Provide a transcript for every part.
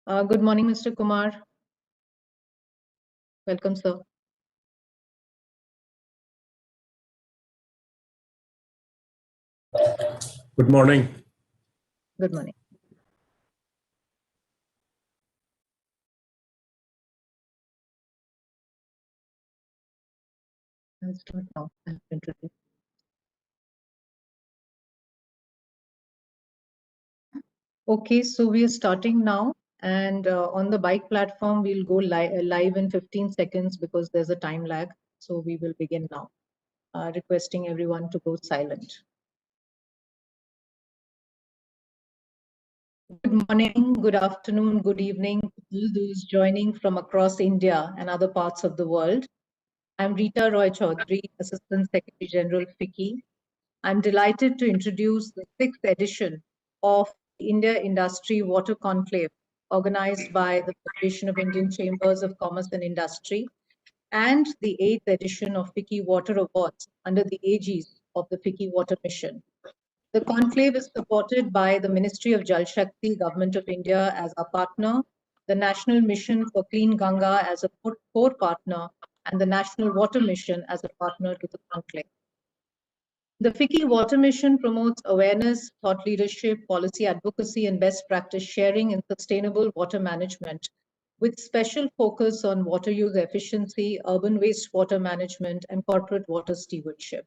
Good morning, Mr. Kumar. Welcome, sir. Good morning. Good morning. I'll start now. I'll introduce. Okay, so we are starting now, and on the bike platform, we'll go live in 15 seconds because there's a time lag. So we will begin now, requesting everyone to go silent. Good morning, good afternoon, good evening to all those joining from across India and other parts of the world. I'm Rita Roy Chaudhary, Assistant Secretary General FICCI. I'm delighted to introduce the 6th edition of the India Industry Water Conclave, organized by the Federation of Indian Chambers of Commerce and Industry, and the 8th edition of FICCI Water Awards under the aegis of the FICCI Water Mission. The conclave is supported by the Ministry of Jal Shakti, Government of India as a partner, the National Mission for Clean Ganga as a core partner, and the National Water Mission as a partner to the conclave. The FICCI Water Mission promotes awareness, thought leadership, policy advocacy, and best practice sharing in sustainable water management, with special focus on water use efficiency, urban wastewater management, and corporate water stewardship.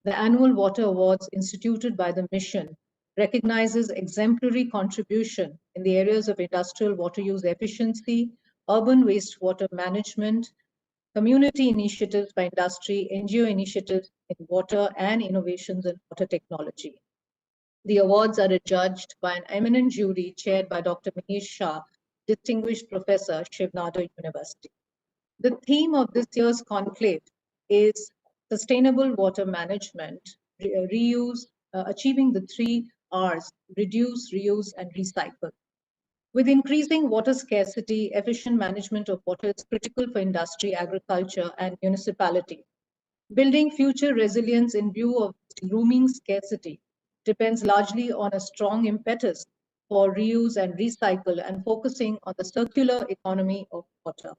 The annual Water Awards instituted by the mission recognizes exemplary contribution in the areas of industrial water use efficiency, urban wastewater management, community initiatives by industry, NGO initiatives in water, and innovations in water technology. The awards are adjudged by an eminent jury chaired by Dr. Manish Shah, Distinguished Professor, Shiv Nadar University. The theme of this year's conclave is sustainable water management, reuse, achieving the 3 R's: reduce, reuse, and recycle. With increasing water scarcity, efficient management of water is critical for industry, agriculture, and municipality. Building future resilience in view of looming scarcity depends largely on a strong impetus for reuse and recycle and focusing on the circular economy of water.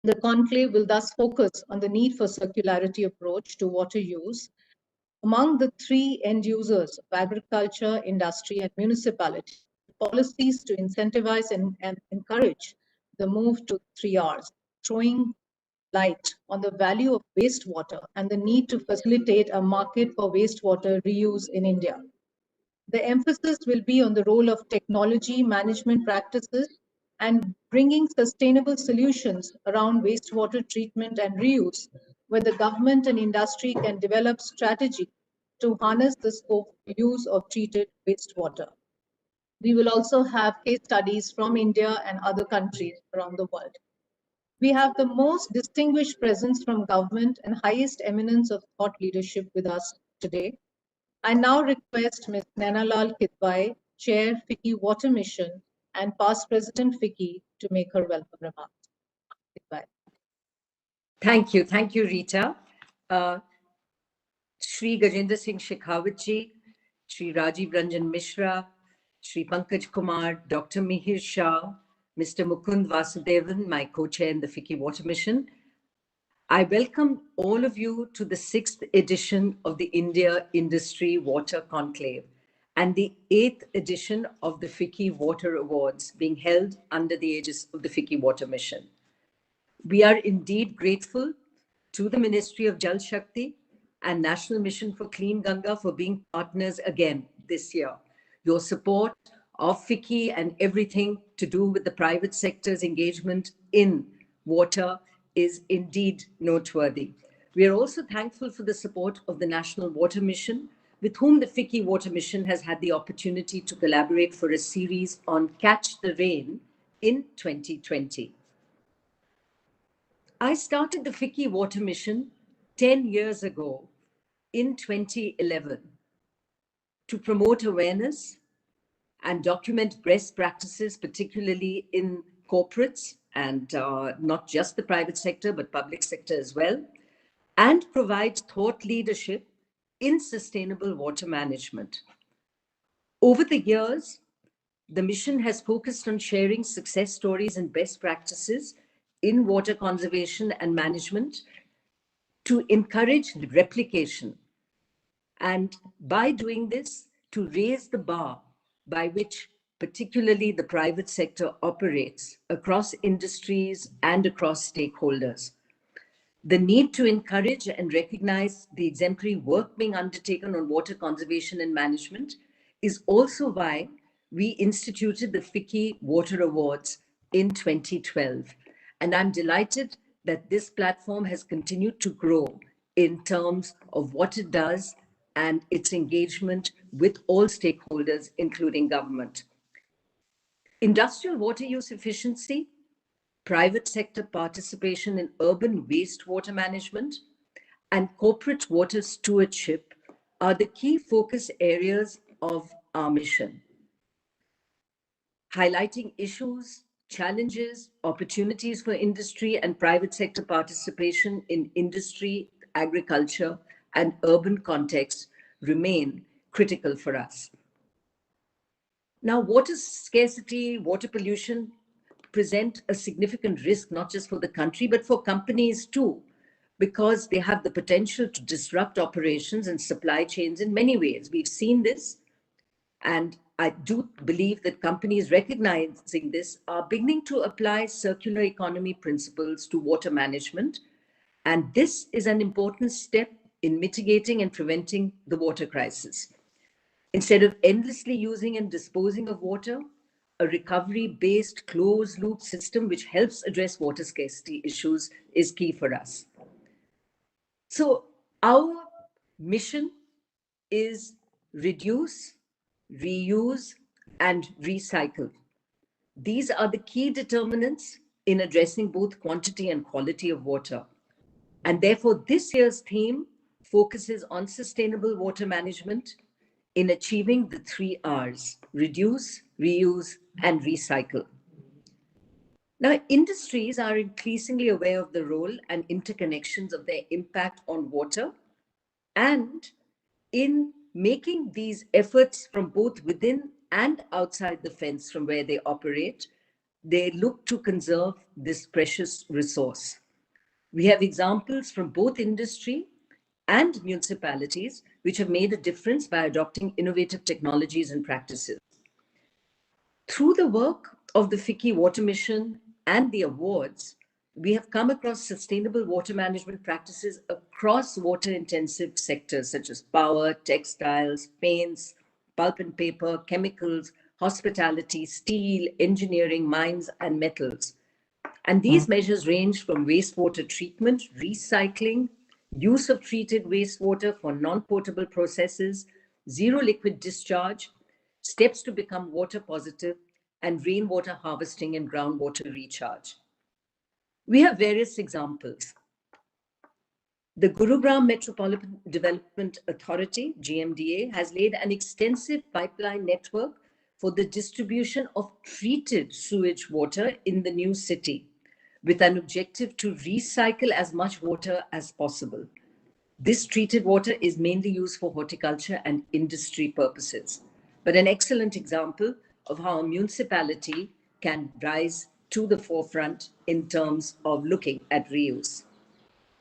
The conclave will thus focus on the need for circularity approach to water use among the 3 end users of agriculture, industry, and municipality. Policies to incentivize and encourage the move to 3 Rs, throwing light on the value of wastewater and the need to facilitate a market for wastewater reuse in India. The emphasis will be on the role of technology management practices and bringing sustainable solutions around wastewater treatment and reuse, where the government and industry can develop strategies to harness the scope use of treated wastewater. We will also have case studies from India and other countries around the world. We have the most distinguished presence from government and highest eminence of thought leadership with us today. I now request Ms. Nainalal Kidwai, Chair FICCI Water Mission and past President FICCI, to make her welcome remarks. Kidwai. Thank you, Rita. Shri Gajendra Singh Shekhawat ji, Shri Rajiv Ranjan Mishra, Shri Pankaj Kumar, Dr. Mihir Shah, Mr. Mukund Vasudevan, my co-chair in the FICCI Water Mission. I welcome all of you to the 6th edition of the India Industry Water Conclave and the 8th edition of the FICCI Water Awards being held under the aegis of the FICCI Water Mission. We are indeed grateful to the Ministry of Jal Shakti and National Mission for Clean Ganga for being partners again this year. Your support of FICCI and everything to do with the private sector's engagement in water is indeed noteworthy. We are also thankful for the support of the National Water Mission, with whom the FICCI Water Mission has had the opportunity to collaborate for a series on Catch the Rain in 2020. I started the FICCI Water Mission 10 years ago in 2011 to promote awareness and document best practices, particularly in corporates and not just the private sector, but public sector as well, and provide thought leadership in sustainable water management. Over the years, The mission has focused on sharing success stories and best practices in water conservation and management to encourage replication, and by doing this, to raise the bar by which particularly the private sector operates across industries and across stakeholders. The need to encourage and recognize the exemplary work being undertaken on water conservation and management is also why we instituted the FICCI Water Awards in 2012. And I'm delighted that this platform has continued to grow in terms of what it does and its engagement with all stakeholders, including government. Industrial water use efficiency, private sector participation in urban wastewater management, and corporate water stewardship are the key focus areas of our mission, highlighting issues, challenges, opportunities for industry and private sector participation in industry, agriculture, and urban contexts remain critical for us. Now, water scarcity, water pollution present a significant risk, not just for the country, but for companies too, because they have the potential to disrupt operations and supply chains in many ways. We've seen this, and I do believe that companies recognizing this are beginning to apply circular economy principles to water management. And this is an important step in mitigating and preventing the water crisis. Instead of endlessly using and disposing of water, a recovery-based closed-loop system which helps address water scarcity issues is key for us. So our mission is reduce, reuse, and recycle. These are the key determinants in addressing both quantity and quality of water. And therefore, this year's theme focuses on sustainable water management in achieving the 3 R's: reduce, reuse, and recycle. Now, industries are increasingly aware of the role and interconnections of their impact on water, and in making these efforts from both within and outside the fence from where they operate, they look to conserve this precious resource. We have examples from both industry and municipalities which have made a difference by adopting innovative technologies and practices. Through the work of the FICCI Water Mission and the awards, we have come across sustainable water management practices across water-intensive sectors such as power, textiles, paints, pulp and paper, chemicals, hospitality, steel, engineering, mines, and metals. And these measures range from wastewater treatment, recycling, use of treated wastewater for non-potable processes, zero liquid discharge, steps to become water positive, and rainwater harvesting and groundwater recharge. We have various examples. The Gurugram Metropolitan Development Authority, GMDA, has laid an extensive pipeline network for the distribution of treated sewage water in the new city, with an objective to recycle as much water as possible. This treated water is mainly used for horticulture and industry purposes, but an excellent example of how a municipality can rise to the forefront in terms of looking at reuse.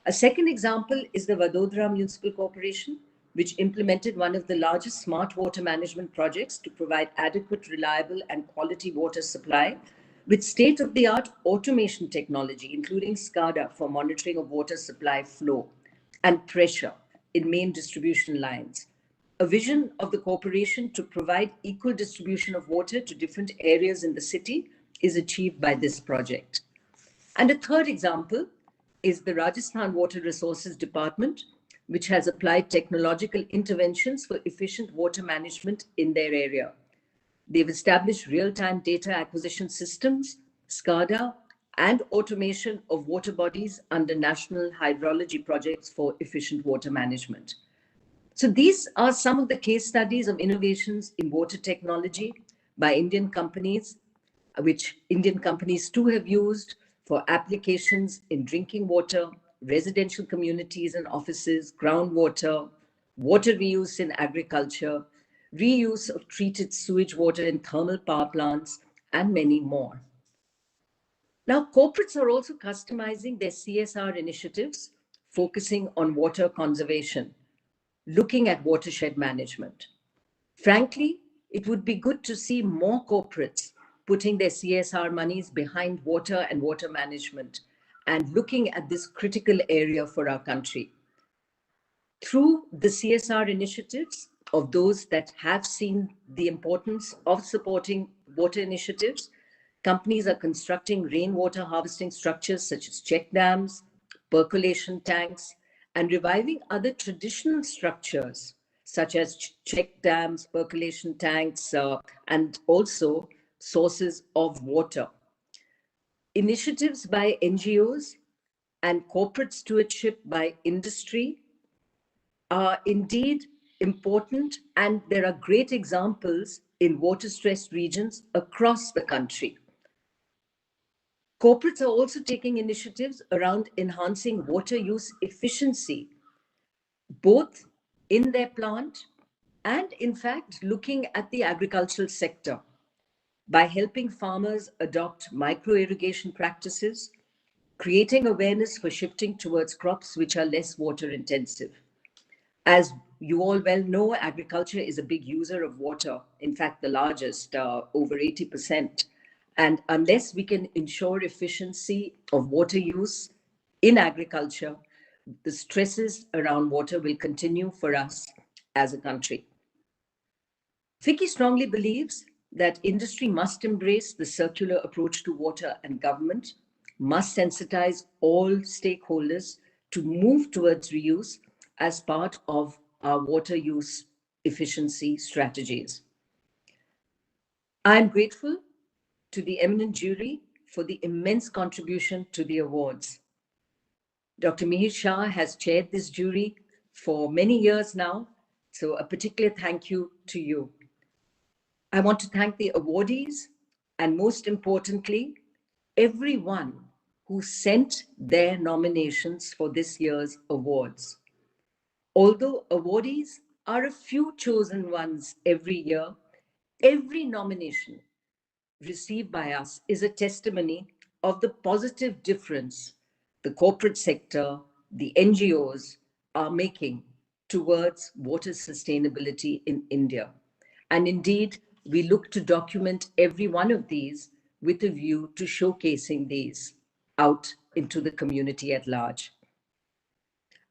A second example is the Vadodara Municipal Corporation, which implemented one of the largest smart water management projects to provide adequate, reliable, and quality water supply with state-of-the-art automation technology, including SCADA for monitoring of water supply flow and pressure in main distribution lines. A vision of the corporation to provide equal distribution of water to different areas in the city is achieved by this project. And a third example is the Rajasthan Water Resources Department, which has applied technological interventions for efficient water management in their area. They've established real-time data acquisition systems, SCADA, and automation of water bodies under national hydrology projects for efficient water management. So these are some of the case studies of innovations in water technology by Indian companies, which Indian companies too have used for applications in drinking water, residential communities and offices, groundwater, water reuse in agriculture, reuse of treated sewage water in thermal power plants, and many more. Now, corporates are also customizing their CSR initiatives, focusing on water conservation, looking at watershed management. Frankly, it would be good to see more corporates putting their CSR monies behind water and water management and looking at this critical area for our country. Through the CSR initiatives of those that have seen the importance of supporting water initiatives, companies are constructing rainwater harvesting structures such as check dams, percolation tanks, and reviving other traditional structures such as check dams, percolation tanks, and also sources of water. Initiatives by NGOs and corporate stewardship by industry are indeed important, and there are great examples in water-stressed regions across the country. Corporates are also taking initiatives around enhancing water use efficiency, both in their plant and, in fact, looking at the agricultural sector by helping farmers adopt micro-irrigation practices, creating awareness for shifting towards crops which are less water intensive. As you all well know, agriculture is a big user of water, in fact, the largest, over 80%. And unless we can ensure efficiency of water use in agriculture, the stresses around water will continue for us as a country. FICCI strongly believes that industry must embrace the circular approach to water, and government must sensitize all stakeholders to move towards reuse as part of our water use efficiency strategies. I am grateful to the eminent jury for the immense contribution to the awards. Dr. Mihir Shah has chaired this jury for many years now, so a particular thank you to you. I want to thank the awardees and, most importantly, everyone who sent their nominations for this year's awards. Although awardees are a few chosen ones every year, every nomination received by us is a testimony of the positive difference the corporate sector, the NGOs are making towards water sustainability in India. And indeed, we look to document every one of these with a view to showcasing these out into the community at large.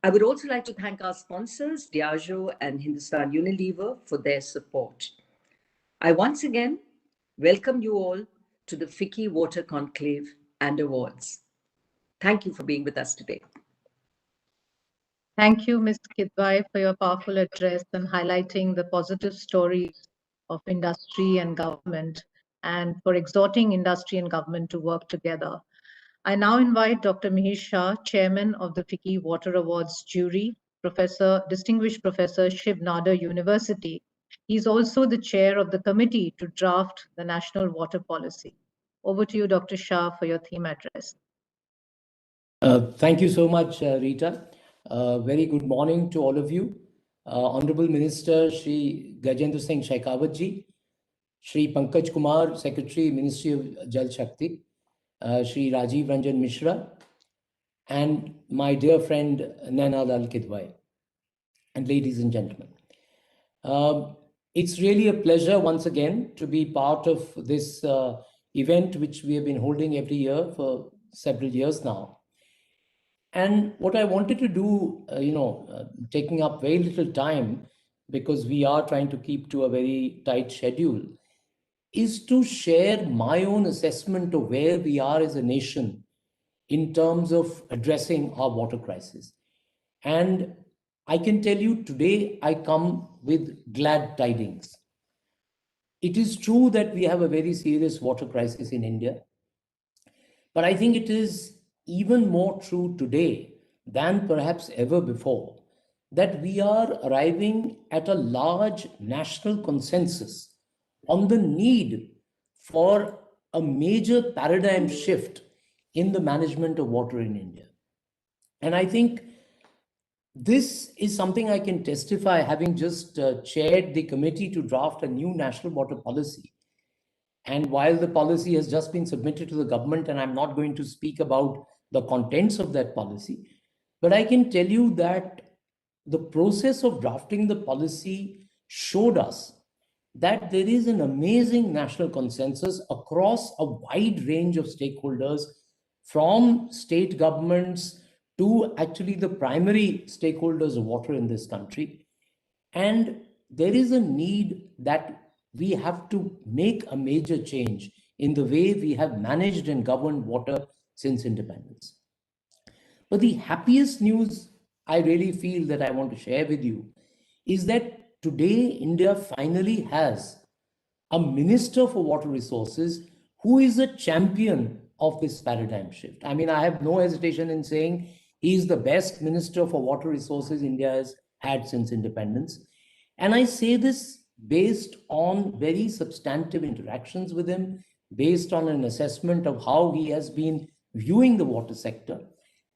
I would also like to thank our sponsors, Diageo and Hindustan Unilever, for their support. I once again welcome you all to the FICCI Water Conclave and Awards. Thank you for being with us today. Thank you, Ms. Kidwai, for your powerful address and highlighting the positive stories of industry and government, and for exhorting industry and government to work together. I now invite Dr. Mihir Shah, Chairman of the FICCI Water Awards jury, Distinguished Professor Shiv Nadar University. He's also the chair of the committee to draft the National Water Policy. Over to you, Dr. Shah, for your theme address. Thank you so much, Rita. Very good morning to all of you. Honorable Minister Shri Gajendra Singh Shekhawat ji, Shri Pankaj Kumar, Secretary, Ministry of Jal Shakti, Shri Rajiv Ranjan Mishra, and my dear friend Naina Lal Kidwai, and ladies and gentlemen. It's really a pleasure once again to be part of this event which we have been holding every year for several years now. And what I wanted to do, taking up very little time because we are trying to keep to a very tight schedule, is to share my own assessment of where we are as a nation in terms of addressing our water crisis. And I can tell you today, I come with glad tidings. It is true that we have a very serious water crisis in India, but I think it is even more true today than perhaps ever before that we are arriving at a large national consensus on the need for a major paradigm shift in the management of water in India. And I think This is something I can testify, having just chaired the committee to draft a new national water policy. And while the policy has just been submitted to the government, and I'm not going to speak about the contents of that policy, but I can tell you that the process of drafting the policy showed us that there is an amazing national consensus across a wide range of stakeholders, from state governments to actually the primary stakeholders of water in this country. And there is a need that we have to make a major change in the way we have managed and governed water since independence. But the happiest news I really feel that I want to share with you is that today India finally has a minister for water resources who is a champion of this paradigm shift. I mean, I have no hesitation in saying he is the best minister for water resources India has had since independence. And I say this based on very substantive interactions with him, based on an assessment of how he has been viewing the water sector.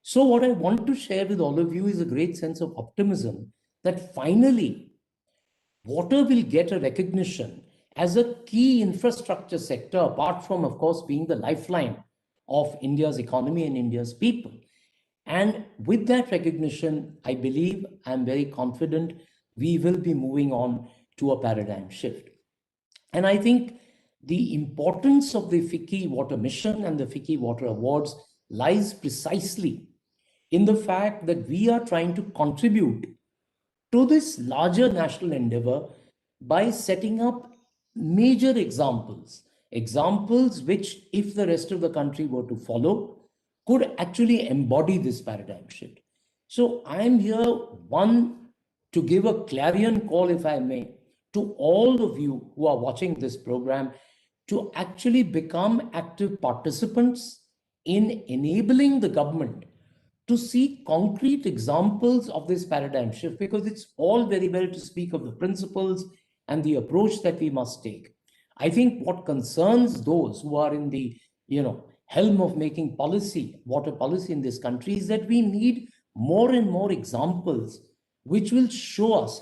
So, what I want to share with all of you is a great sense of optimism that finally water will get a recognition as a key infrastructure sector, apart from, of course, being the lifeline of India's economy and India's people. And with that recognition, I believe, I'm very confident, we will be moving on to a paradigm shift. And I think the importance of the FICCI Water Mission and the FICCI Water Awards lies precisely in the fact that we are trying to contribute to this larger national endeavor by setting up major examples which, if the rest of the country were to follow, could actually embody this paradigm shift. So I am here, one, to give a clarion call, if I may, to all of you who are watching this program to actually become active participants in enabling the government to see concrete examples of this paradigm shift, because it's all very well to speak of the principles and the approach that we must take. I think what concerns those who are in the helm of making policy, water policy in this country, is that we need more and more examples which will show us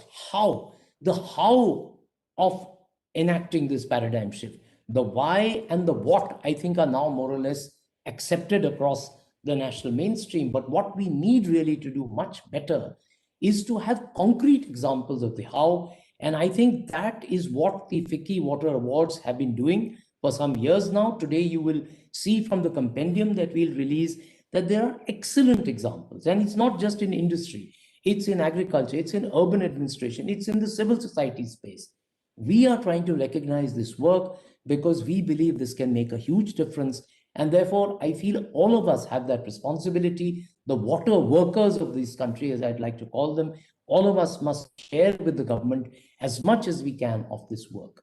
the how of enacting this paradigm shift. The why and the what, I think, are now more or less accepted across the national mainstream. But what we need really to do much better is to have concrete examples of the how. And I think that is what the FICCI Water Awards have been doing for some years now. Today, you will see from the compendium that we'll release that there are excellent examples. And it's not just in industry, it's in agriculture, it's in urban administration, it's in the civil society space. We are trying to recognize this work because we believe this can make a huge difference. And therefore, I feel all of us have that responsibility. The water workers of this country, as I'd like to call them, all of us must share with the government as much as we can of this work.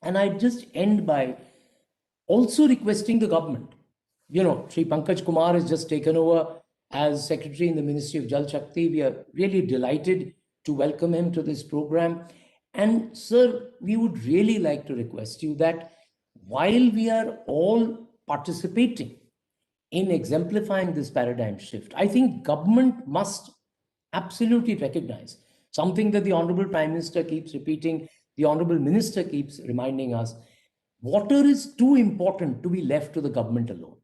And I just end by also requesting the government. Sri Pankaj Kumar has just taken over as Secretary in the Ministry of Jal Shakti. We are really delighted to welcome him to this program. And sir, we would really like to request you that while we are all participating in exemplifying this paradigm shift, I think government must absolutely recognize something that the Honorable Prime Minister keeps repeating, the Honorable Minister keeps reminding us. Water is too important to be left to the government alone.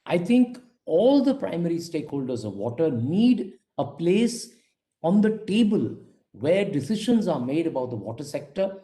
I think all the primary stakeholders of water need a place on the table where decisions are made about the water sector.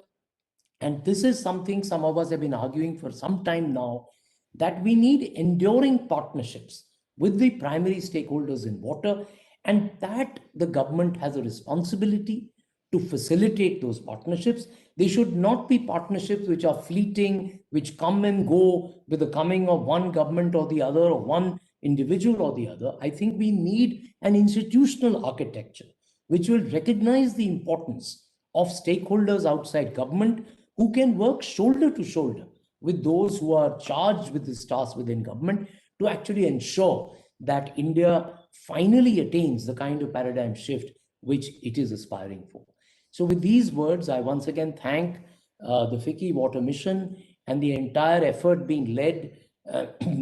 And this is something some of us have been arguing for some time now, that we need enduring partnerships with the primary stakeholders in water, and that the government has a responsibility to facilitate those partnerships. They should not be partnerships which are fleeting, which come and go with the coming of one government or the other, or one individual or the other. I think we need an institutional architecture which will recognize the importance of stakeholders outside government who can work shoulder to shoulder with those who are charged with this task within government to actually ensure that India finally attains the kind of paradigm shift which it is aspiring for. So with these words, I once again thank the FICCI Water Mission and the entire effort being led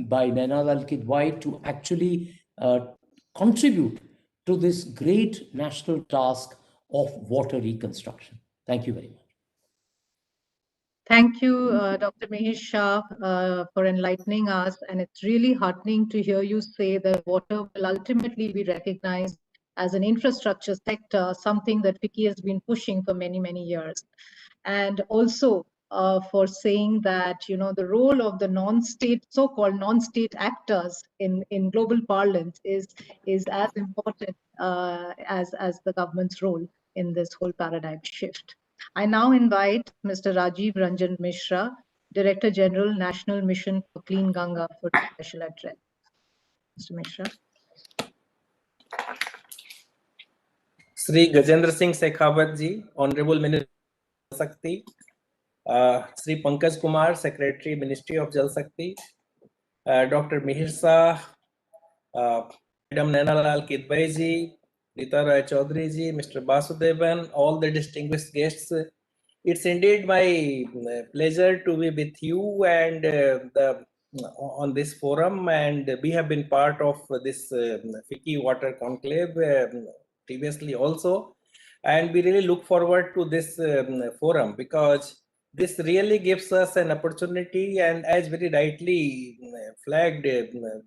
by Nainal Al-Kidwai to actually contribute to this great national task of water reconstruction. Thank you very much. Thank you, Dr. Mihir Shah, for enlightening us. And it's really heartening to hear you say that water will ultimately be recognized as an infrastructure sector, something that FICCI has been pushing for many, many years. And also for saying that, you know, the role of the non-state, so-called non-state actors in global parlance is as important as the government's role in this whole paradigm shift. I now invite Mr. Rajiv Ranjan Mishra, Director General, National Mission for Clean Ganga, for a special address. Mr. Mishra. Sri Gajendra Singh Shekhawat ji, Honorable Minister of Jal Shakti, Sri Pankaj Kumar, Secretary, Ministry of Jal Shakti, Dr. Mihir Shah, Madam Nainalal Kidwai ji, Rita Roy Chaudhary ji, Mr. Vasudevan, all the distinguished guests. It's indeed my pleasure to be with you and on this forum, and we have been part of this FICCI Water Conclave previously also, and we really look forward to this forum because this really gives us an opportunity, and as very rightly flagged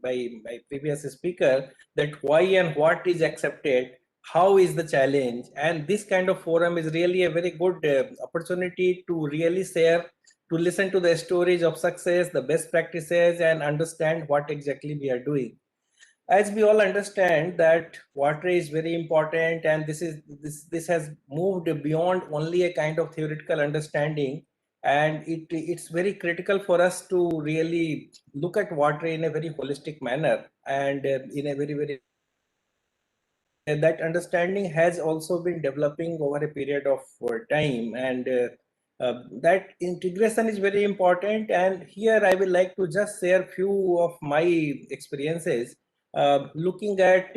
by previous speaker, that why and what is accepted, how is the challenge, and this kind of forum is really a very good opportunity to really share, to listen to the stories of success, the best practices, and understand what exactly we are doing. As we all understand that water is very important, and this has moved beyond only a kind of theoretical understanding, and it's very critical for us to really look at water in a very holistic manner, and in a very that understanding has also been developing over a period of time, and that integration is very important. And here I will like to just share few of my experiences looking at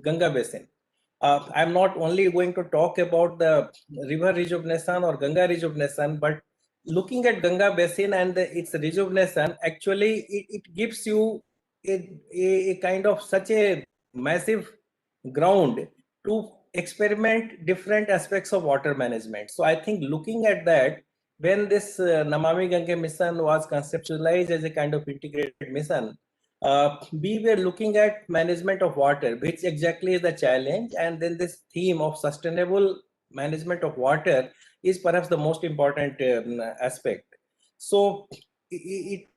Ganga Basin. I'm not only going to talk about the river rejuvenation or Ganga rejuvenation, but looking at Ganga Basin and its rejuvenation, actually it gives you a kind of such a massive ground to experiment different aspects of water management. So I think looking at that, when this Namami Gange mission was conceptualized as a kind of integrated mission, we were looking at management of water, which exactly is the challenge. And then this theme of sustainable management of water is perhaps the most important aspect. So it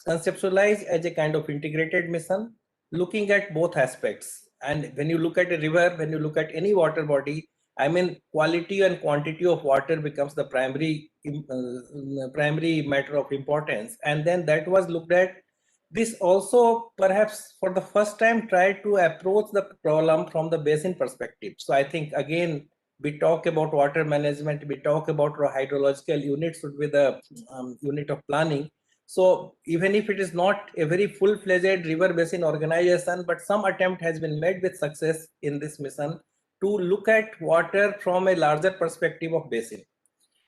conceptualized as a kind of integrated mission, looking at both aspects. And when you look at a river, when you look at any water body, I mean, quality and quantity of water becomes the primary matter of importance. And then that was looked at. This also perhaps for the first time tried to approach the problem from the basin perspective. So I think again, we talk about water management, we talk about hydrological units should be the unit of planning. So even if it is not a very full-fledged river basin organization, but some attempt has been made with success in this mission to look at water from a larger perspective of basin.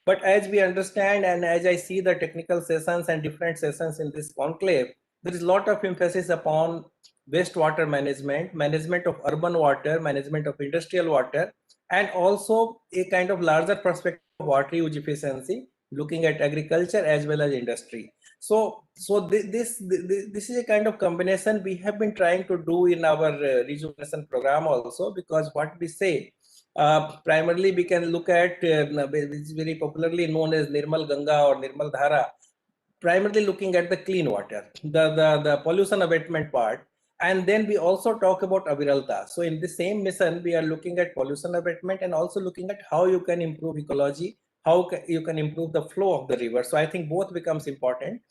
But as we understand, and as I see the technical sessions and different sessions in this conclave, there is a lot of emphasis upon wastewater management, management of urban water, management of industrial water, and also a kind of larger perspective of water use efficiency, looking at agriculture as well as industry. So this is a kind of combination we have been trying to do in our rejuvenation program also, because what we say, primarily we can look at which is very popularly known as Nirmal Ganga or Nirmal Dhara, primarily looking at the clean water, the pollution abatement part. And then we also talk about Aviralta. So in the same mission, we are looking at pollution abatement and also looking at how you can improve ecology, how you can improve the flow of the river. So I think both becomes important.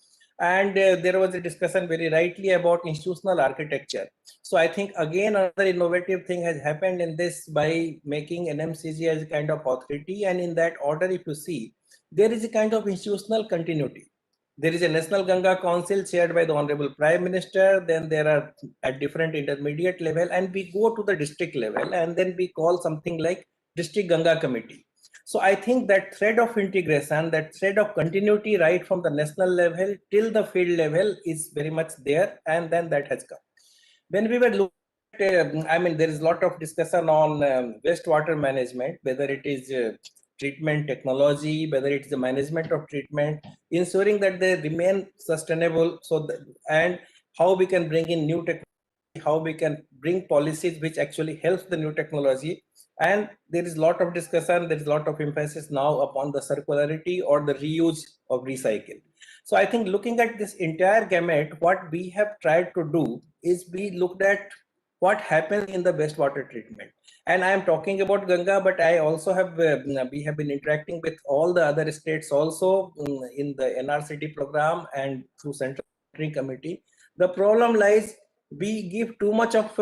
And there was a discussion very rightly about institutional architecture. So I think again another innovative thing has happened in this by making NMCG as a kind of authority, and in that order, if you see, there is a kind of institutional continuity. There is a National Ganga Council chaired by the Honorable Prime Minister. Then there are at different intermediate level, and we go to the district level, and then we call something like District Ganga Committee. So I think that thread of integration, that thread of continuity right from the national level till the field level is very much there, and then that has come. When we were looking I mean, there is a lot of discussion on wastewater management, whether it is treatment technology, whether it is the management of treatment, ensuring that they remain sustainable. So, and how we can bring in new technology, how we can bring policies which actually helps the new technology. And there is a lot of discussion, there is a lot of emphasis now upon the circularity or the reuse of recycle. So I think looking at this entire gamut, what we have tried to do is we looked at what happens in the wastewater treatment. And I am talking about Ganga, but I also have, we have been interacting with all the other states also in the NRCT program and through Central Committee. The problem lies, we give too much of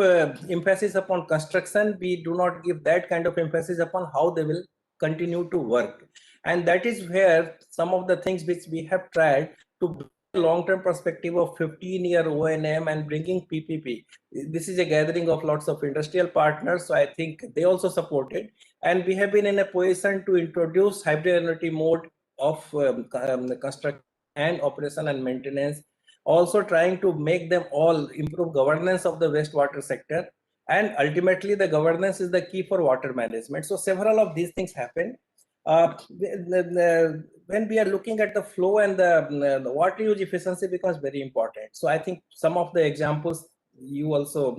emphasis upon construction. We do not give that kind of emphasis upon how they will continue to work. And that is where some of the things which we have tried to build a long-term perspective of 15-year O&M and bringing PPP. This is a gathering of lots of industrial partners, so I think they also support it. And we have been in a position to introduce hybrid annuity mode of construction and operation and maintenance, also trying to make them all improve governance of the wastewater sector. And ultimately, the governance is the key for water management. So several of these things happen. When we are looking at the flow and the water use efficiency becomes very important. So I think some of the examples you also,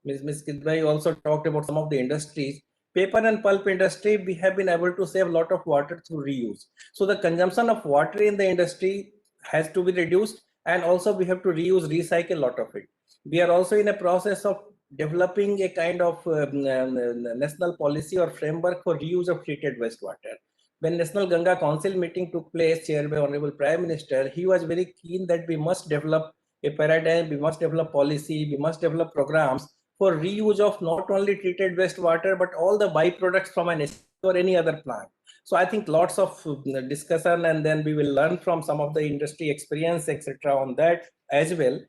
Ms. Kidwai also talked about some of the industries. Paper and pulp industry, we have been able to save a lot of water through reuse. So the consumption of water in the industry has to be reduced, and also we have to reuse, recycle a lot of it. We are also in a process of developing a kind of national policy or framework for reuse of treated wastewater. When National Ganga Council meeting took place, chaired by Honorable Prime Minister, he was very keen that we must develop a paradigm, we must develop policy, we must develop programs for reuse of not only treated wastewater, but all the byproducts from an or any other plant. So I think lots of discussion, and then we will learn from some of the industry experience, etc. on that as well.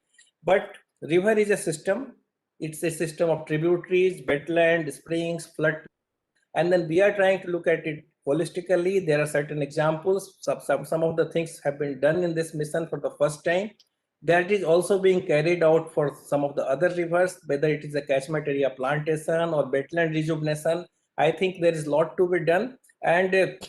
But river is a system. It's a system of tributaries, wetland, springs, flood, and then we are trying to look at it holistically. There are certain examples. Some of the things have been done in this mission for the first time. That is also being carried out for some of the other rivers, whether it is a catchment area plantation or wetland rejuvenation. I think there is a lot to be done. And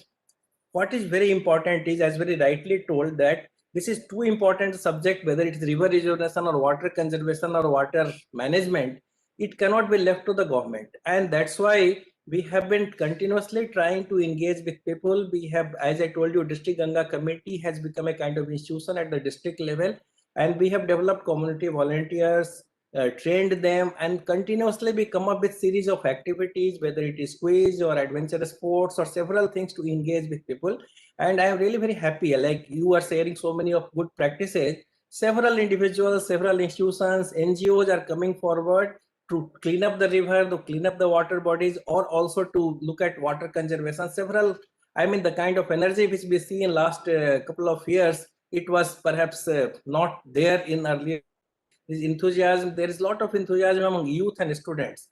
what is very important is, as very rightly told, that this is too important subject, whether it is river rejuvenation or water conservation or water management, it cannot be left to the government. And that's why we have been continuously trying to engage with people. We have, as I told you, District Ganga Committee has become a kind of institution at the district level, and we have developed community volunteers, trained them, and continuously we come up with series of activities, whether it is quiz or adventurous sports or several things to engage with people. And I am really very happy, like you are sharing so many of good practices. Several individuals, several institutions, NGOs are coming forward to clean up the river, to clean up the water bodies, or also to look at water conservation. Several, I mean, the kind of energy which we see in last couple of years, it was perhaps not there in earlier. This enthusiasm, there is a lot of enthusiasm among youth and students.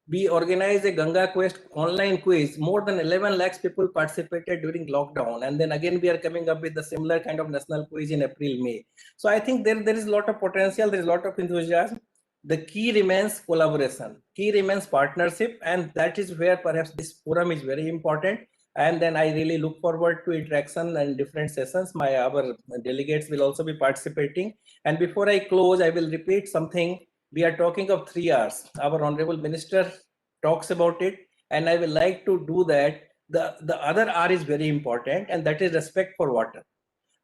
We organized a Ganga Quest online quiz. More than 11 lakhs people participated during lockdown. And then again, we are coming up with the similar kind of national quiz in April, May. So I think there is a lot of potential, there is a lot of enthusiasm. The key remains collaboration, key remains partnership, and that is where perhaps this forum is very important. And then I really look forward to interaction and different sessions. Our delegates will also be participating. And before I close, I will repeat something. We are talking of 3 R's. Our Honorable Minister talks about it, and I will like to do that. The other R is very important, and that is respect for water.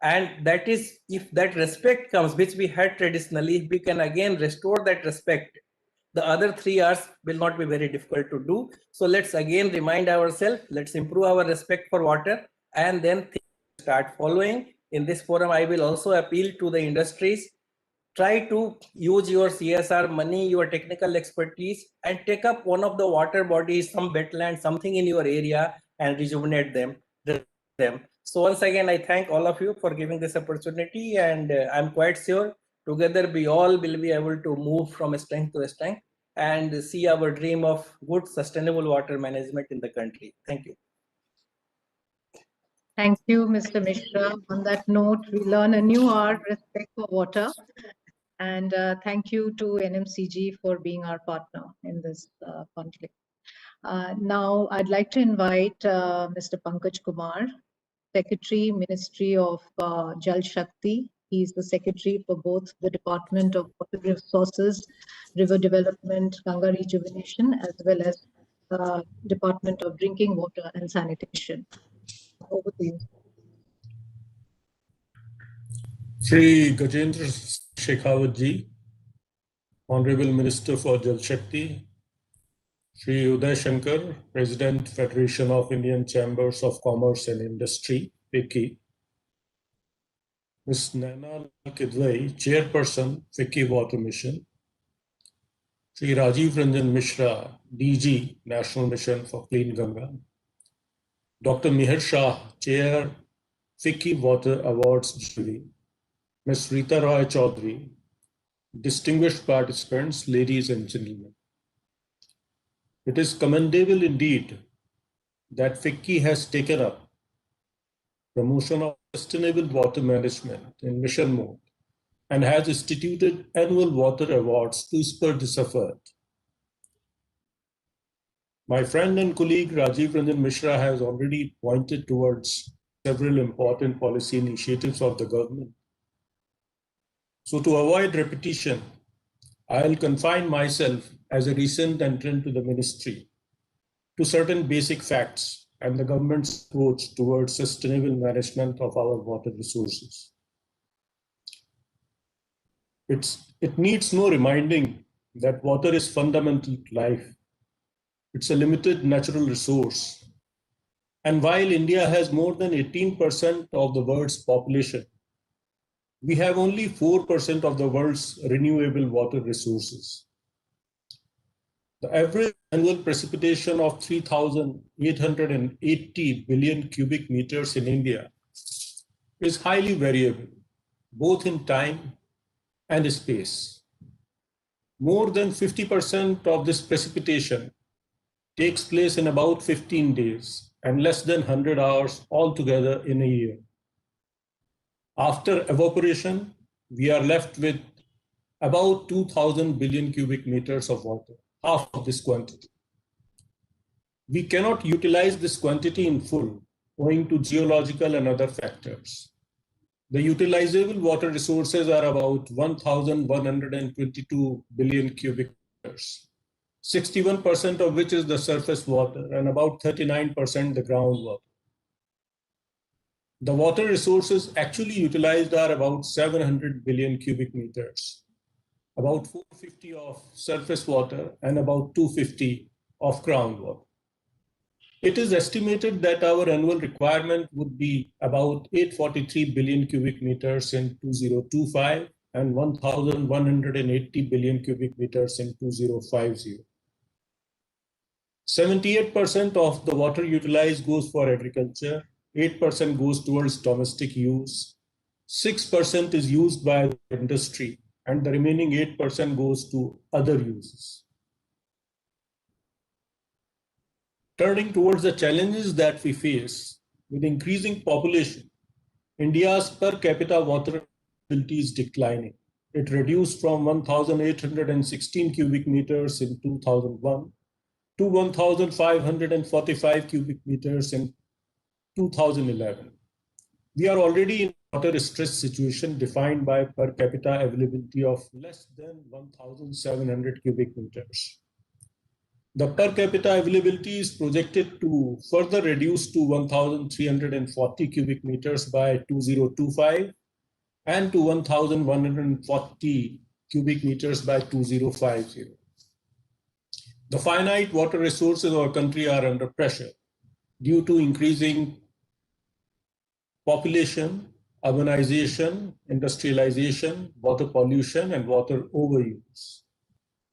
And that is, if that respect comes, which we had traditionally, we can again restore that respect. The other 3 R's will not be very difficult to do. So let's again remind ourselves, let's improve our respect for water, and then start following. In this forum, I will also appeal to the industries. Try to use your CSR money, your technical expertise, and take up one of the water bodies, some wetland, something in your area, and rejuvenate them. So once again, I thank all of you for giving this opportunity, and I'm quite sure together we all will be able to move from strength to strength and see our dream of good sustainable water management in the country. Thank you. Thank you, Mr. Mishra. On that note, we learn a new R, respect for water. And thank you to NMCG for being our partner in this conflict. Now, I'd like to invite Mr. Pankaj Kumar, Secretary, Ministry of Jal Shakti. He's the Secretary for both the Department of Water Resources, River Development, Ganga Rejuvenation, as well as Department of Drinking Water and Sanitation. Over to you. Shri Gajendra Shekhawat Ji, Honorable Minister for Jal Shakti, Shri Uday Shankar, President, Federation of Indian Chambers of Commerce and Industry, FICCI, Ms. Naina Kidwai, Chairperson, FICCI Water Mission, Shri Rajiv Ranjan Mishra, DG, National Mission for Clean Ganga, Dr. Mihir Shah, Chair, FICCI Water Awards Jury, Ms. Rita Roy Chaudhary, distinguished participants, ladies and gentlemen. It is commendable indeed that FICCI has taken up promotion of sustainable water management in mission mode and has instituted annual water awards to spur this effort. My friend and colleague Rajiv Ranjan Mishra has already pointed towards several important policy initiatives of the government. So to avoid repetition, I'll confine myself as a recent entrant to the ministry to certain basic facts and the government's approach towards sustainable management of our water resources. It needs no reminding that water is fundamental to life. It's a limited natural resource. And while India has more than 18% of the world's population, we have only 4% of the world's renewable water resources. The average annual precipitation of 3,880 billion cubic meters in India is highly variable, both in time and space. More than 50% of this precipitation takes place in about 15 days and less than 100 hours altogether in a year. After evaporation, we are left with about 2,000 billion cubic meters of water, half of this quantity. We cannot utilize this quantity in full owing to geological and other factors. The utilizable water resources are about 1,122 billion cubic meters, 61% of which is the surface water and about 39% the groundwater. The water resources actually utilized are about 700 billion cubic meters, about 450 of surface water and about 250 of groundwater. It is estimated that our annual requirement would be about 843 billion cubic meters in 2025 and 1,180 billion cubic meters in 2050. 78% of the water utilized goes for agriculture, 8% goes towards domestic use, 6% is used by the industry, and the remaining 8% goes to other uses. Turning towards the challenges that we face with increasing population, India's per capita water availability is declining. It reduced from 1,816 cubic meters in 2001 to 1,545 cubic meters in 2011. We are already in a water stress situation defined by per capita availability of less than 1,700 cubic meters. The per capita availability is projected to further reduce to 1,340 cubic meters by 2025 and to 1,140 cubic meters by 2050. The finite water resources of our country are under pressure due to increasing population, urbanization, industrialization, water pollution, and water overuse.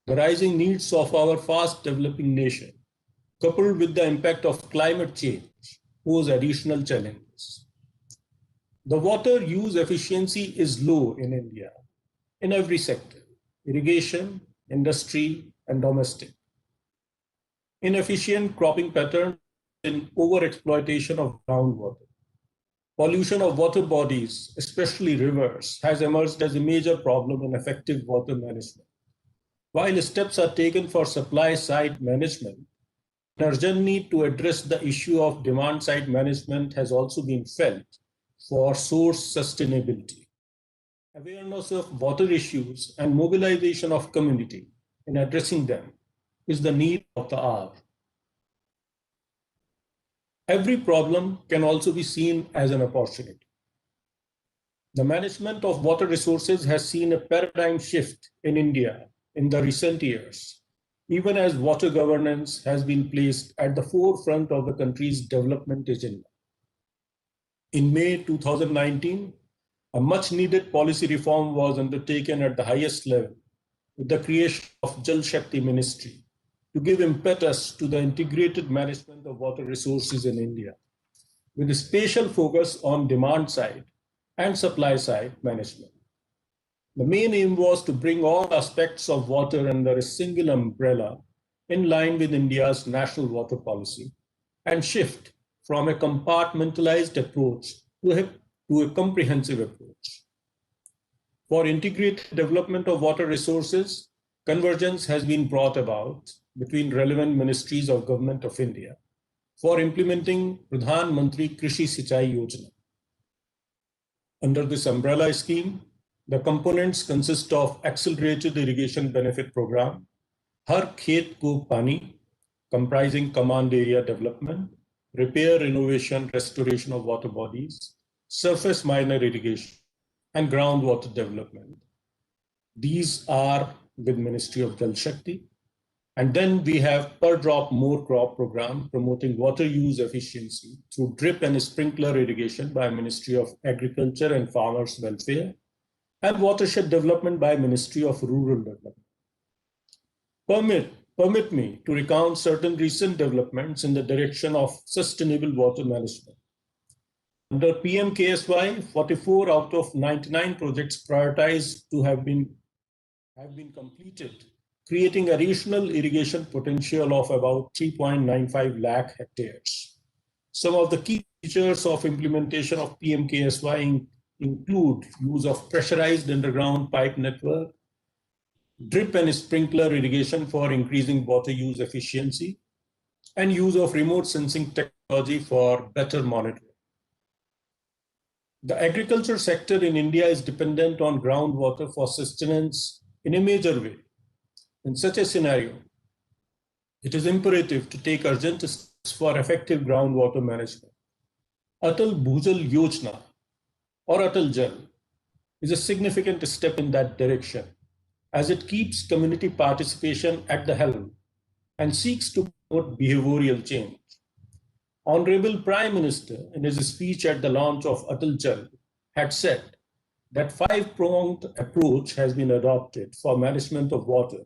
The rising needs of our fast developing nation, coupled with the impact of climate change, pose additional challenges. The water use efficiency is low in India in every sector: irrigation, industry, and domestic. Inefficient cropping patterns and overexploitation of groundwater. Pollution of water bodies, especially rivers, has emerged as a major problem in effective water management. While steps are taken for supply side management, an urgent need to address the issue of demand side management has also been felt for source sustainability. Awareness of water issues and mobilization of community in addressing them is the need of the hour. Every problem can also be seen as an opportunity. The management of water resources has seen a paradigm shift in India in the recent years, even as water governance has been placed at the forefront of the country's development agenda. In May 2019, a much needed policy reform was undertaken at the highest level with the creation of Jal Shakti Ministry to give impetus to the integrated management of water resources in India, with a special focus on demand side and supply side management. The main aim was to bring all aspects of water under a single umbrella in line with India's national water policy and shift from a compartmentalized approach to a comprehensive approach. For integrated development of water resources, convergence has been brought about between relevant ministries of Government of India for implementing Pradhan Mantri Krishi Sinchai Yojana. Under this umbrella scheme, the components consist of Accelerated Irrigation Benefit Program, Har Khet Ko Pani, comprising command area development, repair, renovation, restoration of water bodies, surface minor irrigation, and groundwater development. These are with Ministry of Jal Shakti. And then we have Per Drop More Crop program promoting water use efficiency through drip and sprinkler irrigation by Ministry of Agriculture and Farmers Welfare, and watershed development by Ministry of Rural Development. Permit me to recount certain recent developments in the direction of sustainable water management. Under PM-KSY, 44 out of 99 projects prioritized to have been completed, creating a regional irrigation potential of about 3.95 lakh hectares. Some of the key features of implementation of PM-KSY include use of pressurized underground pipe network, drip and sprinkler irrigation for increasing water use efficiency, and use of remote sensing technology for better monitoring. The agriculture sector in India is dependent on groundwater for sustenance in a major way. In such a scenario, it is imperative to take urgent steps for effective groundwater management. Atal Bhujal Yojana or Atal Jal is a significant step in that direction, as it keeps community participation at the helm and seeks to promote behavioral change. Honorable Prime Minister, in his speech at the launch of Atal Jal, had said that five-pronged approach has been adopted for management of water.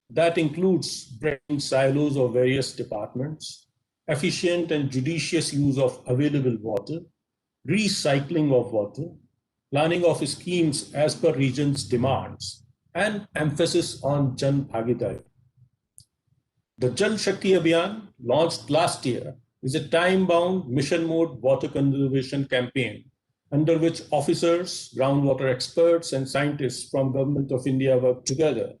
That includes breaking silos of various departments, efficient and judicious use of available water, recycling of water, planning of schemes as per region's demands, and emphasis on Jan Bhagidari. The Jal Shakti Abhiyan, launched last year, is a time-bound mission mode water conservation campaign under which officers, groundwater experts, and scientists from Government of India work together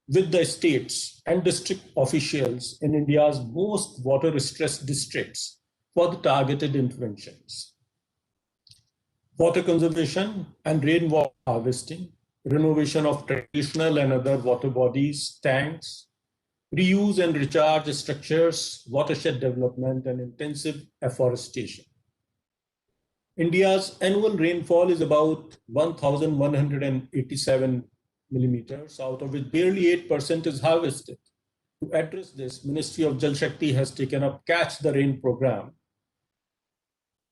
with the states and district officials in India's most water-stressed districts for the targeted interventions. Water conservation and rainwater harvesting, renovation of traditional and other water bodies, tanks, reuse and recharge structures, watershed development, and intensive afforestation. India's annual rainfall is about 1,187 millimeters, out of which barely 8% is harvested. To address this, Ministry of Jal Shakti has taken up Catch the Rain program.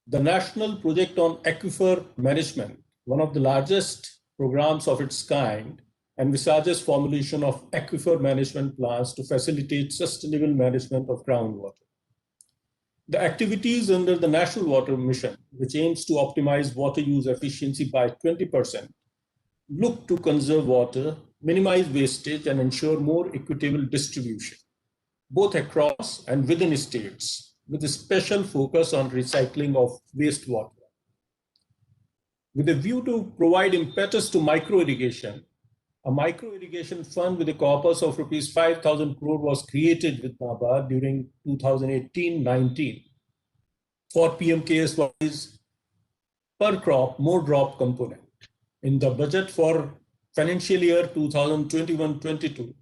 The national project on aquifer management, one of the largest programs of its kind, envisages formulation of aquifer management plans to facilitate sustainable management of groundwater. The activities under the National Water Mission, which aims to optimize water use efficiency by 20%, look to conserve water, minimize wastage, and ensure more equitable distribution, both across and within states, with a special focus on recycling of wastewater. With a view to provide impetus to micro irrigation, a micro irrigation fund with a corpus of rupees 5,000 crore was created with NABARD during 2018-19 for PMKSY's per crop more drop component. In the budget for financial year 2021-22,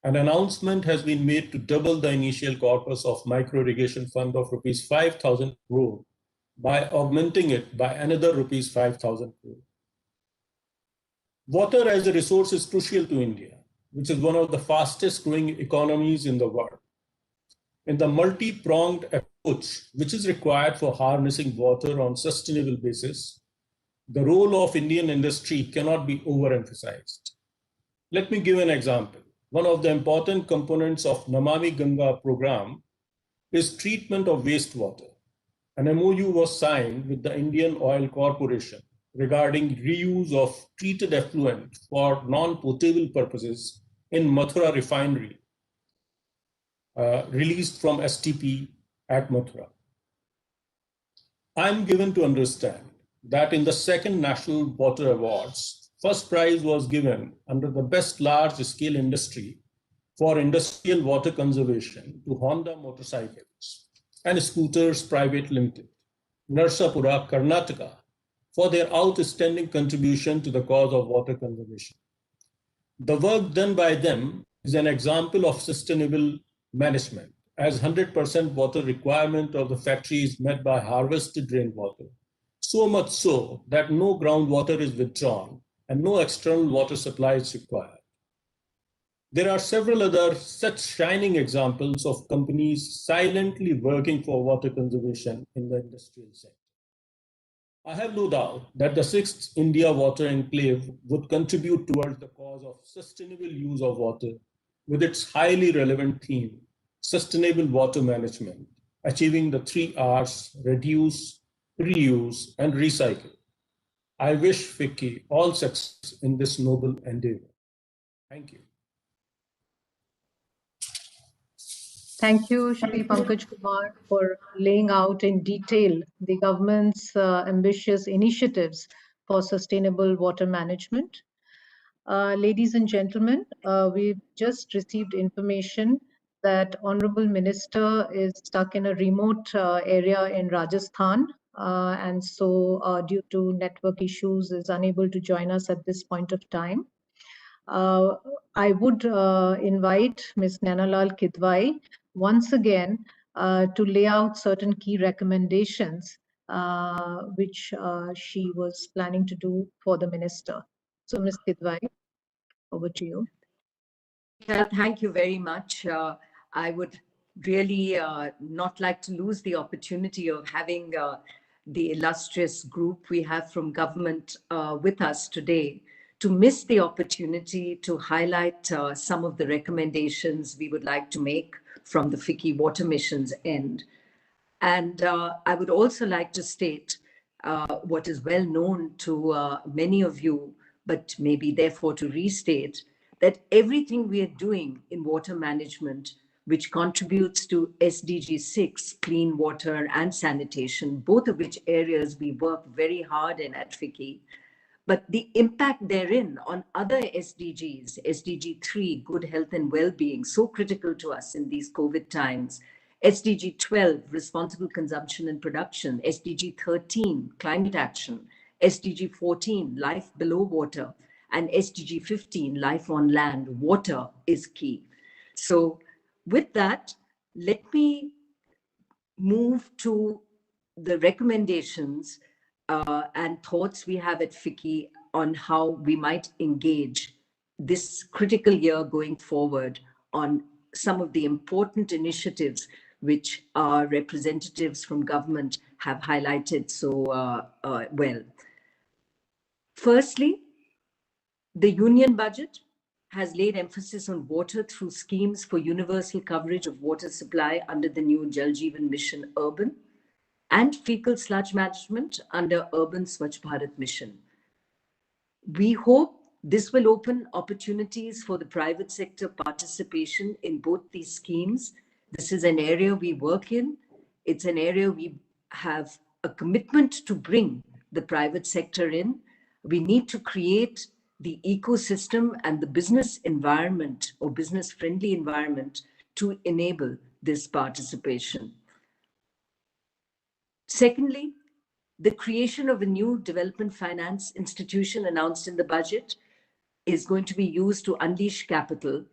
an announcement has been made to double the initial corpus of micro irrigation fund of rupees 5,000 crore by augmenting it by another rupees 5,000 crore. Water as a resource is crucial to India, which is one of the fastest growing economies in the world. In the multi-pronged approach which is required for harnessing water on sustainable basis, the role of Indian industry cannot be overemphasized. Let me give an example. One of the important components of Namami Ganga program is treatment of wastewater. An MOU was signed with the Indian Oil Corporation regarding reuse of treated effluent for non-potable purposes in Mathura refinery, released from STP at Mathura. I'm given to understand that in the second National Water Awards, first prize was given under the best large-scale industry for industrial water conservation to Honda Motorcycles and Scooters Private Limited, Narsapura, Karnataka, for their outstanding contribution to the cause of water conservation. The work done by them is an example of sustainable management, as 100% water requirement of the factory is met by harvested rainwater, so much so that no groundwater is withdrawn and no external water supply is required. There are several other such shining examples of companies silently working for water conservation in the industrial sector. I have no doubt that the 6th India Water Enclave would contribute towards the cause of sustainable use of water with its highly relevant theme, sustainable water management, achieving the 3 R's: reduce, reuse, and recycle. I wish FICCI all success in this noble endeavor. Thank you. Thank you, Shri Pankaj Kumar, for laying out in detail the government's ambitious initiatives for sustainable water management. Ladies and gentlemen, we've just received information that Honorable Minister is stuck in a remote area in Rajasthan, and so due to network issues is unable to join us at this point of time. I would invite Ms. Nainalal Kidwai once again to lay out certain key recommendations which she was planning to do for the minister. So, Ms. Kidwai, over to you. Thank you very much. I would really not like to lose the opportunity of having the illustrious group we have from government with us today, to miss the opportunity to highlight some of the recommendations we would like to make from the FICCI Water Mission's end. And I would also like to state what is well known to many of you, but maybe therefore to restate, that everything we are doing in water management, which contributes to SDG 6, clean water and sanitation, both of which areas we work very hard in at FICCI, but the impact therein on other SDGs, SDG 3, good health and well-being, so critical to us in these COVID times, SDG 12, responsible consumption and production, SDG 13, climate action, SDG 14, life below water, and SDG 15, life on land. Water is key. So with that, let me move to the recommendations and thoughts we have at FICCI on how we might engage this critical year going forward on some of the important initiatives which our representatives from government have highlighted so well. Firstly, the union budget has laid emphasis on water through schemes for universal coverage of water supply under the new Jal Jeevan Mission Urban, and fecal sludge management under Urban Swachh Bharat Mission. We hope this will open opportunities for the private sector participation in both these schemes. This is an area we work in. It's an area we have a commitment to bring the private sector in. We need to create the ecosystem and the business environment or business-friendly environment to enable this participation. Secondly, the creation of a new development finance institution announced in the budget is going to be used to unleash capital.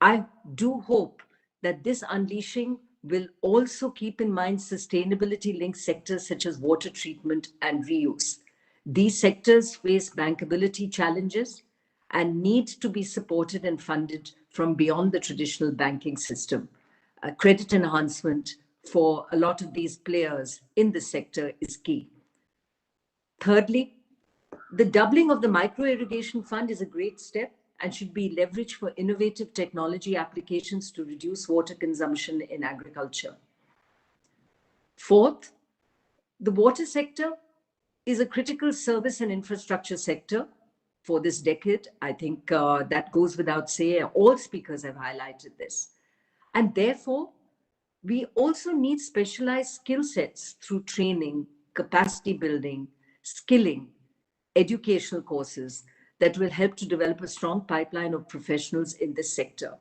I do hope that this unleashing will also keep in mind sustainability-linked sectors such as water treatment and reuse. These sectors face bankability challenges and need to be supported and funded from beyond the traditional banking system. Credit enhancement for a lot of these players in the sector is key. Thirdly, the doubling of the micro irrigation fund is a great step and should be leveraged for innovative technology applications to reduce water consumption in agriculture. Fourth, the water sector is a critical service and infrastructure sector for this decade. I think that goes without saying. All speakers have highlighted this. And therefore, we also need specialized skill sets through training, capacity building, skilling, educational courses that will help to develop a strong pipeline of professionals in this sector.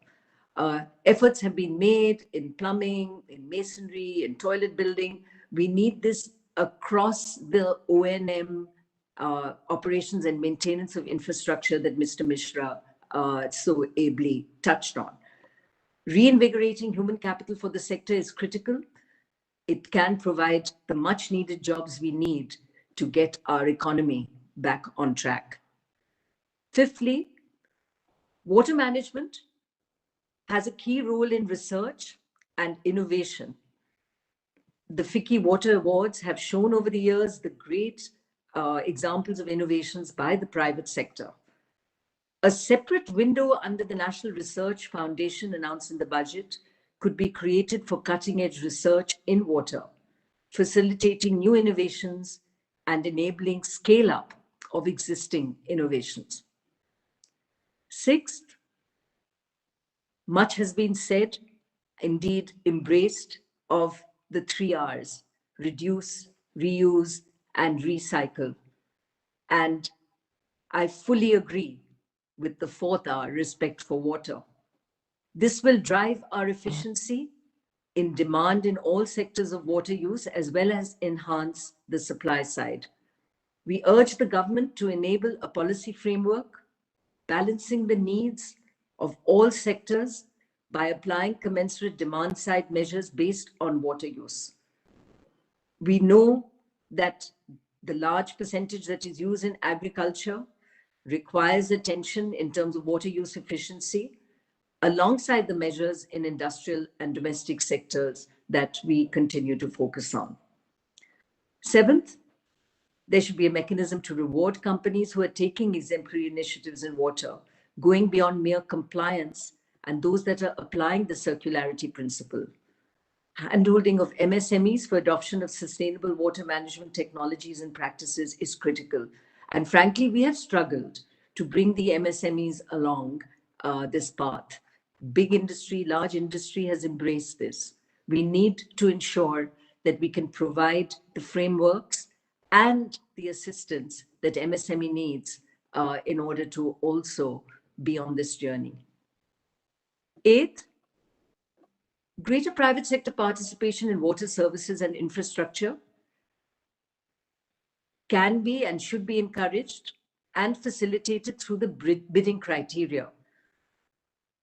Efforts have been made in plumbing, in masonry, in toilet building. We need this across the O&M operations and maintenance of infrastructure that Mr. Mishra so ably touched on. Reinvigorating human capital for the sector is critical. It can provide the much needed jobs we need to get our economy back on track. Fifthly, water management has a key role in research and innovation. The FICCI Water Awards have shown over the years the great examples of innovations by the private sector. A separate window under the National Research Foundation announced in the budget could be created for cutting-edge research in water, facilitating new innovations and enabling scale-up of existing innovations. Sixth, much has been said, indeed embraced, of the 3 R's: reduce, reuse, and recycle. And I fully agree with the 4th R, respect for water. This will drive our efficiency in demand in all sectors of water use, as well as enhance the supply side. We urge the government to enable a policy framework balancing the needs of all sectors by applying commensurate demand side measures based on water use. We know that the large percentage that is used in agriculture requires attention in terms of water use efficiency, alongside the measures in industrial and domestic sectors that we continue to focus on. Seventh, there should be a mechanism to reward companies who are taking exemplary initiatives in water, going beyond mere compliance, and those that are applying the circularity principle. Handholding of MSMEs for adoption of sustainable water management technologies and practices is critical. And frankly, we have struggled to bring the MSMEs along this path. Big industry, large industry has embraced this. We need to ensure that we can provide the frameworks and the assistance that MSME needs in order to also be on this journey. Eighth, greater private sector participation in water services and infrastructure can be and should be encouraged and facilitated through the bidding criteria.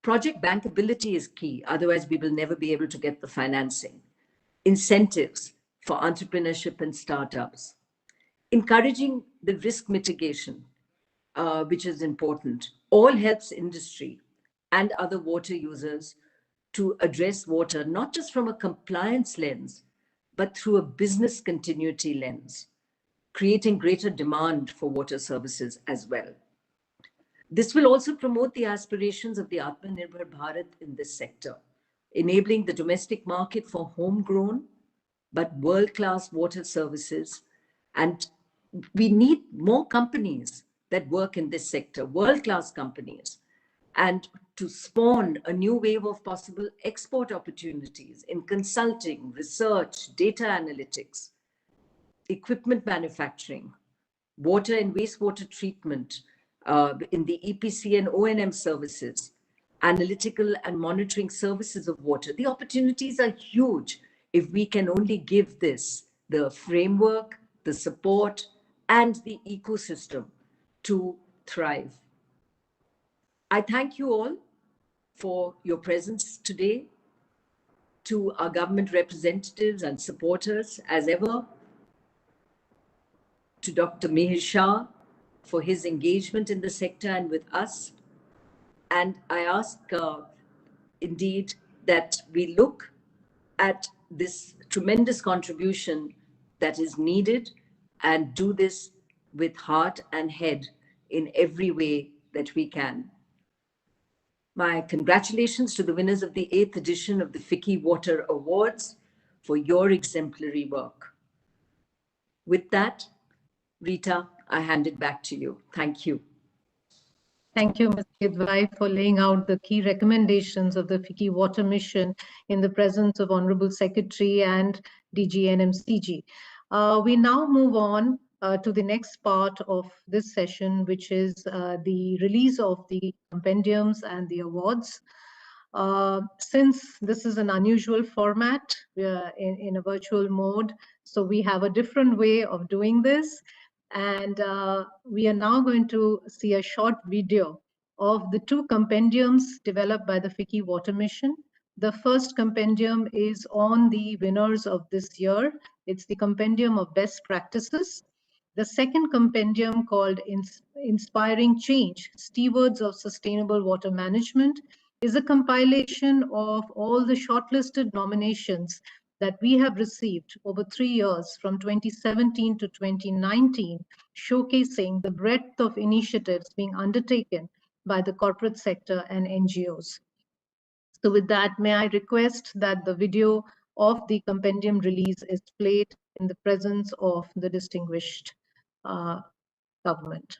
Project bankability is key, otherwise we will never be able to get the financing. Incentives for entrepreneurship and startups. Encouraging the risk mitigation, which is important, all helps industry and other water users to address water, not just from a compliance lens, but through a business continuity lens, creating greater demand for water services as well. This will also promote the aspirations of the Atmanirbhar Bharat in this sector, enabling the domestic market for homegrown but world-class water services. And we need more companies that work in this sector, world-class companies, and to spawn a new wave of possible export opportunities in consulting, research, data analytics. equipment manufacturing, water and wastewater treatment in the EPC and O&M services, analytical and monitoring services of water. The opportunities are huge if we can only give this the framework, the support, and the ecosystem to thrive. I thank you all for your presence today, to our government representatives and supporters, as ever, to Dr. Mihir Shah for his engagement in the sector and with us. And I ask indeed that we look at this tremendous contribution that is needed and do this with heart and head in every way that we can. My congratulations to the winners of the 8th edition of the FICCI Water Awards for your exemplary work. With that, Rita, I hand it back to you. Thank you. Thank you, Ms. Kidwai, for laying out the key recommendations of the FICCI Water Mission in the presence of Honorable Secretary and DG NMCG. We now move on to the next part of this session, which is the release of the compendiums and the awards. Since this is an unusual format, we are in a virtual mode, so we have a different way of doing this. And we are now going to see a short video of the two compendiums developed by the FICCI Water Mission. The first compendium is on the winners of this year. It's the compendium of best practices. The second compendium, called Inspiring Change, Stewards of Sustainable Water Management, is a compilation of all the shortlisted nominations that we have received over 3 years from 2017 to 2019, showcasing the breadth of initiatives being undertaken by the corporate sector and NGOs. So with that, may I request that the video of the compendium release is played in the presence of the distinguished government.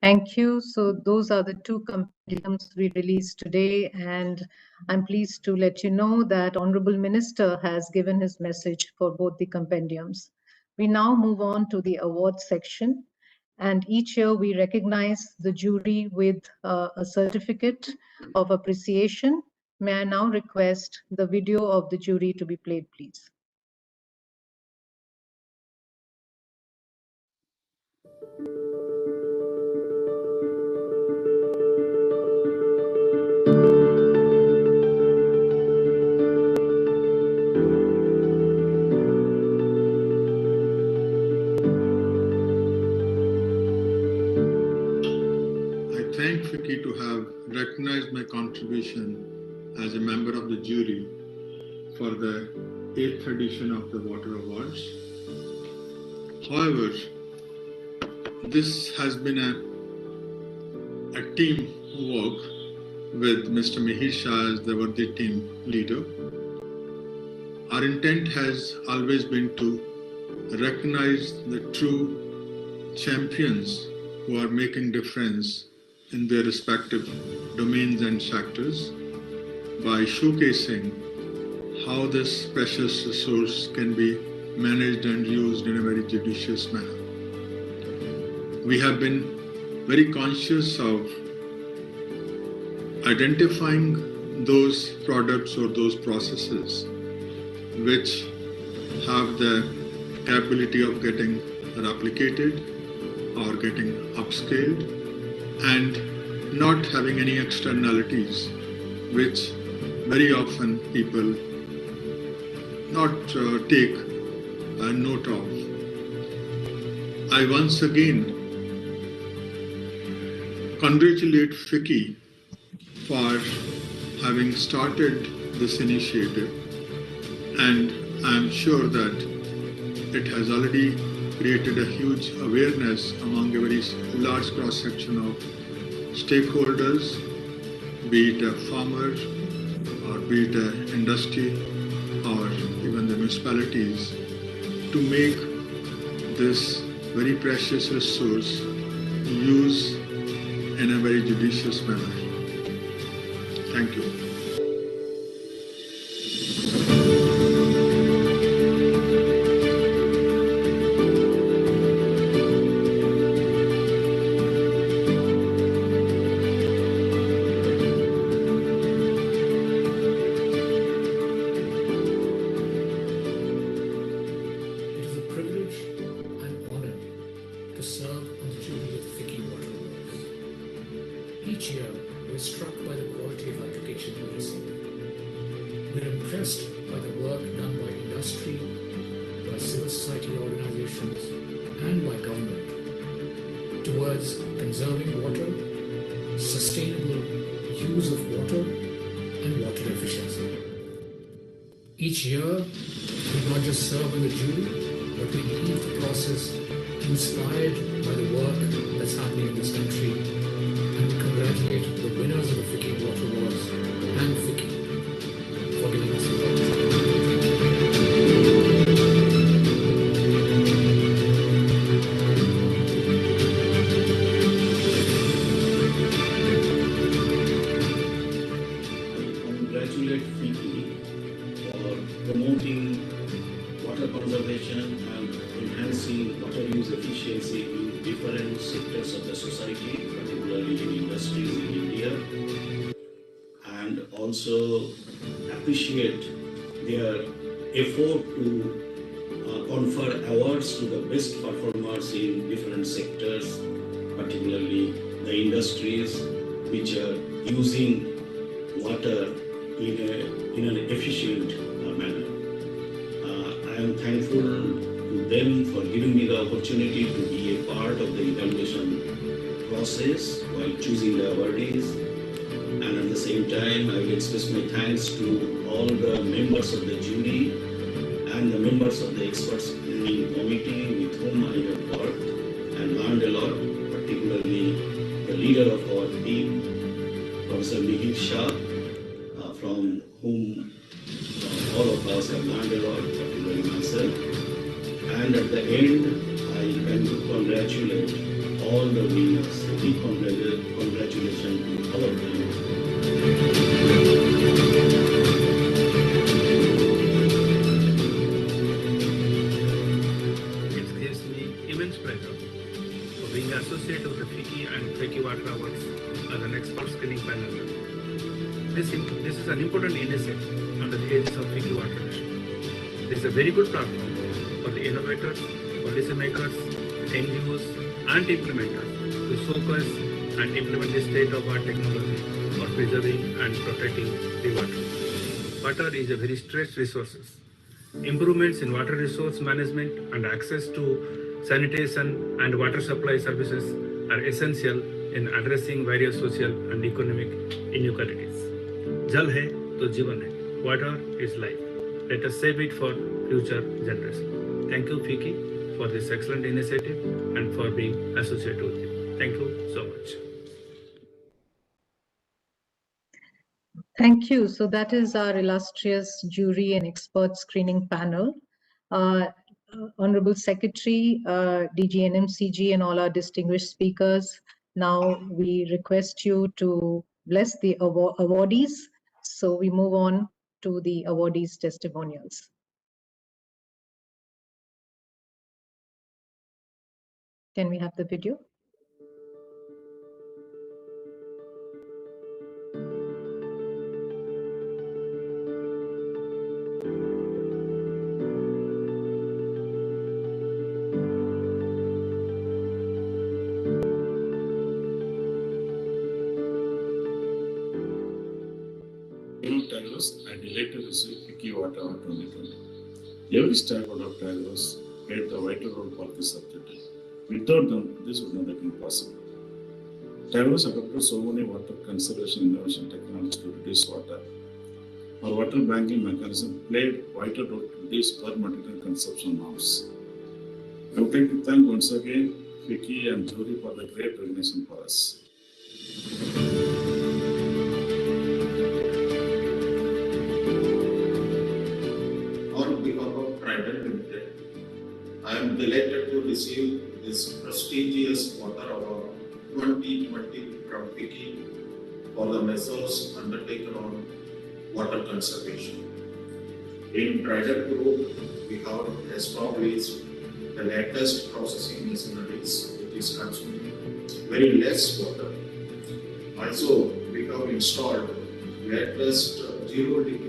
Thank you. So those are the two compendiums we released today, and I'm pleased to let you know that Honorable Minister has given his message for both the compendiums. We now move on to the awards section, and each year we recognize the jury with a certificate of appreciation. May I now request the video of the jury to be played, please. Thank FICCI to have recognized my contribution as a member of the jury for the 8th edition of the Water Awards. However, this has been a team work with Mr. Mihir Shah as the Vardi team leader. Our intent has always been to recognize the true champions who are making difference in their respective domains and sectors by showcasing how this precious resource can be managed and used in a very judicious manner. We have been very conscious of identifying those products or those processes which have the capability of getting replicated or getting upscaled and not having any externalities which very often people not take a note of. I once again congratulate FICCI for having started this initiative, and I am sure that it has already created a huge awareness among a very large cross-section of stakeholders, be it a farmer or be it an industry or even the municipalities, to make this very precious resource use in a very judicious manner. Thank you. To serve on the Jubilee of FICCI Water Awards. Each year, we're struck by the quality of application we receive. We're impressed by the work done by industry, by civil society organizations, and by government towards conserving water, sustainable use of water, and water efficiency. Each year, we not just serve on the jury, but we leave the process inspired by the work that's happening in this country, and we congratulate the winners of the FICCI Water Awards and FICCI for giving us the opportunity. I congratulate FICCI for promoting water conservation and enhancing water use efficiency in different sectors of the society, particularly in industries in India, and also appreciate their effort to confer awards to the best performers in different sectors, particularly the industries which are using water in an efficient manner. I am thankful to them for giving me the opportunity to be a part of the evaluation process while choosing the awardees. And at the same time, I will express my thanks to all the members of the jury and the members of the expert screening committee with whom I have worked and learned a lot, particularly the leader of our team, Professor Mihir Shah, from whom all of us have learned a lot, particularly myself. And at the end, I can congratulate all the winners. A big congratulations to all of them. It gives me immense pleasure for being associated with the FICCI and FICCI Water Awards as an expert screening panel. This is an important initiative under the aegis of FICCI Water Mission. This is a very good platform for the innovators, policymakers, NGOs, and implementers to focus and implement the state-of-the-art technology for preserving and protecting the water. Water is a very stretched resource. Improvements in water resource management and access to sanitation and water supply services are essential in addressing various social and economic inequalities. Jal hai to jivan hai. Water is life. Let us save it for future generations. Thank you, FICCI, for this excellent initiative and for being associated with it. Thank you so much. Thank you. So that is our illustrious jury and expert screening panel. Honorable Secretary, DG NMCG, and all our distinguished speakers. Now we request you to bless the awardees. So we move on to the awardees' testimonials. Can we have the video? I delight to receive FICCI Award 2020. Every stakeholder of Tigers played the vital role for this objective. Without them, this would not have been possible. Tigers adopted so many water conservation innovation technologies to reduce water. Our water banking mechanism played vital role to reduce per material consumption norms. I would like to thank once again FICCI and jury for the great recognition for us. On behalf of Trident Limited, I am delighted to receive this prestigious Water Award 2020 from FICCI for the measures undertaken on water conservation. In Trident Group, we have established the latest processing machineries which is consuming very less water. Also, we have installed latest zero liquid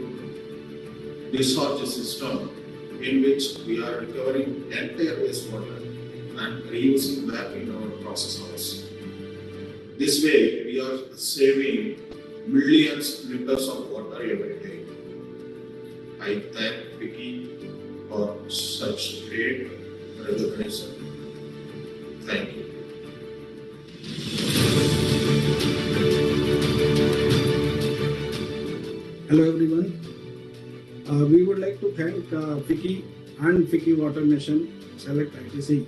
discharge system in which we are recovering entire wastewater and reusing back in our process house. This way, we are saving millions liters of water every day. I thank FICCI for such great recognition. Thank you. Hello everyone. We would like to thank FICCI and FICCI Water Mission select ITC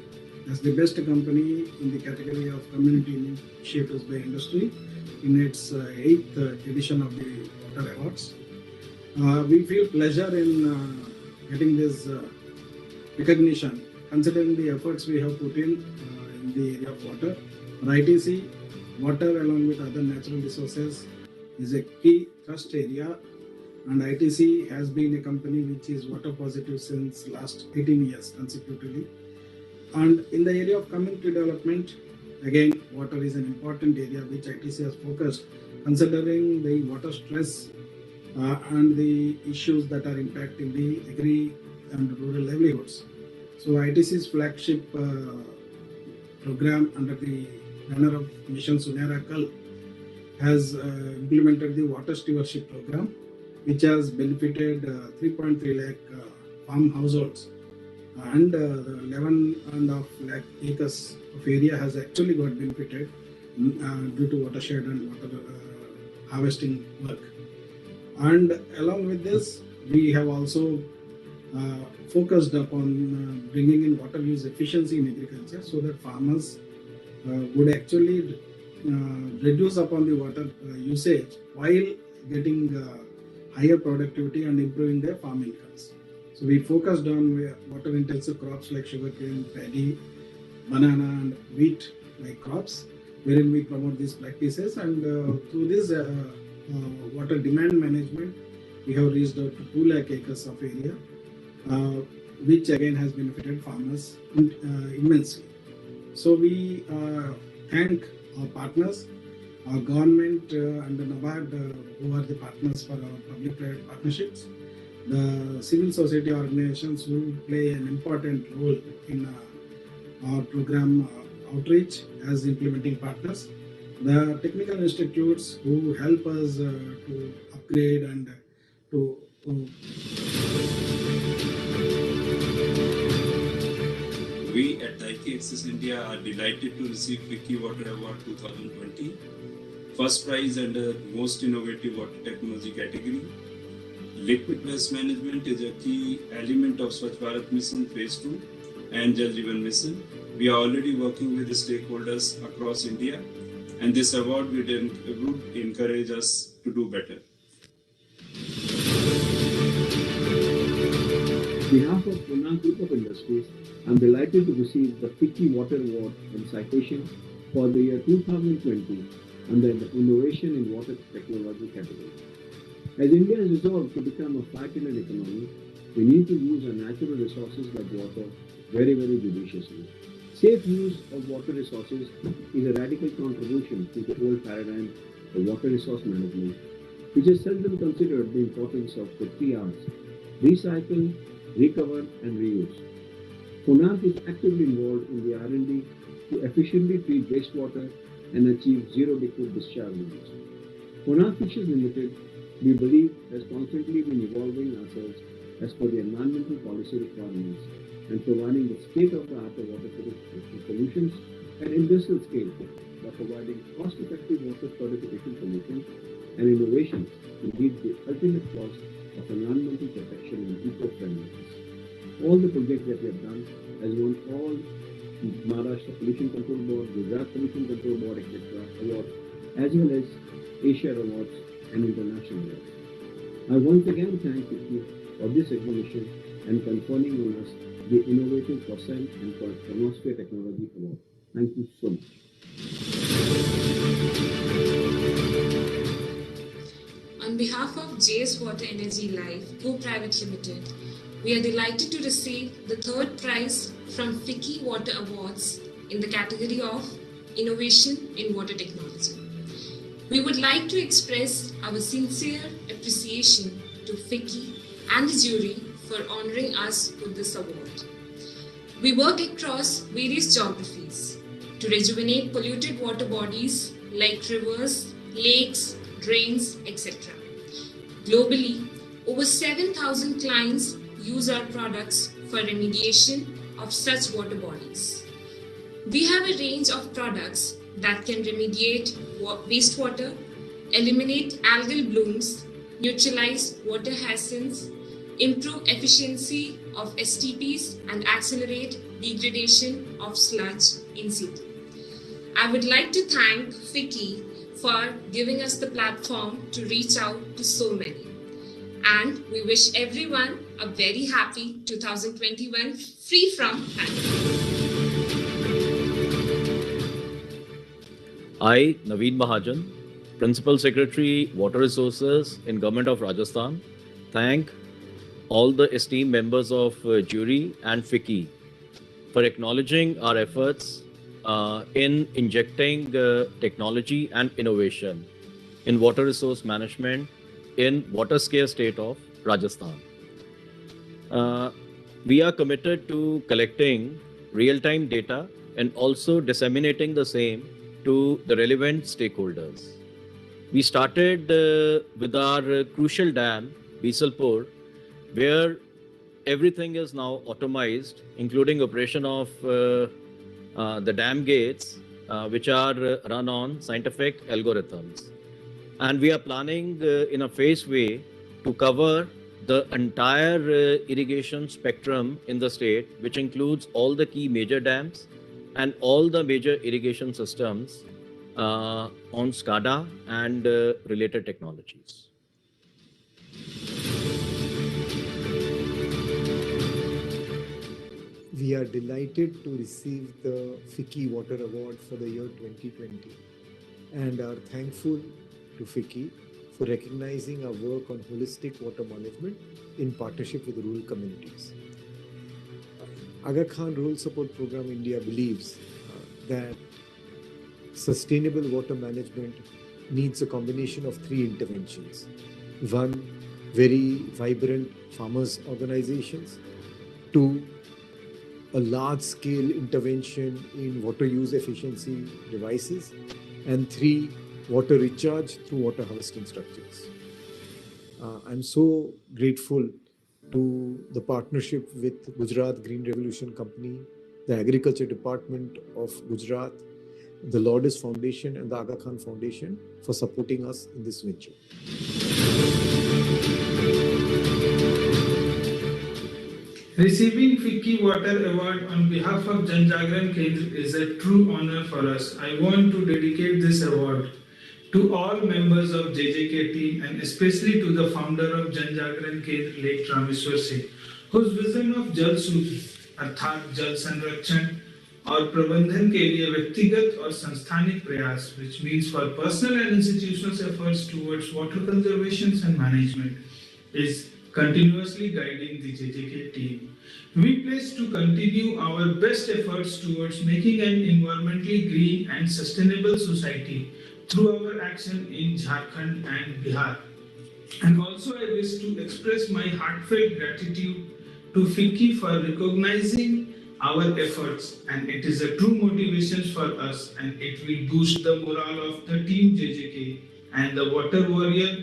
as the best company in the category of community initiatives by industry in its 8th edition of the Water Awards. We feel pleasure in getting this recognition considering the efforts we have put in the area of water. For ITC, water along with other natural resources is a key thrust area, and ITC has been a company which is water positive since last 18 years consecutively. And in the area of community development, again, water is an important area which ITC has focused, considering the water stress and the issues that are impacting the agri and rural livelihoods. So ITC's flagship program under the banner of Mission Sunera Kal has implemented the water stewardship program, which has benefited 3.3 lakh farm households, and 11.5 lakh acres of area has actually got benefited due to watershed and water harvesting work. And along with this, we have also focused upon bringing in water use efficiency in agriculture so that farmers would actually reduce upon the water usage while getting higher productivity and improving their farm incomes. So we focused on water intensive crops like sugarcane, paddy, banana and wheat like crops, wherein we promote these practices, and through this water demand management, we have reached out to 2 lakh acres of area, which again has benefited farmers immensely. So we thank our partners, our government and the NABARD, who are the partners for our public-private partnerships, the civil society organizations who play an important role in our program outreach as implementing partners, the technical institutes who help us to upgrade and to We at Daiichi Access India are delighted to receive FICCI Water Award 2020, first prize under Most Innovative Water Technology category. Liquid waste management is a key element of Swachh Bharat Mission Phase 2 and Jal Jeevan Mission. We are already working with the stakeholders across India, and this award would encourage us to do better. behalf of Konark Group of Industries, I am delighted to receive the FICCI Water Award and citation for the year 2020 under the Innovation in Water Technology category. As India is resolved to become a 5 trillion economy, we need to use our natural resources like water very, very judiciously. Safe use of water resources is a radical contribution to the old paradigm of water resource management, which has seldom considered the importance of the 3 R's: recycle, recover, and reuse. Konark is actively involved in the R&D to efficiently treat wastewater and achieve zero liquid discharge limits. Konark Fisheries Limited, we believe, has constantly been evolving ourselves as per the environmental policy requirements and providing the state-of-the-art water purification solutions at industrial scale by providing cost-effective water purification solutions and innovations to meet the ultimate cost of environmental protection and eco-friendliness. All the projects that we have done has won all Maharashtra Pollution Control Board, Gujarat Pollution Control Board, etc. awards, as well as Asia awards and international awards. I once again thank you for this recognition and conferring on us the Innovative Percent and Chronosphere Technology Award. Thank you so much. On behalf of JS Water Energy Life Co Private Limited, we are delighted to receive the 3rd prize from FICCI Water Awards in the category of Innovation in Water Technology. We would like to express our sincere appreciation to FICCI and the jury for honoring us with this award. We work across various geographies to rejuvenate polluted water bodies like rivers, lakes, drains, etc. Globally, over 7,000 clients use our products for remediation of such water bodies. We have a range of products that can remediate wastewater, eliminate algal blooms, neutralize water hyacinths, improve efficiency of STPs, and accelerate degradation of sludge in situ. I would like to thank FICCI for giving us the platform to reach out to so many. And we wish everyone a very happy 2021 free from pandemic. I, Naveen Mahajan, Principal Secretary, Water Resources in Government of Rajasthan, thank all the esteemed members of jury and FICCI for acknowledging our efforts in injecting technology and innovation in water resource management in water scarce state of Rajasthan. We are committed to collecting real-time data and also disseminating the same to the relevant stakeholders. We started with our crucial dam, Bisalpur, where everything is now automized, including operation of the dam gates, which are run on scientific algorithms. And we are planning in a phased way to cover the entire irrigation spectrum in the state, which includes all the key major dams and all the major irrigation systems on SCADA and related technologies. We are delighted to receive the FICCI Water Award for the year 2020 and are thankful to FICCI for recognizing our work on holistic water management in partnership with rural communities. Aga Khan Rural Support Program India believes that sustainable water management needs a combination of 3 interventions. 1, very vibrant farmers organizations. 2, a large-scale intervention in water use efficiency devices. And 3, water recharge through water harvesting structures. I'm so grateful to the partnership with Gujarat Green Revolution Company, the Agriculture Department of Gujarat, the Lourdes Foundation and the Aga Khan Foundation for supporting us in this venture. Receiving FICCI Water Award on behalf of Jan Jagran Kendra is a true honor for us. I want to dedicate this award to all members of JJK team and especially to the founder of Jan Jagran Kendra, late Rameshwar Singh, whose vision of जल सूत्र अर्थात जल संरक्षण और प्रबंधन के लिए व्यक्तिगत और संस्थानिक प्रयास, which means for personal and institutional efforts towards water conservation and management, is continuously guiding the JJK team. We pledge to continue our best efforts towards making an environmentally green and sustainable society through our action in Jharkhand and Bihar. And also I wish to express my heartfelt gratitude to FICCI for recognizing our efforts, and it is a true motivation for us, and it will boost the morale of the team JJK and the water warrior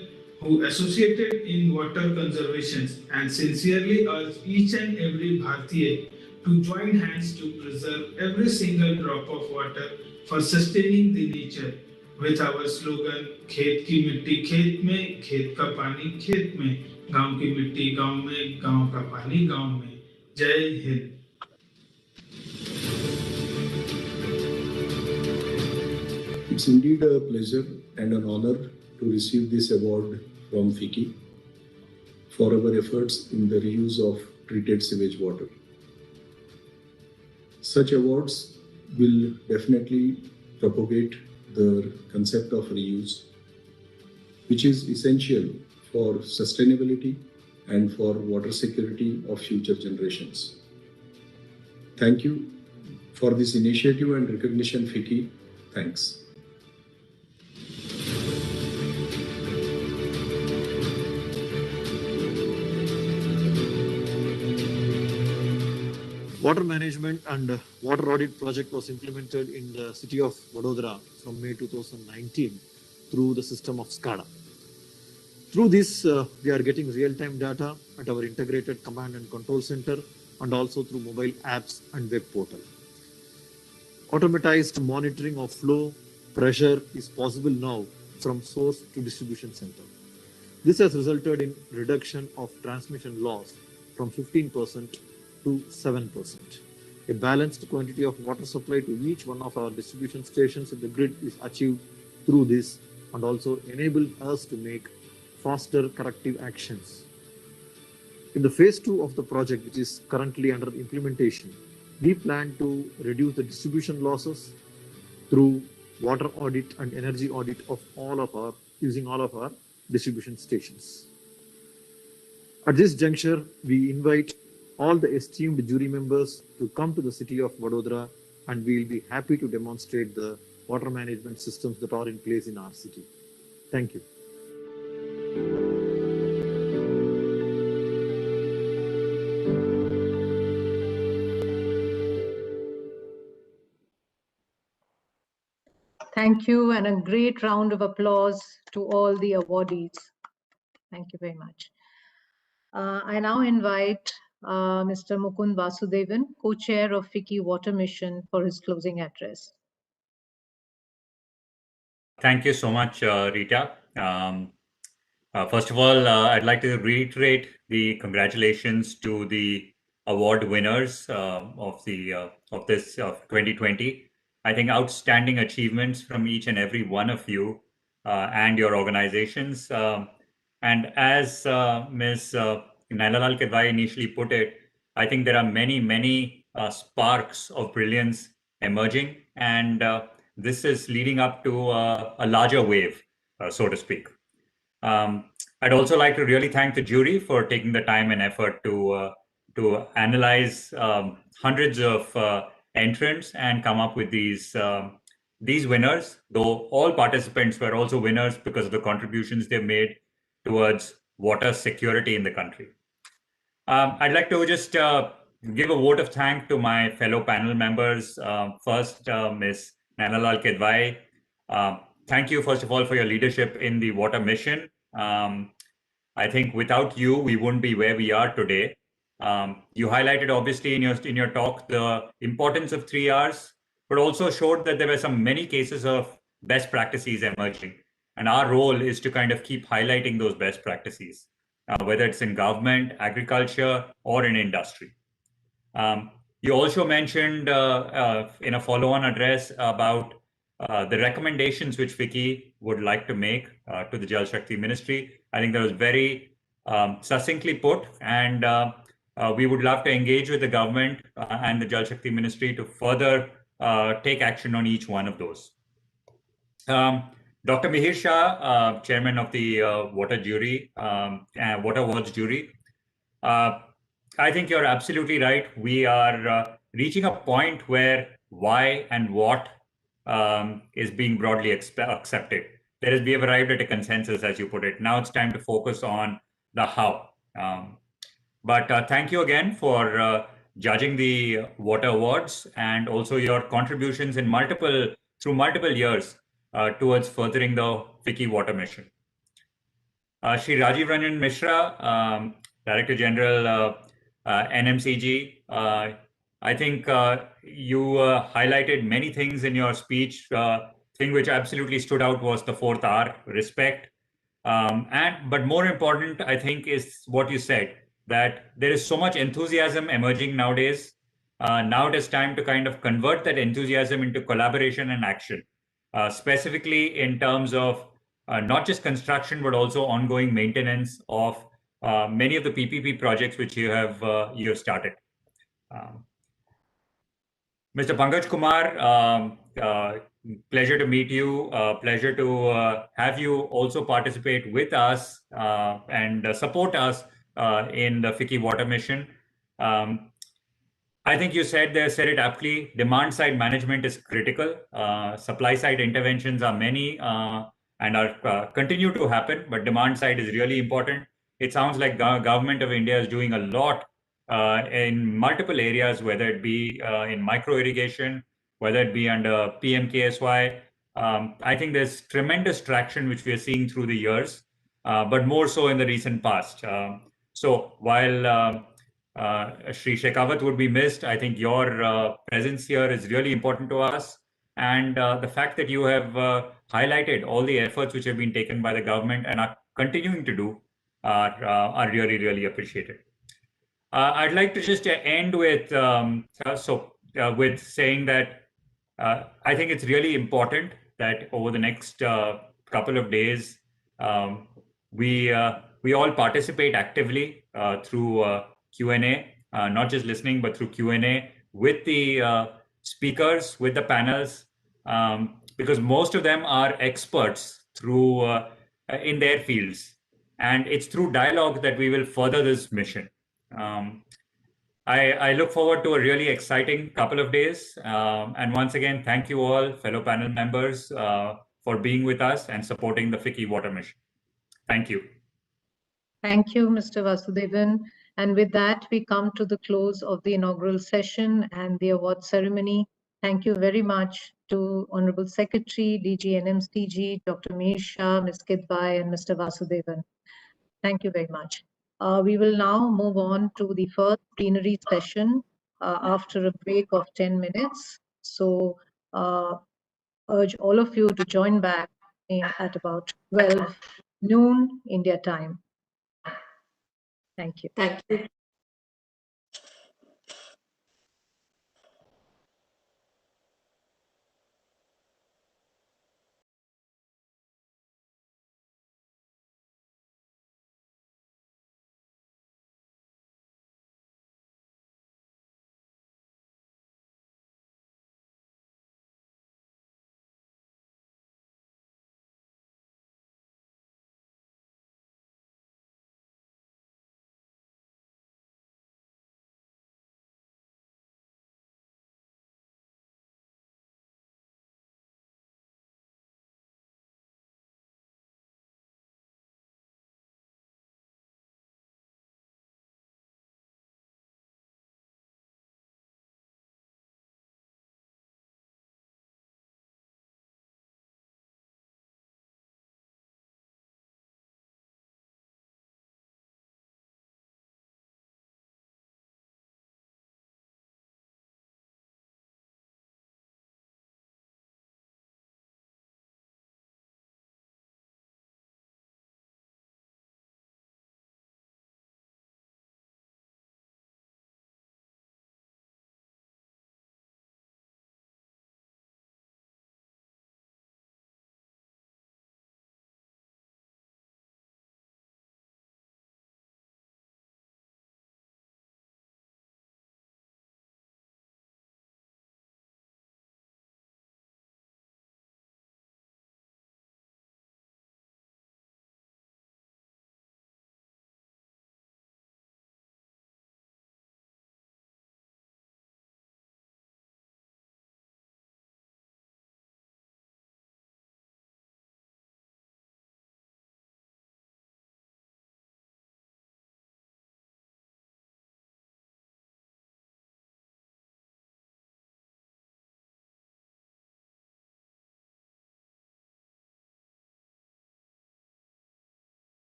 who associated in water conservation, and sincerely urge each and every Bharatiya to join hands to preserve every single drop of water for sustaining the nature with our slogan खेत की मिट्टी खेत में, खेत का पानी खेत में, गांव की मिट्टी गांव में, गांव का पानी गांव में. जय Hind. It's indeed a pleasure and an honor to receive this award from FICCI for our efforts in the reuse of treated sewage water. Such awards will definitely propagate the concept of reuse, which is essential for sustainability and for water security of future generations. Thank you for this initiative and recognition, FICCI. Thanks. Water management and water audit project was implemented in the city of Vadodara from May 2019 through the system of SCADA. Through this, we are getting real-time data at our integrated command and control center and also through mobile apps and web portal. Automatized monitoring of flow, pressure is possible now from source to distribution center. This has resulted in reduction of transmission loss from 15% to 7%. A balanced quantity of water supply to each one of our distribution stations in the grid is achieved through this and also enable us to make faster corrective actions. In the phase 2 of the project, which is currently under implementation, we plan to reduce the distribution losses through water audit and energy audit of using all of our distribution stations. At this juncture, we invite all the esteemed jury members to come to the city of Vadodara, and we will be happy to demonstrate the water management systems that are in place in our city. Thank you. Thank you, and a great round of applause to all the awardees. Thank you very much. I now invite Mr. Mukund Vasudevan, co-chair of FICCI Water Mission, for his closing address. Thank you so much, Rita. First of all, I'd like to reiterate the congratulations to the award winners of this 2020. I think outstanding achievements from each and every one of you and your organizations. And as Ms. Nainalal Kedwai initially put it, I think there are many sparks of brilliance emerging, and this is leading up to a larger wave, so to speak. I'd also like to really thank the jury for taking the time and effort to analyze hundreds of entrants and come up with these winners, though all participants were also winners because of the contributions they made towards water security in the country. I'd like to just give a vote of thanks to my fellow panel members. First, Ms. Nainalal Kedwai. Thank you, first of all, for your leadership in the water mission. I think without you, we wouldn't be where we are today. You highlighted, obviously, in your talk the importance of 3 Rs, but also showed that there were many cases of best practices emerging. And our role is to kind of keep highlighting those best practices, whether it's in government, agriculture, or in industry. You also mentioned in a follow-on address about the recommendations which FICCI would like to make to the Jal Shakti Ministry. I think that was very succinctly put, and we would love to engage with the government and the Jal Shakti Ministry to further take action on each one of those. Dr. Mihir Shah, chairman of the Water Awards jury, I think you're absolutely right. We are reaching a point where why and what is being broadly accepted. We have arrived at a consensus, as you put it. Now it's time to focus on the how. But thank you again for judging the Water Awards and also your contributions in through multiple years towards furthering the FICCI Water Mission. Shri Rajiv Ranjan Mishra, Director General, NMCG. I think you highlighted many things in your speech. Thing which absolutely stood out was the fourth R, respect. But more important, I think, is what you said, that there is so much enthusiasm emerging nowadays. Now it is time to kind of convert that enthusiasm into collaboration and action, specifically in terms of not just construction, but also ongoing maintenance of many of the PPP projects which you have started. Mr. Pankaj Kumar, pleasure to meet you. Pleasure to have you also participate with us and support us in the FICCI Water Mission. I think you said it aptly. Demand side management is critical. Supply side interventions are many and are continue to happen, but demand side is really important. It sounds like government of India is doing a lot in multiple areas, whether it be in micro irrigation, whether it be under PMKSY. I think there's tremendous traction which we are seeing through the years, but more so in the recent past. So while Shri Shekhawat would be missed, I think your presence here is really important to us. And the fact that you have highlighted all the efforts which have been taken by the government and are continuing to do are really, really appreciated. I'd like to just end with with saying that I think it's really important that over the next couple of days we all participate actively through Q&A, not just listening, but through Q&A with the speakers, with the panels, because most of them are experts in their fields, and it's through dialogue that we will further this mission. I look forward to a really exciting couple of days. And once again, thank you all, fellow panel members, for being with us and supporting the FICCI Water Mission. Thank you. Thank you, Mr. Vasudevan. And with that, we come to the close of the inaugural session and the award ceremony. Thank you very much to Honorable Secretary, DG NMCG, Dr. Mihir Shah, Ms. Kidbai, and Mr. Vasudevan. Thank you very much. We will now move on to the first plenary session after a break of 10 minutes. So urge all of you to join back at about 12 noon India time. Thank you. Thank you.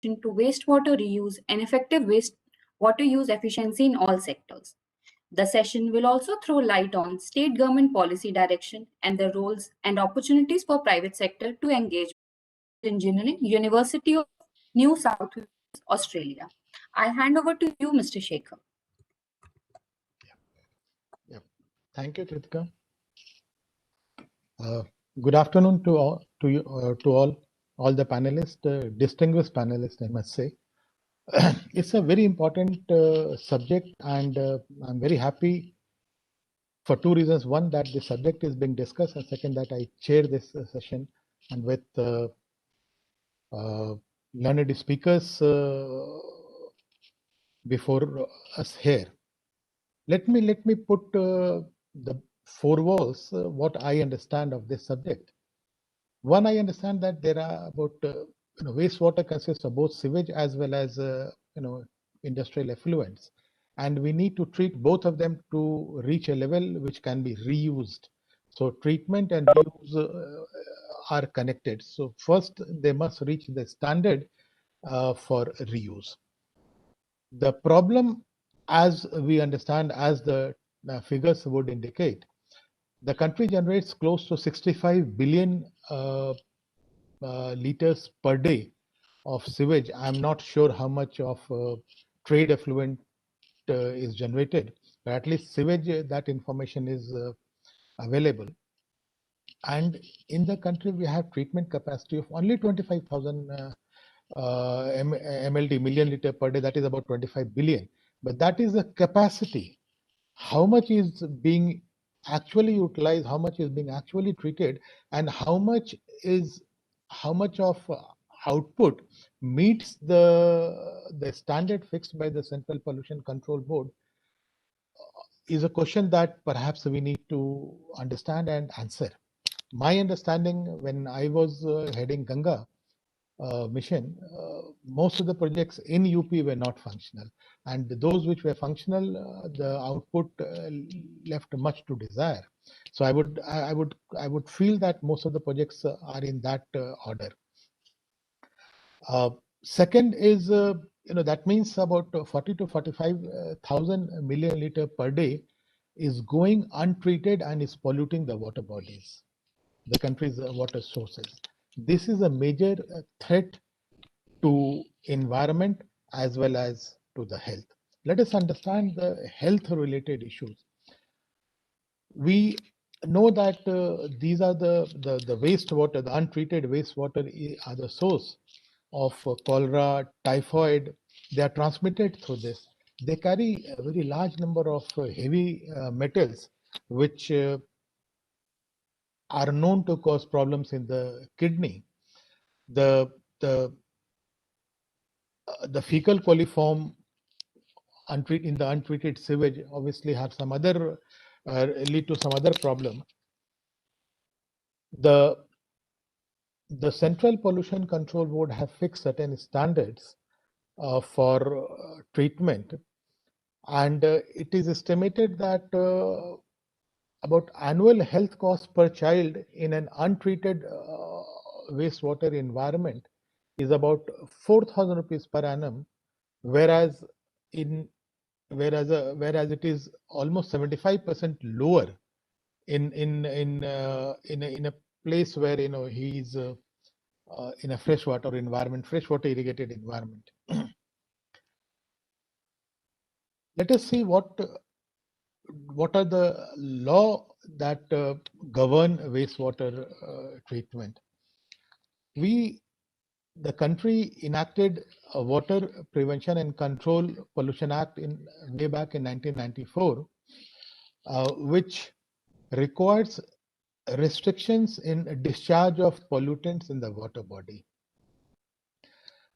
to wastewater reuse and effective wastewater use efficiency in all sectors. The session will also throw light on state government policy direction and the roles and opportunities for private sector to engage. Engineering, University of New South Wales, Australia. I hand over to you, Mr. Shekhar. Thank you, Kritika. Good afternoon to all, all the panelists, distinguished panelists, I must say. It's a very important subject, and I'm very happy for two reasons. One, that the subject is being discussed, and second, that I chair this session, and with learned speakers before us here. Let me put the four walls what I understand of this subject. One, I understand that there are about wastewater consists of both sewage as well as industrial effluents, and we need to treat both of them to reach a level which can be reused. So treatment and reuse are connected. So first, they must reach the standard for reuse. The problem, as we understand, as the figures would indicate, the country generates close to 65 billion liters per day of sewage. I'm not sure how much of trade effluent is generated, but at least sewage, that information is available. And in the country, we have treatment capacity of only 25,000 MLD, million liter per day. That is about 25 billion. But that is the capacity. How much is being actually utilized? How much is being actually treated? And how much of output meets the standard fixed by the Central Pollution Control Board is a question that perhaps we need to understand and answer. My understanding, when I was heading Ganga mission, most of the projects in UP were not functional, and those which were functional, the output left much to desire. So I would feel that most of the projects are in that order. Second is, that means about 40 to 45,000 million liter per day is going untreated and is polluting the water bodies, the country's water sources. This is a major threat to environment as well as to the health. Let us understand the health related issues. We know that these are the wastewater, the untreated wastewater are the source of cholera, typhoid. They are transmitted through this. They carry a very large number of heavy metals, which are known to cause problems in the kidney. The fecal coliform in the untreated sewage obviously have some other lead to some other problem. The Central Pollution Control Board have fixed certain standards for treatment, and it is estimated that about annual health cost per child in an untreated wastewater environment is about 4,000 rupees per annum, whereas it is almost 75% lower in a place where he's in a freshwater environment, freshwater irrigated environment. Let us see what are the law that govern wastewater treatment. The country enacted a Water Prevention and Control Pollution Act way back in 1994, which requires restrictions in discharge of pollutants in the water body.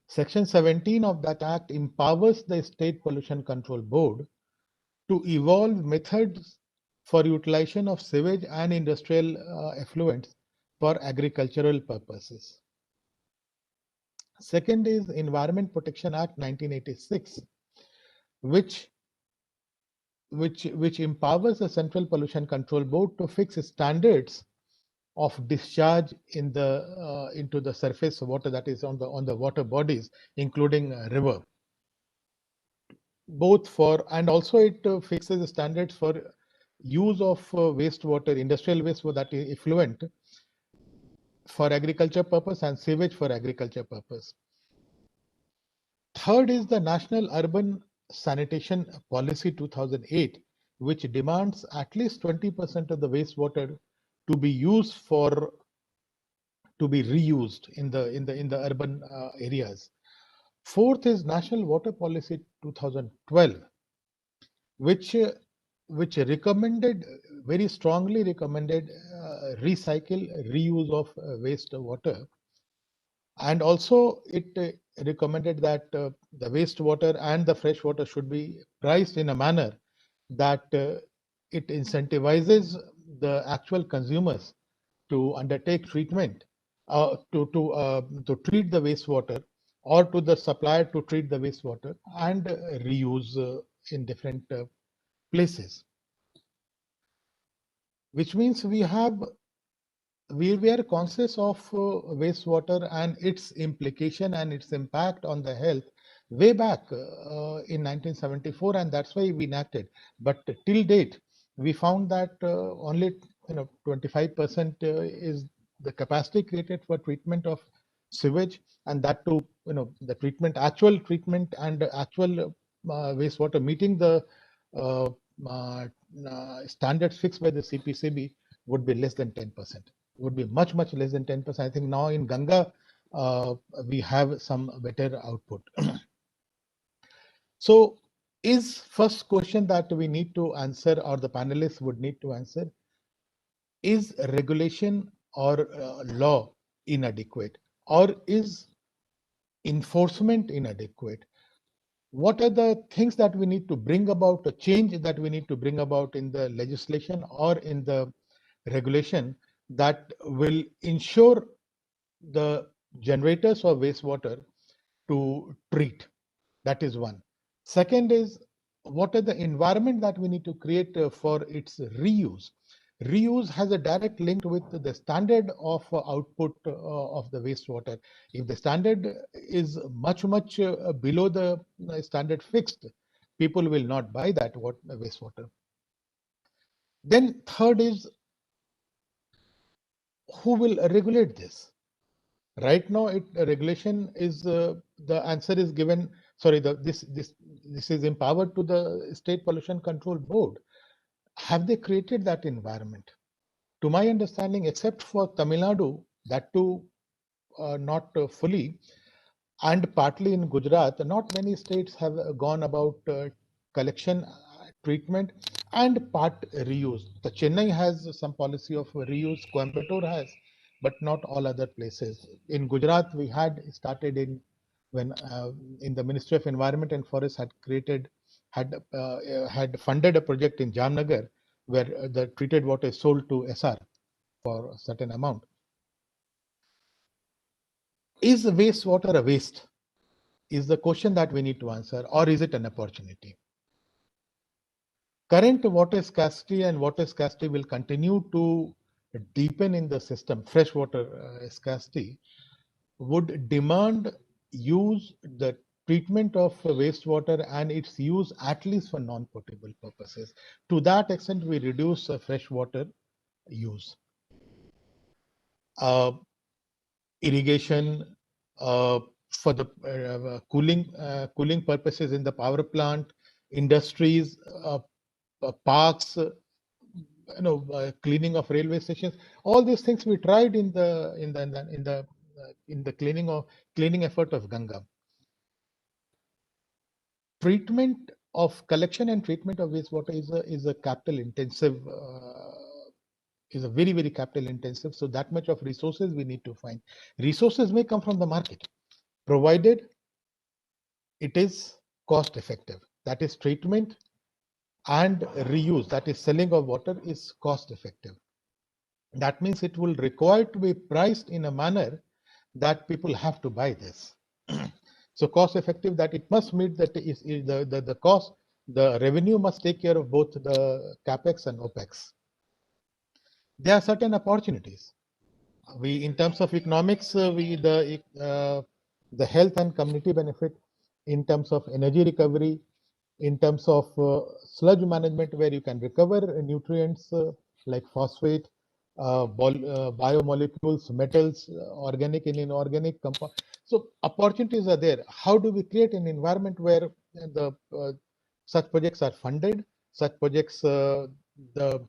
Section 17 of that act empowers the State Pollution Control Board to evolve methods for utilization of sewage and industrial effluents for agricultural purposes. Second is Environment Protection Act 1986, which empowers the Central Pollution Control Board to fix standards of discharge in the into the surface water, that is on the water bodies, including river. Both for, and also it fixes the standards for use of wastewater, industrial wastewater, that is effluent, for agriculture purpose and sewage for agriculture purpose. Third is the National Urban Sanitation Policy 2008, which demands at least 20% of the wastewater to be used for, to be reused in the urban areas. Fourth is National Water Policy 2012, which recommended, very strongly recommended, recycle, reuse of waste water. And also it recommended that the wastewater and the fresh water should be priced in a manner that it incentivizes the actual consumers to undertake treatment, to treat the wastewater, or to the supplier to treat the wastewater and reuse in different places. Which means we are conscious of wastewater and its implication and its impact on the health way back in 1974, and that's why we enacted. But till date, we found that only 25% is the capacity created for treatment of sewage, and that too, the actual treatment and actual wastewater meeting the standards fixed by the CPCB would be less than 10%. Would be much less than 10%. I think now in Ganga we have some better output. So is first question that we need to answer, or the panelists would need to answer, is regulation or law inadequate, or is enforcement inadequate? What are the things that we need to bring about, a change that we need to bring about in the legislation or in the regulation that will ensure the generators of wastewater to treat? That is one. Second is, what are the environment that we need to create for its reuse? Reuse has a direct link with the standard of output of the wastewater. If the standard is much below the standard fixed, people will not buy that wastewater. Then third is, who will regulate this? Right now, regulation is the answer is given. Sorry, this is empowered to the State Pollution Control Board. Have they created that environment? To my understanding, except for Tamil Nadu, that too not fully, and partly in Gujarat, not many states have gone about collection, treatment, and part reuse. The Chennai has some policy of reuse, Coimbatore has, but not all other places. In Gujarat, we had started when in the Ministry of Environment and Forest had funded a project in Jamnagar where the treated water is sold to SR for a certain amount. Is wastewater a waste? Is the question that we need to answer, or is it an opportunity? Current water scarcity and water scarcity will continue to deepen in the system. Freshwater scarcity would demand the treatment of wastewater and its use at least for non-potable purposes. To that extent, we reduce freshwater use. Irrigation for the cooling purposes in the power plant, industries, parks, cleaning of railway stations. All these things we tried in the cleaning effort of Ganga. Treatment of collection and treatment of wastewater is a capital intensive. Is a very capital intensive. So that much of resources we need to find. Resources may come from the market, provided it is cost effective. That is, treatment and reuse, that is selling of water, is cost effective. That means it will require to be priced in a manner that people have to buy this. So cost effective, that it must meet that is the cost, the revenue must take care of both the capex and opex. There are certain opportunities. We, in terms of economics, the health and community benefit, in terms of energy recovery, in terms of sludge management, where you can recover nutrients like phosphate, biomolecules, metals, organic and inorganic compound. So opportunities are there. How do we create an environment where the such projects are funded? Such projects, the the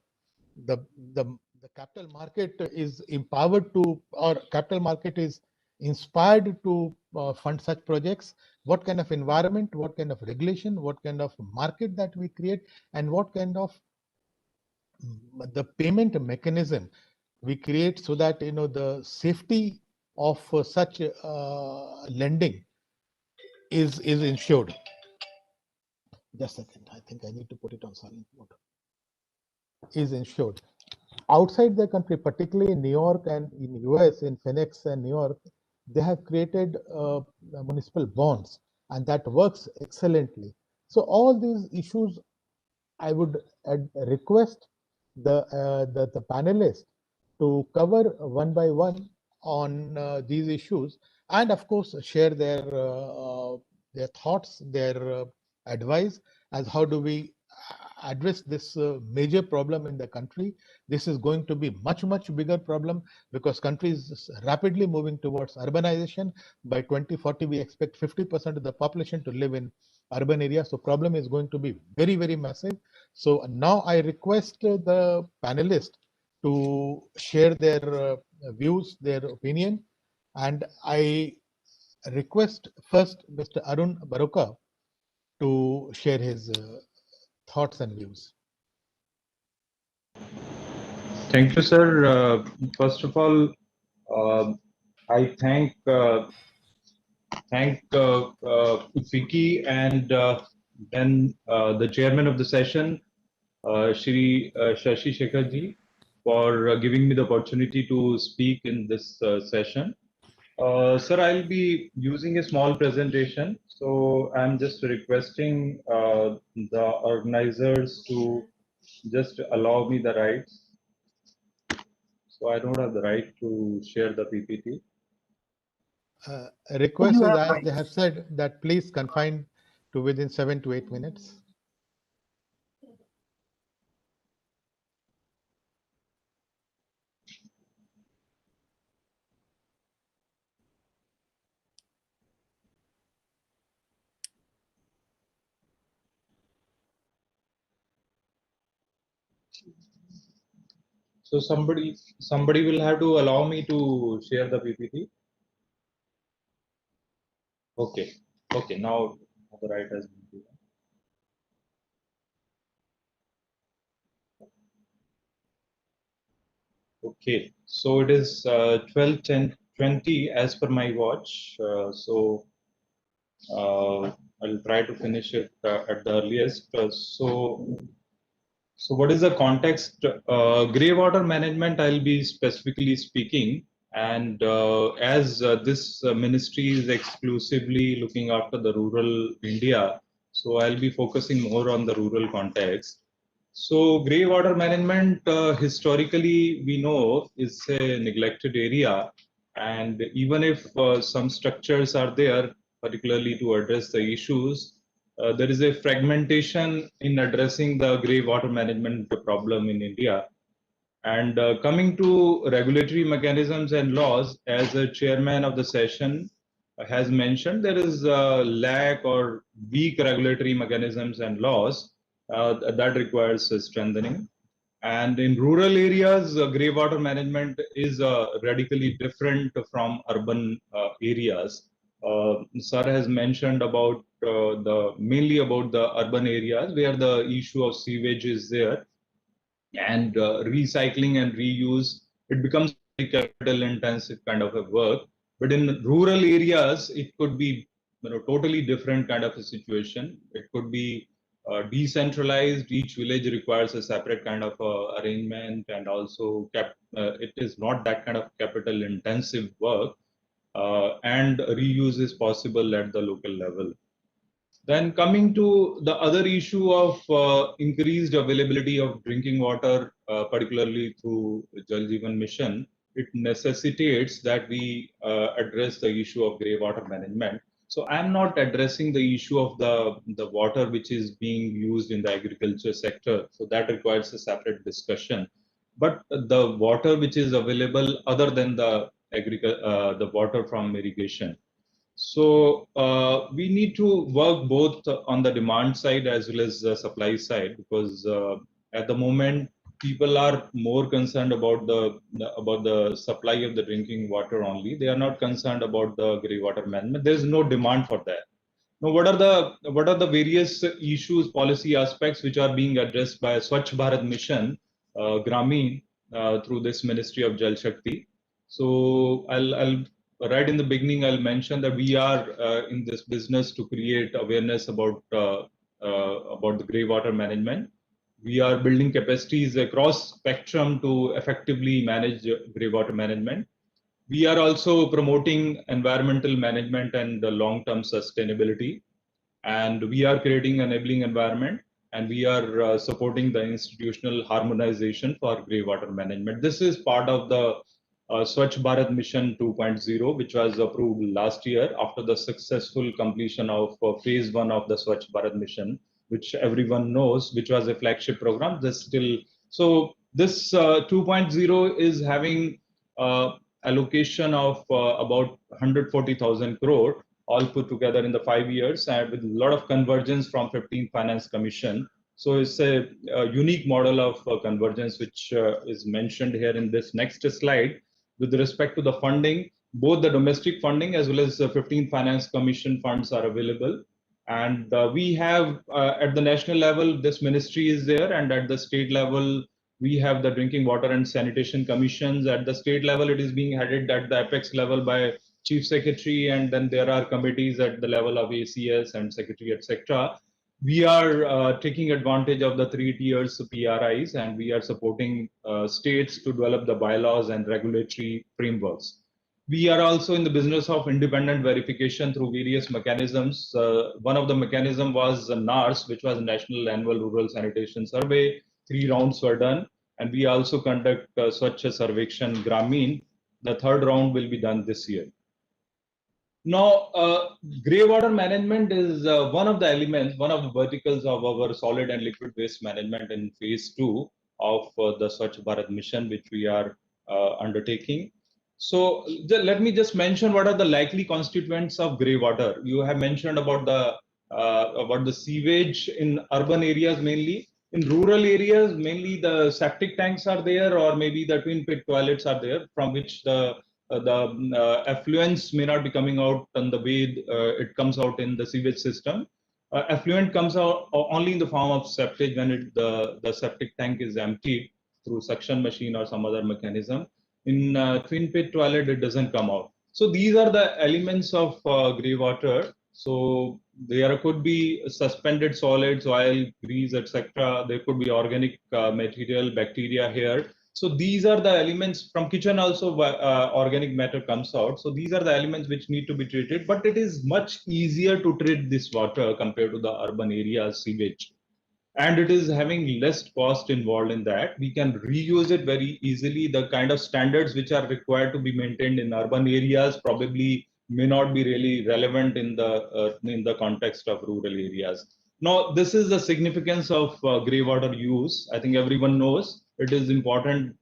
the the capital market is empowered to, or capital market is inspired to fund such projects. What kind of environment, what kind of regulation, what kind of market that we create, and what kind of the payment mechanism we create, so that the safety of such lending is ensured. Just a second, I think I need to put it on silent mode. Is ensured. Outside the country, particularly in New York and in US, in Phoenix and New York, they have created municipal bonds, and that works excellently. So all these issues, I would request the panelists to cover one by one on these issues, and of course share their thoughts, their advice as how do we address this major problem in the country. This is going to be much bigger problem, because country is rapidly moving towards urbanization. By 2040, we expect 50% of the population to live in urban areas. So problem is going to be very massive. So now I request the panelists to share their views, their opinion, and I request first Mr. Arun Baroka to share his thoughts and views. Thank you, sir. First of all, I thank FICCI and then the chairman of the session, Shri Shashi Shekhar ji, for giving me the opportunity to speak in this session. Sir, I'll be using a small presentation, so I'm just requesting the organizers to just allow me the rights. So I don't have the right to share the PPT. Request is, as they have said, that please confine to within 7 to 8 minutes. So somebody will have to allow me to share the PPT. Okay. Okay. Now the right has been given. Okay. So it is 12:10:20 as per my watch. I'll try to finish it at the earliest. So what is the context? Grey water management, I'll be specifically speaking. And as this ministry is exclusively looking after the rural India, so I'll be focusing more on the rural context. So grey water management, historically, we know is a neglected area. And even if some structures are there, particularly to address the issues, there is a fragmentation in addressing the grey water management problem in India. And coming to regulatory mechanisms and laws, as a chairman of the session has mentioned, there is a lack or weak regulatory mechanisms and laws that requires strengthening. And in rural areas, grey water management is radically different from urban areas. Sir has mentioned about mainly about the urban areas where the issue of sewage is there, and recycling and reuse, it becomes a capital intensive kind of a work. But in rural areas, it could be totally different kind of a situation. It could be decentralized. Each village requires a separate kind of arrangement, and also it is not that kind of capital intensive work, and reuse is possible at the local level. Then coming to the other issue of increased availability of drinking water, particularly through Jal Jeevan Mission. it necessitates that we address the issue of grey water management. So I'm not addressing the issue of the water which is being used in the agriculture sector. So that requires a separate discussion. But the water which is available other than the water from irrigation. So we need to work both on the demand side as well as the supply side, because at the moment people are more concerned about the supply of the drinking water only. They are not concerned about the grey water management. There is no demand for that. Now, what are the various issues, policy aspects which are being addressed by Swachh Bharat Mission, Gramin, through this Ministry of Jal Shakti? So I'll right in the beginning, I'll mention that we are in this business to create awareness about the grey water management. We are building capacities across spectrum to effectively manage grey water management. We are also promoting environmental management and the long-term sustainability, and we are creating an enabling environment, and we are supporting the institutional harmonization for grey water management. This is part of the Swachh Bharat Mission 2.0, which was approved last year after the successful completion of phase 1 of the Swachh Bharat Mission, which everyone knows, which was a flagship program. This 2.0 is having allocation of about 140,000 crore, all put together in the 5 years, and with a lot of convergence from 15th Finance Commission. So it's a unique model of convergence, which is mentioned here in this next slide. With respect to the funding, both the domestic funding as well as the 15th Finance Commission funds are available. And we have at the national level, this ministry is there, and at the state level, we have the Drinking Water and Sanitation Commissions. At the state level, it is being headed at the apex level by Chief Secretary, and then there are committees at the level of ACS and Secretary, etc. We are taking advantage of the 3 tiers PRIs, and we are supporting states to develop the bylaws and regulatory frameworks. We are also in the business of independent verification through various mechanisms. One of the mechanism was NARS, which was National Annual Rural Sanitation Survey. 3 rounds were done, and we also conduct Swachh Sarvekshan Gramin. The 3rd round will be done this year. Now, grey water management is one of the elements, one of the verticals of our solid and liquid waste management in phase 2 of the Swachh Bharat Mission, which we are undertaking. So let me just mention what are the likely constituents of grey water. You have mentioned about the sewage in urban areas mainly. In rural areas, mainly the septic tanks are there, or maybe the twin pit toilets are there, from which the effluents may not be coming out in the way it comes out in the sewage system. Effluent comes out only in the form of septic when the septic tank is emptied through suction machine or some other mechanism. In twin pit toilet, it doesn't come out. So these are the elements of grey water. So there could be suspended solids, oil, grease, etc. There could be organic material, bacteria here. So these are the elements from kitchen also. Organic matter comes out. So these are the elements which need to be treated. But it is much easier to treat this water compared to the urban areas sewage, and it is having less cost involved in that. We can reuse it very easily. The kind of standards which are required to be maintained in urban areas probably may not be really relevant in the context of rural areas. Now, this is the significance of grey water use. I think everyone knows it is important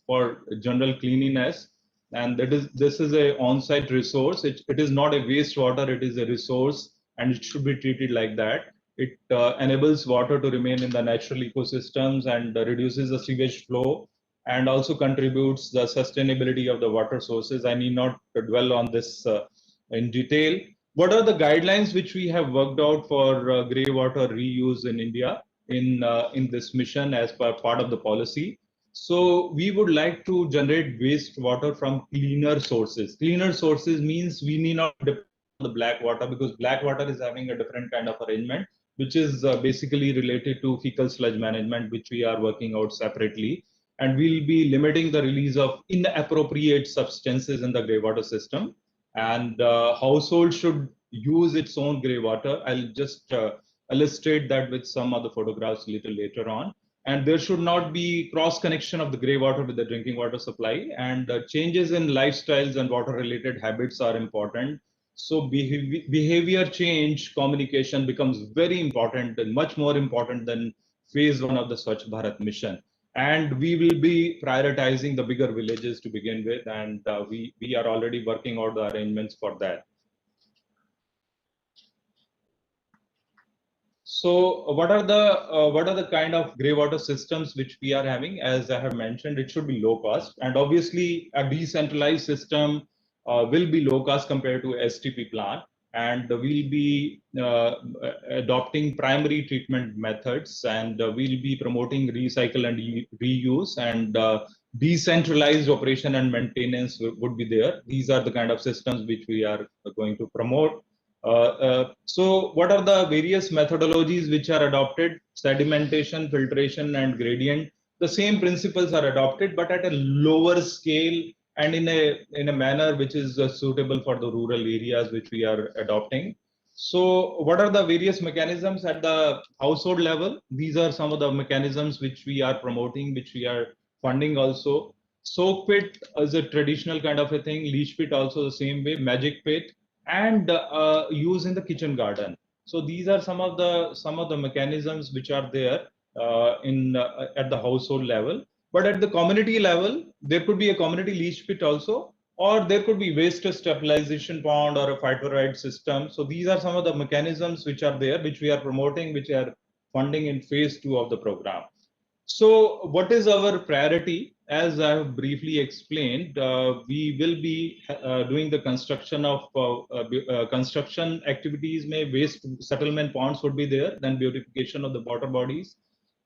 for general cleanliness, and this is a on-site resource. It is not a wastewater, it is a resource, and it should be treated like that. It enables water to remain in the natural ecosystems and reduces the sewage flow, and also contributes the sustainability of the water sources. I need not dwell on this in detail. What are the guidelines which we have worked out for grey water reuse in India in this mission as part of the policy? So we would like to generate wastewater from cleaner sources. Cleaner sources means we need not depend on the black water, because black water is having a different kind of arrangement, which is basically related to fecal sludge management, which we are working out separately. And we'll be limiting the release of inappropriate substances in the grey water system. And households should use its own grey water. I'll just illustrate that with some of the photographs a little later on. and there should not be cross connection of the grey water with the drinking water supply. And changes in lifestyles and water related habits are important. So behavior change, communication becomes very important and much more important than phase 1 of the Swachh Bharat mission. And we will be prioritizing the bigger villages to begin with, and we are already working out the arrangements for that. So what are the kind of grey water systems which we are having? As I have mentioned, it should be low cost, and obviously a decentralized system will be low cost compared to STP plant, and we'll be adopting primary treatment methods, and we'll be promoting recycle and reuse, and decentralized operation and maintenance would be there. These are the kind of systems which we are going to promote. So what are the various methodologies which are adopted? Sedimentation, filtration, and gradient. The same principles are adopted, but at a lower scale and in a manner which is suitable for the rural areas which we are adopting. So what are the various mechanisms at the household level? These are some of the mechanisms which we are promoting, which we are funding also. Soak pit is a traditional kind of a thing. Leach pit also the same way. Magic pit, and use in the kitchen garden. So these are some of the mechanisms which are there at the household level. But at the community level, there could be a community leach pit also, or there could be waste stabilization pond or a phytoride system. So these are some of the mechanisms which are there, which we are promoting, which are funding in phase 2 of the program. So what is our priority? As I have briefly explained, we will be doing the construction of construction activities. May waste settlement ponds would be there, then beautification of the water bodies.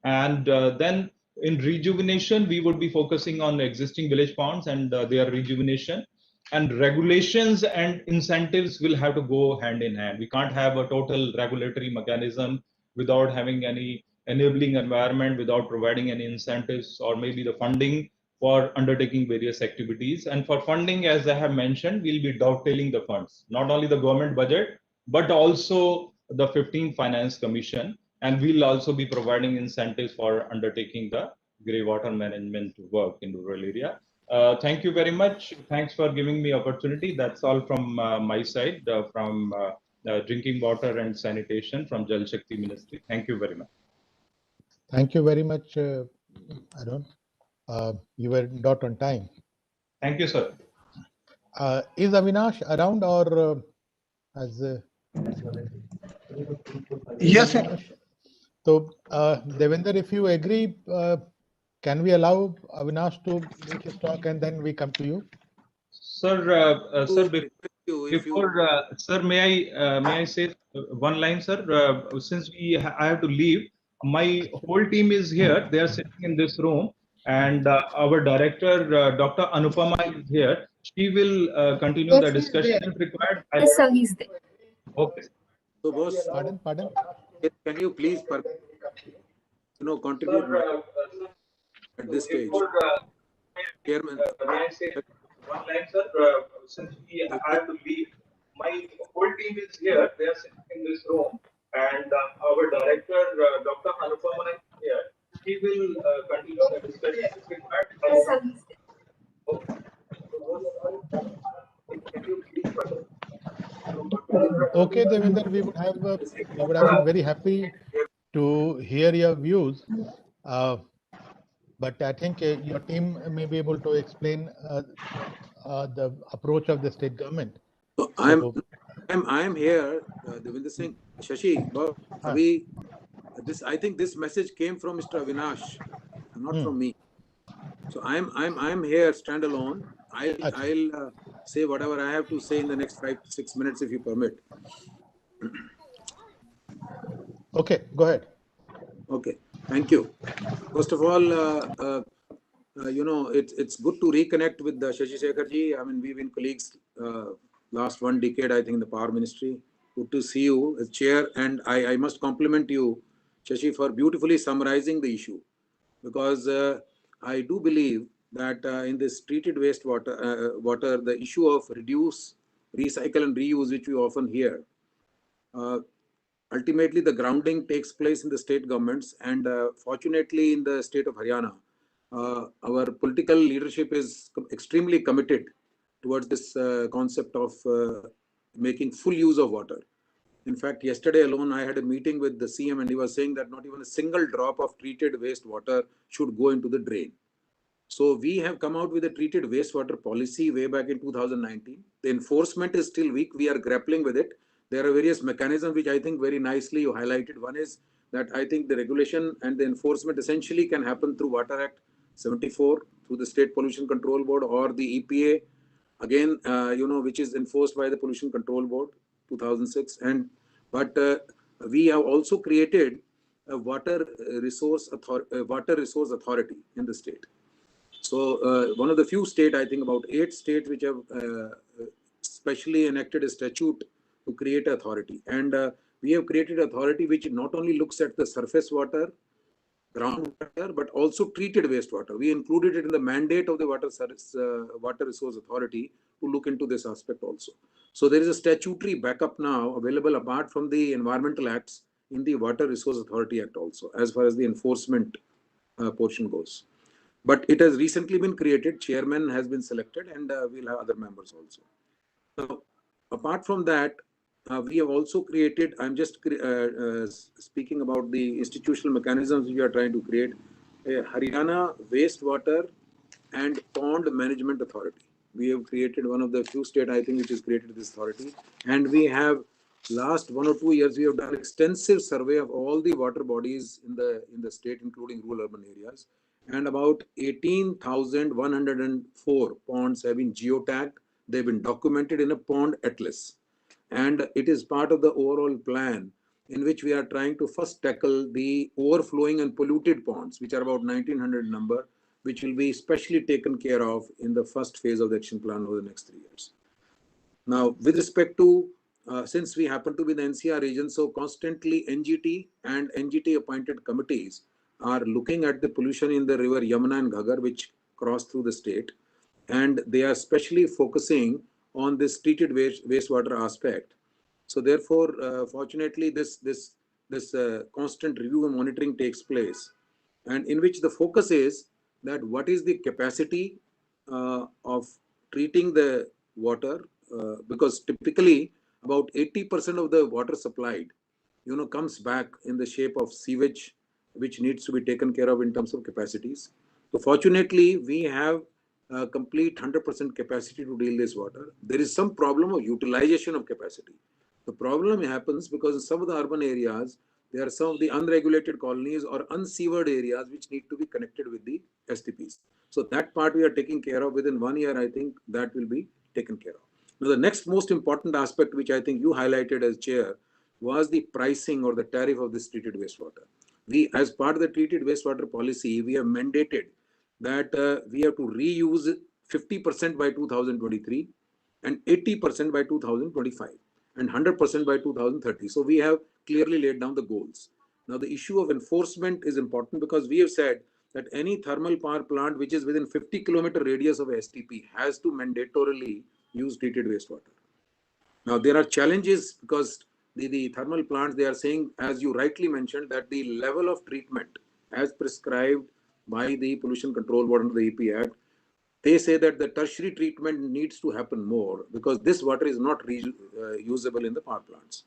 And then in rejuvenation, we would be focusing on existing village ponds and their rejuvenation. And regulations and incentives will have to go hand in hand. We can't have a total regulatory mechanism without having any enabling environment, without providing any incentives or maybe the funding for undertaking various activities. And for funding, as I have mentioned, we'll be dovetailing the funds, not only the government budget, but also the 15th Finance Commission. And we'll also be providing incentives for undertaking the grey water management work in rural area. Thank you very much. Thanks for giving me opportunity. That's all from my side, from drinking water and sanitation from Jal Shakti Ministry. Thank you very much. Thank you very much, Arun. You were not on time. Thank you, sir. Is Avinash around or as? Yes, sir. So, Devender, if you agree, can we allow Avinash to make his talk and then we come to you? Sir, sir, may I say one line, sir? Since I have to leave, my whole team is here. They are sitting in this room, and our director, Dr. Anupama, is here. She will continue the discussion if required. Yes, sir, he's there. Okay. So, boss, pardon. Can you please, contribute at this stage? Chairman. May I say one line, sir? Since I have to leave, my whole team is here. They are sitting in this room, and our director, Dr. Anupama, is here. He will continue the discussion if required. Yes, sir, he's there. Okay, Devender, we would have been very happy to hear your views, but I think your team may be able to explain the approach of the state government. So I am here, Devender Singh. Shashi, I think this message came from Mr. Avinash, not from me. So I'm here standalone. I'll say whatever I have to say in the next 5-6 minutes, if you permit. Okay, go ahead. Okay, thank you. First of all, it's good to reconnect with Shashi Sekharji. I mean, we've been colleagues last 1 decade, I think, in the Power Ministry. Good to see you as chair, and I must compliment you, Shashi, for beautifully summarizing the issue, because I do believe that in this treated wastewater, water, the issue of reduce, recycle, and reuse, which we often hear, ultimately the grounding takes place in the state governments, and fortunately in the state of Haryana, our political leadership is extremely committed towards this concept of making full use of water. In fact, yesterday alone, I had a meeting with the CM, and he was saying that not even a single drop of treated wastewater should go into the drain. So we have come out with a treated wastewater policy way back in 2019. The enforcement is still weak. We are grappling with it. There are various mechanisms which I think very nicely you highlighted. One is that I think the regulation and the enforcement essentially can happen through Water Act 74, through the State Pollution Control Board, or the EPA, again, which is enforced by the Pollution Control Board 2006. But we have also created a water resource authority in the state. So one of the few states, I think about 8 states, which have specially enacted a statute to create authority. And we have created authority which not only looks at the surface water, groundwater, but also treated wastewater. We included it in the mandate of the Water Resource Authority to look into this aspect also. So there is a statutory backup now available apart from the environmental acts in the Water Resource Authority Act also, as far as the enforcement portion goes. But it has recently been created. Chairman has been selected, and we'll have other members also. Now, apart from that, we have also created, I'm just speaking about the institutional mechanisms we are trying to create, a Haryana Wastewater and Pond Management Authority. We have created one of the few states, I think, which has created this authority. And we have, last 1 or 2 years, we have done extensive survey of all the water bodies in the state, including rural urban areas. And about 18,104 ponds have been geotagged. They've been documented in a pond atlas. And it is part of the overall plan in which we are trying to first tackle the overflowing and polluted ponds, which are about 1,900 number, which will be specially taken care of in the first phase of the action plan over the next 3 years. Now, with respect to, since we happen to be the NCR region, so constantly NGT and NGT appointed committees are looking at the pollution in the river Yamuna and Ghaggar, which cross through the state. And they are especially focusing on this treated wastewater aspect. So therefore, fortunately, this constant review and monitoring takes place, and in which the focus is that what is the capacity of treating the water, because typically about 80% of the water supplied, comes back in the shape of sewage, which needs to be taken care of in terms of capacities. So fortunately, we have complete 100% capacity to deal this water. There is some problem of utilization of capacity. The problem happens because in some of the urban areas, there are some of the unregulated colonies or unsewered areas which need to be connected with the STPs. So that part we are taking care of. Within 1 year, I think that will be taken care of. Now, the next most important aspect, which I think you highlighted as chair, was the pricing or the tariff of this treated wastewater. We, as part of the treated wastewater policy, we have mandated that we have to reuse 50% by 2023 and 80% by 2025 and 100% by 2030. So we have clearly laid down the goals. Now the issue of enforcement is important because we have said that any thermal power plant which is within 50-kilometer radius of a STP has to mandatorily use treated wastewater. Now there are challenges because the thermal plants, they are saying, as you rightly mentioned, that the level of treatment as prescribed by the Pollution Control Board under the EPA Act, they say that the tertiary treatment needs to happen more because this water is not usable in the power plants.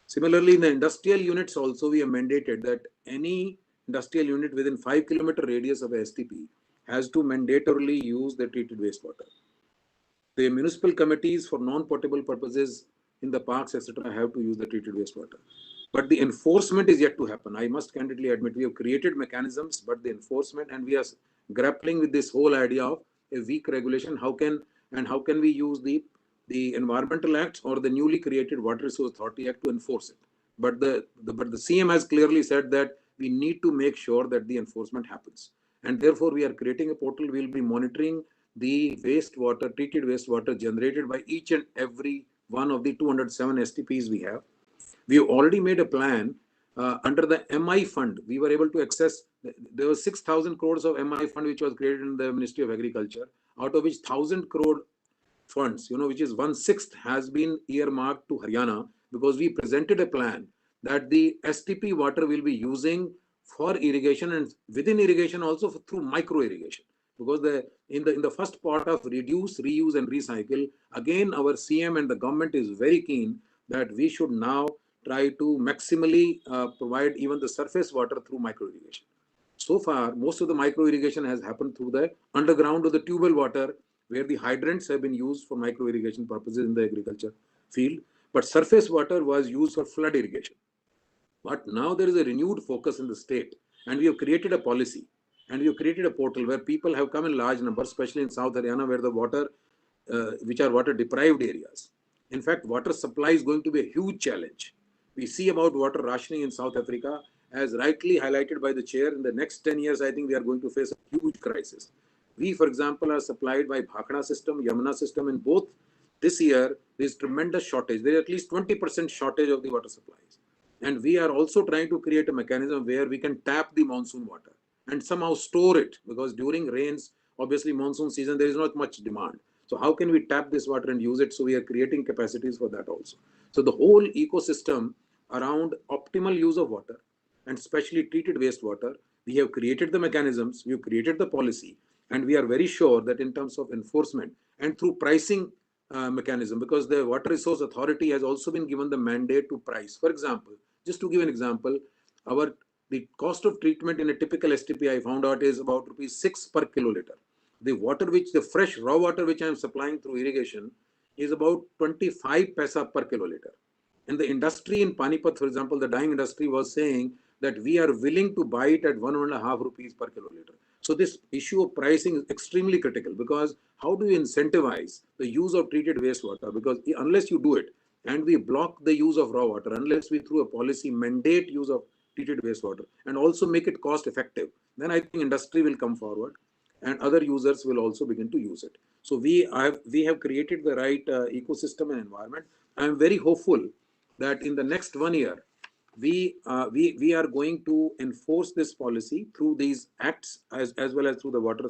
Similarly, in the industrial units also, we have mandated that any industrial unit within 5-kilometer radius of a STP has to mandatorily use the treated wastewater. The municipal committees for non-potable purposes in the parks, etc., have to use the treated wastewater. But the enforcement is yet to happen. I must candidly admit, we have created mechanisms, but the enforcement, and we are grappling with this whole idea of a weak regulation. How can we use the environmental acts or the newly created Water Resource Authority Act to enforce it? But the CM has clearly said that we need to make sure that the enforcement happens. And therefore, we are creating a portal. We will be monitoring the wastewater, treated wastewater generated by each and every one of the 207 STPs we have. We have already made a plan under the MI fund. We were able to access, there was 6,000 crores of MI fund which was created in the Ministry of Agriculture, out of which 1,000 crore funds, which is 1/6, has been earmarked to Haryana because we presented a plan that the STP water will be using for irrigation and within irrigation also through micro irrigation. Because in the first part of reduce, reuse and recycle, again our CM and the government is very keen that we should now try to maximally provide even the surface water through micro irrigation. So far, most of the micro irrigation has happened through the underground or the tubal water, where the hydrants have been used for micro irrigation purposes in the agriculture field. But surface water was used for flood irrigation. But now there is a renewed focus in the state, and we have created a policy, and we have created a portal where people have come in large numbers, especially in South Haryana, where the water, which are water deprived areas. In fact, water supply is going to be a huge challenge. We see about water rationing in South Africa, as rightly highlighted by the chair. In the next 10 years, I think we are going to face a huge crisis. We, for example, are supplied by Bhakra system, Yamuna system. In both this year, there is tremendous shortage. There is at least 20% shortage of the water supplies. And we are also trying to create a mechanism where we can tap the monsoon water and somehow store it, because during rains, obviously monsoon season, there is not much demand. So how can we tap this water and use it? So we are creating capacities for that also. So the whole ecosystem around optimal use of water and especially treated wastewater, we have created the mechanisms, we have created the policy, and we are very sure that in terms of enforcement and through pricing mechanism, because the Water Resource Authority has also been given the mandate to price. For example, just to give an example, the cost of treatment in a typical STP I found out is about ₹6 per kiloliter. The water the fresh raw water which I am supplying through irrigation is about 25 paisa per kiloliter. And the industry in Panipat, for example, the dyeing industry was saying that we are willing to buy it at ₹1.5 per kiloliter. So this issue of pricing is extremely critical, because how do you incentivize the use of treated wastewater? Because unless you do it and we block the use of raw water, unless we through a policy mandate use of treated wastewater and also make it cost effective, then I think industry will come forward and other users will also begin to use it. So we have created the right ecosystem and environment. I am very hopeful that in the next 1 year, we are going to enforce this policy through these acts as well as through the Water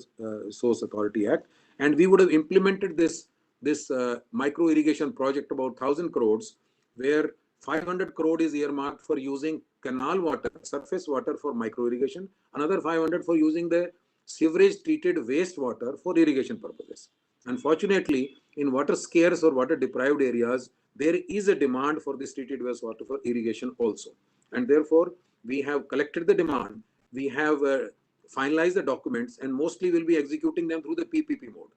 Source Authority Act, and we would have implemented this micro irrigation project about 1,000 crores, where 500 crore is earmarked for using canal water, surface water for micro irrigation, another 500 for using the sewerage treated wastewater for irrigation purposes. Unfortunately, in water scarce or water deprived areas, there is a demand for this treated wastewater for irrigation also. And therefore, we have collected the demand, we have finalized the documents, and mostly will be executing them through the PPP mode.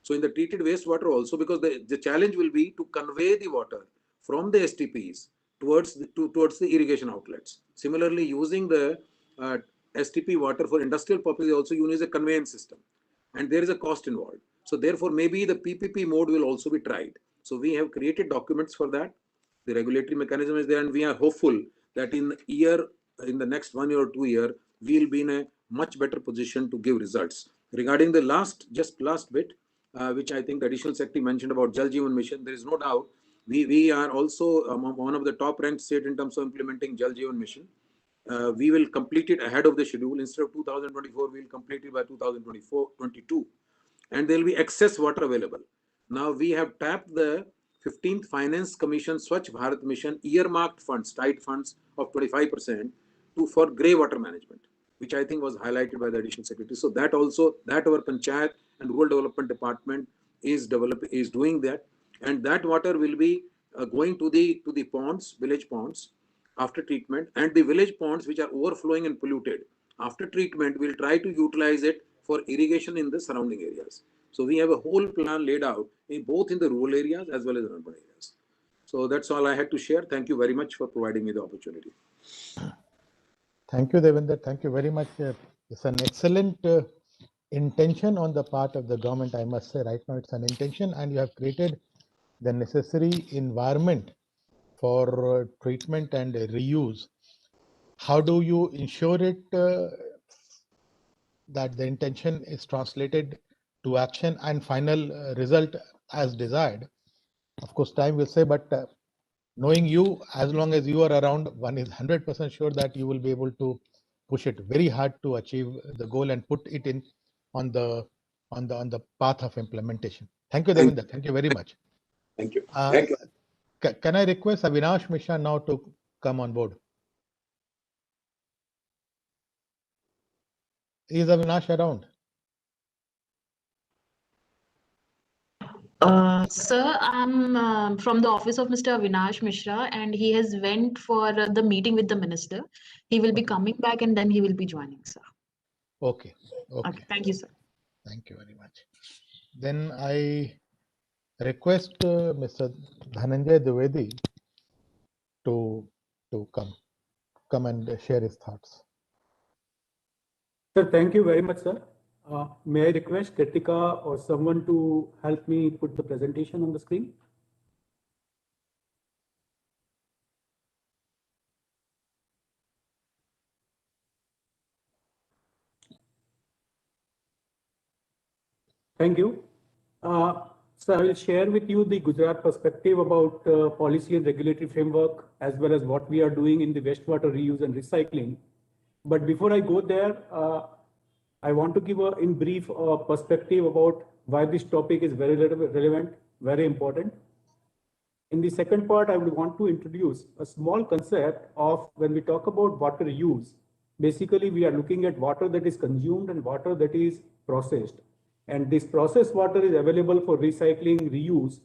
So in the treated wastewater also, because the challenge will be to convey the water from the STPs towards the irrigation outlets. Similarly, using the STP water for industrial purposes also, you need a conveyance system, and there is a cost involved. So therefore, maybe the PPP mode will also be tried. So we have created documents for that. The regulatory mechanism is there, and we are hopeful that in the next 1 year or 2 years, we will be in a much better position to give results. Regarding the last bit, which I think the additional secretary mentioned about Jal Jeevan Mission, there is no doubt we are also one of the top ranked state in terms of implementing Jal Jeevan Mission. We will complete it ahead of the schedule. Instead of 2024, we will complete it by 2022. And there will be excess water available. Now we have tapped the 15th Finance Commission Swachh Bharat Mission earmarked funds, tight funds of 25% for grey water management, which I think was highlighted by the additional secretary. So that our Panchayat and Rural Development Department is doing that, and that water will be going to the ponds, village ponds after treatment, and the village ponds which are overflowing and polluted after treatment, we'll try to utilize it for irrigation in the surrounding areas. So we have a whole plan laid out both in the rural areas as well as urban areas. So that's all I had to share. Thank you very much for providing me the opportunity. Thank you, Devendra. Thank you very much. It's an excellent intention on the part of the government, I must say. Right now, it's an intention, and you have created the necessary environment for treatment and reuse. How do you ensure it that the intention is translated to action and final result as desired? Of course, time will say, but knowing you, as long as you are around, one is 100% sure that you will be able to push it very hard to achieve the goal and put it in on the path of implementation. Thank you, Devendra. Thank you very much. Thank you. Can I request Avinash Mishra now to come on board? Is Avinash around? Sir, I'm from the office of Mr. Avinash Mishra, and he has went for the meeting with the minister. He will be coming back, and then he will be joining, sir. Okay. Okay, thank you, sir. Thank you very much. Then I request Mr. Dhananjay Dwivedi to come and share his thoughts. Sir, thank you very much, sir. May I request Kritika or someone to help me put the presentation on the screen? Thank you. So I will share with you the Gujarat perspective about policy and regulatory framework, as well as what we are doing in the wastewater reuse and recycling. But before I go there, I want to give in brief perspective about why this topic is very relevant, very important. In the second part, I would want to introduce a small concept of when we talk about water use. Basically, we are looking at water that is consumed and water that is processed. And this processed water is available for recycling, reuse.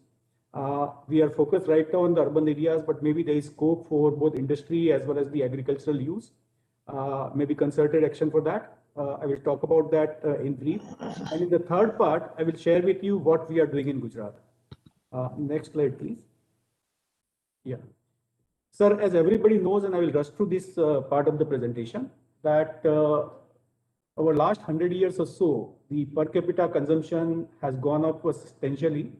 We are focused right now on the urban areas, but maybe there is scope for both industry as well as the agricultural use. Maybe concerted action for that. I will talk about that in brief. And in the third part, I will share with you what we are doing in Gujarat. Next slide, please. Yeah. Sir, as everybody knows, and I will rush through this part of the presentation, that over last 100 years or so, the per capita consumption has gone up substantially.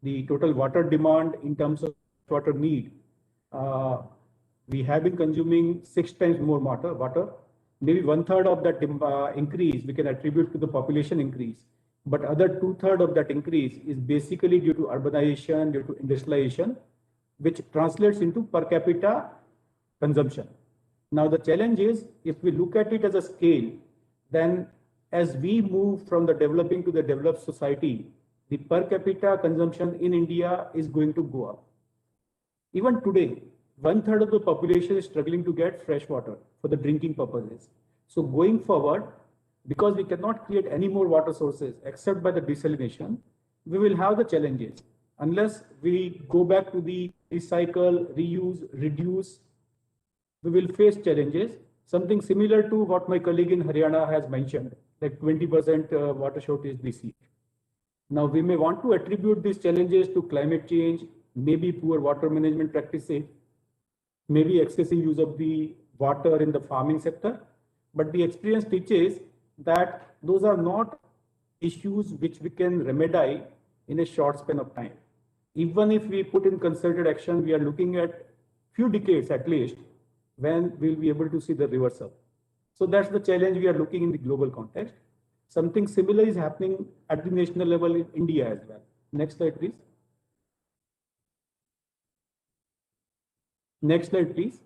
The total water demand in terms of water need, we have been consuming 6 times more water. Maybe 1/3 of that increase we can attribute to the population increase, but other 2/3 of that increase is basically due to urbanization, due to industrialization, which translates into per capita consumption. Now the challenge is, if we look at it as a scale, then as we move from the developing to the developed society, the per capita consumption in India is going to go up. Even today, 1/3 of the population is struggling to get fresh water for the drinking purposes. So going forward, because we cannot create any more water sources except by the desalination, we will have the challenges. Unless we go back to the recycle, reuse, reduce, we will face challenges. Something similar to what my colleague in Haryana has mentioned, like 20% water shortage this year. Now, we may want to attribute these challenges to climate change, maybe poor water management practices, maybe excessive use of the water in the farming sector. But the experience teaches that those are not issues which we can remedy in a short span of time. Even if we put in concerted action, we are looking at few decades at least when we'll be able to see the reversal. So that's the challenge we are looking in the global context. Something similar is happening at the national level in India as well. Next slide, please. Next slide, please.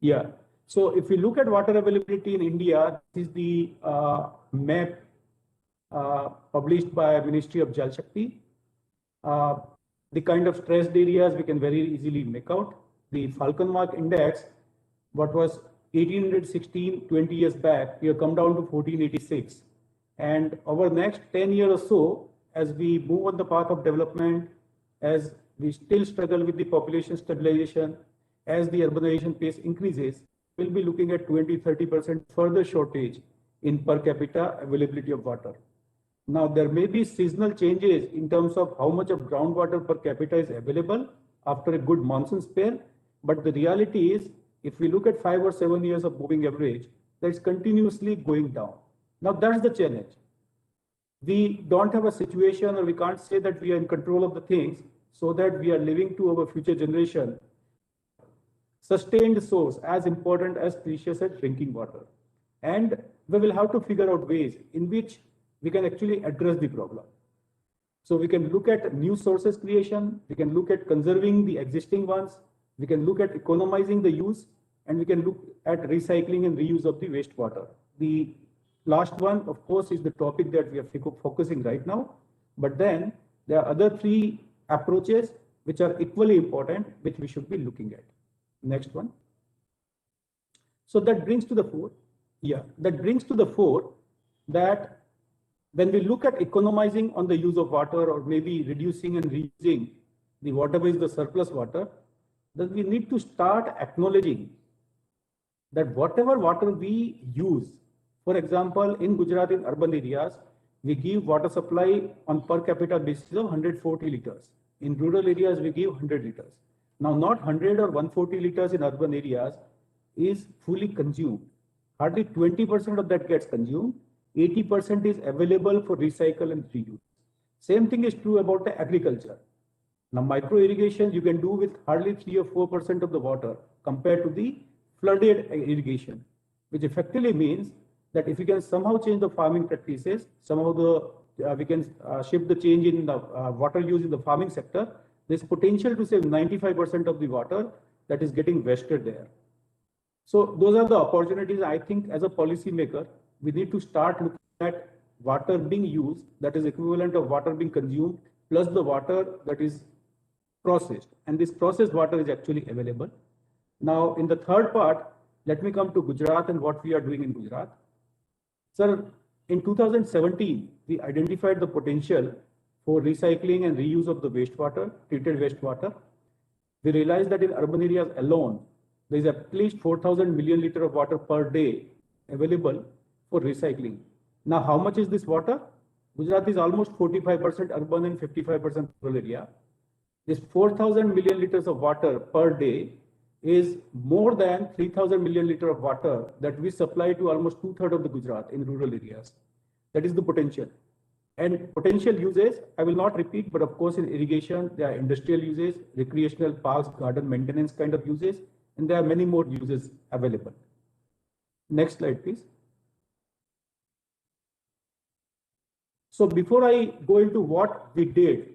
Yeah. So if we look at water availability in India, this is the map published by Ministry of Jal Shakti. The kind of stressed areas we can very easily make out. The Falcon Mark Index, what was 1816 20 years back, we have come down to 1486. And over the next 10 years or so, as we move on the path of development, as we still struggle with the population stabilization, as the urbanization pace increases, we'll be looking at 20-30% further shortage in per capita availability of water. Now, there may be seasonal changes in terms of how much of groundwater per capita is available after a good monsoon spell, but the reality is, if we look at 5 or 7 years of moving average, that's continuously going down. Now, that's the challenge. We don't have a situation, or we can't say that we are in control of the things so that we are leaving to our future generation sustained source as important as precious as drinking water. And we will have to figure out ways in which we can actually address the problem. So we can look at new sources creation, we can look at conserving the existing ones, we can look at economizing the use, and we can look at recycling and reuse of the wastewater. The last one, of course, is the topic that we are focusing right now. But then there are other 3 approaches which are equally important, which we should be looking at. Next one. So that brings to the fore, that when we look at economizing on the use of water, or maybe reducing and reusing the whatever is the surplus water, then we need to start acknowledging that whatever water we use, for example, in Gujarat, in urban areas, we give water supply on per capita basis of 140 liters. In rural areas, we give 100 liters. Now, not 100 or 140 liters in urban areas is fully consumed. Hardly 20% of that gets consumed. 80% is available for recycle and reuse. Same thing is true about the agriculture. Now, micro irrigation you can do with hardly 3 or 4% of the water compared to the flooded irrigation, which effectively means that if you can somehow change the farming practices, somehow we can shift the change in the water use in the farming sector, there's potential to save 95% of the water that is getting wasted there. So those are the opportunities. I think as a policy maker, we need to start looking at water being used, that is equivalent of water being consumed, plus the water that is processed. And this processed water is actually available. Now, in the third part, let me come to Gujarat and what we are doing in Gujarat. Sir, in 2017, we identified the potential for recycling and reuse of the wastewater, treated wastewater. We realized that in urban areas alone, there is at least 4,000 million liters of water per day available for recycling. Now, how much is this water? Gujarat is almost 45% urban and 55% rural area. This 4,000 million liters of water per day is more than 3,000 million liters of water that we supply to almost 2/3 of the Gujarat in rural areas. That is the potential. And potential uses, I will not repeat, but of course in irrigation, there are industrial uses, recreational parks, garden maintenance kind of uses, and there are many more uses available. Next slide, please. So before I go into what we did,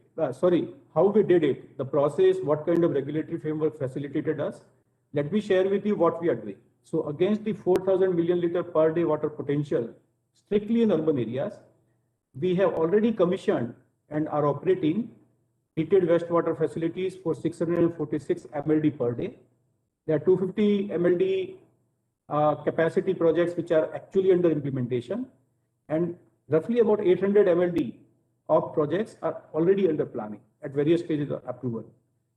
how we did it, the process, what kind of regulatory framework facilitated us, let me share with you what we are doing. So against the 4,000 million liter per day water potential, strictly in urban areas, we have already commissioned and are operating treated wastewater facilities for 646 MLD per day. There are 250 MLD capacity projects which are actually under implementation, and roughly about 800 MLD of projects are already under planning at various stages of approval.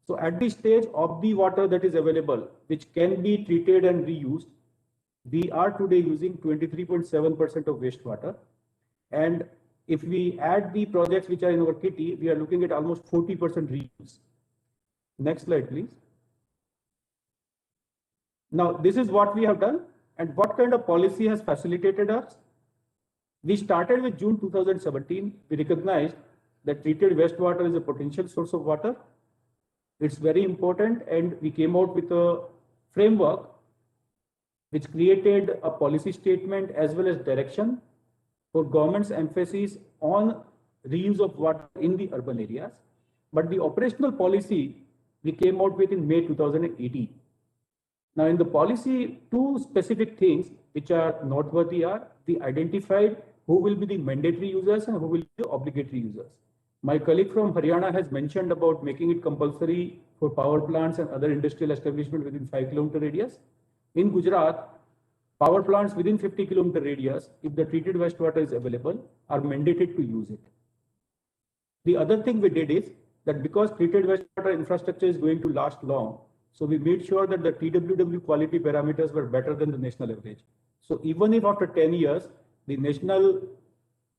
So at this stage of the water that is available, which can be treated and reused, we are today using 23.7% of wastewater. And if we add the projects which are in our kitty, we are looking at almost 40% reuse. Next slide, please. Now, this is what we have done and what kind of policy has facilitated us. We started with June 2017. We recognized that treated wastewater is a potential source of water. It's very important, and we came out with a framework which created a policy statement as well as direction for government's emphasis on reuse of water in the urban areas. But the operational policy we came out with in May 2018. Now, in the policy, two specific things which are noteworthy are we identified who will be the mandatory users and who will be the obligatory users. My colleague from Haryana has mentioned about making it compulsory for power plants and other industrial establishment within 5-kilometer radius. In Gujarat, power plants within 50-kilometer radius, if the treated wastewater is available, are mandated to use it. The other thing we did is that because treated wastewater infrastructure is going to last long, so we made sure that the TWW quality parameters were better than the national average. So even if after 10 years, the national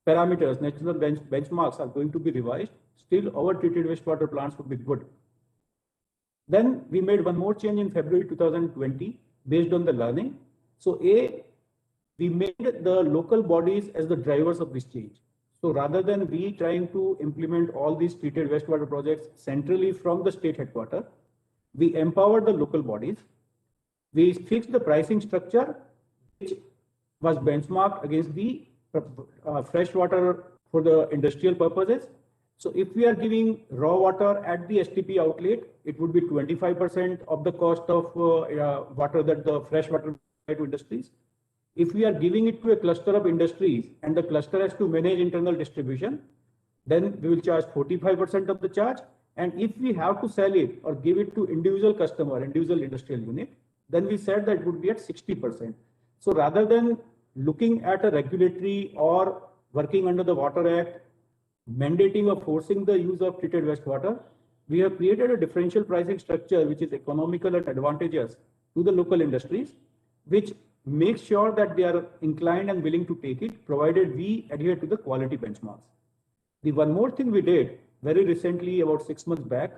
parameters, national benchmarks are going to be revised, still our treated wastewater plants would be good. Then we made one more change in February 2020 based on the learning. So we made the local bodies as the drivers of this change. So rather than we trying to implement all these treated wastewater projects centrally from the state headquarters, we empowered the local bodies. We fixed the pricing structure, which was benchmarked against the fresh water for the industrial purposes. So if we are giving raw water at the STP outlet, it would be 25% of the cost of water that the fresh water to industries. If we are giving it to a cluster of industries and the cluster has to manage internal distribution, then we will charge 45% of the charge. And if we have to sell it or give it to individual customer, individual industrial unit, then we said that it would be at 60%. So rather than looking at a regulatory or working under the Water Act, mandating or forcing the use of treated wastewater, we have created a differential pricing structure which is economical and advantageous to the local industries, which makes sure that they are inclined and willing to take it, provided we adhere to the quality benchmarks. The one more thing we did very recently, about 6 months back,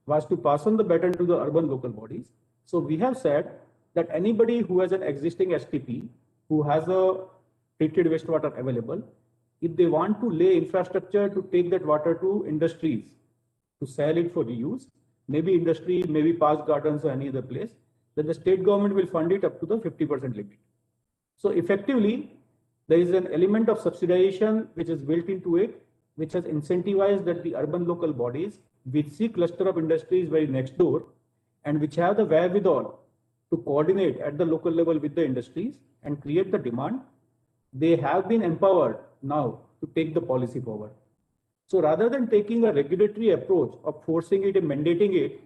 was to pass on the baton to the urban local bodies. So we have said that anybody who has an existing STP, who has a treated wastewater available, if they want to lay infrastructure to take that water to industries, to sell it for reuse, maybe industry, maybe park gardens or any other place, then the state government will fund it up to the 50% limit. So effectively, there is an element of subsidization which is built into it, which has incentivized that the urban local bodies, which see cluster of industries very next door, and which have the wherewithal to coordinate at the local level with the industries and create the demand, they have been empowered now to take the policy forward. So rather than taking a regulatory approach of forcing it and mandating it,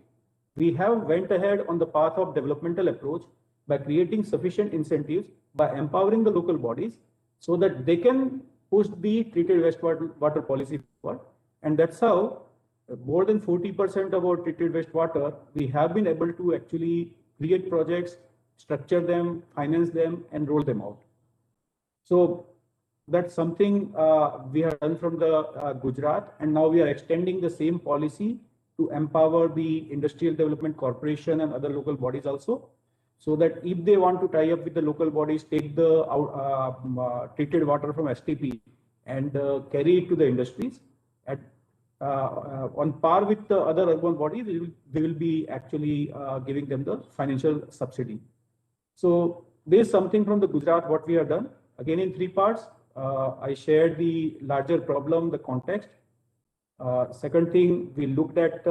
we have went ahead on the path of developmental approach by creating sufficient incentives, by empowering the local bodies so that they can push the treated wastewater policy forward. And that's how more than 40% of our treated wastewater, we have been able to actually create projects, structure them, finance them, and roll them out. So that's something we have done from the Gujarat, and now we are extending the same policy to empower the Industrial Development Corporation and other local bodies also, so that if they want to tie up with the local bodies, take the treated water from STP and carry it to the industries at on par with the other urban bodies, they will be actually giving them the financial subsidy. So this is something from the Gujarat what we have done. Again, in 3 parts, I shared the larger problem, the context. Second thing, we looked at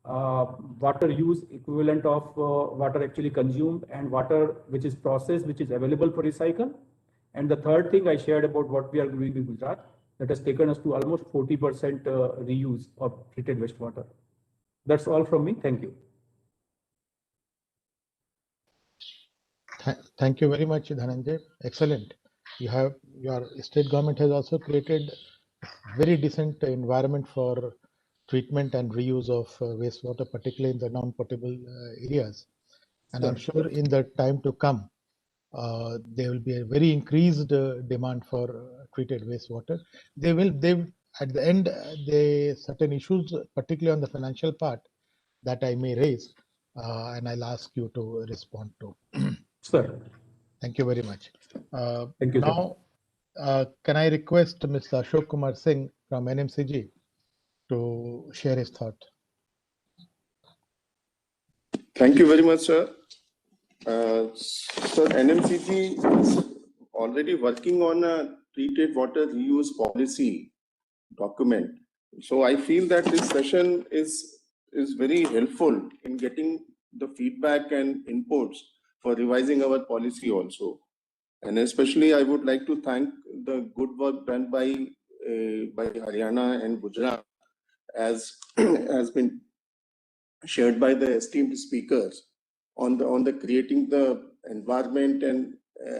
water use equivalent of water actually consumed and water which is processed, which is available for recycle. And the third thing I shared about what we are doing in Gujarat, that has taken us to almost 40% reuse of treated wastewater. That's all from me. Thank you. Thank you very much, Dhananjay. Excellent. Your state government has also created very decent environment for treatment and reuse of wastewater, particularly in the non-potable areas. And I'm sure in the time to come, there will be a very increased demand for treated wastewater. They at the end, certain issues, particularly on the financial part, that I may raise, and I'll ask you to respond to. Sir. Thank you very much. Thank you. Now, can I request Mr. Ashok Kumar Singh from NMCG to share his thought? Thank you very much, sir. So NMCG is already working on a treated water reuse policy document. So I feel that this session is very helpful in getting the feedback and inputs for revising our policy also. And especially I would like to thank the good work done by Haryana and Gujarat, as has been shared by the esteemed speakers on the creating the environment and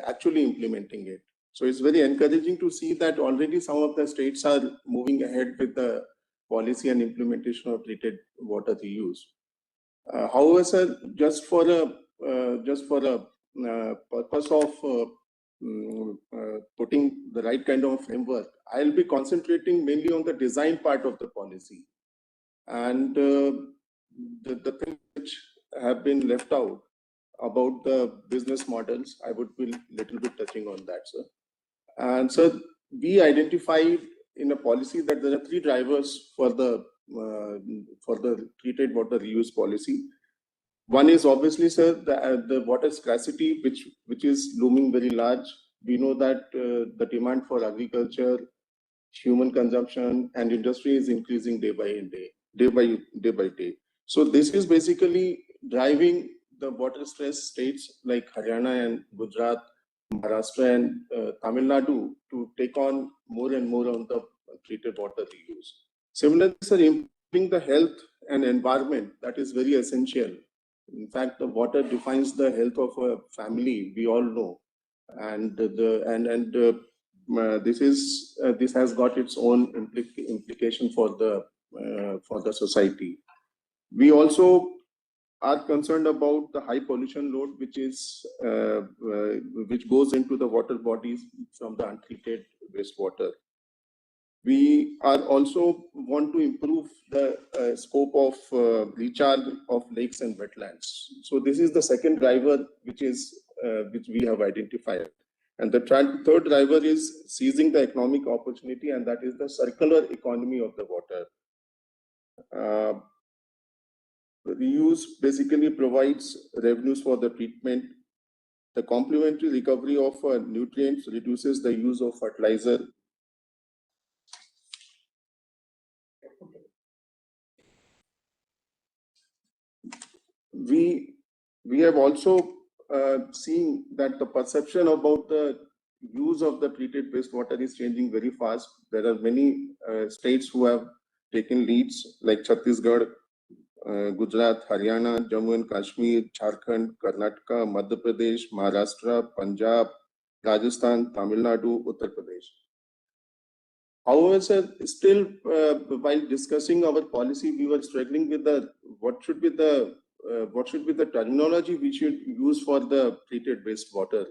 actually implementing it. So it's very encouraging to see that already some of the states are moving ahead with the policy and implementation of treated water reuse. However, sir, just for a purpose of putting the right kind of framework, I'll be concentrating mainly on the design part of the policy. And the things which have been left out about the business models, I would be a little bit touching on that, sir. And so we identified in a policy that there are 3 drivers for the treated water reuse policy. One is obviously, sir, the water scarcity, which is looming very large. We know that the demand for agriculture, human consumption, and industry is increasing day by day. So this is basically driving the water stress states like Haryana and Gujarat, Maharashtra and Tamil Nadu to take on more and more on the treated water reuse. Similarly, sir, improving the health and environment, that is very essential In fact, the water defines the health of a family. We all know, and this has got its own implication for the society. We also are concerned about the high pollution load, which goes into the water bodies from the untreated wastewater. We are also want to improve the scope of recharge of lakes and wetlands. So this is the second driver which we have identified. And the third driver is seizing the economic opportunity, and that is the circular economy of the water. Reuse basically provides revenues for the treatment. The complementary recovery of nutrients reduces the use of fertilizer. We have also seen that the perception about the use of the treated wastewater is changing very fast. There are many states who have taken leads, like Chhattisgarh, Gujarat, Haryana, Jammu and Kashmir, Jharkhand, Karnataka, Madhya Pradesh, Maharashtra, Punjab, Rajasthan, Tamil Nadu, Uttar Pradesh. However, sir, still, while discussing our policy, we were struggling with what should be the terminology we should use for the treated wastewater,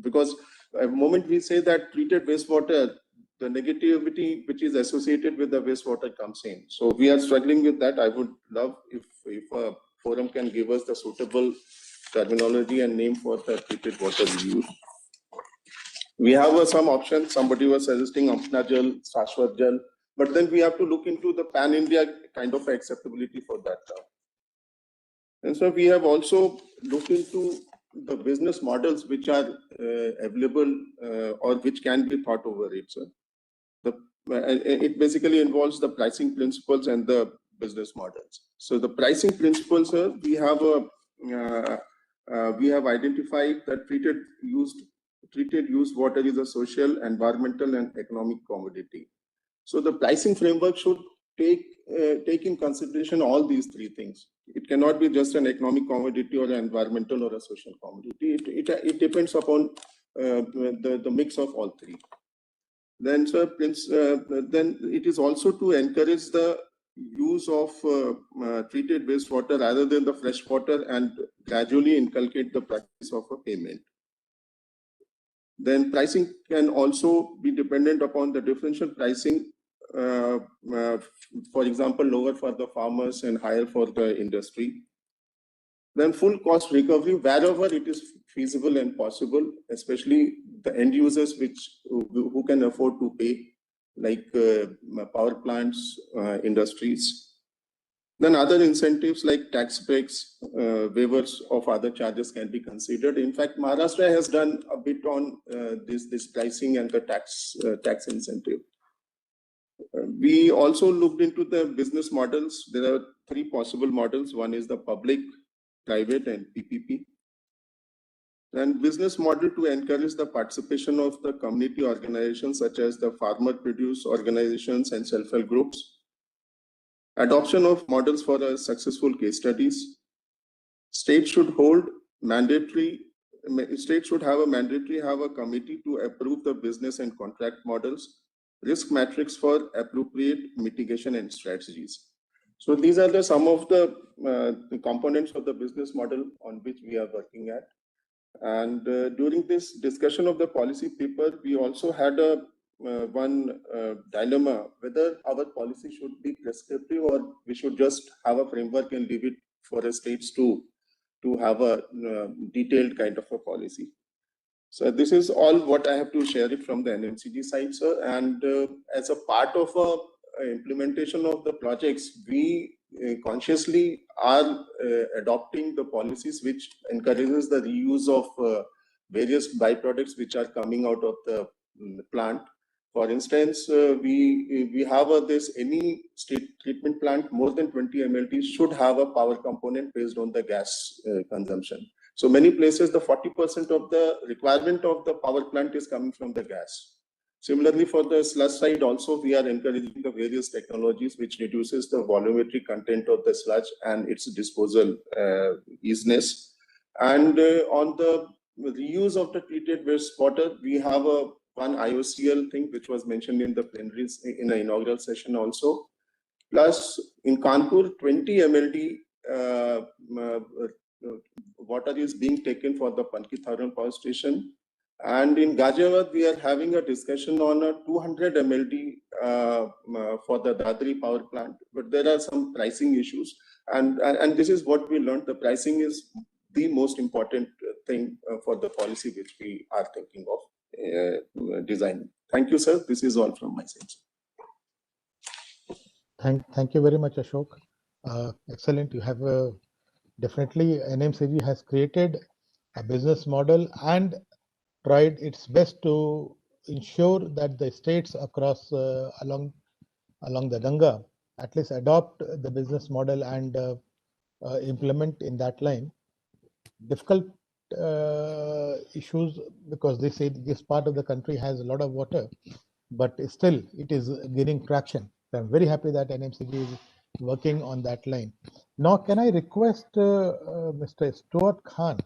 because the moment we say that treated wastewater, the negativity which is associated with the wastewater comes in. So we are struggling with that. I would love if a forum can give us the suitable terminology and name for the treated water use. We have some options. Somebody was suggesting Apna Jal, Shashwat Jal, but then we have to look into the pan-India kind of acceptability for that. And so we have also looked into the business models which are available or which can be thought over it. So it basically involves the pricing principles and the business models. So the pricing principles, sir, we have identified that treated used water is a social, environmental, and economic commodity. So the pricing framework should take in consideration all these three things. It cannot be just an economic commodity or an environmental or a social commodity. It depends upon the mix of all three. Then, sir, then it is also to encourage the use of treated wastewater rather than the fresh water and gradually inculcate the practice of a payment. Then pricing can also be dependent upon the differential pricing, for example, lower for the farmers and higher for the industry. Then full cost recovery wherever it is feasible and possible, especially the end users who can afford to pay, like power plants, industries. Then other incentives like tax breaks, waivers of other charges can be considered. In fact, Maharashtra has done a bit on this pricing and the tax incentive. We also looked into the business models. There are three possible models. One is the public, private, and PPP. And business model to encourage the participation of the community organizations such as the farmer produce organizations and self-help groups. Adoption of models for successful case studies. States should have a mandatory committee to approve the business and contract models, risk matrix for appropriate mitigation and strategies. So these are some of the components of the business model on which we are working at. And during this discussion of the policy paper, we also had one dilemma whether our policy should be prescriptive or we should just have a framework and leave it for the states to have a detailed kind of a policy. So this is all what I have to share it from the NMCG side, sir. And as a part of implementation of the projects, we consciously are adopting the policies which encourages the reuse of various byproducts which are coming out of the plant. For instance, we have any state treatment plant more than 20 MLT should have a power component based on the gas consumption. So many places, the 40% of the requirement of the power plant is coming from the gas. Similarly, for the sludge side also, we are encouraging the various technologies which reduces the volumetric content of the sludge and its disposal easiness. And on the reuse of the treated wastewater, we have one IOCL thing which was mentioned in the plenaries in the inaugural session also. Plus, in Kanpur, 20 MLD water is being taken for the Panki Thermal Power Station. And in Ghaziabad, we are having a discussion on a 200 MLD for the Dadri power plant. But there are some pricing issues. And this is what we learned. The pricing is the most important thing for the policy which we are thinking of designing. Thank you, sir. This is all from my side. Thank you very much, Ashok. Excellent. You have definitely NMCG has created a business model and tried its best to ensure that the states across along the Ganga at least adopt the business model and implement in that line. Difficult issues because they say this part of the country has a lot of water, but still it is gaining traction. So I'm very happy that NMCG is working on that line. Now, can I request Mr. Stuart Khan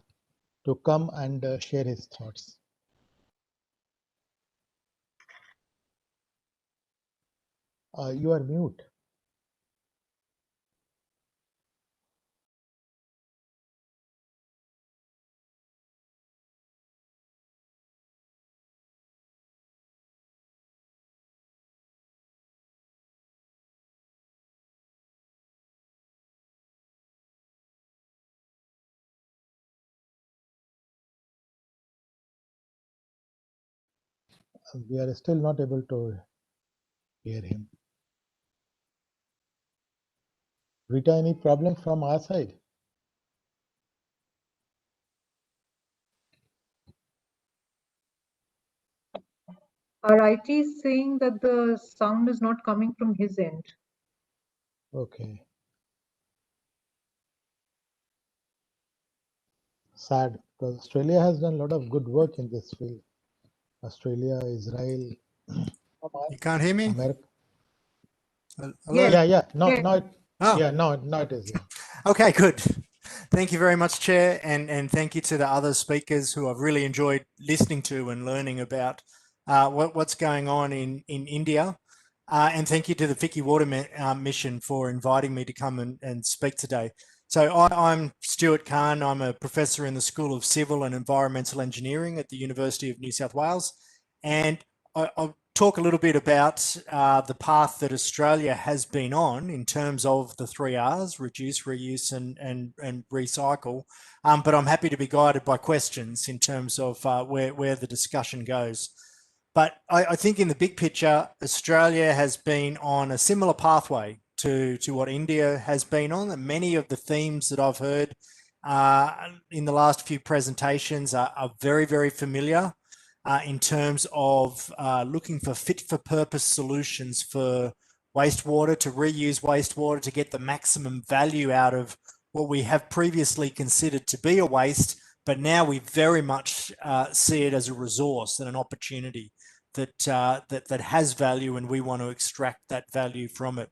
to come and share his thoughts? You are mute. We are still not able to hear him. Rita, any problem from our side? Our IT is saying that the sound is not coming from his end. Okay. Sad, because Australia has done a lot of good work in this field. Australia, Israel. You can't hear me? America. Hello? Yeah. No, Oh. Yeah, now it is. Yeah. Okay, good. Thank you very much, Chair, and thank you to the other speakers who I've really enjoyed listening to and learning about what's going on in India. And thank you to the FICCI Water Mission for inviting me to come and speak today. So I'm Stuart Khan. I'm a professor in the School of Civil and Environmental Engineering at the University of New South Wales. And I'll talk a little bit about the path that Australia has been on in terms of the 3 R's, reduce, reuse and recycle. But I'm happy to be guided by questions in terms of where the discussion goes. But I think in the big picture, Australia has been on a similar pathway to what India has been on. And many of the themes that I've heard in the last few presentations are very, very familiar in terms of looking for fit-for-purpose solutions for wastewater, to reuse wastewater, to get the maximum value out of what we have previously considered to be a waste, but now we very much see it as a resource and an opportunity that has value, and we want to extract that value from it.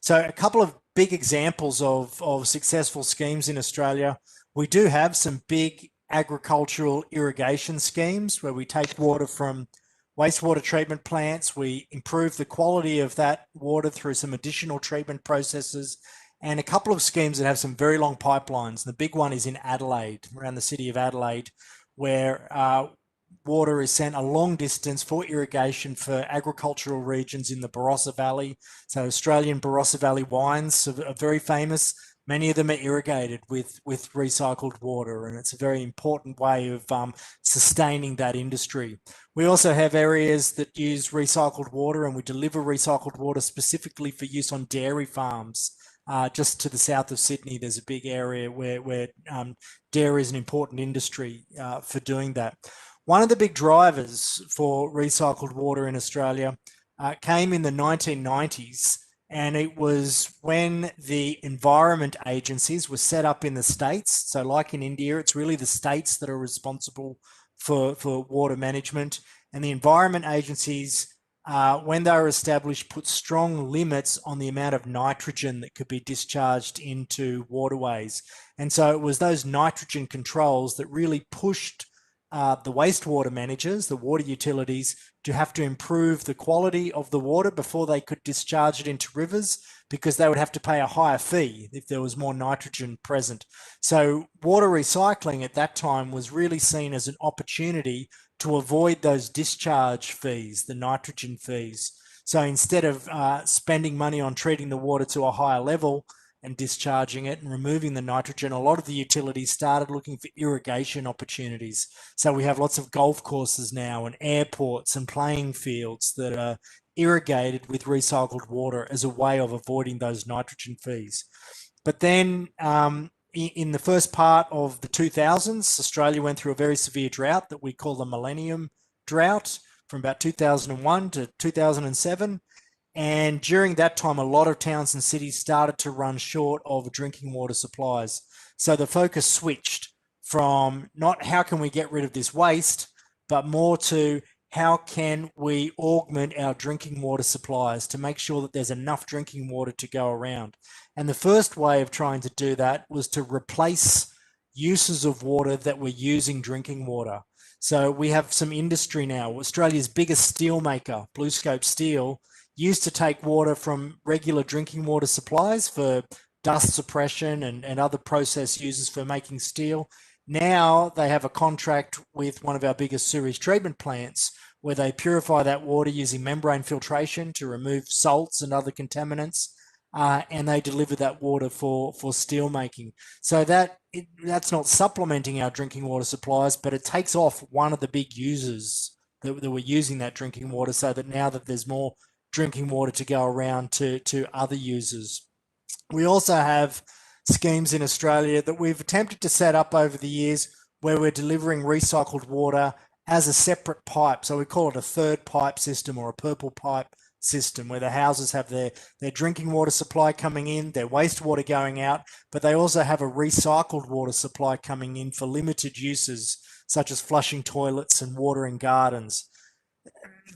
So a couple of big examples of successful schemes in Australia. We do have some big agricultural irrigation schemes where we take water from wastewater treatment plants, we improve the quality of that water through some additional treatment processes, and a couple of schemes that have some very long pipelines. The big one is in Adelaide, around the city of Adelaide, where water is sent a long distance for irrigation for agricultural regions in the Barossa Valley. So Australian Barossa Valley wines are very famous. Many of them are irrigated with recycled water, and it's a very important way of sustaining that industry. We also have areas that use recycled water, and we deliver recycled water specifically for use on dairy farms. Just to the south of Sydney, there's a big area where dairy is an important industry for doing that. One of the big drivers for recycled water in Australia came in the 1990s. And it was when the environment agencies were set up in the states. So like in India, it's really the states that are responsible for water management. And the environment agencies, when they were established, put strong limits on the amount of nitrogen that could be discharged into waterways. And so it was those nitrogen controls that really pushed the wastewater managers, the water utilities, to have to improve the quality of the water before they could discharge it into rivers, because they would have to pay a higher fee if there was more nitrogen present. So water recycling at that time was really seen as an opportunity to avoid those discharge fees, the nitrogen fees. So instead of spending money on treating the water to a higher level and discharging it and removing the nitrogen, a lot of the utilities started looking for irrigation opportunities. So we have lots of golf courses now and airports and playing fields that are irrigated with recycled water as a way of avoiding those nitrogen fees. But then in the first part of the 2000s, Australia went through a very severe drought that we call the Millennium Drought from about 2001 to 2007. And during that time, a lot of towns and cities started to run short of drinking water supplies. So the focus switched from not how can we get rid of this waste, but more to how can we augment our drinking water supplies to make sure that there's enough drinking water to go around. And the first way of trying to do that was to replace uses of water that were using drinking water. So we have some industry now. Australia's biggest steel maker, BlueScope Steel, used to take water from regular drinking water supplies for dust suppression and other process uses for making steel. Now they have a contract with one of our biggest sewage treatment plants where they purify that water using membrane filtration to remove salts and other contaminants, and they deliver that water for steel making. So that's not supplementing our drinking water supplies, but it takes off one of the big users that were using that drinking water, so that now that there's more drinking water to go around to other users. We also have schemes in Australia that we've attempted to set up over the years where we're delivering recycled water as a separate pipe. So we call it a third pipe system or a purple pipe system, where the houses have their drinking water supply coming in, their wastewater going out, but they also have a recycled water supply coming in for limited uses, such as flushing toilets and watering gardens.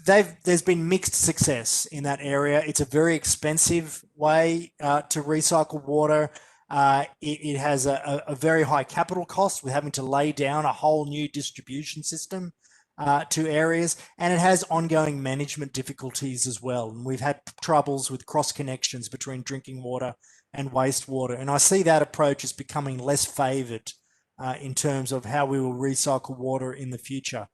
There's been mixed success in that area. It's a very expensive way to recycle water. It has a very high capital cost with having to lay down a whole new distribution system to areas, and it has ongoing management difficulties as well. And we've had troubles with cross connections between drinking water and wastewater. And I see that approach as becoming less favoured in terms of how we will recycle water in the future.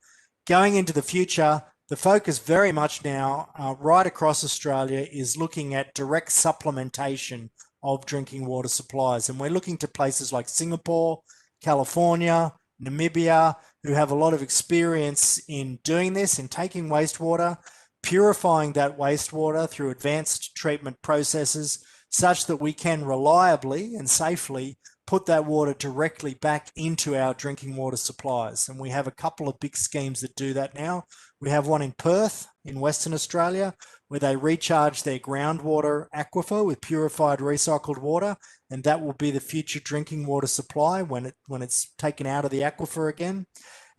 Going into the future, the focus very much now, right across Australia, is looking at direct supplementation of drinking water supplies. And we're looking to places like Singapore, California, Namibia, who have a lot of experience in doing this, in taking wastewater, purifying that wastewater through advanced treatment processes, such that we can reliably and safely put that water directly back into our drinking water supplies. And we have a couple of big schemes that do that now. We have one in Perth in Western Australia, where they recharge their groundwater aquifer with purified recycled water, and that will be the future drinking water supply when it's taken out of the aquifer again.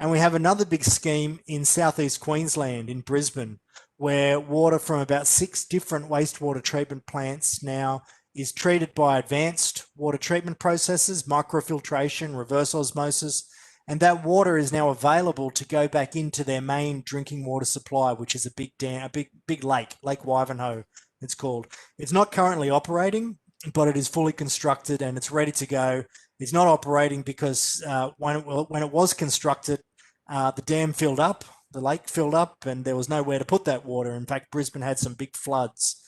And we have another big scheme in southeast Queensland, in Brisbane, where water from about 6 different wastewater treatment plants now is treated by advanced water treatment processes, microfiltration, reverse osmosis, and that water is now available to go back into their main drinking water supply, which is a big dam, big lake, Lake Wivenhoe, it's called. It's not currently operating, but it is fully constructed and it's ready to go. It's not operating because when it was constructed, the dam filled up, the lake filled up, and there was nowhere to put that water. In fact, Brisbane had some big floods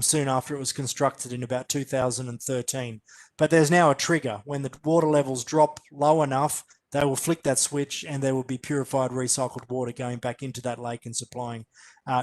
soon after it was constructed in about 2013. But there's now a trigger. When the water levels drop low enough, they will flick that switch and there will be purified recycled water going back into that lake and supplying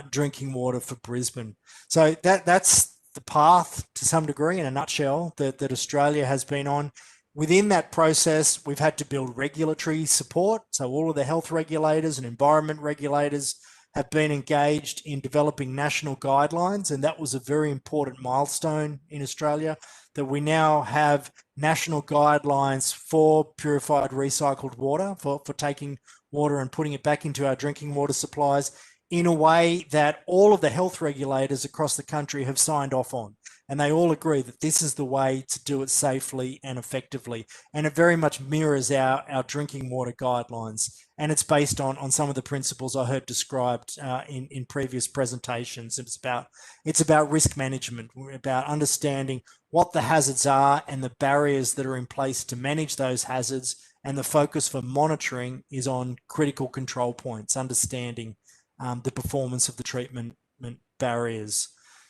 drinking water for Brisbane. So that's the path, to some degree, in a nutshell, that Australia has been on. Within that process, we've had to build regulatory support. So all of the health regulators and environment regulators have been engaged in developing national guidelines, and that was a very important milestone in Australia, that we now have national guidelines for purified recycled water, for taking water and putting it back into our drinking water supplies in a way that all of the health regulators across the country have signed off on. And they all agree that this is the way to do it safely and effectively. And it very much mirrors our drinking water guidelines. And it's based on some of the principles I heard described in previous presentations. It's about risk management, about understanding what the hazards are and the barriers that are in place to manage those hazards. And the focus for monitoring is on critical control points, understanding the performance of the treatment barriers.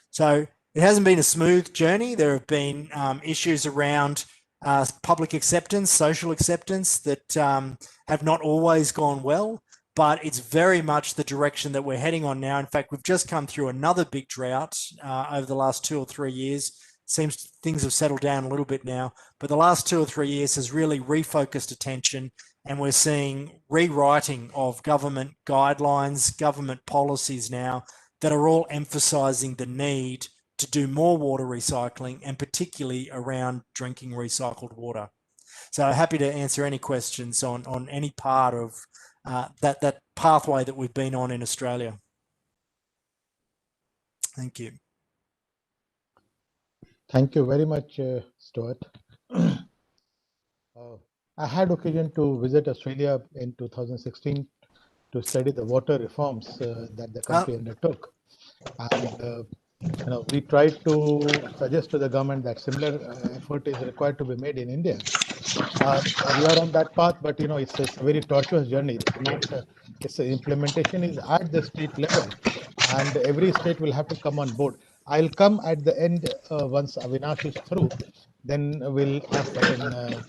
So it hasn't been a smooth journey. There have been issues around public acceptance, social acceptance that have not always gone well, but it's very much the direction that we're heading on now. In fact, we've just come through another big drought over the last 2 or 3 years. Seems things have settled down a little bit now, but the last 2 or 3 years has really refocused attention, and we're seeing rewriting of government guidelines, government policies now that are all emphasizing the need to do more water recycling, and particularly around drinking recycled water. So happy to answer any questions on any part of that pathway that we've been on in Australia. Thank you. Thank you very much, Stuart. I had occasion to visit Australia in 2016 to study the water reforms that the country undertook. And we tried to suggest to the government that similar effort is required to be made in India. We are on that path, but it's a very tortuous journey. It's not. Its implementation is at the state level, and every state will have to come on board. I'll come at the end once Avinash is through. Then we'll ask certain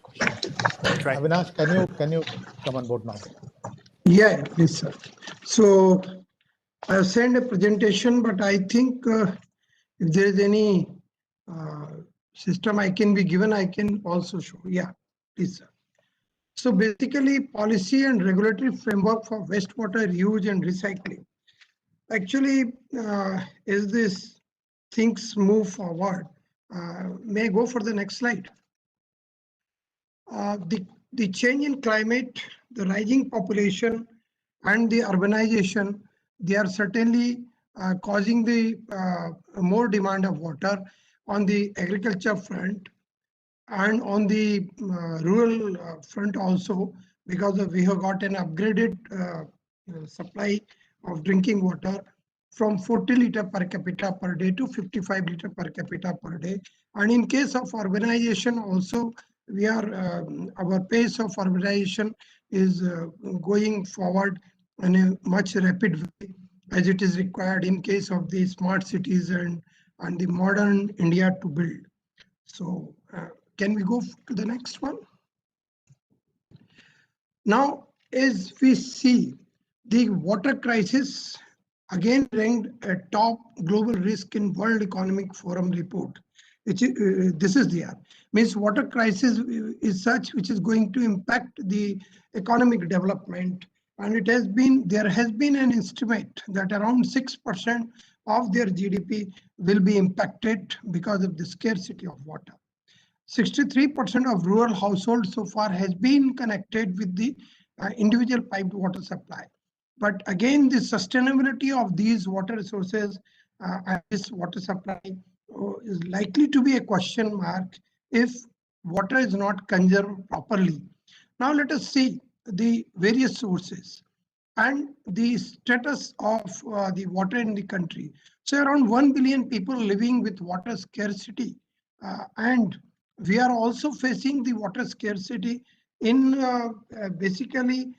questions. Right. Avinash, can you come on board now? Yeah, please, sir. So I have sent a presentation, but I think if there is any system I can be given, I can also show. Yeah, please, sir. So basically, policy and regulatory framework for wastewater reuse and recycling. Actually, as these things move forward, may I go for the next slide? The change in climate, the rising population, and the urbanization, they are certainly causing the more demand of water on the agriculture front and on the rural front also, because we have got an upgraded supply of drinking water from 40 liter per capita per day to 55 liter per capita per day. And in case of urbanization also, we are our pace of urbanization is going forward in a much rapid way as it is required in case of the smart cities and the modern India to build. So can we go to the next one? Now, as we see, the water crisis again ranked a top global risk in World Economic Forum report. This is there. Means water crisis is such which is going to impact the economic development, and there has been an estimate that around 6% of their GDP will be impacted because of the scarcity of water. 63% of rural households so far has been connected with the individual piped water supply. But again, the sustainability of these water resources and this water supply is likely to be a question mark if water is not conserved properly. Now let us see the various sources and the status of the water in the country. So around 1 billion people living with water scarcity, and we are also facing the water scarcity in basically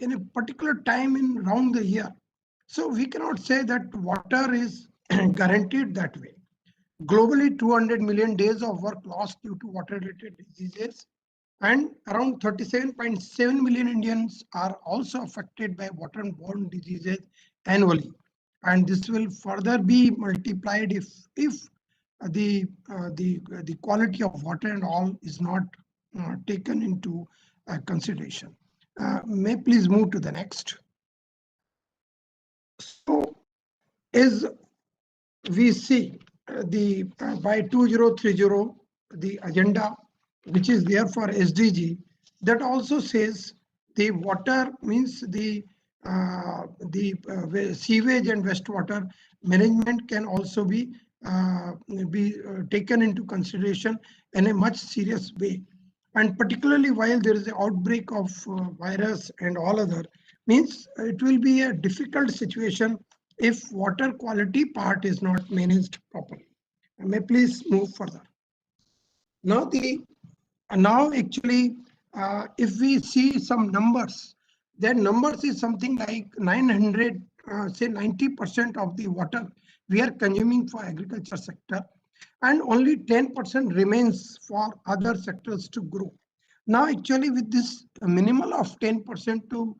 in a particular time in around the year. So we cannot say that water is guaranteed that way. Globally, 200 million days of work lost due to water-related diseases, and around 37.7 million Indians are also affected by waterborne diseases annually. And this will further be multiplied if the quality of water and all is not taken into consideration. May please move to the next. So, as we see the by 2030, the agenda which is there for SDG, that also says the water means the sewage and wastewater management can also be taken into consideration in a much serious way. And particularly while there is an outbreak of virus and all other, means it will be a difficult situation if water quality part is not managed properly. May please move further. Now actually, if we see some numbers, then numbers is something like 900, say 90% of the water we are consuming for agriculture sector, and only 10% remains for other sectors to grow. Now, actually, with this minimal of 10% to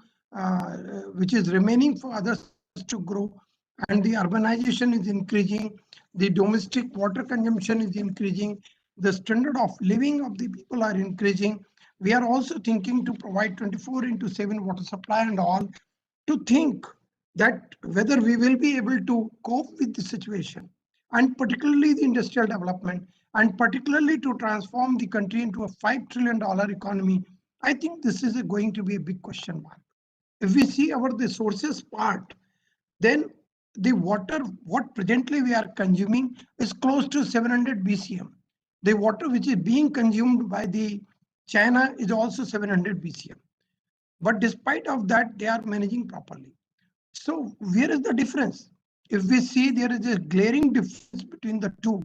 which is remaining for others to grow, and the urbanization is increasing, the domestic water consumption is increasing, the standard of living of the people are increasing. We are also thinking to provide 24/7 water supply and all, to think that whether we will be able to cope with the situation, and particularly the industrial development, and particularly to transform the country into a $5 trillion economy. I think this is going to be a big question mark. If we see our the sources part, then the water what presently we are consuming is close to 700 BCM. The water which is being consumed by the China is also 700 BCM. But despite of that, they are managing properly. So where is the difference? If we see, there is a glaring difference between the two.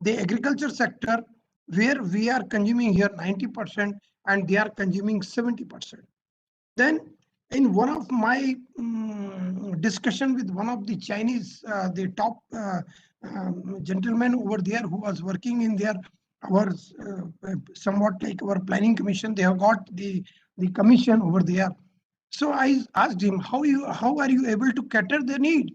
The agriculture sector, where we are consuming here 90% and they are consuming 70%. Then in one of my discussion with one of the Chinese, the top gentleman over there who was working in their, our somewhat like our planning commission, they have got the commission over there. So I asked him, how are you able to cater the need?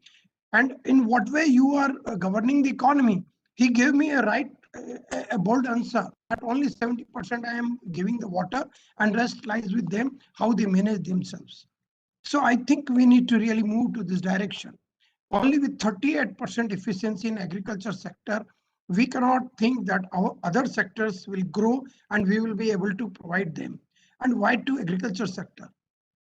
And in what way you are governing the economy? He gave me a bold answer that only 70% I am giving the water and rest lies with them, how they manage themselves. So I think we need to really move to this direction. Only with 38% efficiency in agriculture sector, we cannot think that our other sectors will grow and we will be able to provide them. And why to agriculture sector?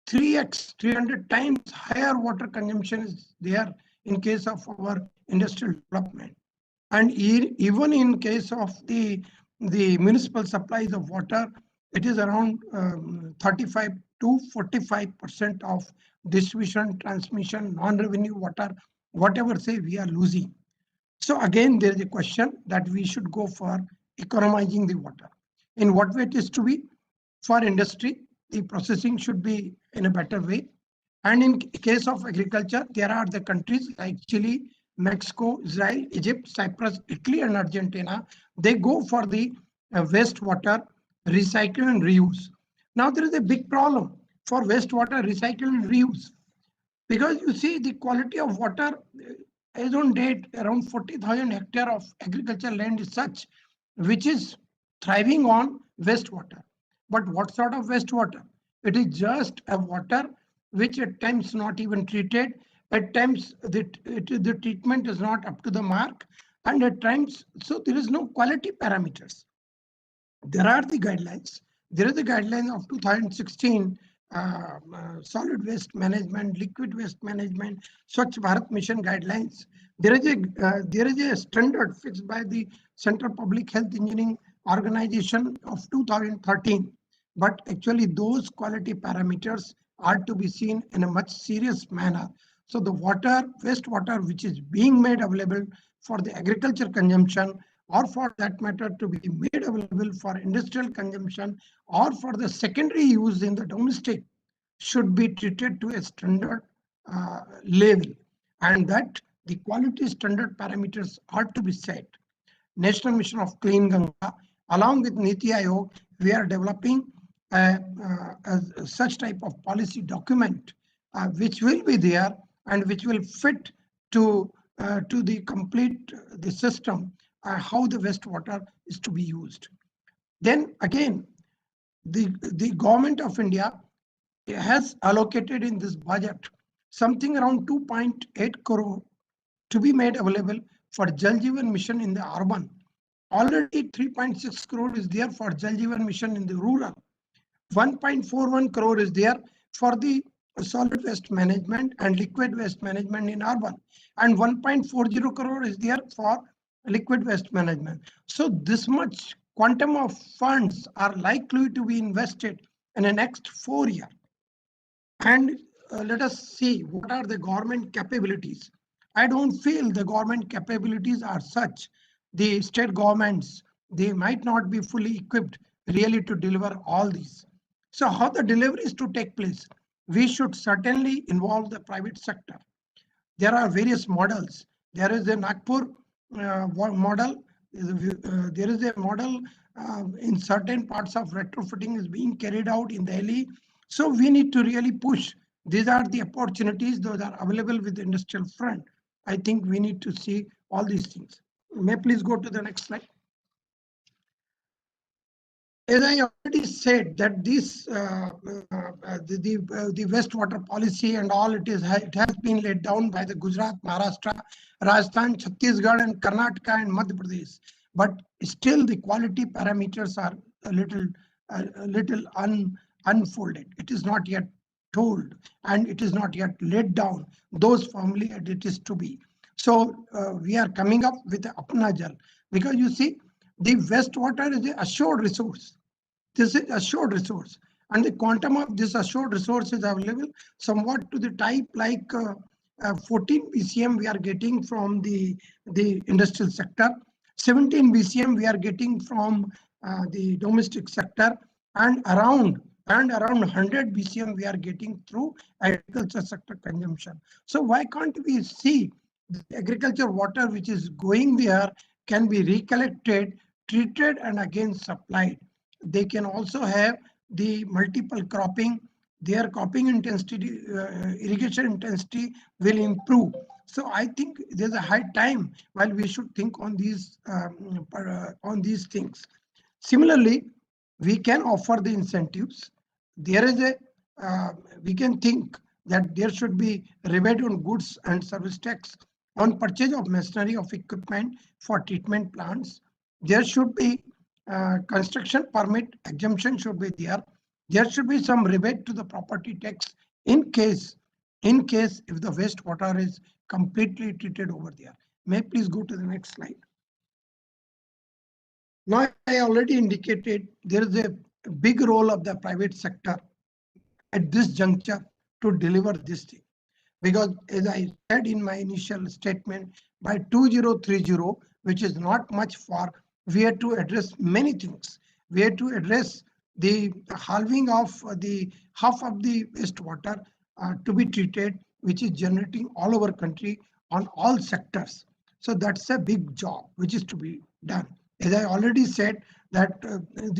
3x, 300 times higher water consumption is there in case of our industrial development. And even in case of the municipal supplies of water, it is around 35 to 45% of distribution, transmission, non-revenue water, whatever say we are losing. So again, there is a question that we should go for economizing the water. In what way it is to be? For industry, the processing should be in a better way. And in case of agriculture, there are the countries like Chile, Mexico, Israel, Egypt, Cyprus, Italy, and Argentina. They go for the wastewater recycle and reuse. Now there is a big problem for wastewater recycle and reuse, because you see the quality of water as on date, around 40,000 hectare of agriculture land is such which is thriving on wastewater. But what sort of wastewater? It is just a water which at times not even treated. At times the treatment is not up to the mark, and at times, so there is no quality parameters. There are the guidelines. There is a guideline of 2016, solid waste management, liquid waste management, Swachh Bharat Mission guidelines. There is a standard fixed by the Central Public Health Engineering Organization of 2013. But actually those quality parameters are to be seen in a much serious manner. So the water, wastewater which is being made available for the agriculture consumption, or for that matter to be made available for industrial consumption, or for the secondary use in the domestic, should be treated to a standard level, and that the quality standard parameters are to be set. National Mission of Clean Ganga, along with Niti Aayog, we are developing such type of policy document which will be there and which will fit to the complete the system, how the wastewater is to be used. Then again, the government of India has allocated in this budget something around 2.8 crore to be made available for Jal Jeevan Mission in the urban. Already 3.6 crore is there for Jal Jeevan Mission in the rural. 1.41 crore is there for the solid waste management and liquid waste management in urban, and 1.40 crore is there for liquid waste management. So this much quantum of funds are likely to be invested in the next 4 years. And let us see what are the government capabilities. I don't feel the government capabilities are such. The state governments, they might not be fully equipped really to deliver all these. So how the delivery is to take place? We should certainly involve the private sector. There are various models. There is a Nagpur model. There is a model in certain parts of retrofitting is being carried out in Delhi. So we need to really push. These are the opportunities those are available with the industrial front. I think we need to see all these things. May I please go to the next slide? As I already said that this the wastewater policy and all it has been laid down by the Gujarat, Maharashtra, Rajasthan, Chhattisgarh and Karnataka and Madhya Pradesh, but still the quality parameters are a little unfolded. It is not yet told and it is not yet laid down those formally as it is to be. So we are coming up with the Apna Jal, because you see the wastewater is an assured resource. This is assured resource, and the quantum of this assured resource is available somewhat to the type like 14 BCM we are getting from the industrial sector, 17 BCM we are getting from the domestic sector, and around 100 BCM we are getting through agriculture sector consumption. So why can't we see the agriculture water which is going there can be recollected, treated and again supplied? They can also have the multiple cropping. Their cropping intensity, irrigation intensity will improve. So I think there's a high time while we should think on these things. Similarly, we can offer the incentives. There is a we can think that there should be rebate on goods and service tax on purchase of machinery of equipment for treatment plants. There should be construction permit exemption should be there. There should be some rebate to the property tax in case if the wastewater is completely treated over there. May I please go to the next slide? Now I already indicated there is a big role of the private sector at this juncture to deliver this thing, because as I said in my initial statement, by 2030, which is not much far, we have to address many things. We have to address the halving of the half of the wastewater to be treated, which is generating all over country on all sectors. So that's a big job which is to be done. As I already said that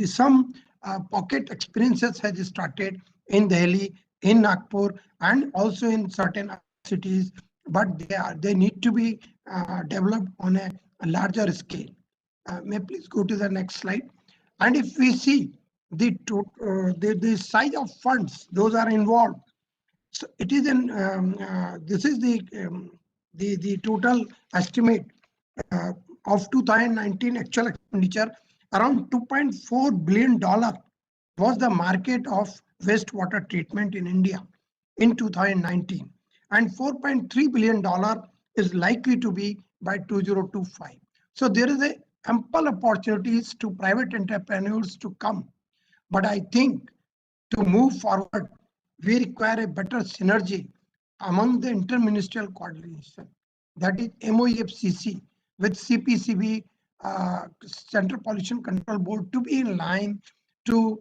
some pocket experiences has started in Delhi, in Nagpur, and also in certain cities, but they need to be developed on a larger scale. May I please go to the next slide? And if we see the size of funds those are involved, so it is in this is the total estimate of 2019 actual expenditure. Around $2.4 billion was the market of wastewater treatment in India in 2019, and $4.3 billion is likely to be by 2025. So there is a ample opportunities to private entrepreneurs to come. But I think to move forward, we require a better synergy among the interministerial coordination, that is MOEFCC with CPCB, Central Pollution Control Board, to be in line to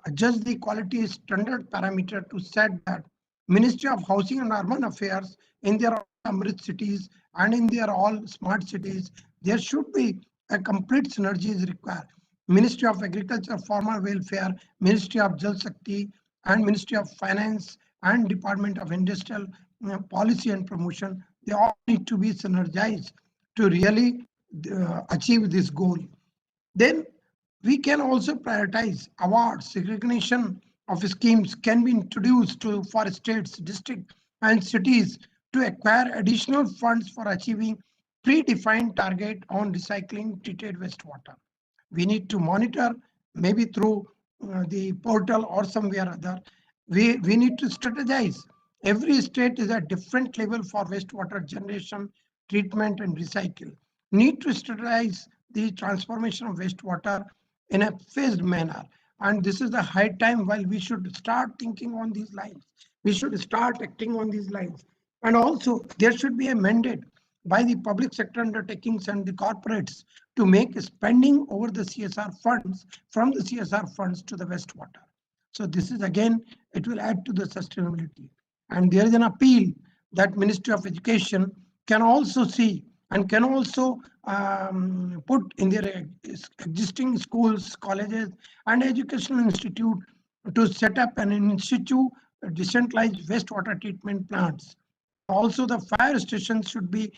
adjust the quality standard parameter to set that Ministry of Housing and Urban Affairs in their Amrit cities and in their all smart cities, there should be a complete synergy is required. Ministry of Agriculture, Farmer Welfare, Ministry of Jal Shakti, and Ministry of Finance and Department of Industrial Policy and Promotion, they all need to be synergized to really achieve this goal. Then we can also prioritize awards. Recognition of schemes can be introduced for states, districts, and cities to acquire additional funds for achieving predefined target on recycling treated wastewater. We need to monitor, maybe through the portal or somewhere other. We need to strategize. Every state is at different level for wastewater generation, treatment, and recycle. Need to strategize the transformation of wastewater in a phased manner. And this is the high time while we should start thinking on these lines. We should start acting on these lines. And also, there should be a mandate by the public sector undertakings and the corporates to make spending over the CSR funds, from the CSR funds to the wastewater. So this is again, it will add to the sustainability. And there is an appeal that Ministry of Education can also see and can also put in their existing schools, colleges, and educational institute to set up an institute decentralized wastewater treatment plants. Also, the fire stations should be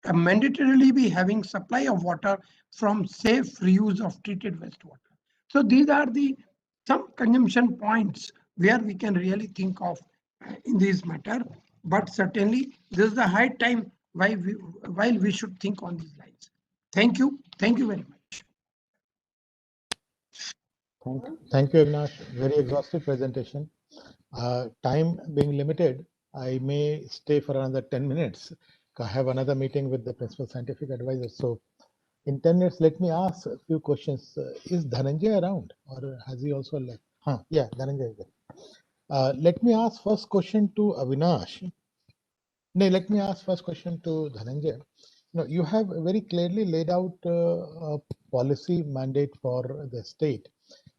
mandatorily be having supply of water from safe reuse of treated wastewater. So these are the some consumption points where we can really think of in this matter. But certainly, this is the high time while we should think on these lines. Thank you. Thank you very much. Thank you, Avinash. Very exhaustive presentation. Time being limited, I may stay for another 10 minutes. I have another meeting with the principal scientific advisor. So in 10 minutes, let me ask a few questions. Is Dhananjay around or has he also left? Yeah, Dhananjay is there. Let me ask first question to Avinash. No, let me ask first question to Dhananjay. You have very clearly laid out a policy mandate for the state.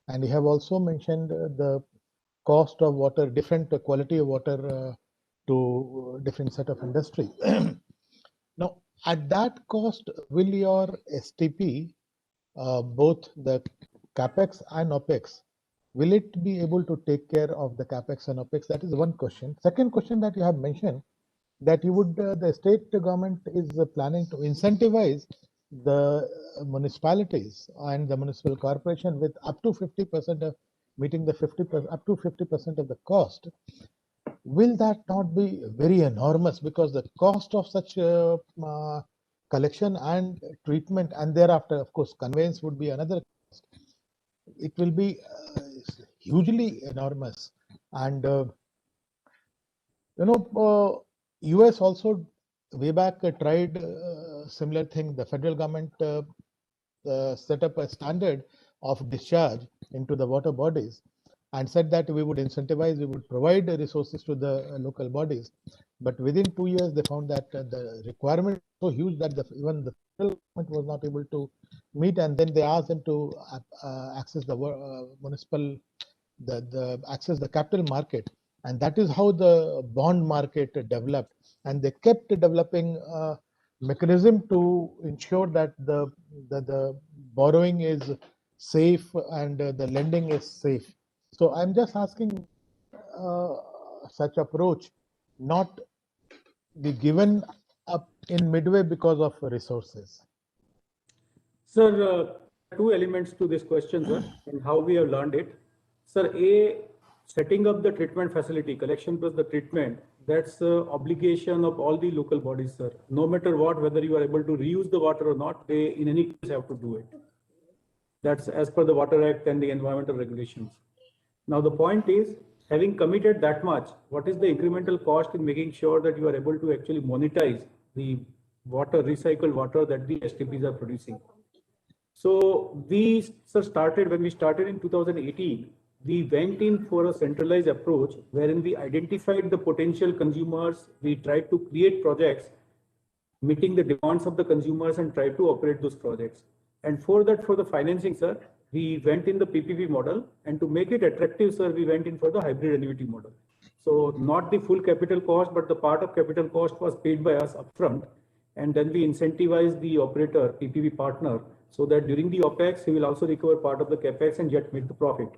And you have also mentioned the cost of water, different quality of water to different set of industry. Now, at that cost, will your STP, both the CAPEX and OPEX, will it be able to take care of the CAPEX and OPEX? That is one question. Second question that you have mentioned, that you would, the state government is planning to incentivize the municipalities and the municipal corporation with up to 50% of meeting the 50% up to 50% of the cost. Will that not be very enormous, because the cost of such collection and treatment, and thereafter, of course, conveyance would be another cost. It will be hugely enormous. And US also way back tried similar thing. The federal government set up a standard of discharge into the water bodies and said that we would incentivize, we would provide resources to the local bodies. But within 2 years, they found that the requirement was so huge that even the federal government was not able to meet. And then they asked them to access the municipal, access the capital market. And that is how the bond market developed. And they kept developing mechanism to ensure that the borrowing is safe and the lending is safe. So I'm just asking such approach not be given up in midway because of resources. Sir, two elements to this question, sir, and how we have learned it. Sir, setting up the treatment facility, collection plus the treatment, that's the obligation of all the local bodies, sir. No matter what, whether you are able to reuse the water or not, they in any case have to do it. That's as per the Water Act and the environmental regulations. Now, the point is, having committed that much, what is the incremental cost in making sure that you are able to actually monetize the water, recycled water that the STPs are producing? So we started, when we started in 2018, we went in for a centralized approach wherein we identified the potential consumers. We tried to create projects meeting the demands of the consumers and tried to operate those projects. And for that, for the financing, sir, we went in the PPP model, and to make it attractive, sir, we went in for the hybrid annuity model. So not the full capital cost, but the part of capital cost was paid by us upfront. And then we incentivize the operator, PPP partner, so that during the OPEX, he will also recover part of the CAPEX and yet make the profit.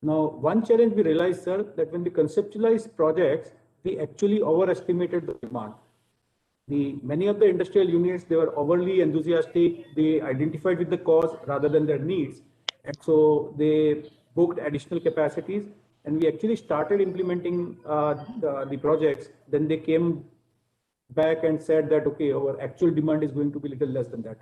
Now, one challenge we realized, sir, that when we conceptualized projects, we actually overestimated the demand. Many of the industrial units, they were overly enthusiastic. They identified with the cause rather than their needs. And so they booked additional capacities, and we actually started implementing the projects. Then they came back and said that, okay, our actual demand is going to be little less than that.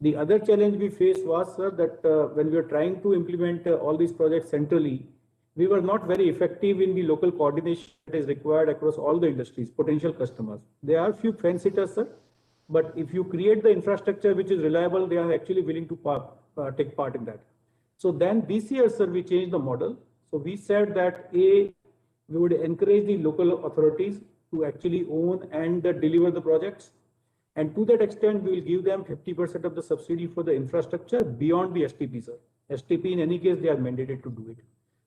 The other challenge we faced was, sir, that when we were trying to implement all these projects centrally, we were not very effective in the local coordination that is required across all the industries, potential customers. There are few fence sitters, sir, but if you create the infrastructure which is reliable, they are actually willing to take part in that. So then this year, sir, we changed the model. So we said that we would encourage the local authorities to actually own and deliver the projects. And to that extent, we will give them 50% of the subsidy for the infrastructure beyond the STP, sir. STP, in any case, they are mandated to do it.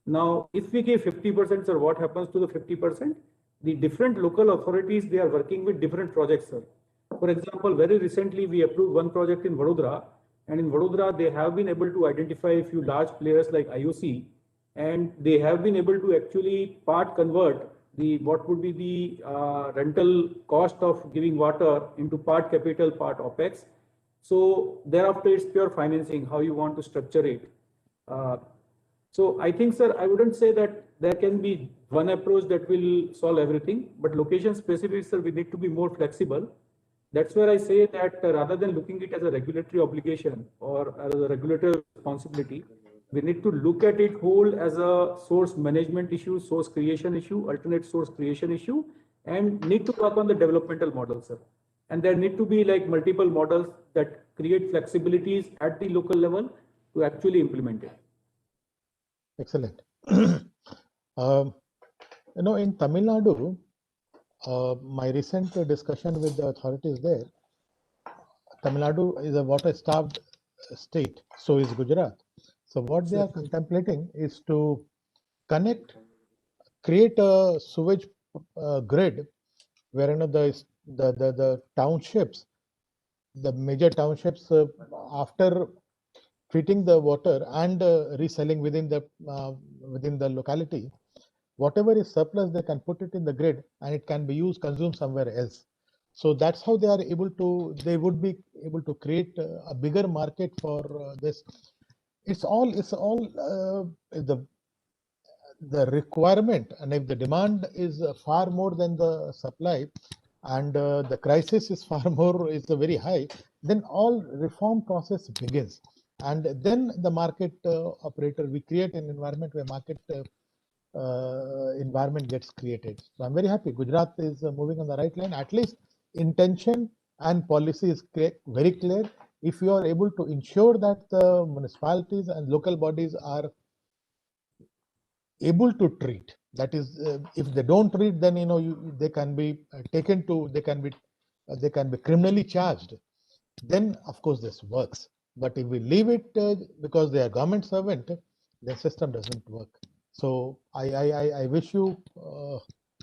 Now, if we give 50%, sir, what happens to the 50%? The different local authorities, they are working with different projects, sir. For example, very recently, we approved one project in Vadodara. And in Vadodara, they have been able to identify a few large players like IOC. And they have been able to actually part convert what would be the rental cost of giving water into part capital, part OPEX. So thereafter, it's pure financing, how you want to structure it. So I think, sir, I wouldn't say that there can be one approach that will solve everything, but location specific, sir, we need to be more flexible. That's where I say that rather than looking at it as a regulatory obligation or as a regulatory responsibility, we need to look at it whole as a source management issue, source creation issue, alternate source creation issue, and need to work on the developmental model, sir. And there need to be like multiple models that create flexibilities at the local level to actually implement it. Excellent. In Tamil Nadu, my recent discussion with the authorities there, Tamil Nadu is a water-starved state, so is Gujarat. So what they are contemplating is to create a sewage grid where the townships, the major townships, after treating the water and reselling within the locality, whatever is surplus, they can put it in the grid and it can be consumed somewhere else. So that's how they would be able to create a bigger market for this. It's all the requirement, and if the demand is far more than the supply, and the crisis is very high, then all reform process begins, and then the market operator, we create an environment where market environment gets created. So I'm very happy Gujarat is moving on the right line. At least intention and policy is very clear. If you are able to ensure that the municipalities and local bodies are able to treat, that is, if they don't treat, then they can be taken to, they can be criminally charged. Then of course this works. But if we leave it because they are government servant, the system doesn't work. So I wish you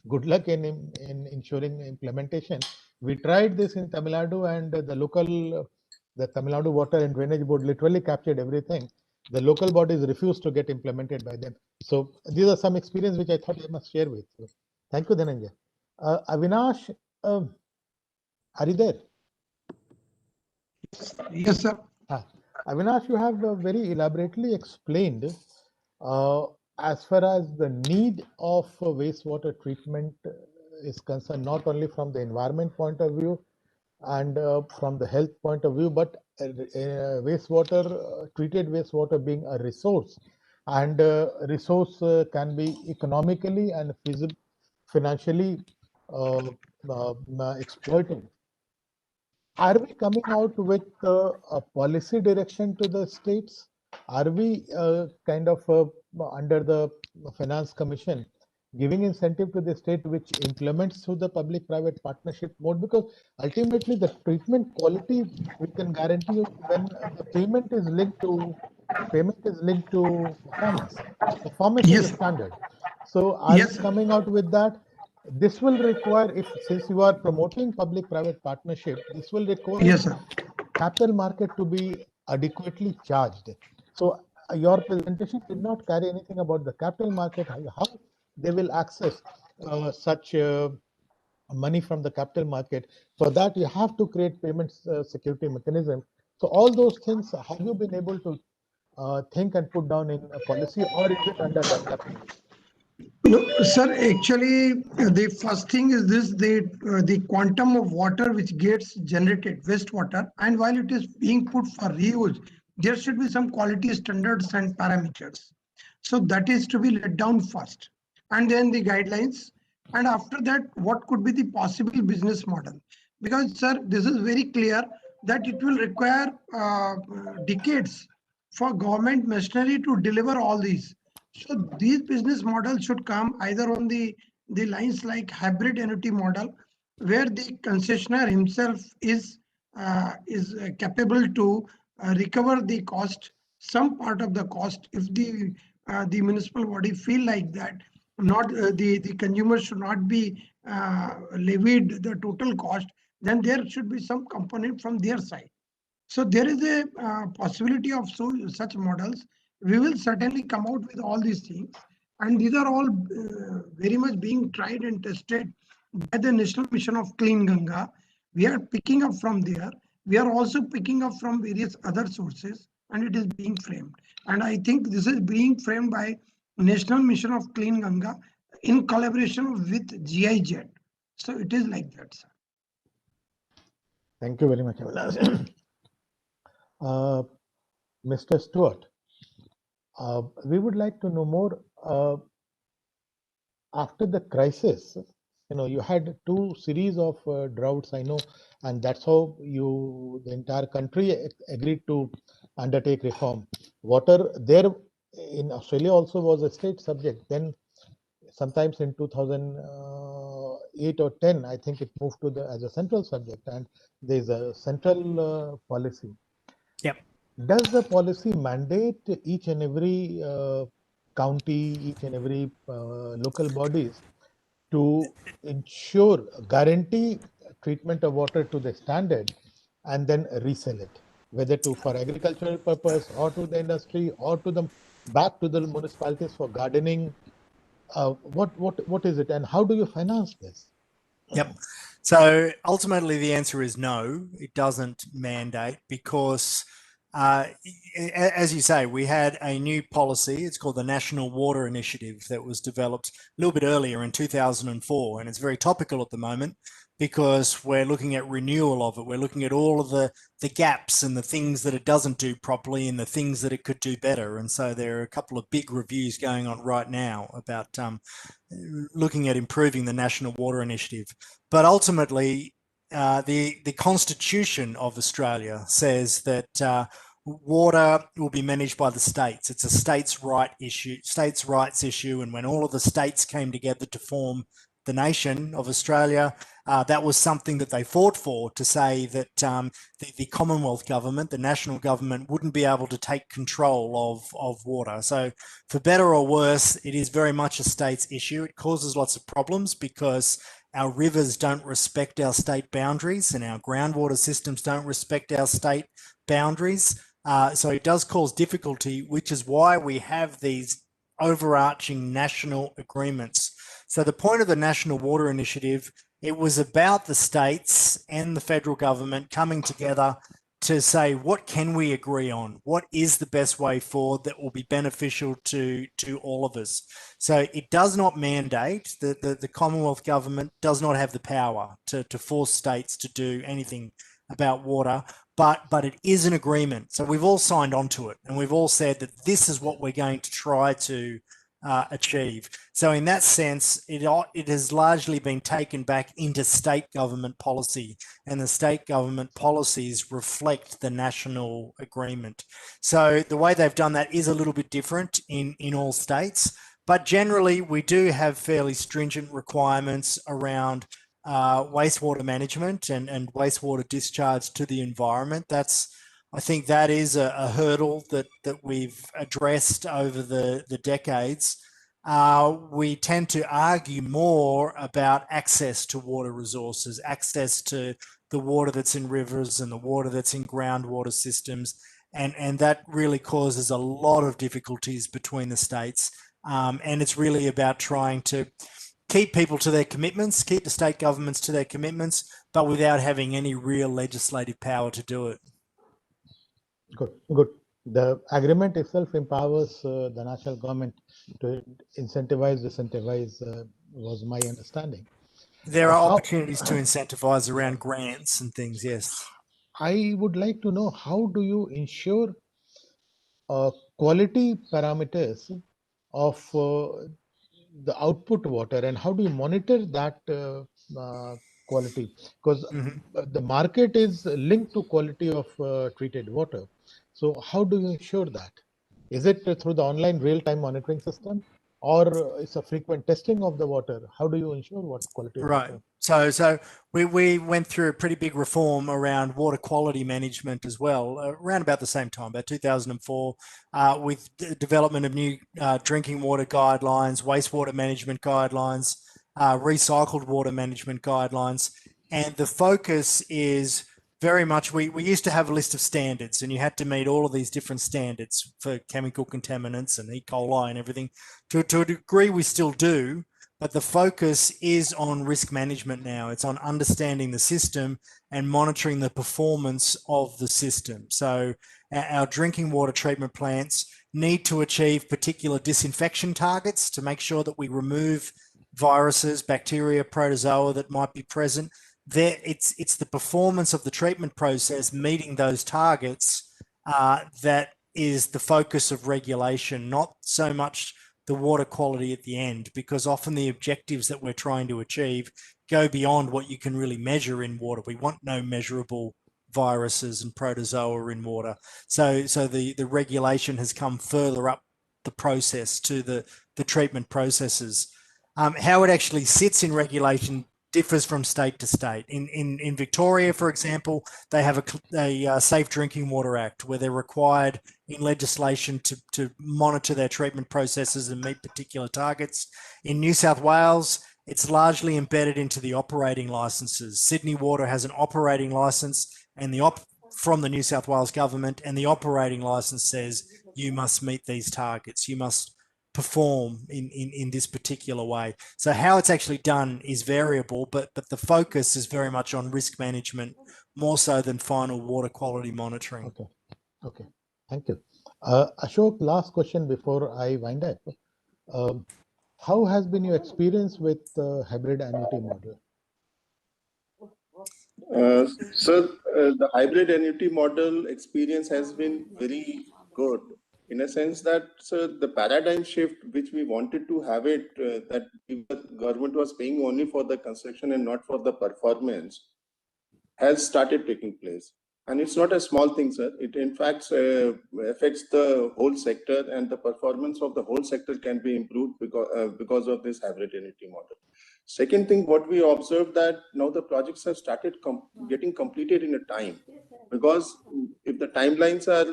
good luck in ensuring implementation. We tried this in Tamil Nadu, and the Tamil Nadu Water and Drainage Board literally captured everything. The local bodies refused to get implemented by them. So these are some experience which I thought I must share with you. Thank you, Dhananjay. Avinash, are you there? Yes, sir. Avinash, you have very elaborately explained as far as the need of wastewater treatment is concerned, not only from the environment point of view and from the health point of view, but treated wastewater being a resource, and resource can be economically and financially exploited. Are we coming out with a policy direction to the states? Are we under the Finance Commission giving incentive to the state which implements through the public-private partnership mode? Because ultimately the treatment quality we can guarantee you when the payment is linked to performance. Performance is the standard. So are we coming out with that? This will require, since you are promoting public-private partnership, this will require capital market to be adequately charged. So your presentation did not carry anything about the capital market, how they will access such money from the capital market. For that, you have to create payments security mechanism. So all those things, have you been able to think and put down in a policy, or is it under development? No, sir, actually, the first thing is this, the quantum of water which gets generated, wastewater, and while it is being put for reuse, there should be some quality standards and parameters. So that is to be let down first, and then the guidelines. And after that, what could be the possible business model? Because, sir, this is very clear that it will require decades for government machinery to deliver all these. So these business models should come either on the lines like hybrid annuity model, where the concessionaire himself is capable to recover the cost, some part of the cost, if the municipal body feel like that. Not the consumer should not be levied the total cost. Then there should be some component from their side. So there is a possibility of such models. We will certainly come out with all these things. And these are all very much being tried and tested by the National Mission of Clean Ganga. We are picking up from there. We are also picking up from various other sources, and it is being framed. And I think this is being framed by National Mission of Clean Ganga in collaboration with GIZ. So it is like that, sir. Thank you very much, Avinash. Mr. Stewart, we would like to know more. After the crisis, you had two series of droughts, I know, and that's how the entire country agreed to undertake reform. Water there in Australia also was a state subject. Then sometimes in 2008 or 10, I think it moved to as a central subject, and there's a central policy. Yep. Does the policy mandate each and every county, each and every local bodies to ensure, guarantee treatment of water to the standard and then resell it, whether for agricultural purpose or to the industry or back to the municipalities for gardening? What is it, and how do you finance this? Yep. So ultimately, the answer is no, it doesn't mandate, because as you say, we had a new policy. It's called the National Water Initiative that was developed a little bit earlier in 2004. And it's very topical at the moment because we're looking at renewal of it. We're looking at all of the gaps and the things that it doesn't do properly and the things that it could do better. And so there are a couple of big reviews going on right now about looking at improving the National Water Initiative. But ultimately, the Constitution of Australia says that water will be managed by the states. It's a states' rights issue. And when all of the states came together to form the nation of Australia, that was something that they fought for, to say that the Commonwealth government, the national government, wouldn't be able to take control of water. So for better or worse, it is very much a states issue. It causes lots of problems because our rivers don't respect our state boundaries and our groundwater systems don't respect our state boundaries. So it does cause difficulty, which is why we have these overarching national agreements. So the point of the National Water Initiative, it was about the states and the federal government coming together to say, what can we agree on? What is the best way forward that will be beneficial to all of us? So it does not mandate, the Commonwealth government does not have the power to force states to do anything about water, but it is an agreement. So we've all signed on to it, and we've all said that this is what we're going to try to achieve. So in that sense, it has largely been taken back into state government policy, and the state government policies reflect the national agreement. So the way they've done that is a little bit different in all states, but generally we do have fairly stringent requirements around wastewater management and wastewater discharge to the environment. I think that is a hurdle that we've addressed over the decades. We tend to argue more about access to water resources, access to the water that's in rivers and the water that's in groundwater systems. And that really causes a lot of difficulties between the states. And it's really about trying to keep people to their commitments, keep the state governments to their commitments, but without having any real legislative power to do it. Good. The agreement itself empowers the national government to incentivize, disincentivize, was my understanding. There are How, opportunities to incentivize around grants and things, yes. I would like to know, how do you ensure quality parameters of the output water, and how do you monitor that quality? Because the market is linked to quality of treated water. So how do you ensure that? Is it through the online real-time monitoring system, or it's a frequent testing of the water? How do you ensure what quality of Right. water? So we went through a pretty big reform around water quality management as well, around about the same time, about 2004, with the development of new drinking water guidelines, wastewater management guidelines, recycled water management guidelines. And the focus is very much, we used to have a list of standards, and you had to meet all of these different standards for chemical contaminants and E. coli and everything. To a degree, we still do. But the focus is on risk management now. It's on understanding the system and monitoring the performance of the system. So our drinking water treatment plants need to achieve particular disinfection targets to make sure that we remove viruses, bacteria, protozoa that might be present. It's the performance of the treatment process meeting those targets that is the focus of regulation, not so much the water quality at the end, because often the objectives that we're trying to achieve go beyond what you can really measure in water. We want no measurable viruses and protozoa in water. So the regulation has come further up the process to the treatment processes. How it actually sits in regulation differs from state to state. In Victoria, for example, they have a Safe Drinking Water Act where they're required in legislation to monitor their treatment processes and meet particular targets. In New South Wales, it's largely embedded into the operating licenses. Sydney Water has an operating license and from the New South Wales government, and the operating license says you must meet these targets. You must perform in this particular way. So how it's actually done is variable, but the focus is very much on risk management, more so than final water quality monitoring. Okay, thank you. Ashok, last question before I wind up. How has been your experience with the hybrid annuity model? The hybrid annuity model experience has been very good, in a sense that the paradigm shift which we wanted to have it, that the government was paying only for the construction and not for the performance, has started taking place. And it's not a small thing, sir. It in fact affects the whole sector, and the performance of the whole sector can be improved because of this hybrid annuity model. Second thing, what we observed, that now the projects have started getting completed in a time, because if the timelines are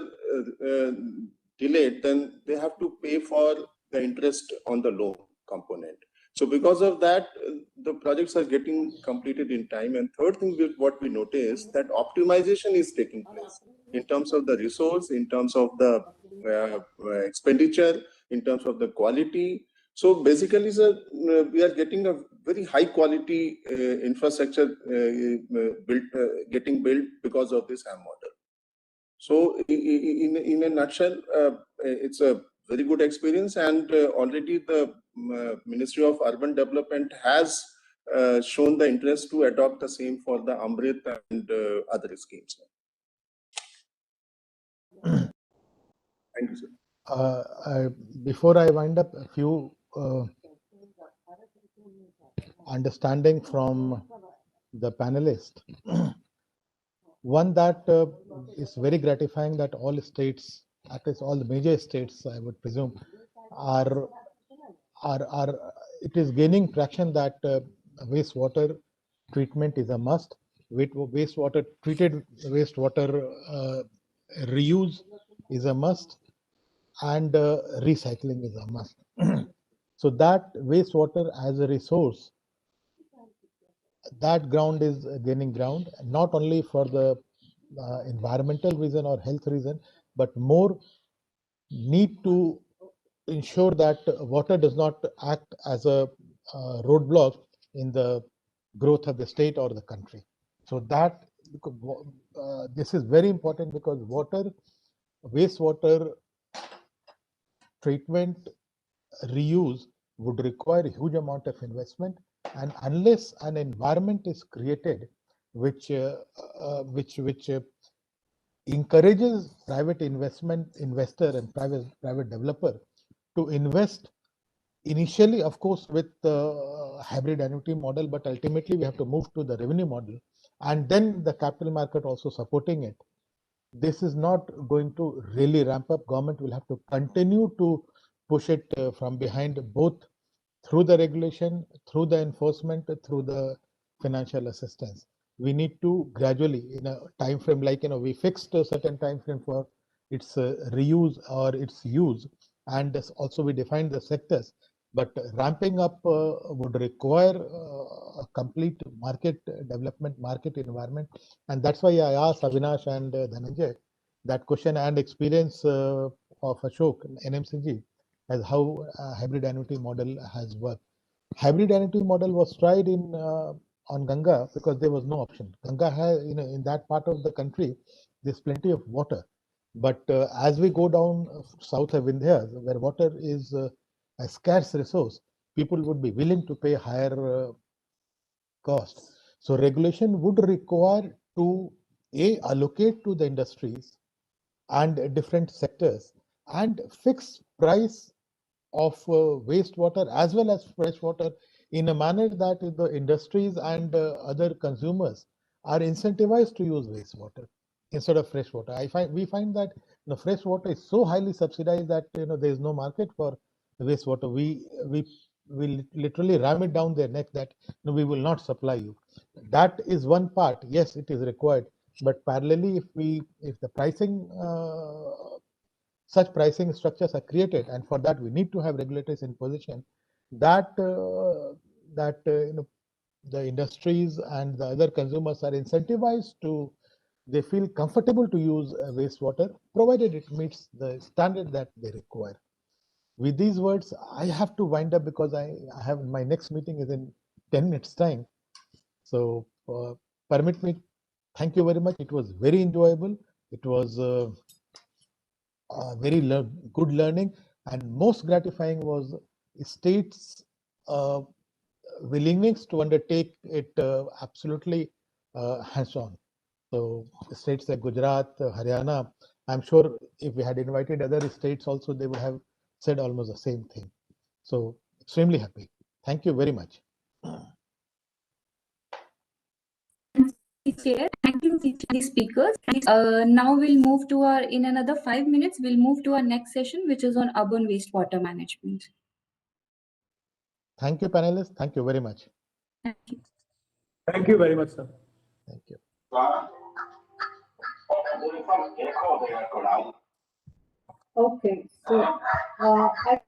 delayed, then they have to pay for the interest on the loan component. So because of that, the projects are getting completed in time. And third thing, what we noticed, that optimization is taking place in terms of the resource, in terms of the expenditure, in terms of the quality. So basically, sir, we are getting a very high quality infrastructure getting built because of this HAM model. So in a nutshell, it's a very good experience, and already the Ministry of Urban Development has shown the interest to adopt the same for the Amrit and other schemes. Thank you, sir. Before I wind up, a few understanding from the panelist. One that is very gratifying, that all states, at least all the major states, I would presume, are it is gaining traction that wastewater treatment is a must. Treated wastewater reuse is a must, and recycling is a must. So that wastewater as a resource, that ground is gaining ground, not only for the environmental reason or health reason, but more need to ensure that water does not act as a roadblock in the growth of the state or the country. So that this is very important, because water wastewater treatment reuse would require a huge amount of investment, and unless an environment is created which encourages private investor and private developer to invest initially, of course, with the hybrid annuity model, but ultimately we have to move to the revenue model, and then the capital market also supporting it. This is not going to really ramp up. Government will have to continue to push it from behind, both through the regulation, through the enforcement, through the financial assistance. We need to gradually, in a time frame, like we fixed a certain time frame for its reuse or its use, and also we defined the sectors. But ramping up would require a complete market development, market environment, and that's why I asked Avinash and Dhananjay that question and experience of Ashok, NMCG, as how hybrid annuity model has worked. Hybrid annuity model was tried in on Ganga because there was no option. Ganga has, in that part of the country, there's plenty of water. But as we go down south of India, where water is a scarce resource, people would be willing to pay higher cost. So regulation would require to allocate to the industries and different sectors and fix price of wastewater as well as freshwater in a manner that the industries and other consumers are incentivized to use wastewater instead of freshwater. We find that fresh water is so highly subsidized that there is no market for wastewater. We literally ram it down their neck that we will not supply you. That is one part. Yes, it is required, but parallelly, if the pricing such pricing structures are created, and for that we need to have regulators in position that the industries and the other consumers are incentivized to, they feel comfortable to use wastewater provided it meets the standard that they require. With these words, I have to wind up because I have my next meeting is in 10 minutes time. So permit me. Thank you very much. It was very enjoyable. It was very good learning, and most gratifying was states willingness to undertake it absolutely hands-on. So states like Gujarat, Haryana, I'm sure if we had invited other states also, they would have said almost the same thing. So extremely happy. Thank you very much. Chair. Thank you, the speakers. Now we'll move to in another 5 minutes, we'll move to our next session, which is on urban wastewater management. Thank you, panelists. Thank you very much. Thank you. Thank you very much, sir. Thank you. Okay, so I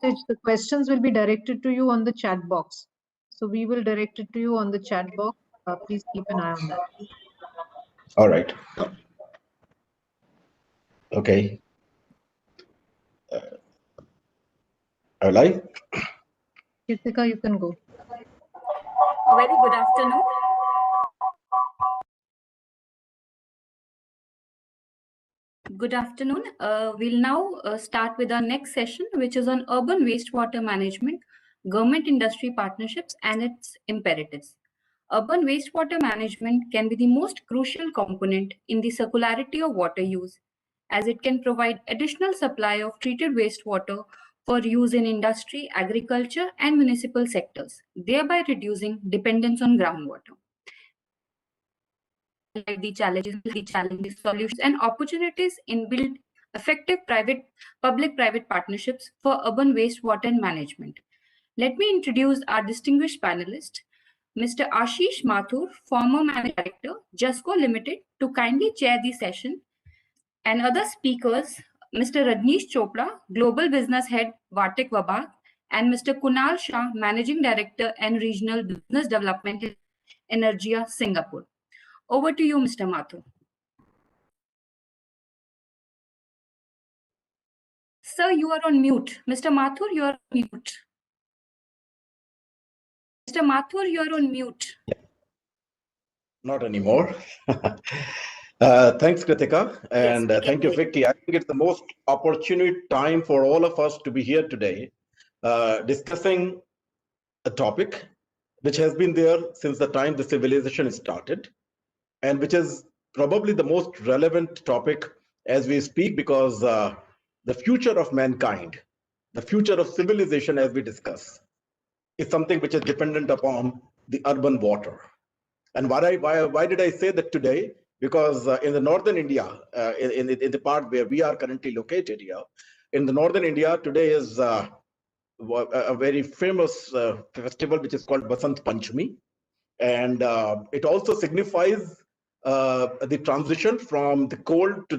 The questions will be directed to you on the chat box. So we will direct it to you on the chat box. Please keep an eye on that. All right. Okay. Alai? Kritika, you can go. A very good afternoon. Good afternoon. We'll now start with our next session, which is on urban wastewater management, government industry partnerships, and its imperatives. Urban wastewater management can be the most crucial component in the circularity of water use, as it can provide additional supply of treated wastewater for use in industry, agriculture, and municipal sectors, thereby reducing dependence on groundwater. The challenges, solutions, and opportunities in build effective public-private partnerships for urban wastewater management. Let me introduce our distinguished panelist, Mr. Ashish Mathur, former Managing Director, JUSCO Limited, to kindly chair the session, and other speakers, Mr. Rajneesh Chopra, Global Business Head, Vartek Vabag, and Mr. Kunal Shah, Managing Director and Regional Business Development in Energia, Singapore. Over to you, Mr. Mathur. Sir, you are on mute. Mr. Mathur, you are on mute. Mr. Mathur, you are on mute. Not anymore. Thanks, Kritika, and thank you, FICCI. I think it's the most opportune time for all of us to be here today, discussing a topic which has been there since the time the civilization started, and which is probably the most relevant topic as we speak, because the future of mankind, the future of civilization, as we discuss, is something which is dependent upon the urban water. And why did I say that today? Because in the northern India, in the part where we are currently located here, in the northern India, today is a very famous festival which is called Basant Panchami. And it also signifies the transition from the cold to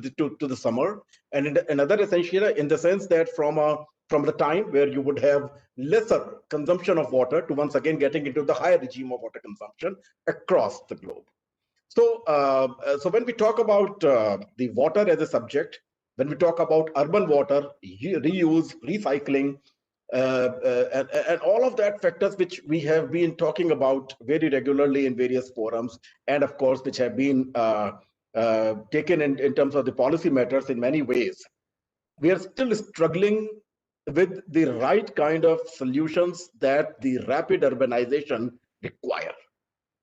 the summer, and another essential in the sense that from the time where you would have lesser consumption of water to once again getting into the higher regime of water consumption across the globe. So, so when we talk about the water as a subject, when we talk about urban water, reuse, recycling, and all of that factors which we have been talking about very regularly in various forums, and of course which have been taken in terms of the policy matters in many ways, we are still struggling with the right kind of solutions that the rapid urbanization require.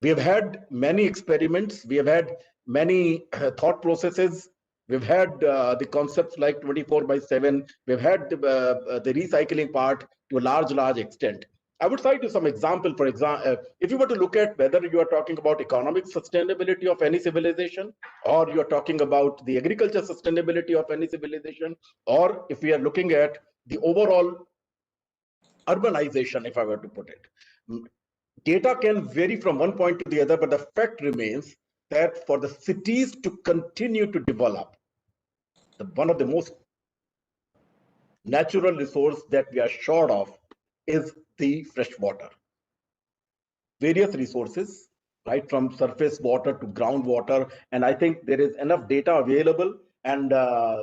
We have had many experiments, we have had many thought processes. We've had the concepts like 24/7. We've had the recycling part to a large extent. I would cite you some example. For example, if you were to look at whether you are talking about economic sustainability of any civilization, or you are talking about the agriculture sustainability of any civilization, or if we are looking at the overall urbanization, if I were to put it, data can vary from one point to the other, but the fact remains that for the cities to continue to develop, one of the most natural resource that we are short of is the fresh water. Various resources, right from surface water to groundwater, and I think there is enough data available. And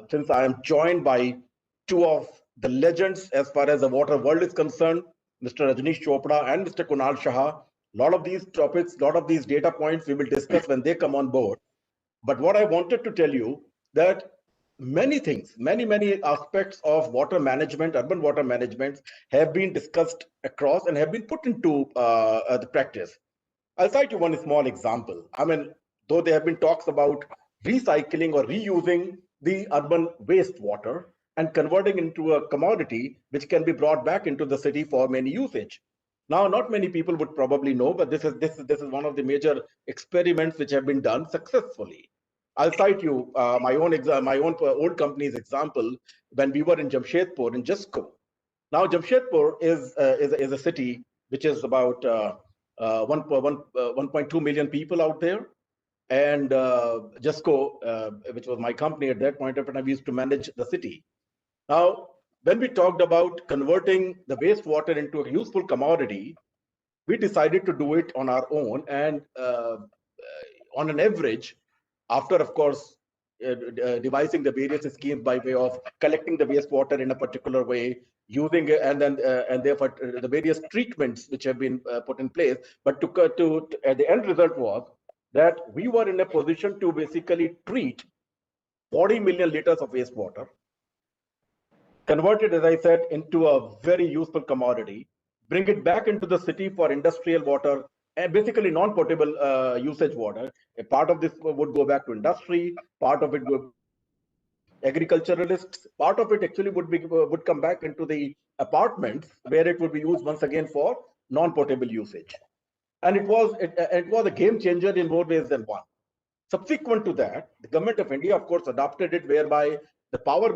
since I am joined by two of the legends as far as the water world is concerned, Mr. Rajneesh Chopra and Mr. Kunal Shah, a lot of these topics, a lot of these data points we will discuss when they come on board. But what I wanted to tell you that many things, many aspects of water management, urban water management, have been discussed across and have been put into the practice. I'll cite you one small example. I mean, though there have been talks about recycling or reusing the urban wastewater and converting into a commodity which can be brought back into the city for many usage. Now, not many people would probably know, but this is one of the major experiments which have been done successfully. I'll cite you my own old company's example when we were in Jamshedpur in JUSCO. Now, Jamshedpur is a city which is about 1.2 million people out there, and JUSCO, which was my company at that point of time, we used to manage the city. Now, when we talked about converting the wastewater into a useful commodity, we decided to do it on our own, and on an average, after, of course, devising the various schemes by way of collecting the wastewater in a particular way, using it, and then and therefore the various treatments which have been put in place. But the end result was that we were in a position to basically treat 40 million liters of wastewater, convert it, as I said, into a very useful commodity, bring it back into the city for industrial water, and basically non-potable usage water. A part of this would go back to industry, part of it would agriculturalists, part of it actually would come back into the apartments, where it would be used once again for non-potable usage. And it was a game changer in more ways than one. Subsequent to that, the government of India, of course, adopted it, whereby the power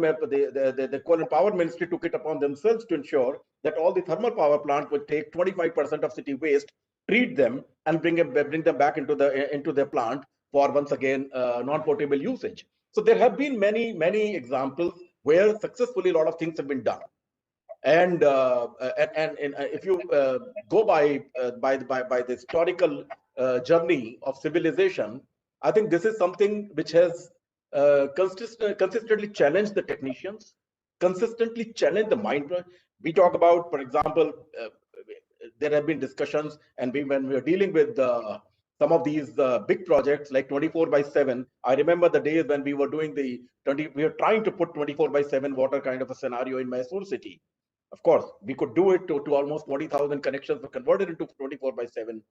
ministry took it upon themselves to ensure that all the thermal power plants would take 25% of city waste, treat them, and bring them back into their plant for, once again, non-potable usage. So there have been many examples where successfully a lot of things have been done. And if you go by the historical journey of civilization, I think this is something which has consistently challenged the technicians, consistently challenged the mind. We talk about, for example, there have been discussions, and when we were dealing with some of these big projects like 24/7, I remember the days when we were doing we were trying to put 24/7 water kind of a scenario in Mysore city. Of course, we could do it to almost 20,000 connections were converted into 24/7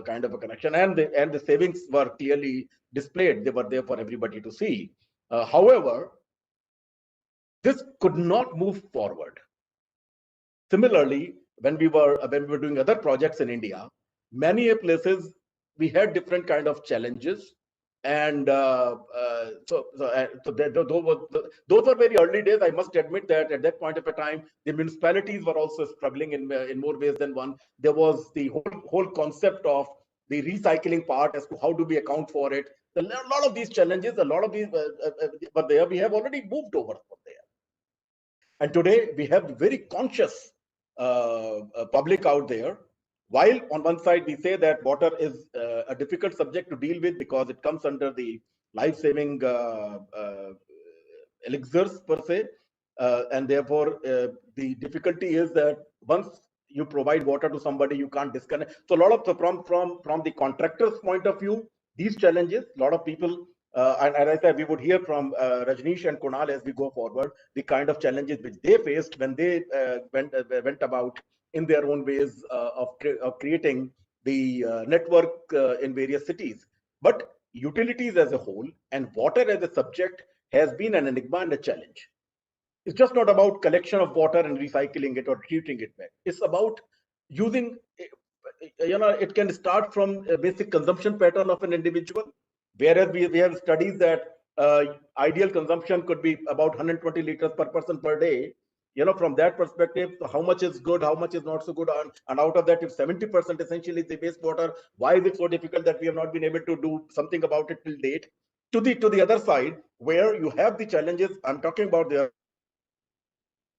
kind of a connection, and the savings were clearly displayed. They were there for everybody to see. However, this could not move forward. Similarly, when we were doing other projects in India, many places we had different kind of challenges. And those were very early days. I must admit that at that point of a time, the municipalities were also struggling in more ways than one. There was the whole concept of the recycling part as to how do we account for it. A lot of these challenges, a lot of these were there. We have already moved over from there. And today we have very conscious public out there. While on one side we say that water is a difficult subject to deal with because it comes under the life-saving elixirs per se, and therefore the difficulty is that once you provide water to somebody, you can't disconnect. So a lot of from the contractor's point of view, these challenges, a lot of people, and as I said, we would hear from Rajneesh and Kunal as we go forward, the kind of challenges which they faced when they went about in their own ways of creating the network in various cities. But utilities as a whole and water as a subject has been an enigma and a challenge. It's just not about collection of water and recycling it or treating it back. It's about using, it can start from a basic consumption pattern of an individual, whereas we have studies that ideal consumption could be about 120 liters per person per day. From that perspective, how much is good, how much is not so good, and out of that, if 70% essentially is the wastewater, why is it so difficult that we have not been able to do something about it till date? To the other side, where you have the challenges, I'm talking about the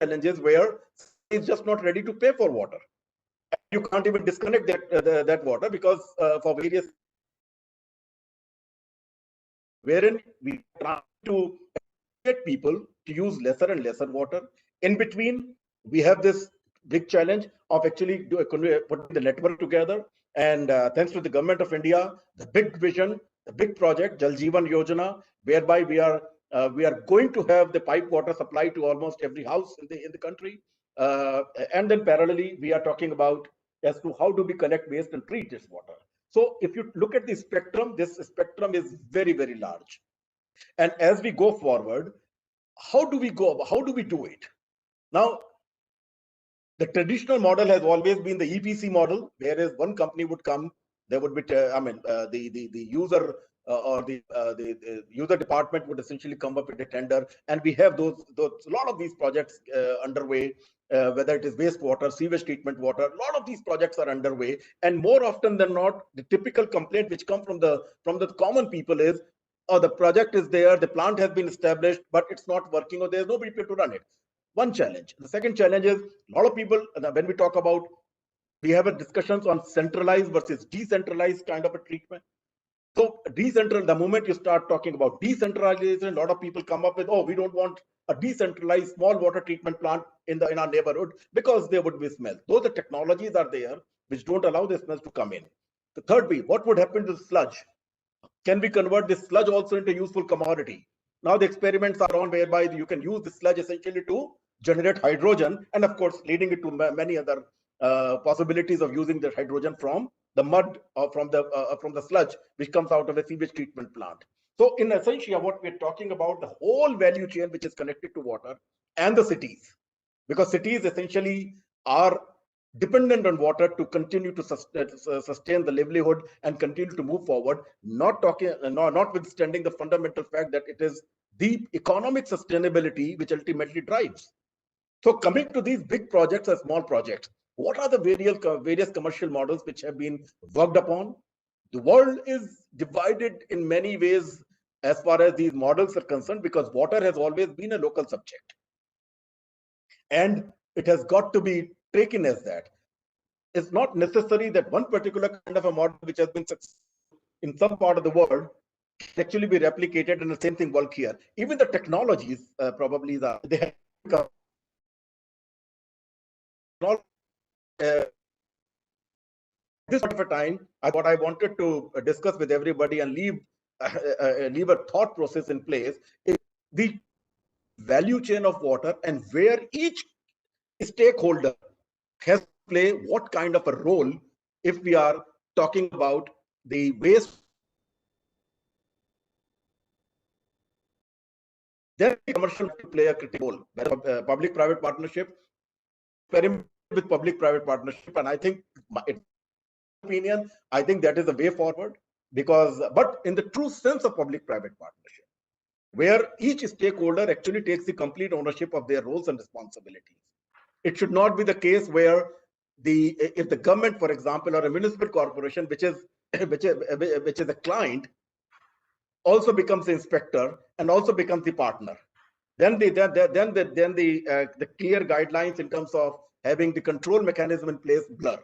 challenges where somebody is just not ready to pay for water. You can't even disconnect that water because for various, wherein we try to get people to use lesser and lesser water. In between, we have this big challenge of actually putting the network together. And thanks to the government of India, the big vision, the big project, Jal Jeevan Yojana, whereby we are going to have the pipe water supply to almost every house in the country. And then parallelly, we are talking about as to how do we collect waste and treat this water. So if you look at the spectrum, this spectrum is very, very large. And as we go forward, how do we do it? Now, the traditional model has always been the EPC model, whereas one company would come, there would be, the user or the user department would essentially come up with a tender, and we have a lot of these projects underway, whether it is wastewater, sewage treatment water, a lot of these projects are underway, and more often than not, the typical complaint which comes from the common people is, oh, the project is there, the plant has been established, but it's not working, or there's nobody to run it. one challenge. The second challenge is a lot of people, when we talk about, we have a discussions on centralized versus decentralized kind of a treatment. So the moment you start talking about decentralization, a lot of people come up with, oh, we don't want a decentralized small water treatment plant in our neighborhood because there would be smells. Those the technologies are there which don't allow the smells to come in. The third be, what would happen to the sludge? Can we convert this sludge also into useful commodity? Now the experiments are on whereby you can use the sludge essentially to generate hydrogen, and of course leading it to many other possibilities of using the hydrogen from the mud or from the sludge which comes out of a sewage treatment plant. So in essentially what we're talking about, the whole value chain which is connected to water and the cities, because cities essentially are dependent on water to continue to sustain the livelihood and continue to move forward, notwithstanding the fundamental fact that it is the economic sustainability which ultimately drives. So coming to these big projects or small projects, what are the various commercial models which have been worked upon? The world is divided in many ways as far as these models are concerned, because water has always been a local subject. And it has got to be taken as that. It's not necessary that one particular kind of a model which has been successful in some part of the world can actually be replicated, and the same thing work here. Even the technologies probably they have become this sort of a time. What I wanted to discuss with everybody and leave a thought process in place is the value chain of water, and where each stakeholder has to play what kind of a role if we are talking about the waste. Then commercial to play a critical role, whether public-private partnership, experiment with public-private partnership, and I think, in my opinion, I think that is the way forward. But in the true sense of public-private partnership, where each stakeholder actually takes the complete ownership of their roles and responsibilities. It should not be the case where if the government, for example, or a municipal corporation, which is a client, also becomes the inspector and also becomes the partner. Then the clear guidelines in terms of having the control mechanism in place blur.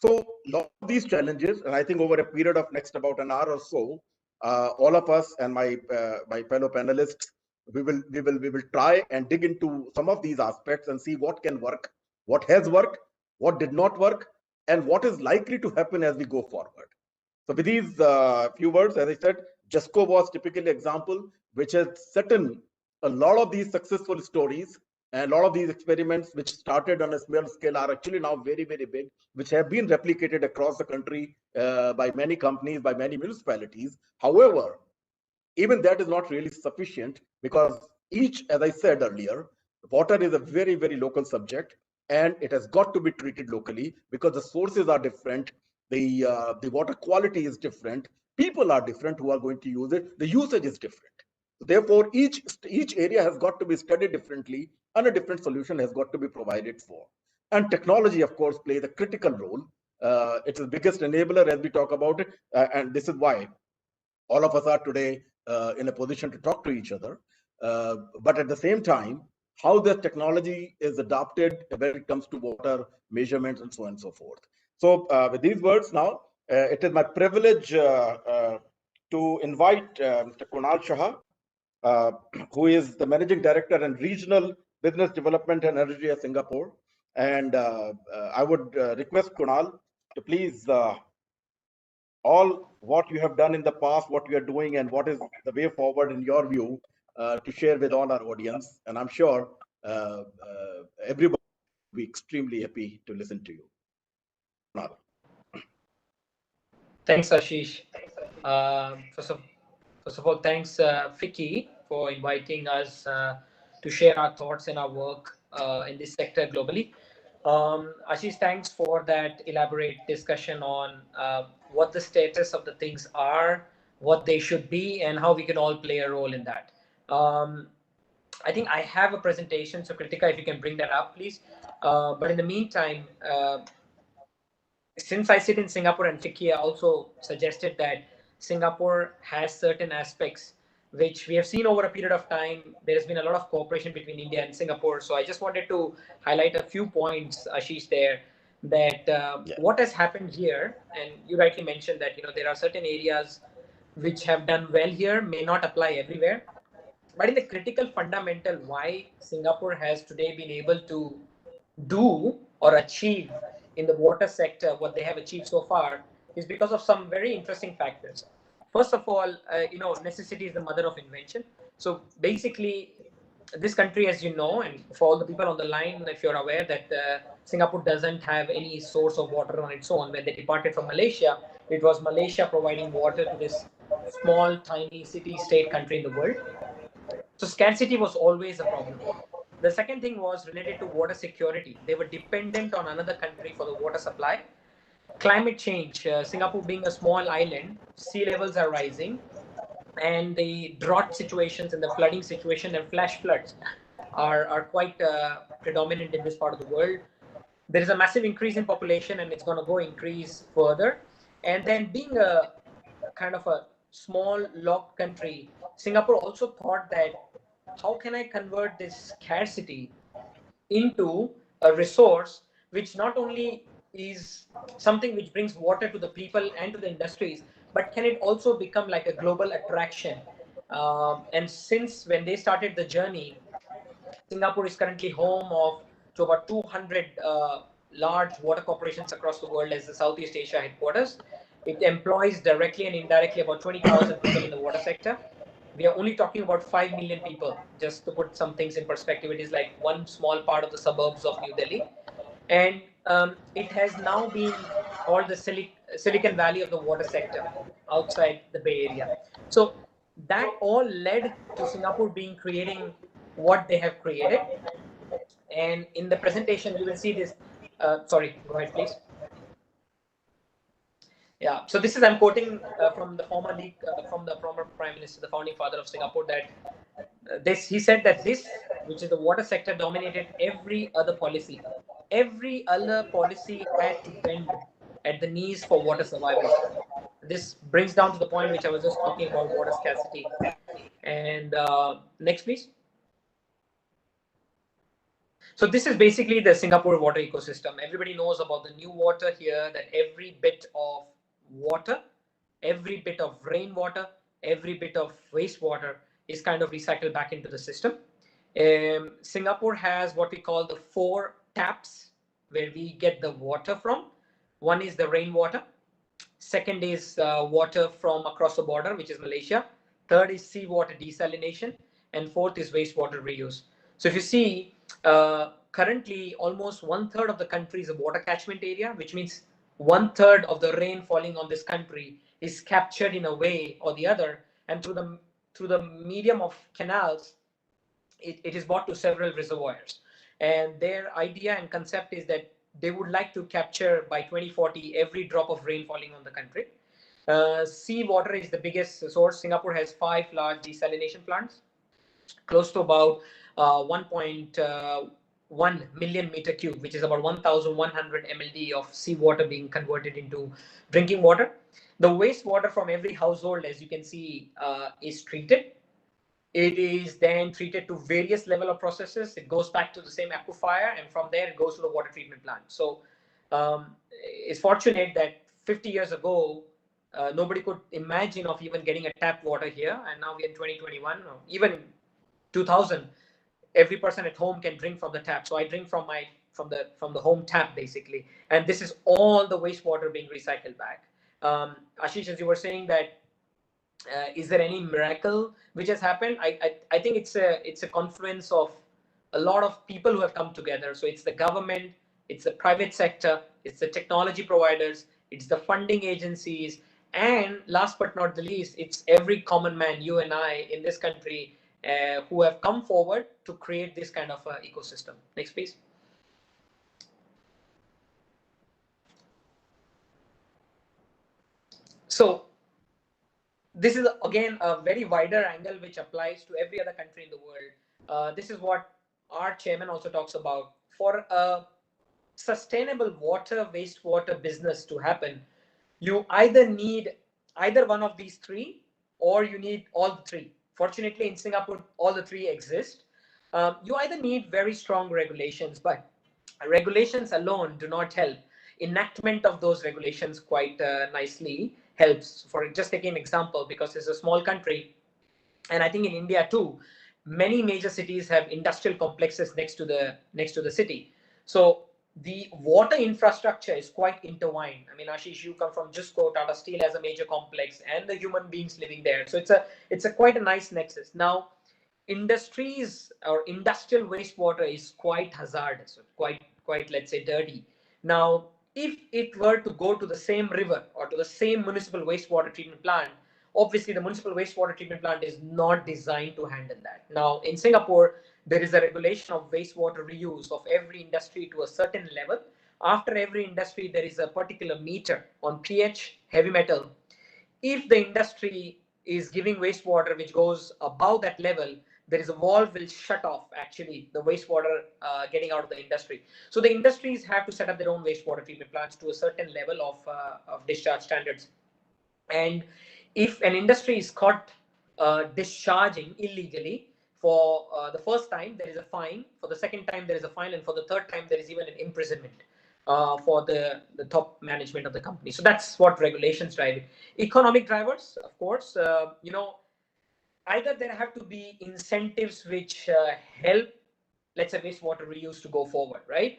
So a lot of these challenges, and I think over a period of next about an hour or so, all of us and my fellow panelists, we will try and dig into some of these aspects and see what can work, what has worked, what did not work, and what is likely to happen as we go forward. So with these few words, as I said, JESCO was typically an example which has set in a lot of these successful stories, and a lot of these experiments which started on a small scale are actually now very, very big, which have been replicated across the country by many companies, by many municipalities. However, even that is not really sufficient, because each, as I said earlier, water is a very, very local subject, and it has got to be treated locally because the sources are different, the water quality is different, people are different who are going to use it, the usage is different. Therefore, each area has got to be studied differently, and a different solution has got to be provided for. And technology, of course, plays a critical role. It's the biggest enabler as we talk about it, and this is why all of us are today in a position to talk to each other. But at the same time, how the technology is adopted when it comes to water measurements and so on and so forth. So with these words now, it is my privilege to invite Mr. Kunal Shah, who is the Managing Director and Regional Business Development and Energy at Singapore. And I would request Kunal to please all what you have done in the past, what you are doing, and what is the way forward in your view to share with all our audience. And I'm sure everybody will be extremely happy to listen to you. Kunal. Thanks, Ashish. First of all, thanks, FICCI, for inviting us to share our thoughts and our work in this sector globally. Ashish, thanks for that elaborate discussion on what the status of the things are, what they should be, and how we can all play a role in that. I think I have a presentation, so Kritika, if you can bring that up, please. But in the meantime, since I sit in Singapore, and FICCI also suggested that Singapore has certain aspects which we have seen over a period of time. There has been a lot of cooperation between India and Singapore. So I just wanted to highlight a few points, Ashish, there, that what has happened here, and you rightly mentioned that there are certain areas which have done well here, may not apply everywhere. But in the critical fundamental, why Singapore has today been able to do or achieve in the water sector what they have achieved so far is because of some very interesting factors. First of all, necessity is the mother of invention. So basically, this country, as you know, and for all the people on the line, if you're aware that Singapore doesn't have any source of water on its own. When they departed from Malaysia, it was Malaysia providing water to this small, tiny city-state country in the world. So scarcity was always a problem. The second thing was related to water security. They were dependent on another country for the water supply. Climate change, Singapore being a small island, sea levels are rising, and the drought situations and the flooding situation and flash floods are quite predominant in this part of the world. There is a massive increase in population, and it's going to go increase further. And then being a kind of a small locked country, Singapore also thought that how can I convert this scarcity into a resource which not only is something which brings water to the people and to the industries, but can it also become like a global attraction? And since when they started the journey, Singapore is currently home of to about 200 large water corporations across the world as the Southeast Asia headquarters. It employs directly and indirectly about 20,000 people in the water sector. We are only talking about 5 million people. Just to put some things in perspective, it is like one small part of the suburbs of New Delhi. And it has now been called the Silicon Valley of the water sector outside the Bay Area. So that all led to Singapore being creating what they have created. And in the presentation, you will see this. Sorry, go ahead, please. Yeah, so this is, I'm quoting from the former Prime Minister, the founding father of Singapore, that he said that this, which is the water sector, dominated every other policy. Every other policy had to bend at the knees for water survival. This brings down to the point which I was just talking about, water scarcity. And next, please. So this is basically the Singapore water ecosystem. Everybody knows about the new water here, that every bit of water, every bit of rainwater, every bit of wastewater is kind of recycled back into the system. Singapore has what we call the 4 taps where we get the water from. One is the rainwater. Second is water from across the border, which is Malaysia. Third is seawater desalination. And fourth is wastewater reuse. So if you see, currently almost 1/3 of the country is a water catchment area, which means 1/3 of the rain falling on this country is captured in a way or the other, and through the medium of canals, it is brought to several reservoirs. And their idea and concept is that they would like to capture by 2040 every drop of rain falling on the country. Seawater is the biggest source. Singapore has 5 large desalination plants, close to about 1.1 million meter cube, which is about 1,100 mld of seawater being converted into drinking water. The wastewater from every household, as you can see, is treated. It is then treated to various level of processes. It goes back to the same aquifer, and from there it goes to the water treatment plant. So it's fortunate that 50 years ago, nobody could imagine of even getting a tap water here, and now we're in 2021, or even in 2000, every person at home can drink from the tap. So I drink from the home tap basically, and this is all the wastewater being recycled back. Ashish, as you were saying that, is there any miracle which has happened? I think it's a confluence of a lot of people who have come together. So it's the government, it's the private sector, it's the technology providers, it's the funding agencies, and last but not the least, it's every common man, you and I in this country, who have come forward to create this kind of ecosystem. Next, please. So this is again a very wider angle which applies to every other country in the world. This is what our chairman also talks about. For a sustainable water wastewater business to happen, you either need either one of these 3, or you need all 3. Fortunately, in Singapore, all the three exist. You either need very strong regulations, but regulations alone do not help. Enactment of those regulations quite nicely helps. For just taking an example, because it's a small country, and I think in India too, many major cities have industrial complexes next to the city. So the water infrastructure is quite intertwined. I mean, Ashish, you come from Jusco, Tata Steel has a major complex, and the human beings living there. So it's a quite a nice nexus. Now, industries or industrial wastewater is quite hazardous, quite let's say dirty. Now, if it were to go to the same river or to the same municipal wastewater treatment plant, obviously the municipal wastewater treatment plant is not designed to handle that. Now, in Singapore, there is a regulation of wastewater reuse of every industry to a certain level. After every industry, there is a particular meter on pH, heavy metal. If the industry is giving wastewater which goes above that level, there is a valve will shut off actually the wastewater getting out of the industry. So the industries have to set up their own wastewater treatment plants to a certain level of discharge standards. And if an industry is caught discharging illegally for the first time, there is a fine. For the second time, there is a fine. And for the third time, there is even an imprisonment for the top management of the company. So that's what regulations drive it. Economic drivers, of course, either there have to be incentives which help, let's say, wastewater reuse to go forward, right?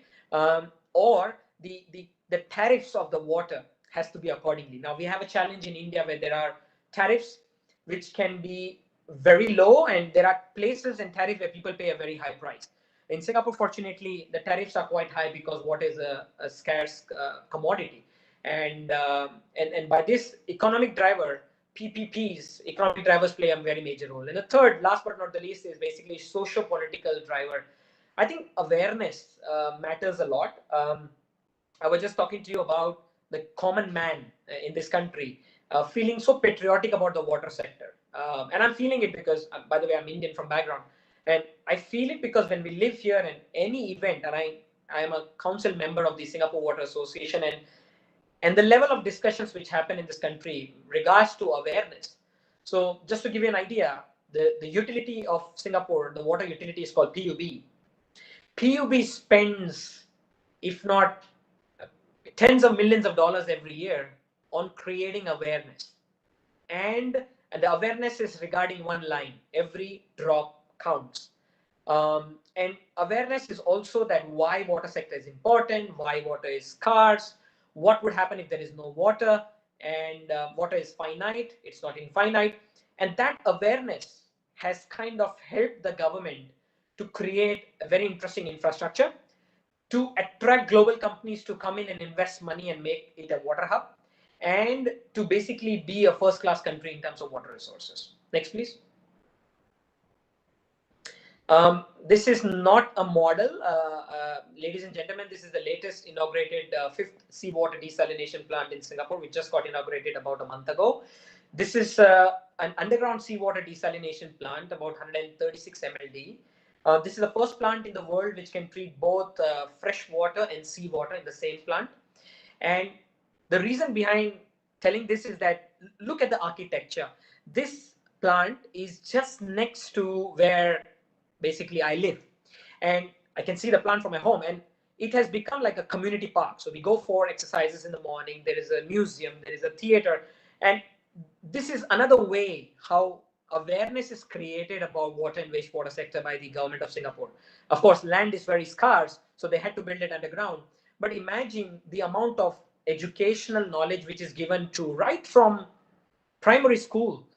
Or the tariffs of the water has to be accordingly. Now we have a challenge in India where there are tariffs which can be very low, and there are places and tariffs where people pay a very high price. In Singapore, fortunately, the tariffs are quite high because water is a scarce commodity, and by this economic driver, PPPs, economic drivers play a very major role. And the third, last but not the least, is basically socio-political driver. I think awareness matters a lot. I was just talking to you about the common man in this country feeling so patriotic about the water sector. And I'm feeling it because, by the way, I'm Indian from background. And I feel it because when we live here and any event, and I am a council member of the Singapore Water Association, and the level of discussions which happen in this country regards to awareness. So just to give you an idea, the utility of Singapore, the water utility is called PUB. PUB spends, if not tens of millions of dollars every year on creating awareness. And the awareness is regarding one line: every drop counts. And awareness is also that why water sector is important, why water is scarce, what would happen if there is no water, and water is finite, it's not infinite. And that awareness has kind of helped the government to create a very interesting infrastructure to attract global companies to come in and invest money and make it a water hub, and to basically be a first-class country in terms of water resources. Next, please. This is not a model. Ladies and gentlemen, this is the latest inaugurated 5th seawater desalination plant in Singapore. We just got inaugurated about a month ago. This is an underground seawater desalination plant, about 136 MLD. This is the first plant in the world which can treat both fresh water and seawater in the same plant. And the reason behind telling this is that, look at the architecture. This plant is just next to where basically I live, and I can see the plant from my home, and it has become like a community park. So we go for exercises in the morning. There is a museum, there is a theater, and this is another way how awareness is created about water and wastewater sector by the government of Singapore. Of course, land is very scarce, so they had to build it underground. But imagine the amount of educational knowledge which is given to right from primary school,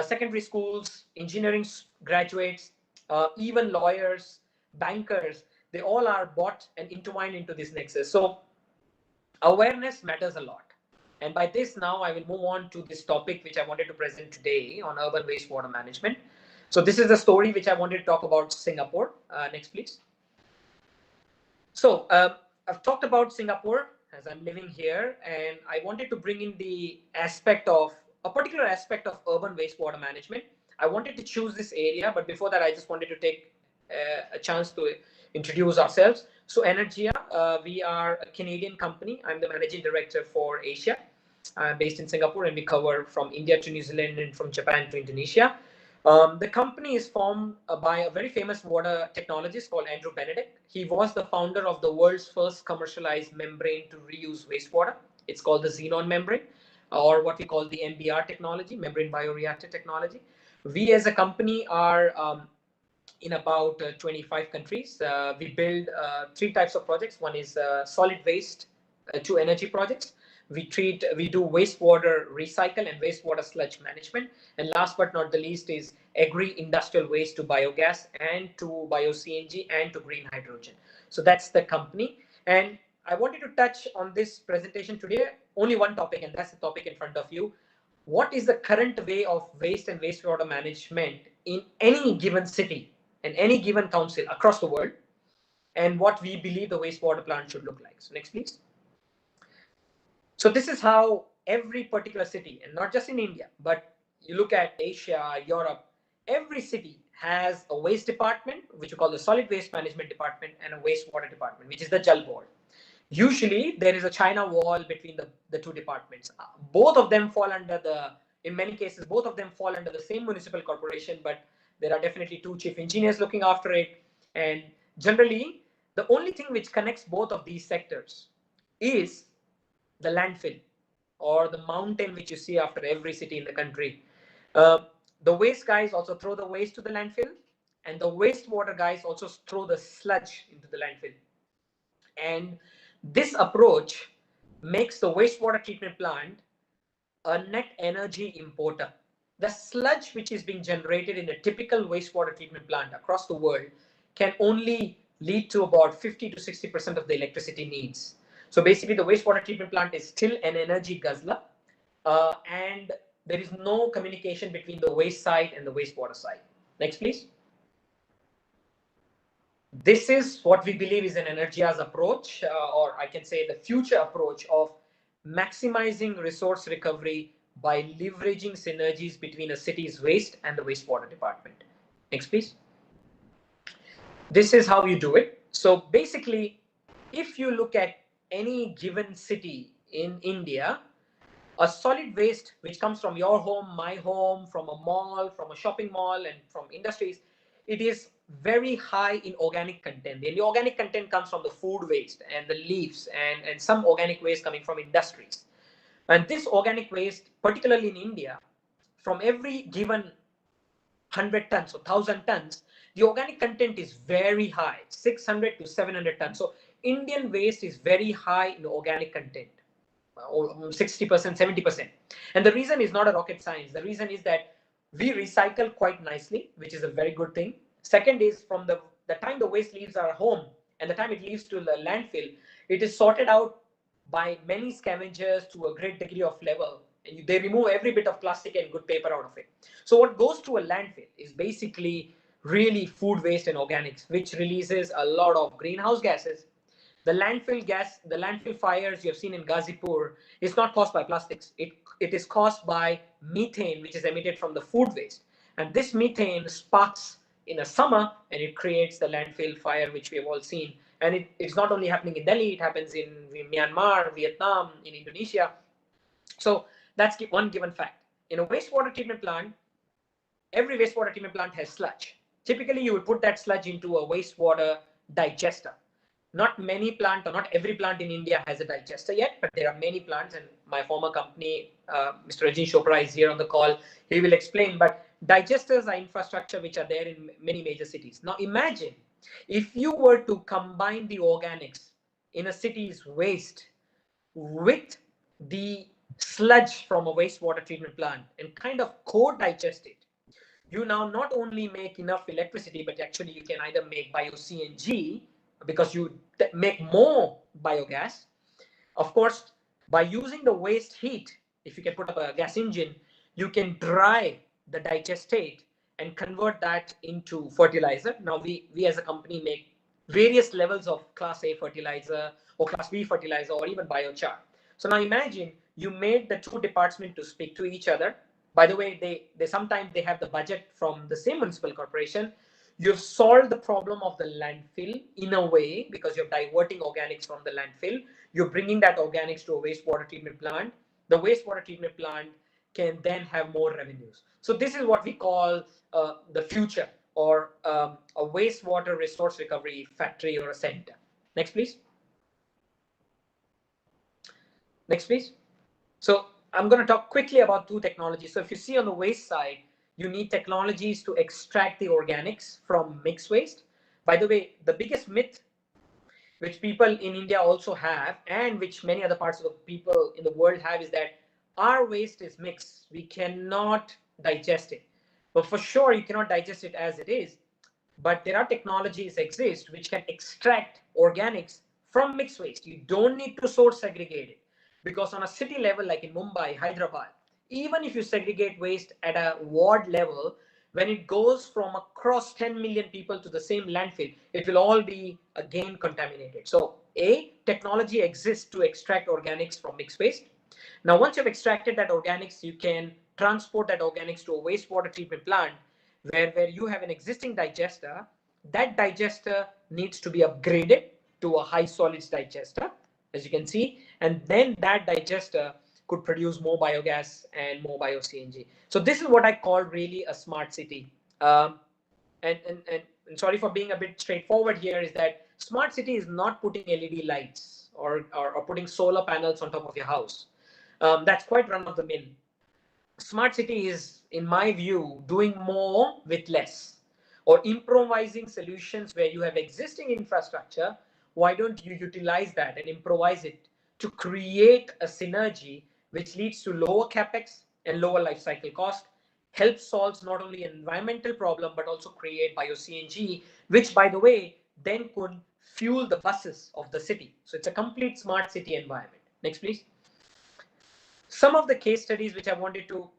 secondary schools, engineering graduates, even lawyers, bankers. They all are bought and intertwined into this nexus. So awareness matters a lot. And by this, now I will move on to this topic which I wanted to present today on urban wastewater management. So this is the story which I wanted to talk about Singapore. Next, please. So I've talked about Singapore as I'm living here, and I wanted to bring in the aspect of a particular aspect of urban wastewater management. I wanted to choose this area, but before that, I just wanted to take a chance to introduce ourselves. So Energia, we are a Canadian company. I'm the managing director for Asia, based in Singapore, and we cover from India to New Zealand and from Japan to Indonesia. The company is formed by a very famous water technologist called Andrew Benedict. He was the founder of the world's first commercialized membrane to reuse wastewater. It's called the xenon membrane, or what we call the MBR technology, membrane bioreactor technology. We as a company are in about 25 countries. We build three types of projects. One is solid waste to energy projects. We do wastewater recycle and wastewater sludge management. And last but not the least is agri-industrial waste to biogas and to bio-CNG and to green hydrogen. So that's the company. And I wanted to touch on this presentation today, only one topic, and that's the topic in front of you. What is the current way of waste and wastewater management in any given city and any given council across the world, and what we believe the wastewater plant should look like? So next, please. So this is how every particular city, and not just in India, but you look at Asia, Europe, every city has a waste department, which we call the solid waste management department, and a wastewater department, which is the Jal board. Usually there is a China wall between the two departments. Both of them fall under in many cases, both of them fall under the same municipal corporation, but there are definitely two chief engineers looking after it. And generally, the only thing which connects both of these sectors is the landfill or the mountain which you see after every city in the country. The waste guys also throw the waste to the landfill, and the wastewater guys also throw the sludge into the landfill. And this approach makes the wastewater treatment plant a net energy importer. The sludge which is being generated in a typical wastewater treatment plant across the world can only lead to about 50 to 60% of the electricity needs. So basically the wastewater treatment plant is still an energy guzzler, and there is no communication between the waste side and the wastewater side. Next, please. This is what we believe is an Energia's approach, or I can say the future approach of maximizing resource recovery by leveraging synergies between a city's waste and the wastewater department. Next, please. This is how you do it. So basically, if you look at any given city in India, a solid waste which comes from your home, my home, from a mall, from a shopping mall, and from industries, it is very high in organic content. The organic content comes from the food waste and the leaves and some organic waste coming from industries. And this organic waste, particularly in India, from every given 100 tons or 1,000 tons, the organic content is very high, 600 to 700 tons. So Indian waste is very high in organic content. 60%, 70%. And the reason is not a rocket science. The reason is that we recycle quite nicely, which is a very good thing. Second is from the time the waste leaves our home and the time it leaves to the landfill, it is sorted out by many scavengers to a great degree of level. And they remove every bit of plastic and good paper out of it. So what goes to a landfill is basically really food waste and organics, which releases a lot of greenhouse gases. The landfill fires you have seen in Ghazipur is not caused by plastics. It is caused by methane, which is emitted from the food waste. And this methane sparks in the summer and it creates the landfill fire, which we have all seen. And it's not only happening in Delhi, it happens in Myanmar, Vietnam, in Indonesia. So that's one given fact. In a wastewater treatment plant, every wastewater treatment plant has sludge. Typically, you would put that sludge into a wastewater digester. Not many plants or not every plant in India has a digester yet, but there are many plants, and my former company, Mr. Rajin Chopra, is here on the call. He will explain, but digesters are infrastructure which are there in many major cities. Now imagine if you were to combine the organics in a city's waste with the sludge from a wastewater treatment plant and kind of co-digest it. You now not only make enough electricity, but actually you can either make bio-CNG because you make more biogas. Of course, by using the waste heat, if you can put up a gas engine, you can dry the digestate and convert that into fertilizer. Now we as a company make various levels of class A fertilizer or class B fertilizer or even biochar. So now imagine you made the two departments to speak to each other. By the way, they sometimes they have the budget from the same municipal corporation. You've solved the problem of the landfill in a way because you're diverting organics from the landfill. You're bringing that organics to a wastewater treatment plant. The wastewater treatment plant can then have more revenues. So this is what we call the future, or a wastewater resource recovery factory or a center. Next, please. Next, please. So I'm going to talk quickly about two technologies. So if you see on the waste side, you need technologies to extract the organics from mixed waste. By the way, the biggest myth which people in India also have, and which many other parts of the people in the world have, is that our waste is mixed. We cannot digest it. But for sure, you cannot digest it as it is. But there are technologies exist which can extract organics from mixed waste. You don't need to source segregate it, because on a city level, like in Mumbai, Hyderabad, even if you segregate waste at a ward level, when it goes from across 10 million people to the same landfill, it will all be again contaminated. So technology exists to extract organics from mixed waste. Now, once you've extracted that organics, you can transport that organics to a wastewater treatment plant where you have an existing digester. That digester needs to be upgraded to a high solids digester, as you can see, and then that digester could produce more biogas and more bio-CNG. So this is what I call really a smart city. And sorry for being a bit straightforward here, is that smart city is not putting LED lights or putting solar panels on top of your house. That's quite run of the mill. Smart city is, in my view, doing more with less, or improvising solutions where you have existing infrastructure. Why don't you utilize that and improvise it to create a synergy which leads to lower capex and lower life cycle cost, helps solve not only an environmental problem but also create bio-CNG, which, by the way, then could fuel the buses of the city. So it's a complete smart city environment. Next, please. Some of the case studies which I wanted to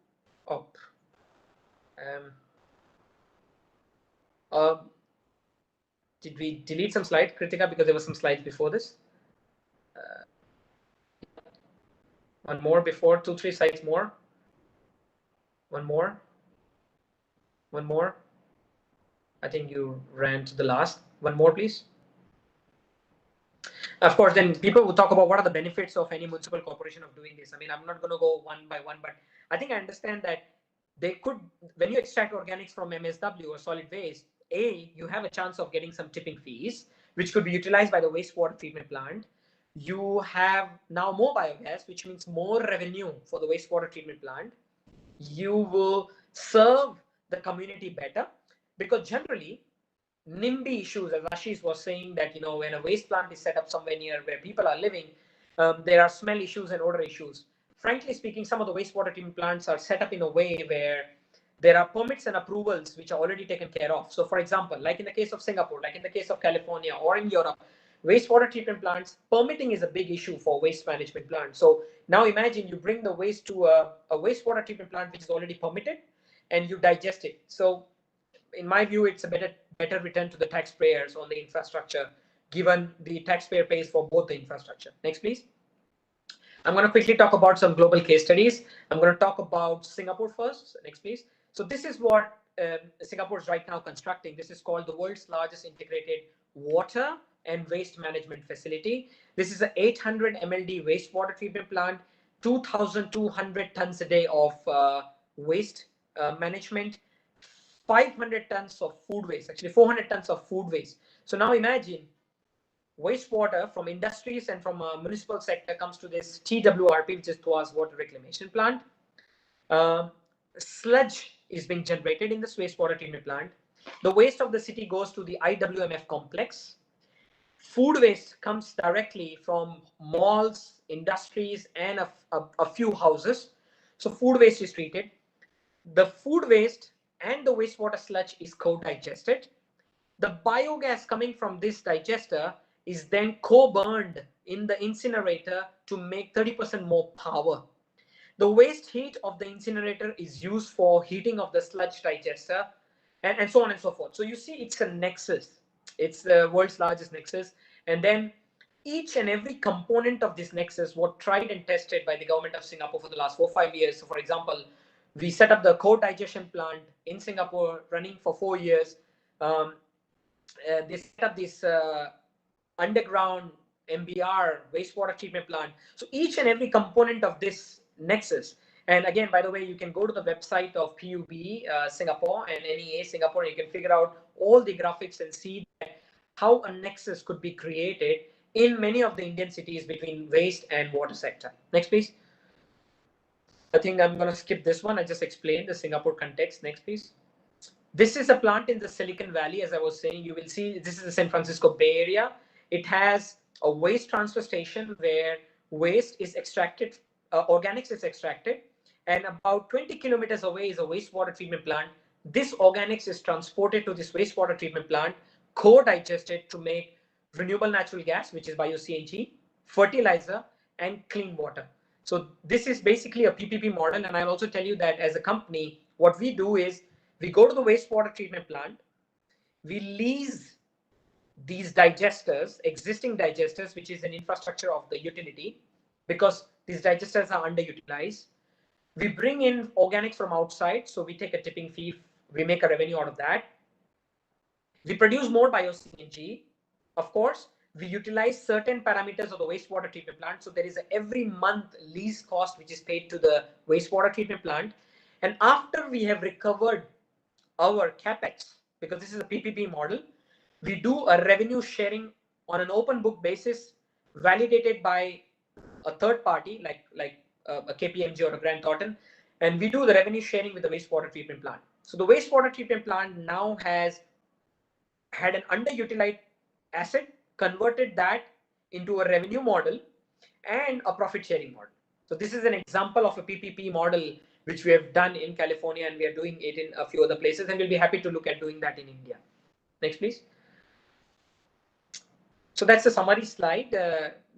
did we delete some slides, Kritika, because there were some slides before this? One more before, 2-3 slides more. One more. One more. I think you ran to the last. One more, please. Of course, then people will talk about what are the benefits of any municipal corporation of doing this. I mean, I'm not going to go one by one, but I think I understand that they could, when you extract organics from MSW or solid waste, you have a chance of getting some tipping fees, which could be utilized by the wastewater treatment plant. You have now more biogas, which means more revenue for the wastewater treatment plant. You will serve the community better, because generally, NIMBY issues, as Ashish was saying, that when a waste plant is set up somewhere near where people are living, there are smell issues and odor issues. Frankly speaking, some of the wastewater treatment plants are set up in a way where there are permits and approvals which are already taken care of. So for example, like in the case of Singapore, like in the case of California or in Europe, wastewater treatment plants, permitting is a big issue for waste management plants. So now imagine you bring the waste to a wastewater treatment plant which is already permitted, and you digest it. So in my view, it's a better return to the taxpayers on the infrastructure, given the taxpayer pays for both the infrastructure. Next, please. I'm going to quickly talk about some global case studies. I'm going to talk about Singapore first. Next, please. So this is what Singapore is right now constructing. This is called the world's largest integrated water and waste management facility. This is an 800 MLD wastewater treatment plant, 2,200 tons a day of waste management, 500 tons of food waste, actually 400 tons of food waste. So now imagine wastewater from industries and from a municipal sector comes to this TWRP, which is Tuas Water Reclamation Plant. Sludge is being generated in this wastewater treatment plant. The waste of the city goes to the IWMF complex. Food waste comes directly from malls, industries, and a few houses. So food waste is treated. The food waste and the wastewater sludge is co-digested. The biogas coming from this digester is then co-burned in the incinerator to make 30% more power. The waste heat of the incinerator is used for heating of the sludge digester, and so on and so forth. So you see, it's a nexus. It's the world's largest nexus. And then each and every component of this nexus was tried and tested by the government of Singapore for the last 4 or 5 years. So for example, we set up the co-digestion plant in Singapore, running for 4 years. They set up this underground MBR wastewater treatment plant. So each and every component of this nexus And again, by the way, you can go to the website of PUB Singapore and NEA Singapore, and you can figure out all the graphics and see how a nexus could be created in many of the Indian cities between waste and water sector. Next, please. I think I'm going to skip this one. I just explained the Singapore context. Next, please. This is a plant in the Silicon Valley. As I was saying, you will see this is the San Francisco Bay Area. It has a waste transfer station where waste is extracted, organics is extracted, and about 20 kilometers away is a wastewater treatment plant. This organics is transported to this wastewater treatment plant, co-digested to make renewable natural gas, which is bio-CNG, fertilizer, and clean water. So this is basically a PPP model. And I'll also tell you that as a company, what we do is we go to the wastewater treatment plant, we lease these digesters, existing digesters, which is an infrastructure of the utility, because these digesters are underutilized. We bring in organics from outside, so we take a tipping fee, we make a revenue out of that. We produce more bio-CNG. Of course, we utilize certain parameters of the wastewater treatment plant. So there is a every month lease cost which is paid to the wastewater treatment plant. And after we have recovered our capex, because this is a PPP model, we do a revenue sharing on an open book basis, validated by a third party like a KPMG or a Grant Thornton, and we do the revenue sharing with the wastewater treatment plant. So the wastewater treatment plant now has had an underutilized asset, converted that into a revenue model and a profit sharing model. So this is an example of a PPP model which we have done in California, and we are doing it in a few other places, and we'll be happy to look at doing that in India. Next, please. So that's the summary slide,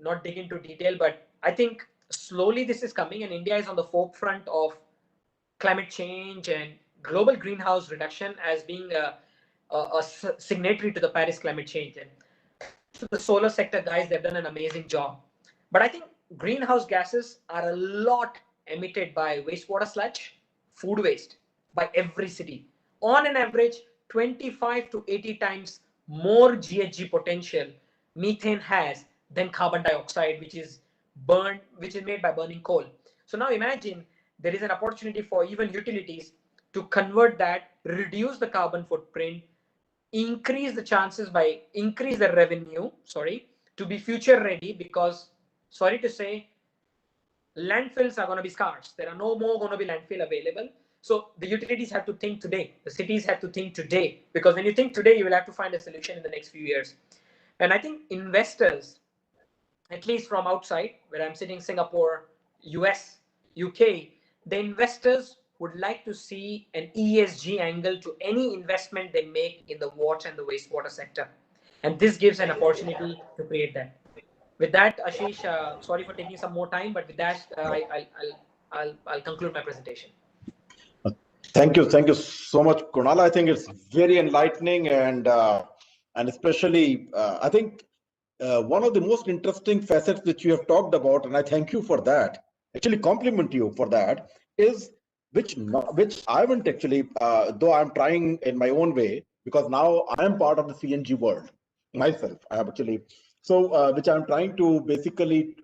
not dig into detail, but I think slowly this is coming, and India is on the forefront of climate change and global greenhouse reduction as being a signatory to the Paris climate change. And to the solar sector guys, they've done an amazing job. But I think greenhouse gases are a lot emitted by wastewater sludge, food waste, by every city. On an average, 25 to 80 times more GHG potential methane has than carbon dioxide, which is made by burning coal. So now imagine there is an opportunity for even utilities to convert that, reduce the carbon footprint, increase the chances by increase the revenue, to be future ready, because sorry to say, landfills are going to be scarce. There are no more going to be landfill available. So the utilities have to think today. The cities have to think today, because when you think today, you will have to find a solution in the next few years. And I think investors, at least from outside, where I'm sitting, Singapore, US, UK, the investors would like to see an ESG angle to any investment they make in the water and the wastewater sector. And this gives an opportunity to create that. With that, Ashish, sorry for taking some more time, but with that, I'll conclude my presentation. Thank you so much, Kunal. I think it's very enlightening, and especially I think one of the most interesting facets which you have talked about, and I thank you for that. Actually, compliment you for that, is which I haven't actually, though I'm trying in my own way, because now I am part of the CNG world myself. I have actually, so which I'm trying to basically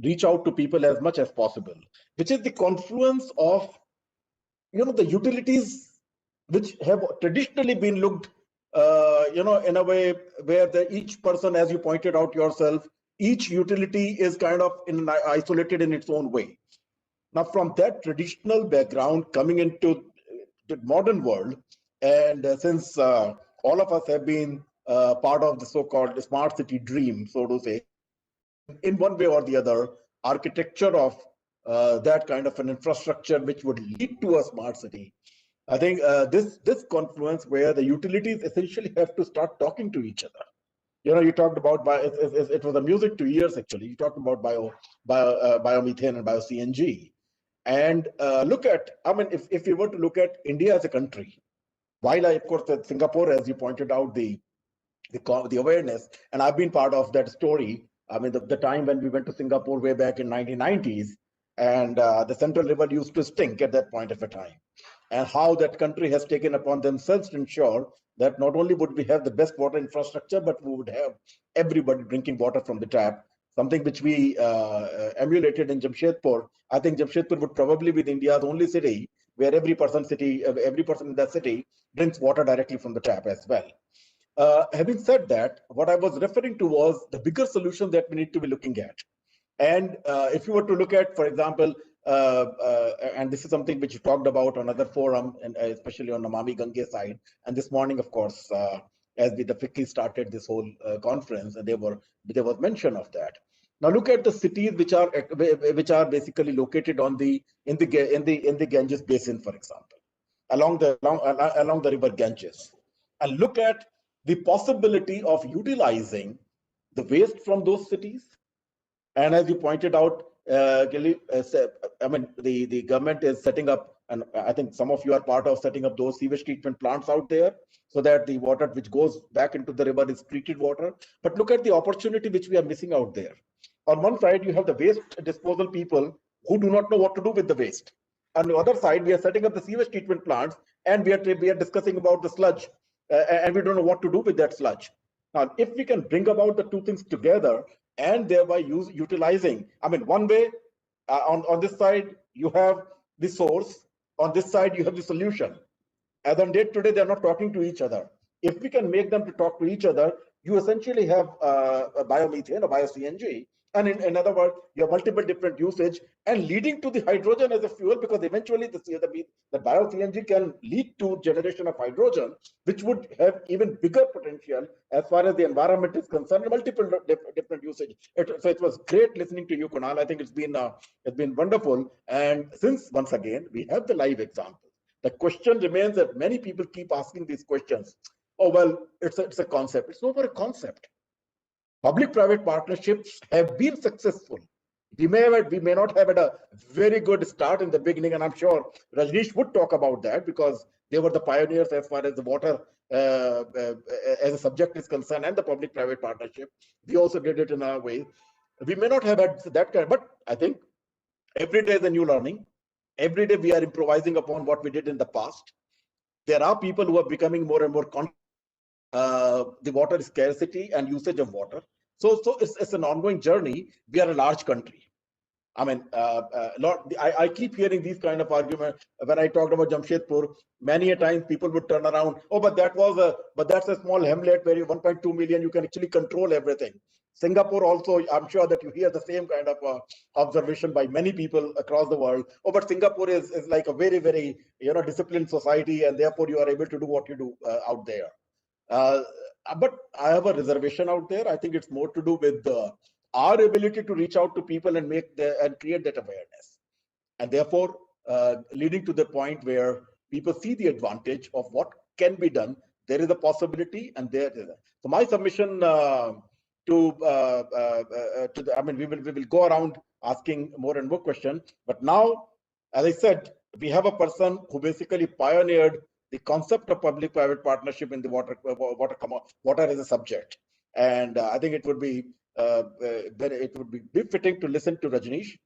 reach out to people as much as possible, which is the confluence of the utilities which have traditionally been looked in a way where each person, as you pointed out yourself, each utility is kind of isolated in its own way. Now, from that traditional background coming into the modern world, and since all of us have been part of the so-called smart city dream, so to say, in one way or the other, architecture of that kind of an infrastructure which would lead to a smart city, I think this confluence where the utilities essentially have to start talking to each other. You talked about it was a music to ears actually. You talked about biomethane and bio-CNG, and look at, I mean, if you were to look at India as a country, while of course Singapore, as you pointed out, the awareness, and I've been part of that story. I mean, the time when we went to Singapore way back in 1990s, and the Central River used to stink at that point of a time, and how that country has taken upon themselves to ensure that not only would we have the best water infrastructure, but we would have everybody drinking water from the tap something which we emulated in Jamshedpur. I think Jamshedpur would probably be India's only city where every person in that city drinks water directly from the tap as well. Having said that, what I was referring to was the bigger solution that we need to be looking at. And if you were to look at, for example, and this is something which you talked about on other forum, and especially on Namami Gange side, and this morning, of course, as the FICCI started this whole conference, and there was mention of that. Now look at the cities which are basically located in the Ganges basin, for example, along the river Ganges, and look at the possibility of utilizing the waste from those cities. And as you pointed out, Gilly, I mean, the government is setting up, and I think some of you are part of setting up those sewage treatment plants out there, so that the water which goes back into the river is treated water. But look at the opportunity which we are missing out there. On one side, you have the waste disposal people who do not know what to do with the waste. On the other side, we are setting up the sewage treatment plants, and we are discussing about the sludge, and we don't know what to do with that sludge. Now, if we can bring about the two things together and thereby utilizing, I mean, one way on this side you have the source, on this side you have the solution. As on date today, they're not talking to each other. If we can make them to talk to each other, you essentially have a biomethane or bio-CNG. And in other words, you have multiple different usage and leading to the hydrogen as a fuel, because eventually the bio-CNG can lead to generation of hydrogen, which would have even bigger potential as far as the environment is concerned, multiple different usage. So it was great listening to you, Kunal. I think it's been wonderful. And since, once again, we have the live example, the question remains that many people keep asking these questions. Oh, well, it's a concept. It's not a concept. Public-private partnerships have been successful. We may not have had a very good start in the beginning, and I'm sure Rajneesh would talk about that, because they were the pioneers as far as the water as a subject is concerned, and the public-private partnership. We also did it in our way. We may not have had that kind, but I think every day is a new learning. Every day we are improvising upon what we did in the past. There are people who are becoming more and more conscious the water scarcity and usage of water. So it's an ongoing journey. We are a large country. I mean, I keep hearing these kind of arguments. When I talked about Jamshedpur, many a times people would turn around, oh, but that's a small hamlet where you 1.2 million, you can actually control everything. Singapore also, I'm sure that you hear the same kind of observation by many people across the world. Oh, but Singapore is like a very, very disciplined society, and therefore you are able to do what you do out there. But I have a reservation out there. I think it's more to do with our ability to reach out to people and create that awareness, and therefore leading to the point where people see the advantage of what can be done. There is a possibility, and so my submission I mean, we will go around asking more and more questions. But now, as I said, we have a person who basically pioneered the concept of public-private partnership in the water as a subject, and I think it would be befitting to listen to Rajneesh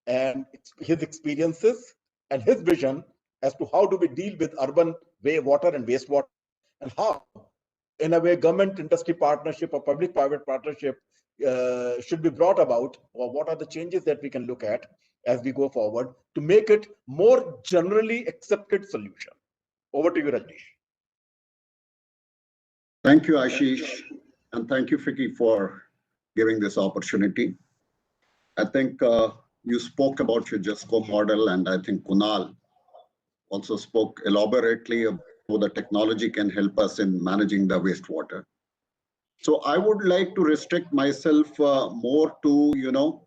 and his experiences and his vision as to how do we deal with urban water and wastewater, and how, in a way, government-industry partnership or public-private partnership should be brought about, or what are the changes that we can look at as we go forward to make it more generally accepted solution. Over to you, Rajneesh. Thank you, Ashish, and thank you, FICCI, for giving this opportunity. I think you spoke about your JESCO model, and I think Kunal also spoke elaborately about how the technology can help us in managing the wastewater. So I would like to restrict myself more to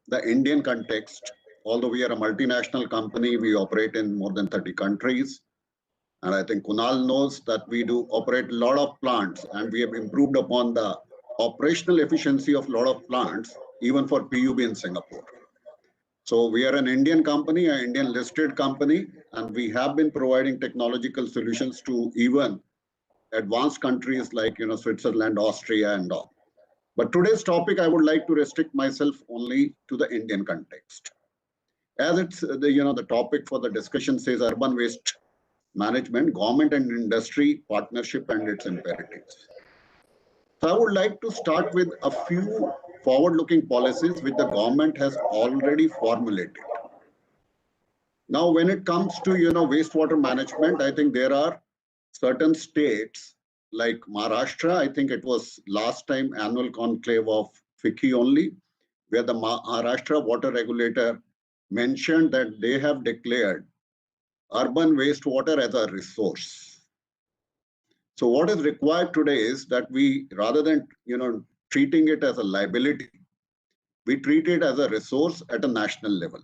the Indian context. Although we are a multinational company, we operate in more than 30 countries. And I think Kunal knows that we do operate a lot of plants, and we have improved upon the operational efficiency of a lot of plants, even for PUB in Singapore. So we are an Indian company, an Indian listed company, and we have been providing technological solutions to even advanced countries like Switzerland, Austria, and all. But today's topic, I would like to restrict myself only to the Indian context. As it's the topic for the discussion says urban waste management, government and industry partnership and its imperatives. So I would like to start with a few forward-looking policies which the government has already formulated. Now, when it comes to wastewater management, I think there are certain states like Maharashtra. I think it was last time annual conclave of FICCI only, where the Maharashtra water regulator mentioned that they have declared urban wastewater as a resource. So what is required today is that we, rather than treating it as a liability, we treat it as a resource at a national level.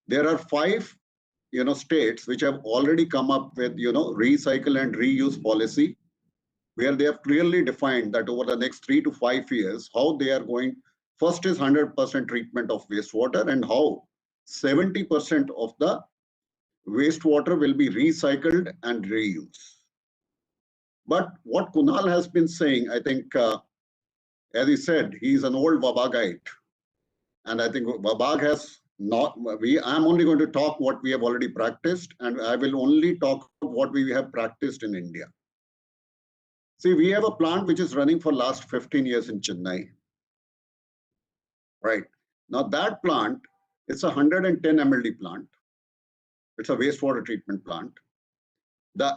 There are 5 states which have already come up with recycle and reuse policy, where they have clearly defined that over the next 3 to 5 years, how they are going. First is 100% treatment of wastewater, and how 70% of the wastewater will be recycled and reused. But what Kunal has been saying, I think, as he said, he's an old Vabagite. And I think Vabag has not, I'm only going to talk what we have already practiced, and I will only talk what we have practiced in India. See, we have a plant which is running for last 15 years in Chennai. Right. Now that plant, it's a 110 MLD plant. It's a wastewater treatment plant.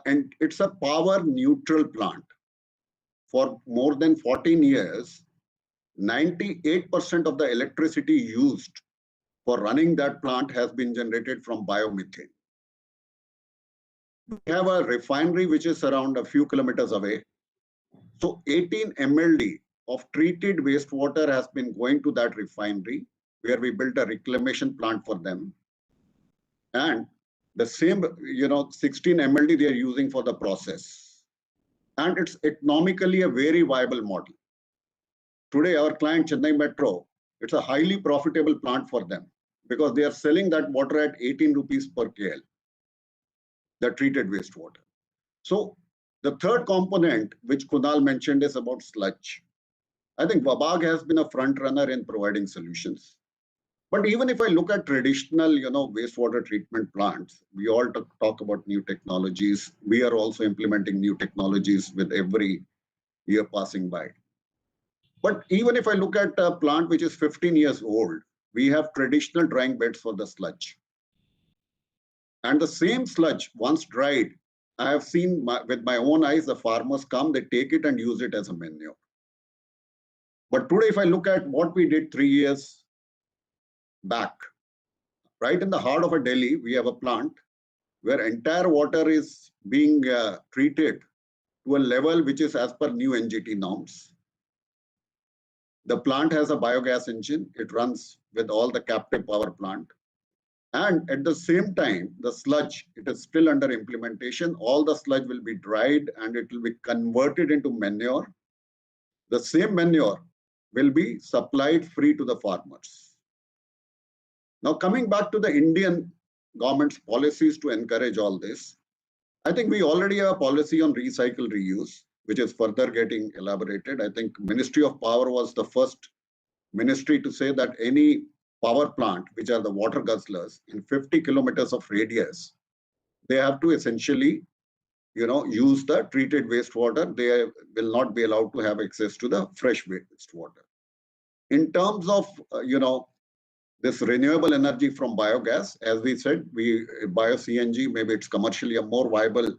And it's a power neutral plant. For more than 14 years, 98% of the electricity used for running that plant has been generated from biomethane. We have a refinery which is around a few kilometers away. So 18 MLD of treated wastewater has been going to that refinery, where we built a reclamation plant for them. And the same, 16 MLD they are using for the process. And it's economically a very viable model. Today, our client Chennai Metro, it's a highly profitable plant for them, because they are selling that water at 18 rupees per KL, the treated wastewater. So the third component, which Kunal mentioned, is about sludge. I think Vabag has been a front runner in providing solutions. But even if I look at traditional, wastewater treatment plants, we all talk about new technologies. We are also implementing new technologies with every year passing by. But even if I look at a plant which is 15 years old, we have traditional drying beds for the sludge. And the same sludge, once dried, I have seen with my own eyes, the farmers come, they take it and use it as a manure. But today, if I look at what we did 3 years back, right in the heart of a Delhi, we have a plant where entire water is being treated to a level which is as per new NGT norms. The plant has a biogas engine. It runs with all the captive power plant. And at the same time, the sludge, it is still under implementation. All the sludge will be dried and it will be converted into manure. The same manure will be supplied free to the farmers. Now, coming back to the Indian government's policies to encourage all this, I think we already have a policy on recycle reuse, which is further getting elaborated. I think Ministry of Power was the first ministry to say that any power plant, which are the water guzzlers, in 50 kilometers of radius, they have to essentially, use the treated wastewater. They will not be allowed to have access to the fresh wastewater. In terms of, this renewable energy from biogas, as we said, bio-CNG, maybe it's commercially a more viable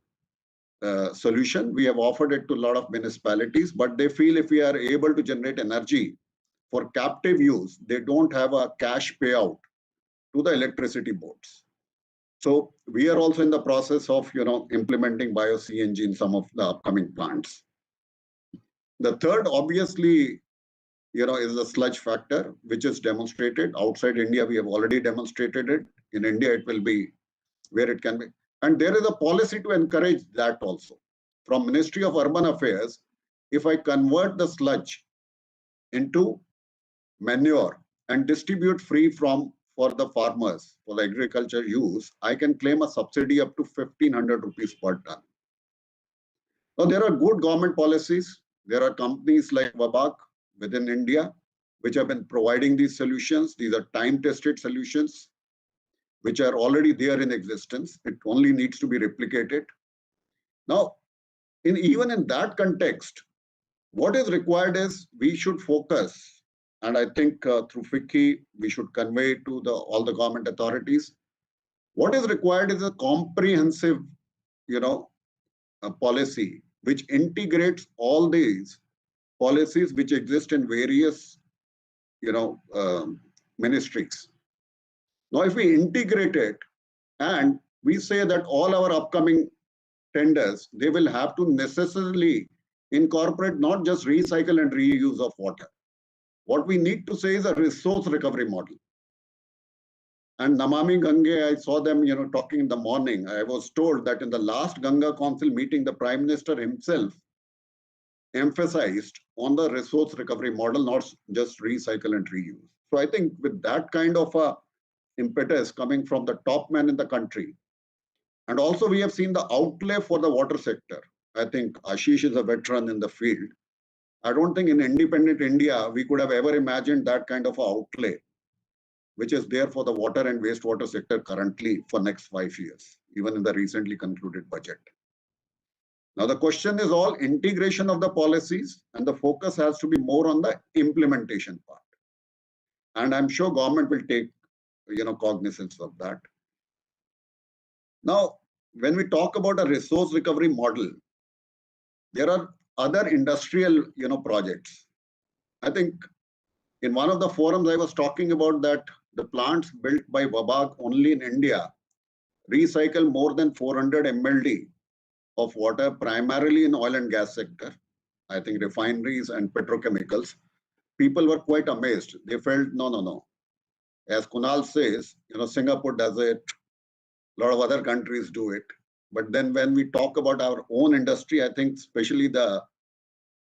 solution. We have offered it to a lot of municipalities, but they feel if we are able to generate energy for captive use, they don't have a cash payout to the electricity boards. So we are also in the process of, implementing bio-CNG in some of the upcoming plants. The third, obviously, is the sludge factor, which is demonstrated. Outside India, we have already demonstrated it. In India, it will be where it can be. And there is a policy to encourage that also. From Ministry of Urban Affairs, if I convert the sludge into manure and distribute free for the farmers, for the agriculture use, I can claim a subsidy up to 1,500 rupees per ton. Now, there are good government policies. There are companies like Vabag within India, which have been providing these solutions. These are time-tested solutions, which are already there in existence. It only needs to be replicated. Now, even in that context, What is required is we should focus, and I think through FICCI, we should convey to all the government authorities. What is required is a comprehensive, a policy which integrates all these policies which exist in various, ministries. Now, if we integrate it and we say that all our upcoming tenders, they will have to necessarily incorporate not just recycle and reuse of water. What we need to say is a resource recovery model. And Namami Gange, I saw them, talking in the morning. I was told that in the last Ganga Council meeting, the Prime Minister himself emphasized on the resource recovery model, not just recycle and reuse. So I think with that kind of a impetus coming from the top man in the country, and also we have seen the outlay for the water sector. I think Ashish is a veteran in the field. I don't think in independent India, we could have ever imagined that kind of outlay, which is there for the water and wastewater sector currently for next 5 years, even in the recently concluded budget. Now, the question is all integration of the policies, and the focus has to be more on the implementation part. And I'm sure government will take, cognizance of that. Now, when we talk about a resource recovery model, there are other industrial, projects. I think in one of the forums I was talking about that the plants built by Wabag only in India recycle more than 400 MLD of water, primarily in oil and gas sector. I think refineries and petrochemicals. People were quite amazed. They felt, no. As Kunal says, Singapore does it. A lot of other countries do it. But then when we talk about our own industry, I think especially the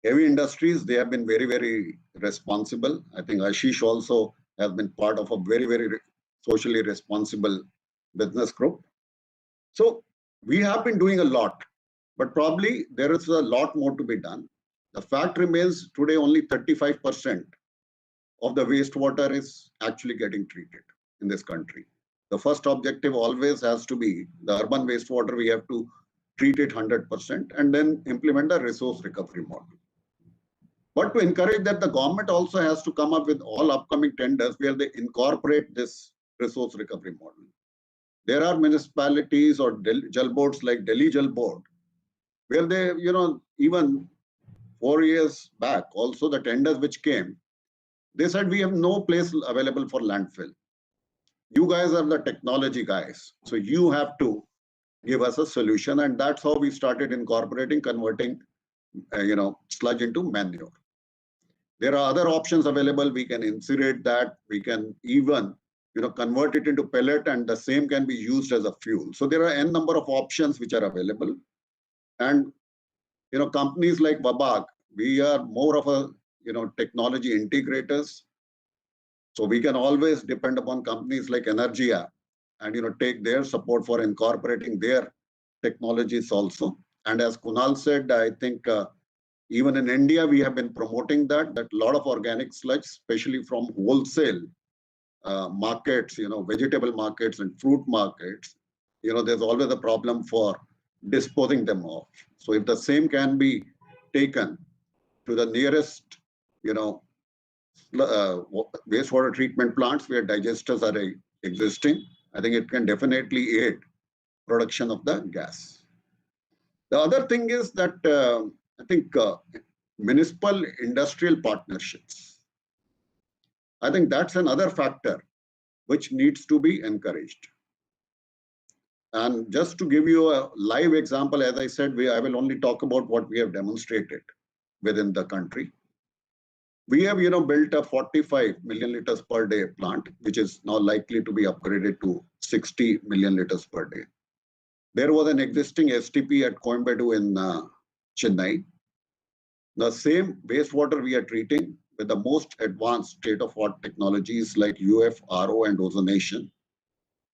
heavy industries, they have been very, very responsible. I think Ashish also has been part of a very, very socially responsible business group. So we have been doing a lot, but probably there is a lot more to be done. The fact remains today only 35% of the wastewater is actually getting treated in this country. The first objective always has to be the urban wastewater, we have to treat it 100% and then implement a resource recovery model. But to encourage that, the government also has to come up with all upcoming tenders where they incorporate this resource recovery model. There are municipalities or Jal boards like Delhi Jal Board, where they, even 4 years back, also the tenders which came, they said we have no place available for landfill. You guys are the technology guys, so you have to give us a solution, and that's how we started incorporating, converting, sludge into manure. There are other options available. We can incinerate that. We can even, convert it into pellet, and the same can be used as a fuel. So there are n number of options which are available, and companies like Wabag, we are more of a technology integrators. So we can always depend upon companies like Energia and take their support for incorporating their technologies also. And as Kunal said, I think even in India, we have been promoting that a lot of organic sludge, especially from wholesale markets, vegetable markets and fruit markets, there's always a problem for disposing them off. So if the same can be taken to the nearest, wastewater treatment plants where digesters are existing, I think it can definitely aid production of the gas. The other thing is that I think municipal industrial partnerships. I think that's another factor which needs to be encouraged. And just to give you a live example, as I said, I will only talk about what we have demonstrated within the country. We have, built a 45 million liters per day plant, which is now likely to be upgraded to 60 million liters per day. There was an existing STP at Coimbatore in Chennai. The same wastewater we are treating with the most advanced state-of-art technologies like UF, RO, and ozonation.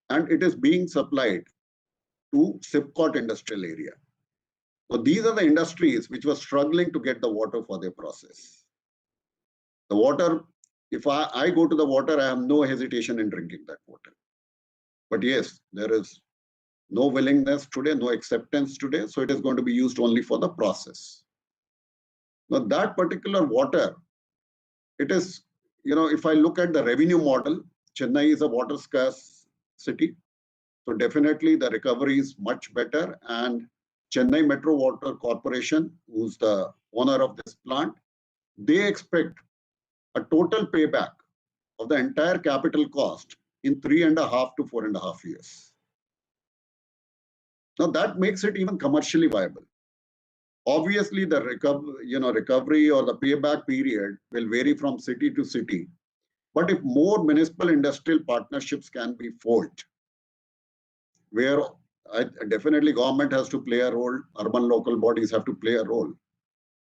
And it is being supplied to SIPCOT industrial area. So these are the industries which were struggling to get the water for their process. The water, if I go to the water, I have no hesitation in drinking that water. But yes, there is no willingness today, no acceptance today. So it is going to be used only for the process. Now that particular water, it is, if I look at the revenue model, Chennai is a water scarce city. So definitely the recovery is much better, and Chennai Metro Water Corporation, who's the owner of this plant, they expect a total payback of the entire capital cost in 3.5 to 4.5 years. Now that makes it even commercially viable. Obviously, the recovery or the payback period will vary from city to city. But if more municipal industrial partnerships can be forged, where definitely government has to play a role, urban local bodies have to play a role.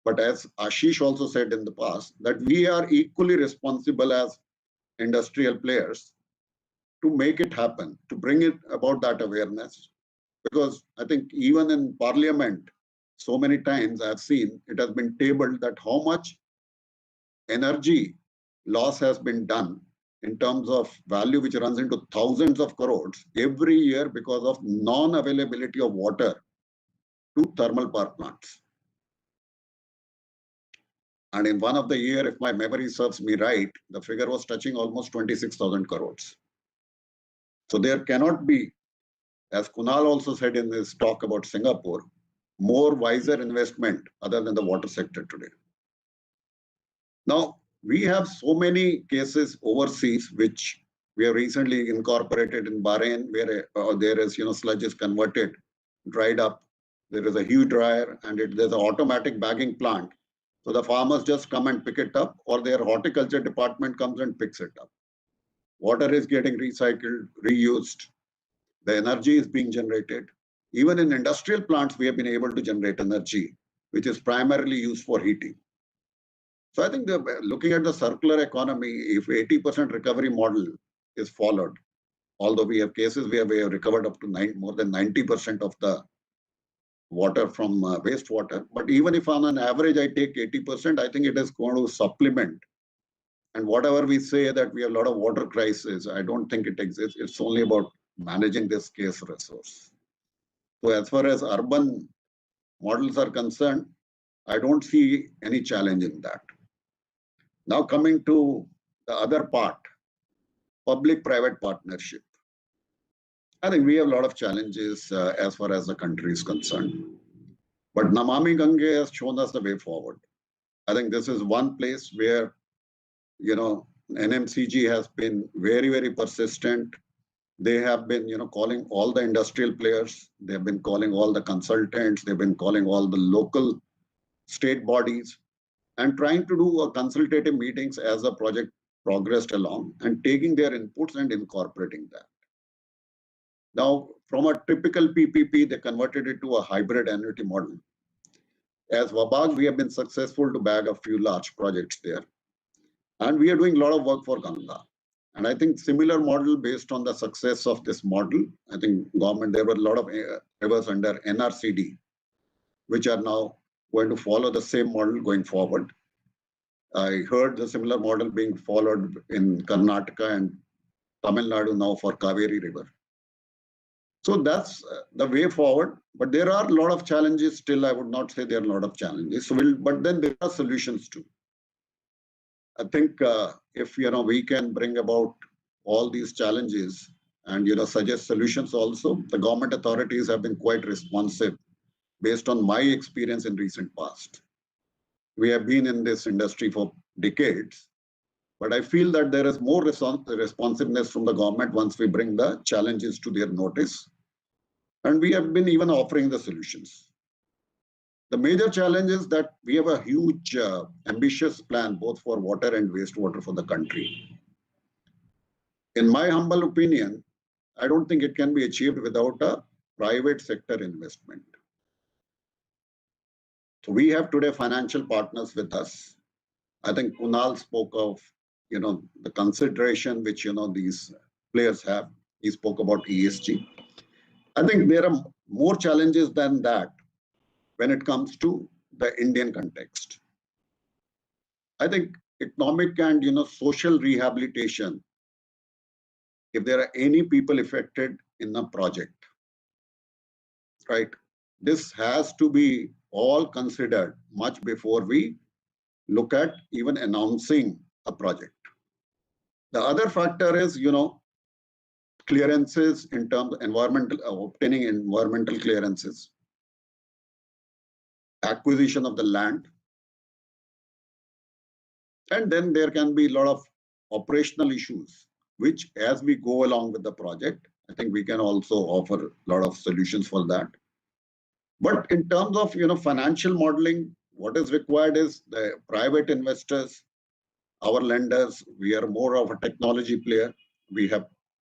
But as Ashish also said in the past, that we are equally responsible as industrial players to make it happen, to bring it about that awareness. Because I think even in Parliament, so many times I've seen it has been tabled that how much energy loss has been done in terms of value, which runs into thousands of crores every year because of non-availability of water to thermal power plants. And in one of the year, if my memory serves me right, the figure was touching almost 26,000 crores. So there cannot be, as Kunal also said in his talk about Singapore, more wiser investment other than the water sector today. Now, we have so many cases overseas, which we have recently incorporated in Bahrain, where there is, sludge is converted, dried up. There is a huge dryer, and there's an automatic bagging plant. So the farmers just come and pick it up, or their horticulture department comes and picks it up. Water is getting recycled, reused. The energy is being generated. Even in industrial plants, we have been able to generate energy, which is primarily used for heating. So I think looking at the circular economy, if 80% recovery model is followed, although we have cases where we have recovered up to more than 90% of the water from wastewater, but even if on an average I take 80%, I think it is going to supplement. And whatever we say that we have a lot of water crisis, I don't think it exists. It's only about managing this scarce resource. So as far as urban models are concerned, I don't see any challenge in that. Now coming to the other part, public-private partnership. I think we have a lot of challenges as far as the country is concerned. But Namami Gange has shown us the way forward. I think this is one place where, NMCG has been very, very persistent. They have been, calling all the industrial players. They've been calling all the consultants. They've been calling all the local state bodies and trying to do consultative meetings as the project progressed along and taking their inputs and incorporating that. Now, from a typical PPP, they converted it to a hybrid annuity model. As Wabag, we have been successful to bag a few large projects there. And we are doing a lot of work for Ganga. And I think similar model based on the success of this model, I think government, there were a lot of rivers under NRCD, which are now going to follow the same model going forward. I heard the similar model being followed in Karnataka and Tamil Nadu now for Kaveri River. So that's the way forward. But there are a lot of challenges still. I would not say there are a lot of challenges. So but then there are solutions too. I think if we can bring about all these challenges and suggest solutions also, the government authorities have been quite responsive based on my experience in recent past. We have been in this industry for decades, but I feel that there is more responsiveness from the government once we bring the challenges to their notice. And we have been even offering the solutions. The major challenge is that we have a huge, ambitious plan both for water and wastewater for the country. In my humble opinion, I don't think it can be achieved without a private sector investment. So we have today financial partners with us. I think Kunal spoke of, the consideration which, these players have. He spoke about ESG. I think there are more challenges than that when it comes to the Indian context. I think economic and, social rehabilitation, if there are any people affected in a project, right, this has to be all considered much before we look at even announcing a project. The other factor is, clearances in terms of obtaining environmental clearances, acquisition of the land, and then there can be a lot of operational issues, which as we go along with the project, I think we can also offer a lot of solutions for that. But in terms of, financial modeling, what is required is the private investors, our lenders. We are more of a technology player. We have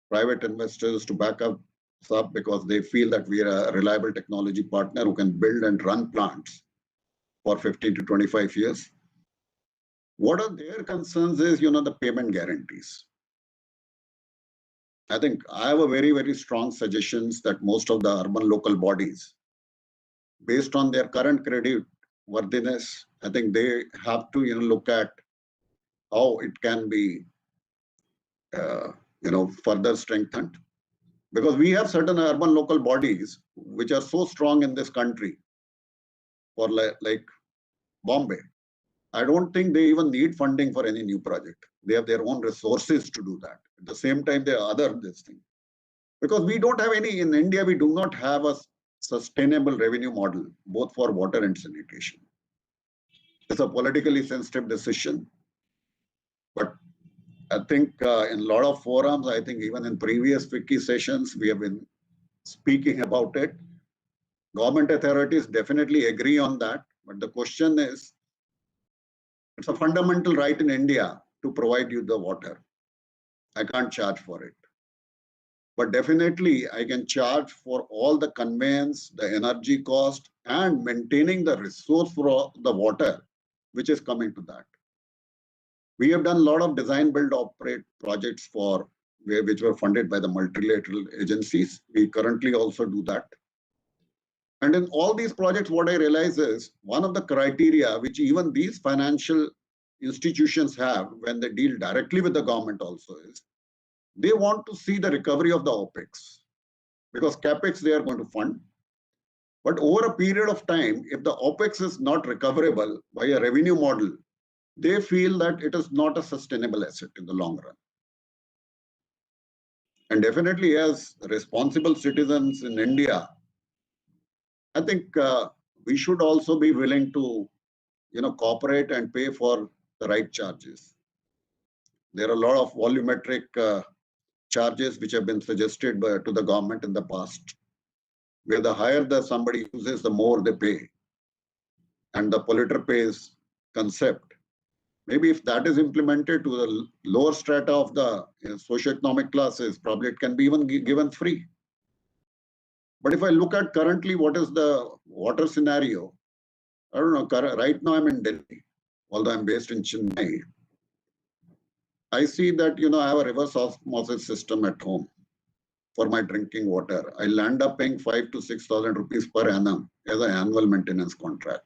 private investors to back us up because they feel that we are a reliable technology partner who can build and run plants for 15 to 25 years. What are their concerns is, the payment guarantees. I think I have a very, very strong suggestions that most of the urban local bodies, based on their current credit worthiness, I think they have to, look at how it can be, further strengthened. Because we have certain urban local bodies which are so strong in this country, for like Bombay. I don't think they even need funding for any new project. They have their own resources to do that. At the same time, there are other this thing. Because we don't have any, in India, we do not have a sustainable revenue model, both for water and sanitation. It's a politically sensitive decision. But I think in a lot of forums, I think even in previous FICCI sessions, we have been speaking about it. Government authorities definitely agree on that. But the question is, it's a fundamental right in India to provide you the water. I can't charge for it. But definitely, I can charge for all the conveyance, the energy cost, and maintaining the resource for the water, which is coming to that. We have done a lot of design, build, operate projects which were funded by the multilateral agencies. We currently also do that. And in all these projects, what I realize is one of the criteria which even these financial institutions have when they deal directly with the government also is they want to see the recovery of the OPEX, because CAPEX they are going to fund. But over a period of time, if the OPEX is not recoverable by a revenue model, they feel that it is not a sustainable asset in the long run. And definitely as responsible citizens in India, I think we should also be willing to, cooperate and pay for the right charges. There are a lot of volumetric charges which have been suggested to the government in the past, where the higher somebody uses, the more they pay. And the polluter pays concept. Maybe if that is implemented to the lower strata of the socioeconomic classes, probably it can be even given free. But if I look at currently what is the water scenario, I don't know, right now I'm in Delhi, although I'm based in Chennai. I see that, I have a reverse osmosis system at home for my drinking water. I land up paying 5,000 to 6,000 rupees per annum as an annual maintenance contract.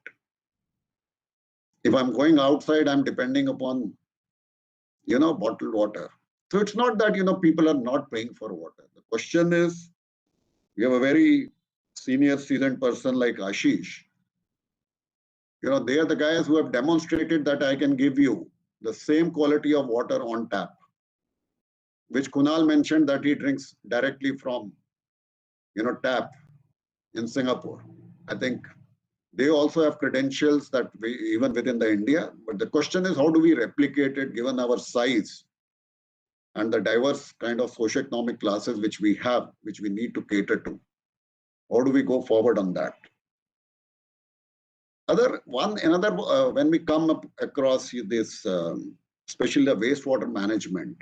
If I'm going outside, I'm depending upon, bottled water. So it's not that, people are not paying for water. The question is, we have a very senior seasoned person like Ashish. They are the guys who have demonstrated that I can give you the same quality of water on tap, which Kunal mentioned that he drinks directly from, tap in Singapore. I think they also have credentials that even within the India. But the question is, how do we replicate it given our size and the diverse kind of socioeconomic classes which we have, which we need to cater to? How do we go forward on that? When we come up across this, especially the wastewater management,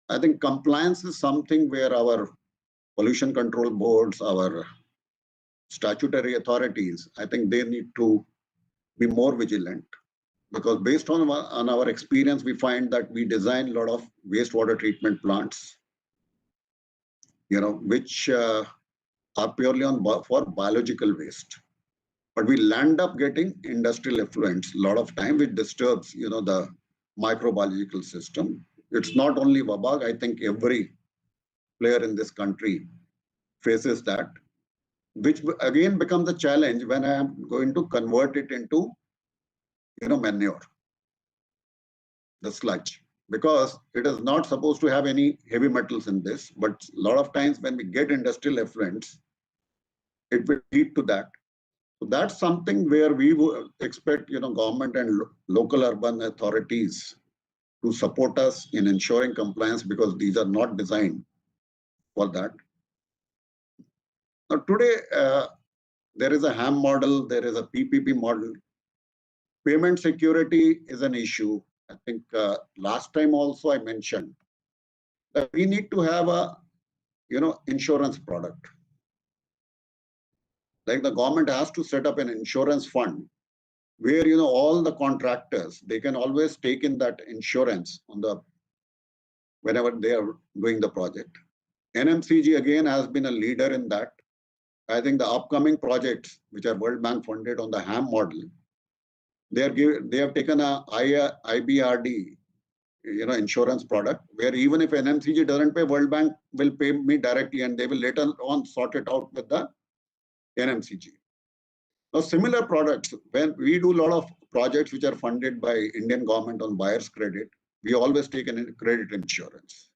I think compliance is something where our pollution control boards, our statutory authorities, I think they need to be more vigilant, because based on our experience, we find that we design a lot of wastewater treatment plants, which are purely for biological waste. But we land up getting industrial effluents a lot of time, which disturbs, the microbiological system. It's not only Wabag, I think every player in this country faces that, which again becomes a challenge when I am going to convert it into manure, the sludge, because it is not supposed to have any heavy metals in this. But a lot of times when we get industrial effluents, it will lead to that. So that's something where we would expect, government and local urban authorities to support us in ensuring compliance, because these are not designed for that. Now today, there is a HAM model, there is a PPP model. Payment security is an issue. I think last time also I mentioned that we need to have a, insurance product. Like the government has to set up an insurance fund where, all the contractors, they can always take in that insurance on the, whenever they are doing the project. NMCG again has been a leader in that. I think the upcoming projects, which are World Bank funded on the HAM model, they have taken a IBRD, insurance product, where even if NMCG doesn't pay, World Bank will pay me directly, and they will later on sort it out with the NMCG. Now, similar products, when we do a lot of projects which are funded by Indian government on buyer's credit, we always take an credit insurance.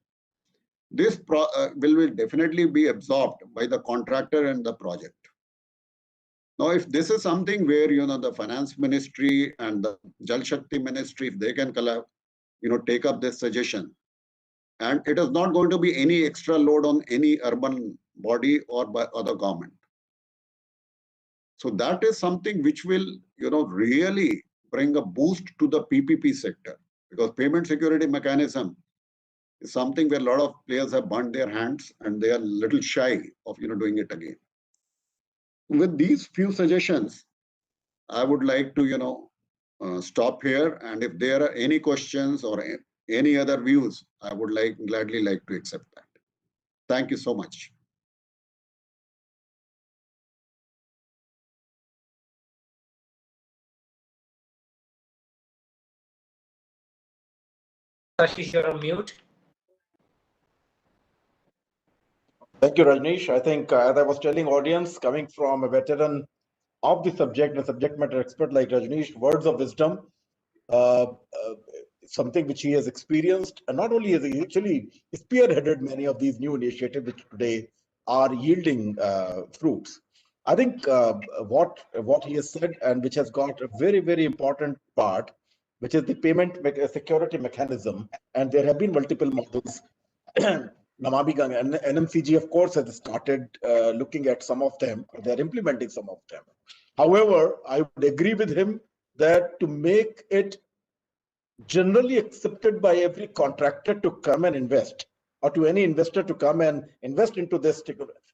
This will definitely be absorbed by the contractor and the project. Now, if this is something where, the finance ministry and the Jal Shakti ministry, if they can take up this suggestion, and it is not going to be any extra load on any urban body or by other government. So that is something which will, really bring a boost to the PPP sector, because payment security mechanism is something where a lot of players have burnt their hands and they are a little shy of, doing it again. With these few suggestions, I would like to, stop here. And if there are any questions or any other views, I would gladly like to accept that. Thank you so much. Ashish, you're on mute. Thank you, Rajneesh. I think, as I was telling audience, coming from a veteran of the subject, a subject matter expert like Rajneesh, words of wisdom, something which he has experienced, and not only has he actually spearheaded many of these new initiatives which today are yielding fruits. I think what he has said, and which has got a very, very important part, which is the payment security mechanism, and there have been multiple models. Namami Gange and NMCG, of course, has started looking at some of them. They're implementing some of them. However, I would agree with him that to make it generally accepted by every contractor to come and invest, or to any investor to come and invest into this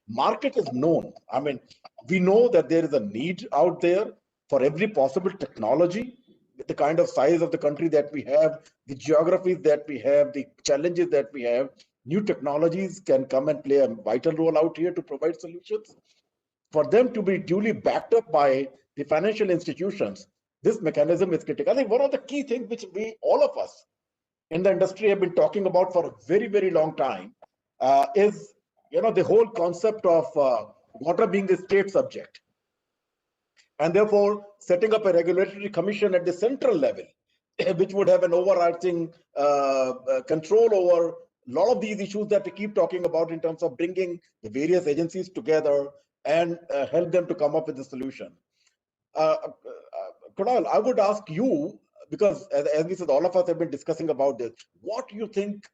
market is known. I mean, we know that there is a need out there for every possible technology. With the kind of size of the country that we have, the geographies that we have, the challenges that we have, new technologies can come and play a vital role out here to provide solutions. For them to be duly backed up by the financial institutions, this mechanism is critical. I think one of the key things which all of us in the industry have been talking about for a very, very long time is, the whole concept of water being the state subject. And therefore, setting up a regulatory commission at the central level, which would have an overarching control over a lot of these issues that we keep talking about in terms of bringing the various agencies together and help them to come up with a solution. Kunal, I would ask you, because as we said, all of us have been discussing about this, what do you think,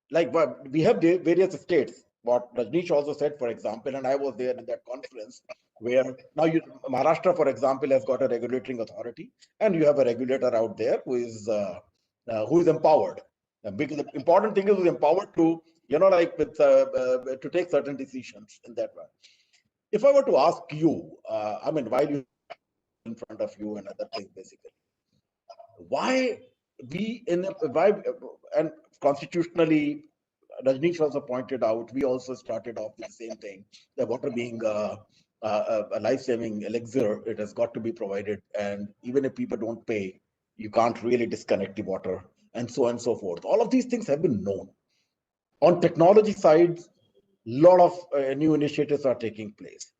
like we have various states, what Rajneesh also said, for example, and I was there in that conference, where now Maharashtra, for example, has got a regulating authority, and you have a regulator out there who is empowered. Because the important thing is who's empowered to, to take certain decisions in that way. If I were to ask you, I mean, while you in front of you and other things, basically, why and constitutionally, Rajneesh also pointed out, we also started off the same thing, the water being a life-saving elixir, it has got to be provided, and even if people don't pay, you can't really disconnect the water, and so on and so forth. All of these things have been known. On technology side, a lot of new initiatives are taking place.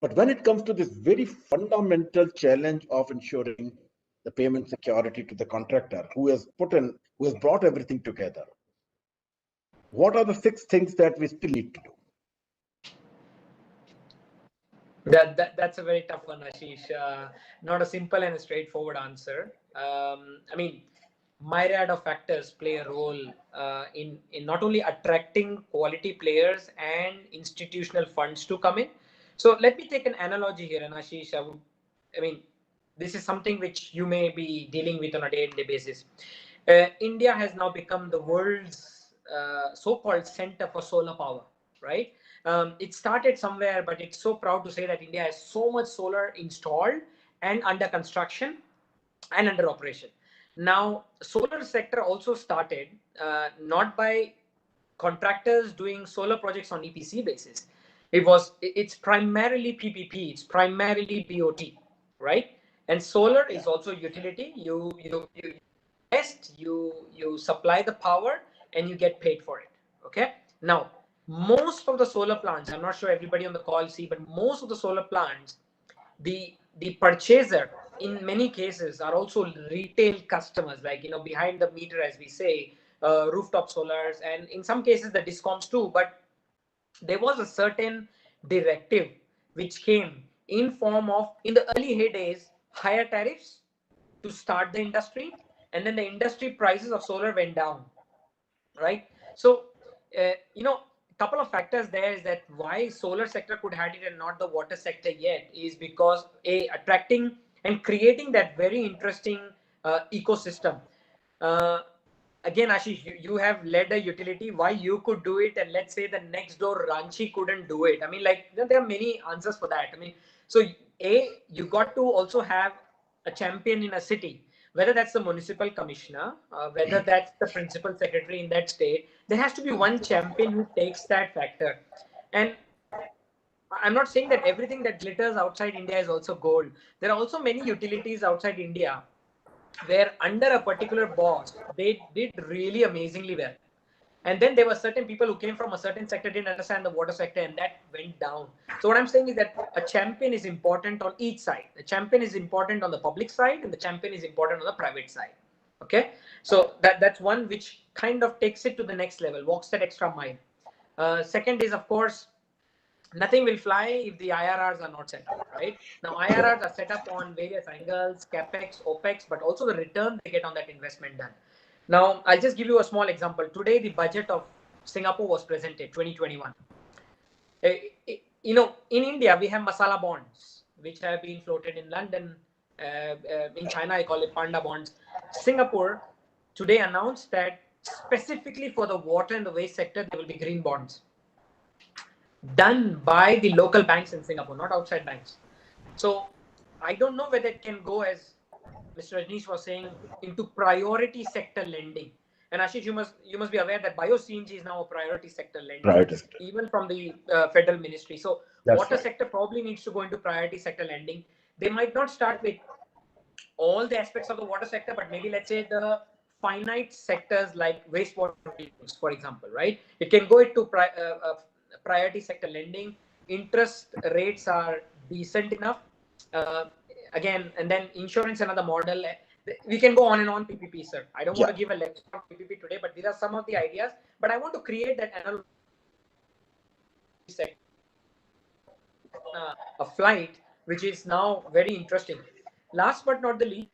But when it comes to this very fundamental challenge of ensuring the payment security to the contractor who has brought everything together. What are the 6 things that we still need to do? That's a very tough one, Ashish. Not a simple and a straightforward answer. I mean, myriad of factors play a role in not only attracting quality players and institutional funds to come in. So let me take an analogy here, and Ashish, I mean, this is something which you may be dealing with on a day-to-day basis. India has now become the world's so-called center for solar power, right? It started somewhere, but it's so proud to say that India has so much solar installed and under construction and under operation. Now, solar sector also started not by contractors doing solar projects on EPC basis. It's primarily PPP, it's primarily BOT, right? And solar is also utility. You invest, you supply the power, and you get paid for it. Okay. Now, most of the solar plants, I'm not sure everybody on the call see, but most of the solar plants, the purchaser in many cases are also retail customers, like, you know, behind the meter, as we say, rooftop solars, and in some cases the discoms too. But there was a certain directive which came in form of, in the early heydays, higher tariffs to start the industry, and then the industry prices of solar went down, right? So you know, couple of factors there is that why solar sector could have it and not the water sector yet is because attracting and creating that very interesting ecosystem. Again, Ashish, you have led a utility. Why you could do it, and let's say the next door Ranchi couldn't do it? I mean, like, there are many answers for that. I mean, so you got to also have a champion in a city, whether that's the municipal commissioner, whether that's the principal secretary in that state. There has to be one champion who takes that factor. And I'm not saying that everything that glitters outside India is also gold. There are also many utilities outside India where under a particular boss, they did really amazingly well. And then there were certain people who came from a certain sector, didn't understand the water sector, and that went down. So what I'm saying is that a champion is important on each side. The champion is important on the public side, and the champion is important on the private side. Okay, so that's one which kind of takes it to the next level, walks that extra mile. Second is, of course, nothing will fly if the IRRs are not set up, right? Now, IRRs are set up on various angles, capex, opex, but also the return they get on that investment done. Now, I'll just give you a small example. Today, the budget of Singapore was presented, 2021. You know, in India, we have masala bonds, which have been floated in London. In China, I call it panda bonds. Singapore today announced that specifically for the water and the waste sector, there will be green bonds done by the local banks in Singapore, not outside banks. So I don't know whether it can go, as Mr. Rajneesh was saying, into priority sector lending. And Ashish, you must be aware that bio-CNG is now a priority sector lending, Right. even from the federal ministry. So That's water right. sector probably needs to go into priority sector lending. They might not start with all the aspects of the water sector, but maybe let's say the finite sectors like wastewater use, for example, right? It can go into priority sector lending. Interest rates are decent enough. Again, and then insurance, another model. We can go on and on PPP, sir. I don't want to give a lecture on PPP today, but these are some of the ideas. But I want to create that analogy, a flight, which is now very interesting. Last but not the least,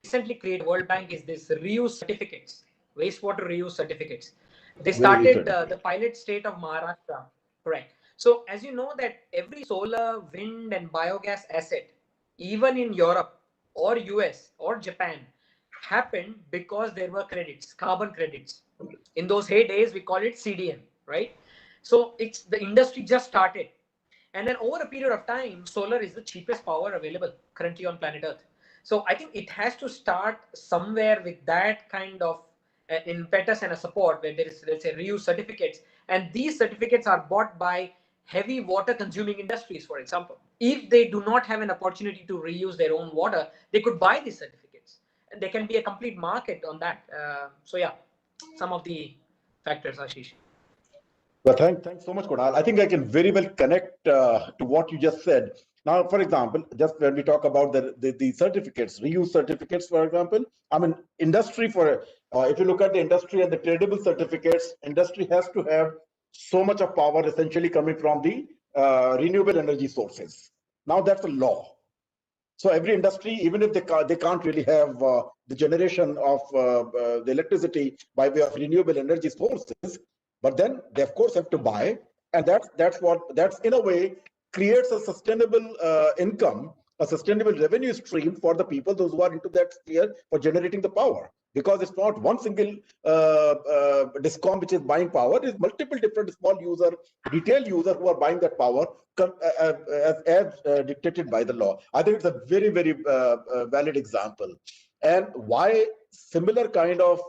recently created World Bank is this reuse certificates, wastewater reuse certificates. They started the pilot state of Maharashtra, correct? So as you know that every solar, wind and biogas asset, even in Europe or US or Japan, happened because there were credits, carbon credits. In those heydays, we call it CDM, right? So it's the industry just started. And then over a period of time, solar is the cheapest power available currently on planet Earth. So I think it has to start somewhere with that kind of impetus and a support where there is, let's say, reuse certificates. And these certificates are bought by heavy water consuming industries, for example. If they do not have an opportunity to reuse their own water, they could buy these certificates. And there can be a complete market on that. So yeah, some of the factors, Ashish. Well, thanks so much, Kunal. I think I can very well connect to what you just said, Now, for example, just when we talk about the certificates, reuse certificates, for example, I mean, industry if you look at the industry and the tradable certificates, industry has to have so much of power essentially coming from the renewable energy sources. Now that's a law. So every industry, even if they can't really have the generation of the electricity by way of renewable energy sources, but then they of course have to buy, and that's in a way creates a sustainable income, a sustainable revenue stream for the people, those who are into that sphere for generating the power. Because it's not one single discom which is buying power, it's multiple different small user, retail user who are buying that power as dictated by the law. I think it's a very, very valid example. And why similar kind of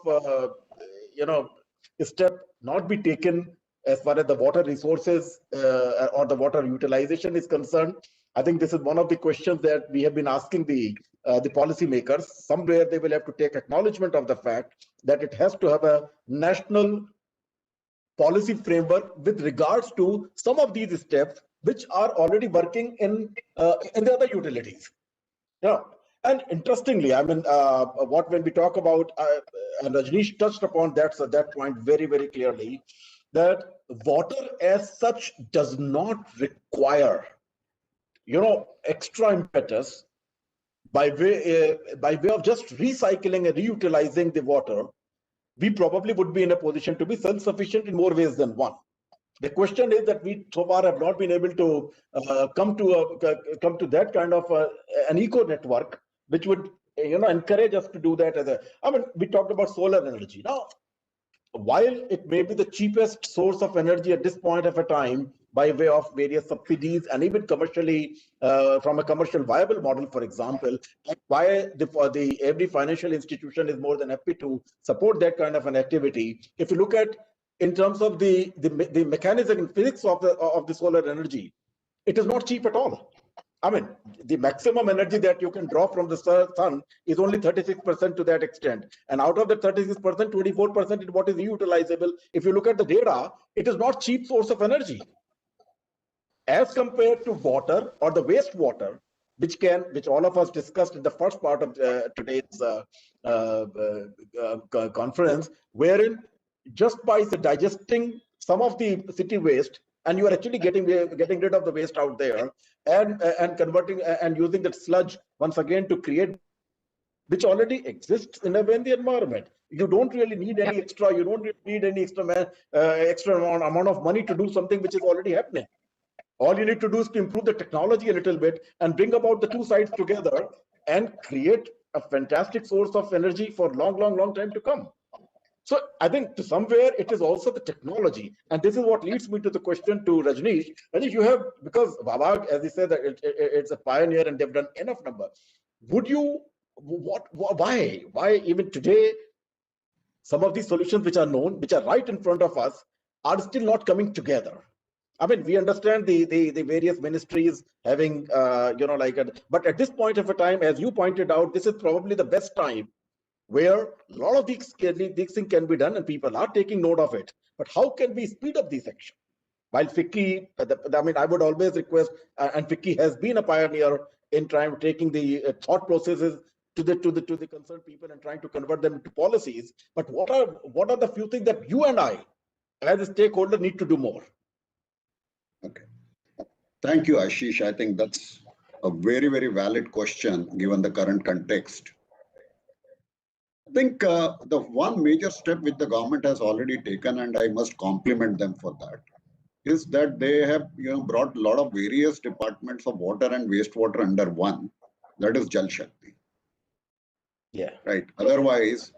step not be taken as far as the water resources or the water utilization is concerned? I think this is one of the questions that we have been asking the policymakers. Somewhere they will have to take acknowledgement of the fact that it has to have a national policy framework with regards to some of these steps which are already working in the other utilities. Yeah. And interestingly, I mean, when we talk about, and Rajneesh touched upon that point very, very clearly, that water as such does not require, extra impetus by way of just recycling and reutilizing the water. We probably would be in a position to be self-sufficient in more ways than one. The question is that we so far have not been able to come to that kind of an eco network, which would encourage us to do that. We talked about solar energy. Now, while it may be the cheapest source of energy at this point of a time by way of various subsidies and even commercially from a commercial viable model, for example, why every financial institution is more than happy to support that kind of an activity. If you look at in terms of the mechanism and physics of the solar energy, it is not cheap at all. I mean, the maximum energy that you can draw from the sun is only 36% to that extent. And out of the 36%, 24% is what is utilizable. If you look at the data, it is not cheap source of energy. As compared to water or the wastewater, which all of us discussed in the first part of today's conference, wherein just by digesting some of the city waste, and you are actually getting rid of the waste out there and converting and using that sludge once again to create, which already exists in the environment. You don't really need any extra. You don't really need any extra amount of money to do something which is already happening. All you need to do is to improve the technology a little bit and bring about the two sides together and create a fantastic source of energy for long time to come. So I think to somewhere it is also the technology, and this is what leads me to the question to Rajneesh. Rajneesh, you have, because Vavag, as he said, that it's a pioneer and they've done enough number. Why even today, some of these solutions which are known, which are right in front of us, are still not coming together? I mean, we understand the various ministries having, but at this point of a time, as you pointed out, this is probably the best time where a lot of these things can be done and people are taking note of it. But how can we speed up these actions? While FICCI, I would always request, and FICCI has been a pioneer in taking the thought processes to the concerned people and trying to convert them into policies. But what are the few things that you and I, as a stakeholder, need to do more? Okay. Thank you, Ashish. I think that's a very, very valid question given the current context. I think the one major step which the government has already taken, and I must compliment them for that, is that they have brought a lot of various departments of water and wastewater under one. That is Jal Shakti. Yeah. Right. Otherwise,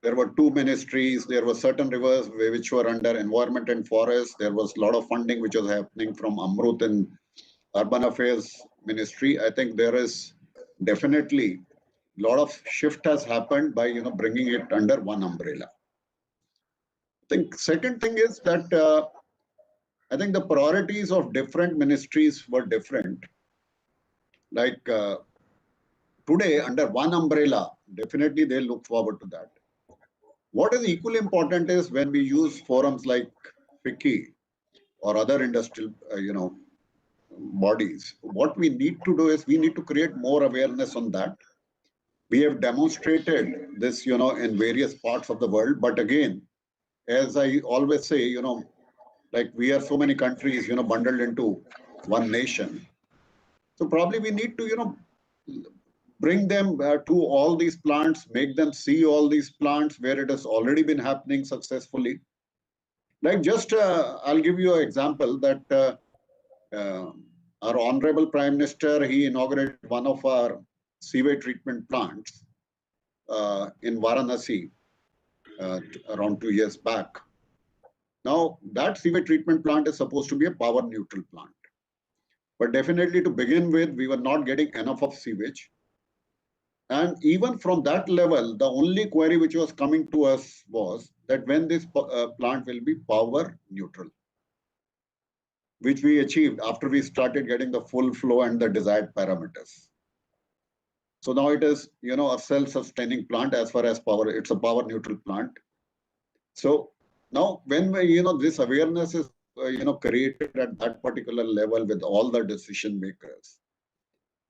there were two ministries. There were certain rivers which were under environment and forest. There was a lot of funding which was happening from Amrut and Urban Affairs Ministry. I think there is definitely a lot of shift has happened by bringing it under one umbrella. I think second thing is that I think the priorities of different ministries were different. Like today, under one umbrella, definitely they look forward to that. What is equally important is when we use forums like FICCI or other industrial, bodies. What we need to do is we need to create more awareness on that. We have demonstrated this, in various parts of the world. But again, as I always say, like we are so many countries, bundled into one nation. So probably we need to, bring them to all these plants, make them see all these plants where it has already been happening successfully. Like just, I'll give you an example that our Honorable Prime Minister, he inaugurated one of our sewage treatment plants in Varanasi around 2 years back. Now, that sewage treatment plant is supposed to be a power neutral plant. But definitely to begin with, we were not getting enough of sewage. And even from that level, the only query which was coming to us was that when this plant will be power neutral, which we achieved after we started getting the full flow and the desired parameters. So now it is, a self-sustaining plant as far as power, it's a power neutral plant. So now when we, this awareness is, created at that particular level with all the decision makers,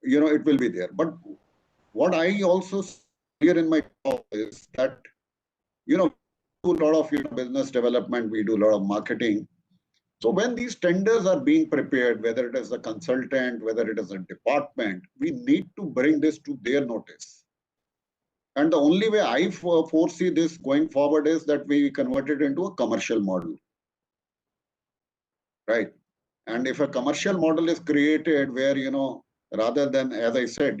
it will be there. But what I also see here in my talk is that, we do a lot of, business development, we do a lot of marketing. So when these tenders are being prepared, whether it is a consultant, whether it is a department, we need to bring this to their notice. And the only way I foresee this going forward is that we convert it into a commercial model. Right. And if a commercial model is created where, rather than, as I said,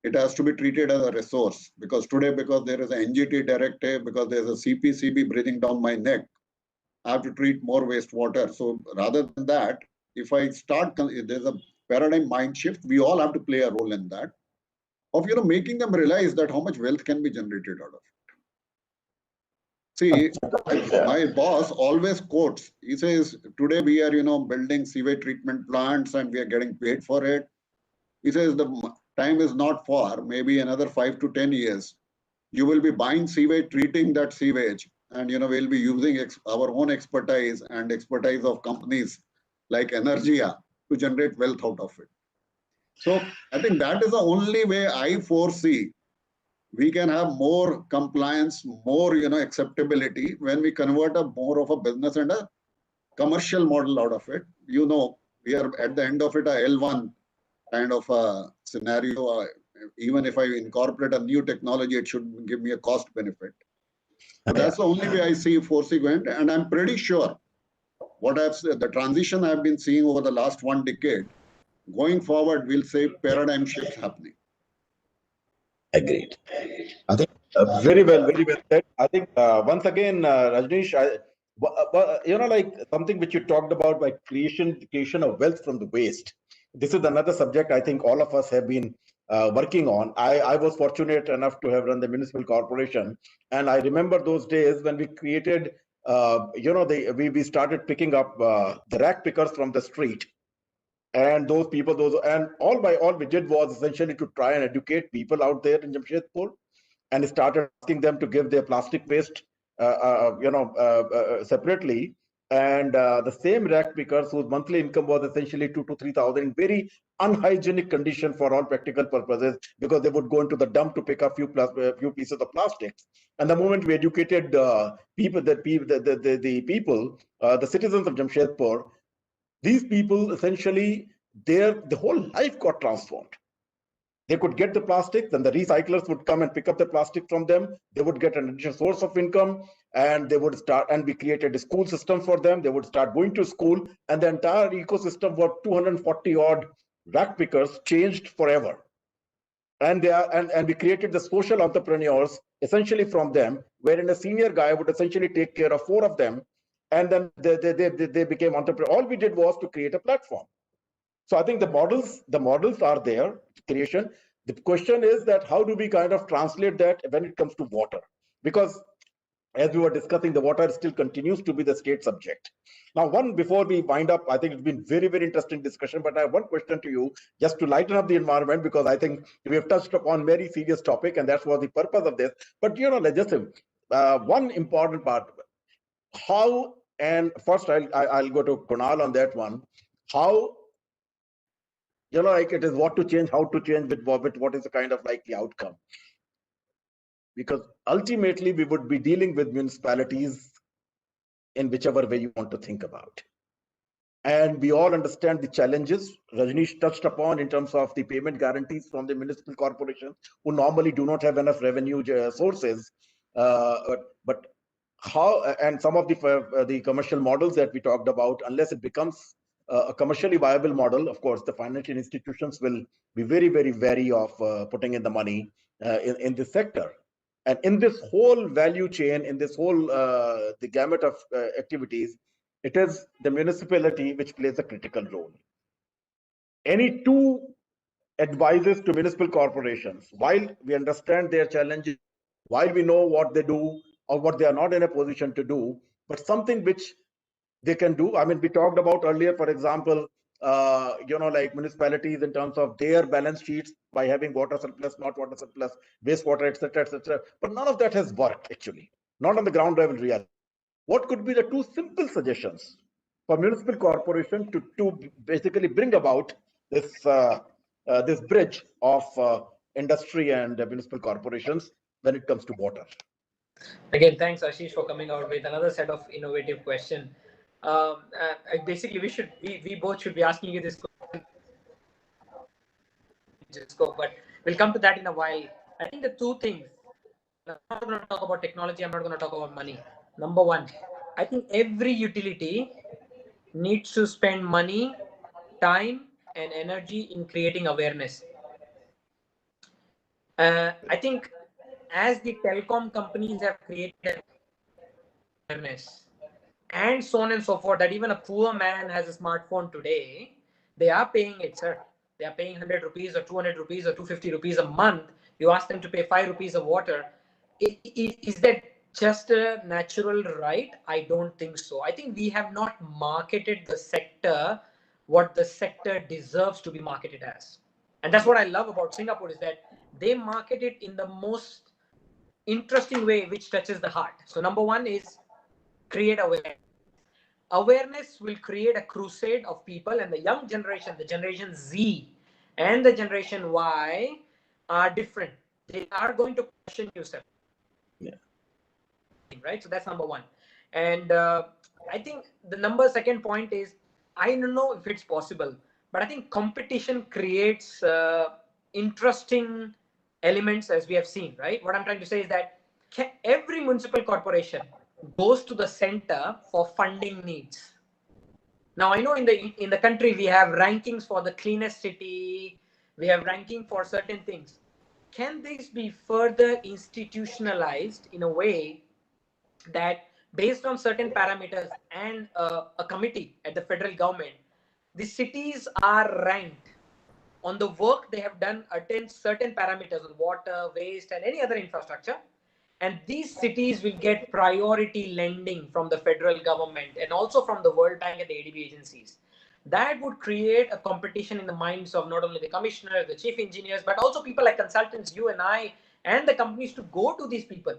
it has to be treated as a resource, because today, because there is an NGT directive, because there's a CPCB breathing down my neck, I have to treat more wastewater. So rather than that, if I start, there's a paradigm mind shift, we all have to play a role in that, of, making them realize that how much wealth can be generated out of it. See, my boss always quotes, he says, today we are, building sewage treatment plants and we are getting paid for it. He says the time is not far, maybe another 5 to 10 years. You will be buying sewage, treating that sewage, and we'll be using our own expertise and expertise of companies like Energia to generate wealth out of it. So I think that is the only way I foresee we can have more compliance, more acceptability when we convert a more of a business and a commercial model out of it. We are at the end of it a L1 kind of a scenario. Even if I incorporate a new technology, it should give me a cost benefit. So that's the only way I foresee going. And I'm pretty sure the transition I've been seeing over the last 1 decade, going forward, we'll say paradigm shifts happening. Agreed. I think very well said. I think once again, Rajneesh, like something which you talked about by creation of wealth from the waste. This is another subject I think all of us have been working on. I was fortunate enough to have run the municipal corporation, and I remember those days when we created, we started picking up the rack pickers from the street. And those people, all we did was essentially to try and educate people out there in Jamshedpur, and started asking them to give their plastic waste, separately. And the same rack pickers whose monthly income was essentially 2,000 to 3,000 in very unhygienic condition for all practical purposes, because they would go into the dump to pick up few pieces of plastics. And the moment we educated the citizens of Jamshedpur, these people essentially, the whole life got transformed. They could get the plastic, then the recyclers would come and pick up the plastic from them. They would get an additional source of income, and they would start, and we created a school system for them. They would start going to school, and the entire ecosystem for 240 odd rack pickers changed forever. And we created the social entrepreneurs essentially from them, wherein a senior guy would essentially take care of 4 of them, and then they became entrepreneurs. All we did was to create a platform. So I think the models are there, creation. The question is that how do we kind of translate that when it comes to water? Because as we were discussing, the water still continues to be the state subject. Now, before we wind up, I think it's been very, very interesting discussion, but I have one question to you, just to lighten up the environment, because I think we have touched upon very serious topic, and that's what the purpose of this. But, just one important part, how, and first I'll go to Kunal on that one, how like it is what to change, how to change, with what is the kind of likely outcome. Because ultimately we would be dealing with municipalities in whichever way you want to think about. And we all understand the challenges Rajneesh touched upon in terms of the payment guarantees from the municipal corporations, who normally do not have enough revenue sources. But how, and some of the commercial models that we talked about, unless it becomes a commercially viable model, of course, the financial institutions will be very, very wary of putting in the money in this sector. And in this whole value chain, in this whole the gamut of activities, it is the municipality which plays a critical role. Any two advices to municipal corporations, while we understand their challenges, while we know what they do or what they are not in a position to do, but something which they can do. I mean, we talked about earlier, for example, like municipalities in terms of their balance sheets by having water surplus, not water surplus, wastewater, etc., etc. But none of that has worked actually, not on the ground level reality. What could be the two simple suggestions for municipal corporation to basically bring about this this bridge of industry and municipal corporations when it comes to water? Again, thanks Ashish for coming out with another set of innovative question. Basically, we both should be asking you this question, but we'll come to that in a while. I think the two things. I'm not going to talk about technology. I'm not going to talk about money. Number one, I think every utility needs to spend money, time, and energy in creating awareness. I think as the telecom companies have created awareness and so on and so forth, that even a poor man has a smartphone today, they are paying it, sir. They are paying 100 rupees or 200 rupees or 250 rupees a month. You ask them to pay 5 rupees of water. Is that just a natural right? I don't think so. I think we have not marketed the sector what the sector deserves to be marketed as. And that's what I love about Singapore, is that they market it in the most interesting way, which touches the heart. So number one is create awareness. Awareness will create a crusade of people, and the young generation, the generation Z and the generation Y, are different. They are going to question yourself. Yeah. Right. So that's number one. And I think the second point is, I don't know if it's possible, but I think competition creates interesting elements, as we have seen. Right. What I'm trying to say is that every municipal corporation goes to the center for funding needs. Now, I know in the country we have rankings for the cleanest city, we have ranking for certain things. Can this be further institutionalized in a way that, based on certain parameters and a committee at the federal government, the cities are ranked on the work they have done against certain parameters on water, waste, and any other infrastructure? And these cities will get priority lending from the federal government and also from the World Bank and the ADB agencies. That would create a competition in the minds of not only the commissioners, the chief engineers, but also people like consultants, you and I, and the companies to go to these people.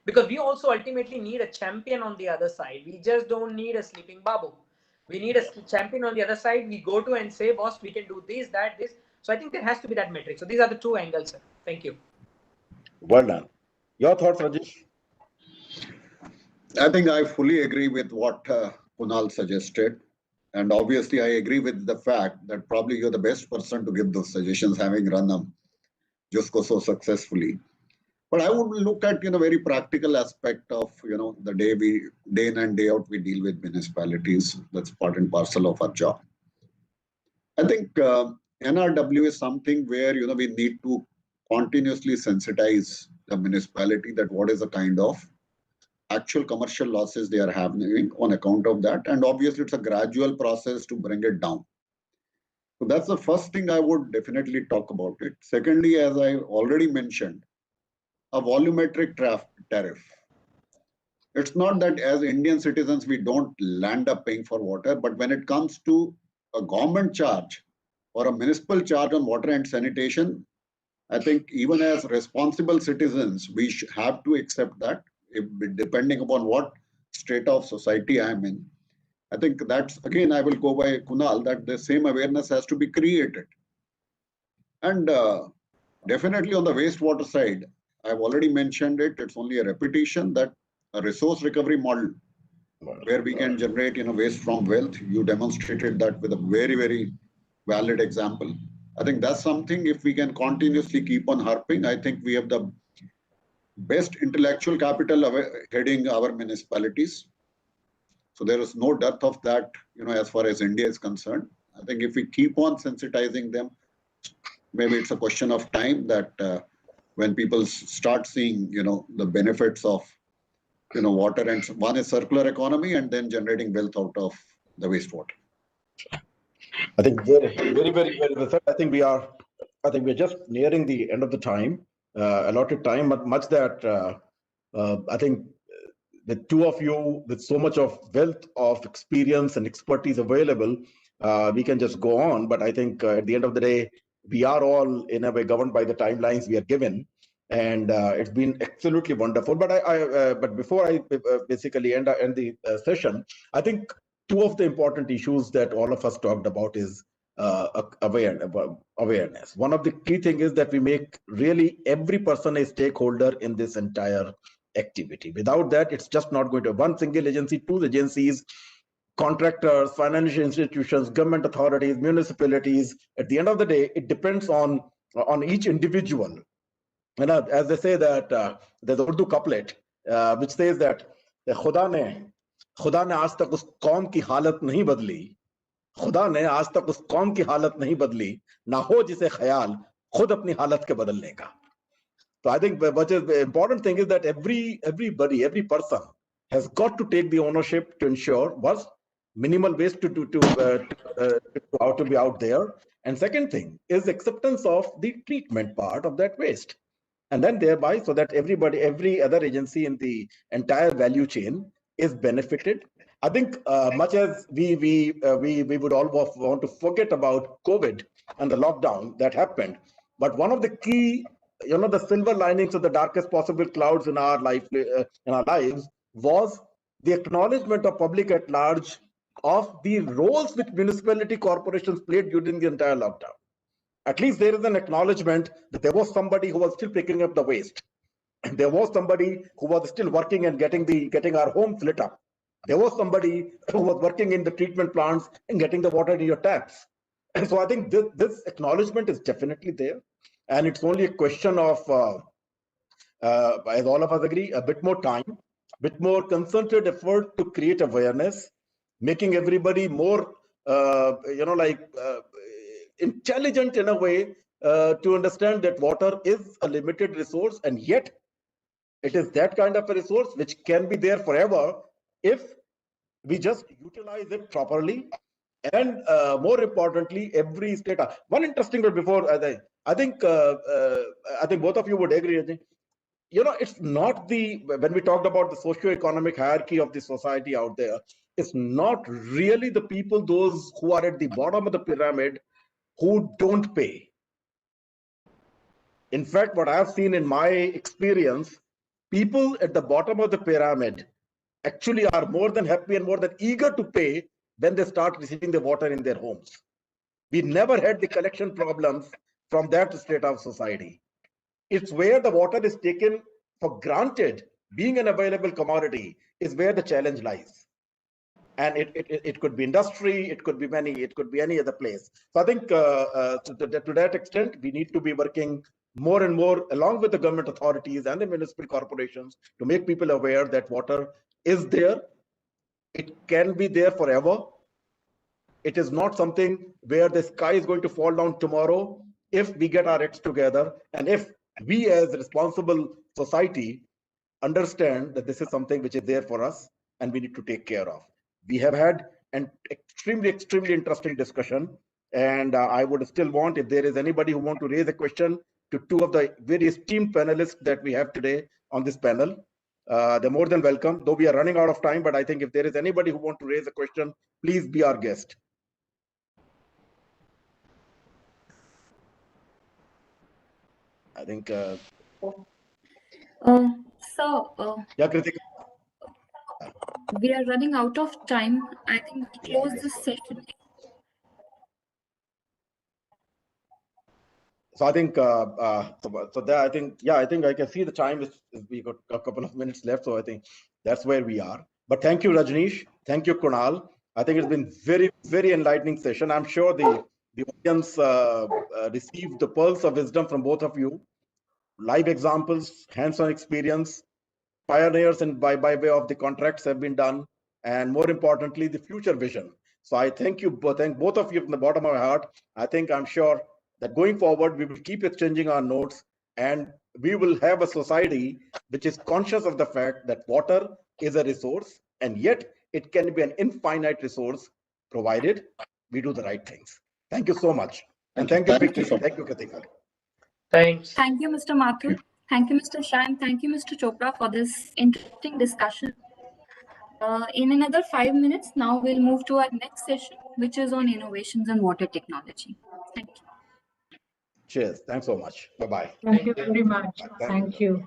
Because we also ultimately need a champion on the other side. We just don't need a sleeping babu. We need a champion on the other side. We go to and say, boss, we can do this, that, this. So I think there has to be that metric. So these are the two angles, sir. Thank you. Well done. Your thoughts, Rajesh? I think I fully agree with what Kunal suggested. And obviously, I agree with the fact that probably you're the best person to give those suggestions, having run them just go so successfully. But I would look at, very practical aspect of, the day in and day out, we deal with municipalities. That's part and parcel of our job. I think NRW is something where, we need to continuously sensitize the municipality that what is the kind of actual commercial losses they are having on account of that. And obviously, it's a gradual process to bring it down. So that's the first thing I would definitely talk about it. Secondly, as I already mentioned, a volumetric tariff. It's not that as Indian citizens, we don't land up paying for water, but when it comes to a government charge or a municipal charge on water and sanitation, I think even as responsible citizens, we have to accept that, depending upon what state of society I am in. I think that's, again, I will go by Kunal, that the same awareness has to be created. And definitely on the wastewater side, I've already mentioned it. It's only a repetition that a resource recovery model where we can generate waste from wealth. You demonstrated that with a very, very valid example. I think that's something, if we can continuously keep on harping, I think we have the best intellectual capital heading our municipalities. So there is no dearth of that, as far as India is concerned. I think if we keep on sensitizing them, maybe it's a question of time that when people start seeing, the benefits of, water, and one is circular economy and then generating wealth out of the wastewater. I think very well said. I think we're just nearing the end of the time, allotted time, but much that I think the two of you with so much of wealth of experience and expertise available, we can just go on. But I think at the end of the day, we are all in a way governed by the timelines we are given, and it's been absolutely wonderful. But but before I basically end the session, I think two of the important issues that all of us talked about is awareness. One of the key things is that we make really every person a stakeholder in this entire activity. Without that, it's just not going to one single agency, two agencies, contractors, financial institutions, government authorities, municipalities. At the end of the day, it depends on each individual. And as they say that there's a Urdu couplet which says that खुदा ने आज तक उस कौम की हालत नहीं बदली, खुदा ने आज तक उस कौम की हालत नहीं बदली, ना हो जिसे ख्याल खुद अपनी हालत के बदलने का. So I think what is the important thing is that everybody, every person has got to take the ownership to ensure was minimal waste to be out there. And second thing is acceptance of the treatment part of that waste. And then thereby, so that everybody, every other agency in the entire value chain is benefited. I think much as we would all want to forget about COVID and the lockdown that happened, but one of the key, the silver linings of the darkest possible clouds in our life, in our lives, was the acknowledgement of public at large of the roles which municipality corporations played during the entire lockdown. At least there is an acknowledgement that there was somebody who was still picking up the waste. And there was somebody who was still working and getting our homes lit up. There was somebody who was working in the treatment plants and getting the water in your taps. And so I think this acknowledgement is definitely there. And it's only a question of, as all of us agree, a bit more time, a bit more concerted effort to create awareness, making everybody more, intelligent in a way to understand that water is a limited resource, and yet it is that kind of a resource which can be there forever if we just utilize it properly. And more importantly, every state. One interesting bit before I think both of you would agree. It's not when we talked about the socio-economic hierarchy of the society out there, it's not really the people, those who are at the bottom of the pyramid, who don't pay. In fact, what I've seen in my experience, people at the bottom of the pyramid actually are more than happy and more than eager to pay when they start receiving the water in their homes. We never had the collection problems from that state of society. It's where the water is taken for granted, being an available commodity, is where the challenge lies. And it could be industry, it could be any other place. So I think to that extent, we need to be working more and more along with the government authorities and the municipal corporations to make people aware that water is there. It can be there forever. It is not something where the sky is going to fall down tomorrow if we get our acts together, and if we as a responsible society understand that this is something which is there for us and we need to take care of. We have had an extremely interesting discussion, and I would still want, if there is anybody who want to raise a question to two of the very esteemed panelists that we have today on this panel, they're more than welcome, though we are running out of time. But I think if there is anybody who want to raise a question, please be our guest. I think yeah, Kritika. We are running out of time. I think we close this session. So I think, so there, I think, yeah, I think I can see the time is we got a couple of minutes left. So I think that's where we are. But thank you, Rajneesh. Thank you, Kunal. I think it's been very, very enlightening session. I'm sure the audience received the pearls of wisdom from both of you. Live examples, hands-on experience, pioneers and by way of the contracts have been done, and more importantly, the future vision. So I thank you, thank both of you from the bottom of my heart. I'm sure that going forward, we will keep exchanging our notes, and we will have a society which is conscious of the fact that water is a resource, and yet it can be an infinite resource, provided we do the right things. Thank you so much. And thank you, Vicky. Thank you, Katika. Thanks. Thank you, Mr. Mathur. Thank you, Mr. Shah, and thank you, Mr. Chopra, for this interesting discussion. In another 5 minutes, now we'll move to our next session, which is on innovations in water technology. Thank you. Cheers. Thanks so much. Bye-bye. Thank you very much. Thank you.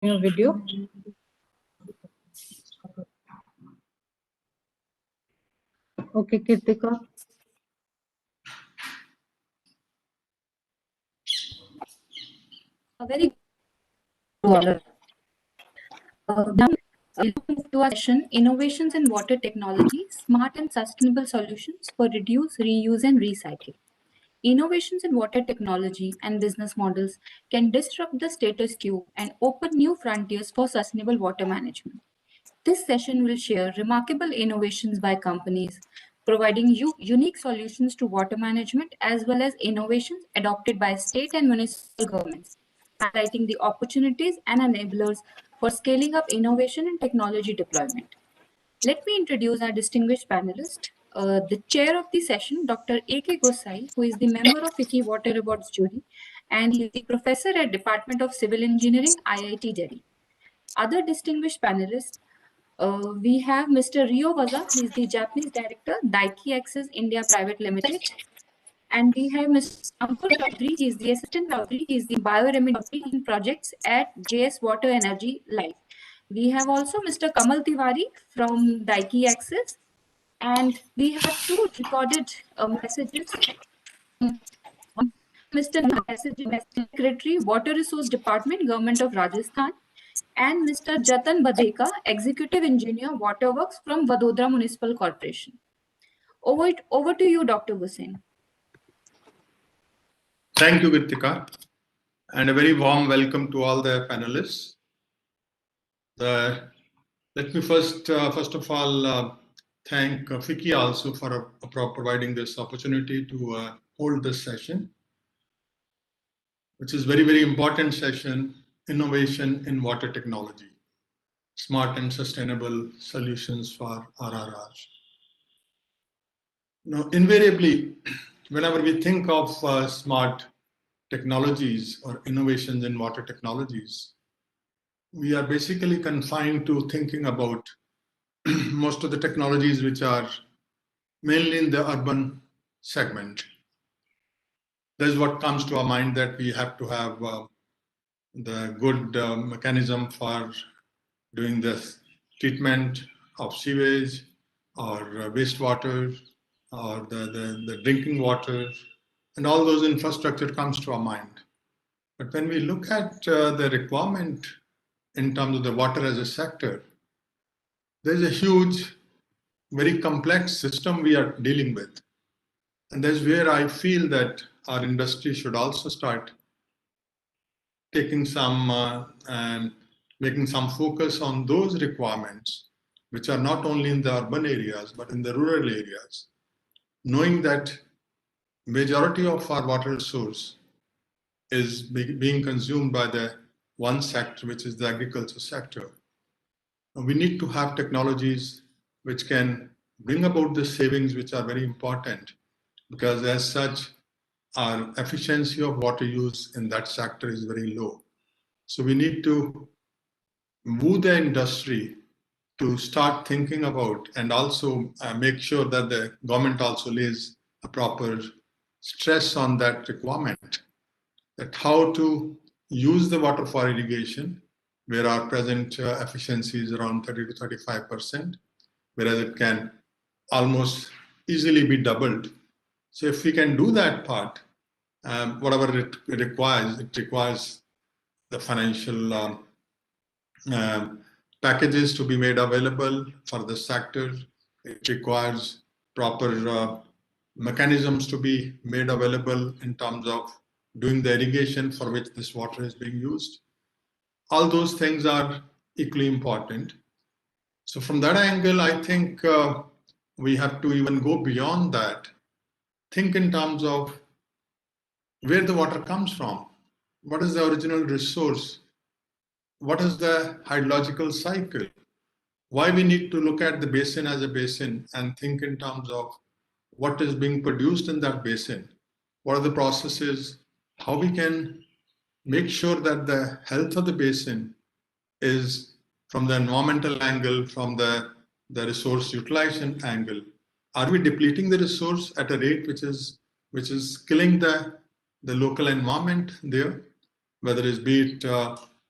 Your video. Okay, Kirtika. A very good now we'll move to our session, Innovations in Water Technology, Smart and Sustainable Solutions for Reduce, Reuse and Recycle. Innovations in water technology and business models can disrupt the status quo and open new frontiers for sustainable water management. This session will share remarkable innovations by companies, providing you unique solutions to water management as well as innovations adopted by state and municipal governments, highlighting the opportunities and enablers for scaling up innovation and technology deployment. Let me introduce our distinguished panelist, the chair of the session, Dr. A.K. Gosai, who is the member of FICCI Water Awards jury, and he is the professor at Department of Civil Engineering, IIT Delhi. Other distinguished panelists, we have Mr. Ryo Waza, he is the Japanese director, Daiki Access India Private Limited. And we have Mr. Ankur Chaudhary, he is the assistant Chaudhary, he is the bioremediation projects at JS Water Energy Life. We have also Mr. Kamal Tiwari from Daiki Access, and we have two recorded messages. Mr. Secretary, Water Resource Department, Government of Rajasthan, and Mr. Jatan Badeka, Executive Engineer, Waterworks from Vadodara Municipal Corporation. Over to you, Dr. Hussain. Thank you, Kritika, and a very warm welcome to all the panelists. Let me first of all thank FICCI also for providing this opportunity to hold this session, which is very, very important session, Innovation in Water Technology, Smart and Sustainable Solutions for RRRs. Now, invariably, whenever we think of smart technologies or innovations in water technologies, we are basically confined to thinking about most of the technologies which are mainly in the urban segment. That's what comes to our mind, that we have to have the good mechanism for doing this treatment of sewage or wastewater or the drinking water, and all those infrastructure comes to our mind. But when we look at the requirement in terms of the water as a sector, there's a huge, very complex system we are dealing with. And that's where I feel that our industry should also start taking some, making some focus on those requirements, which are not only in the urban areas, but in the rural areas, knowing that majority of our water source is being consumed by the one sector, which is the agriculture sector. We need to have technologies which can bring about the savings, which are very important, because as such, our efficiency of water use in that sector is very low. So we need to move the industry to start thinking about, and also make sure that the government also lays a proper stress on that requirement, that how to use the water for irrigation, where our present efficiency is around 30 to 35%, whereas it can almost easily be doubled. So if we can do that part, whatever it requires the financial packages to be made available for the sector. It requires proper mechanisms to be made available in terms of doing the irrigation for which this water is being used. All those things are equally important. So from that angle, I think we have to even go beyond that. Think in terms of where the water comes from. What is the original resource? What is the hydrological cycle? Why we need to look at the basin as a basin and think in terms of what is being produced in that basin? What are the processes? How we can make sure that the health of the basin is from the environmental angle, from the resource utilization angle. Are we depleting the resource at a rate which is killing the local environment there? Whether it's be it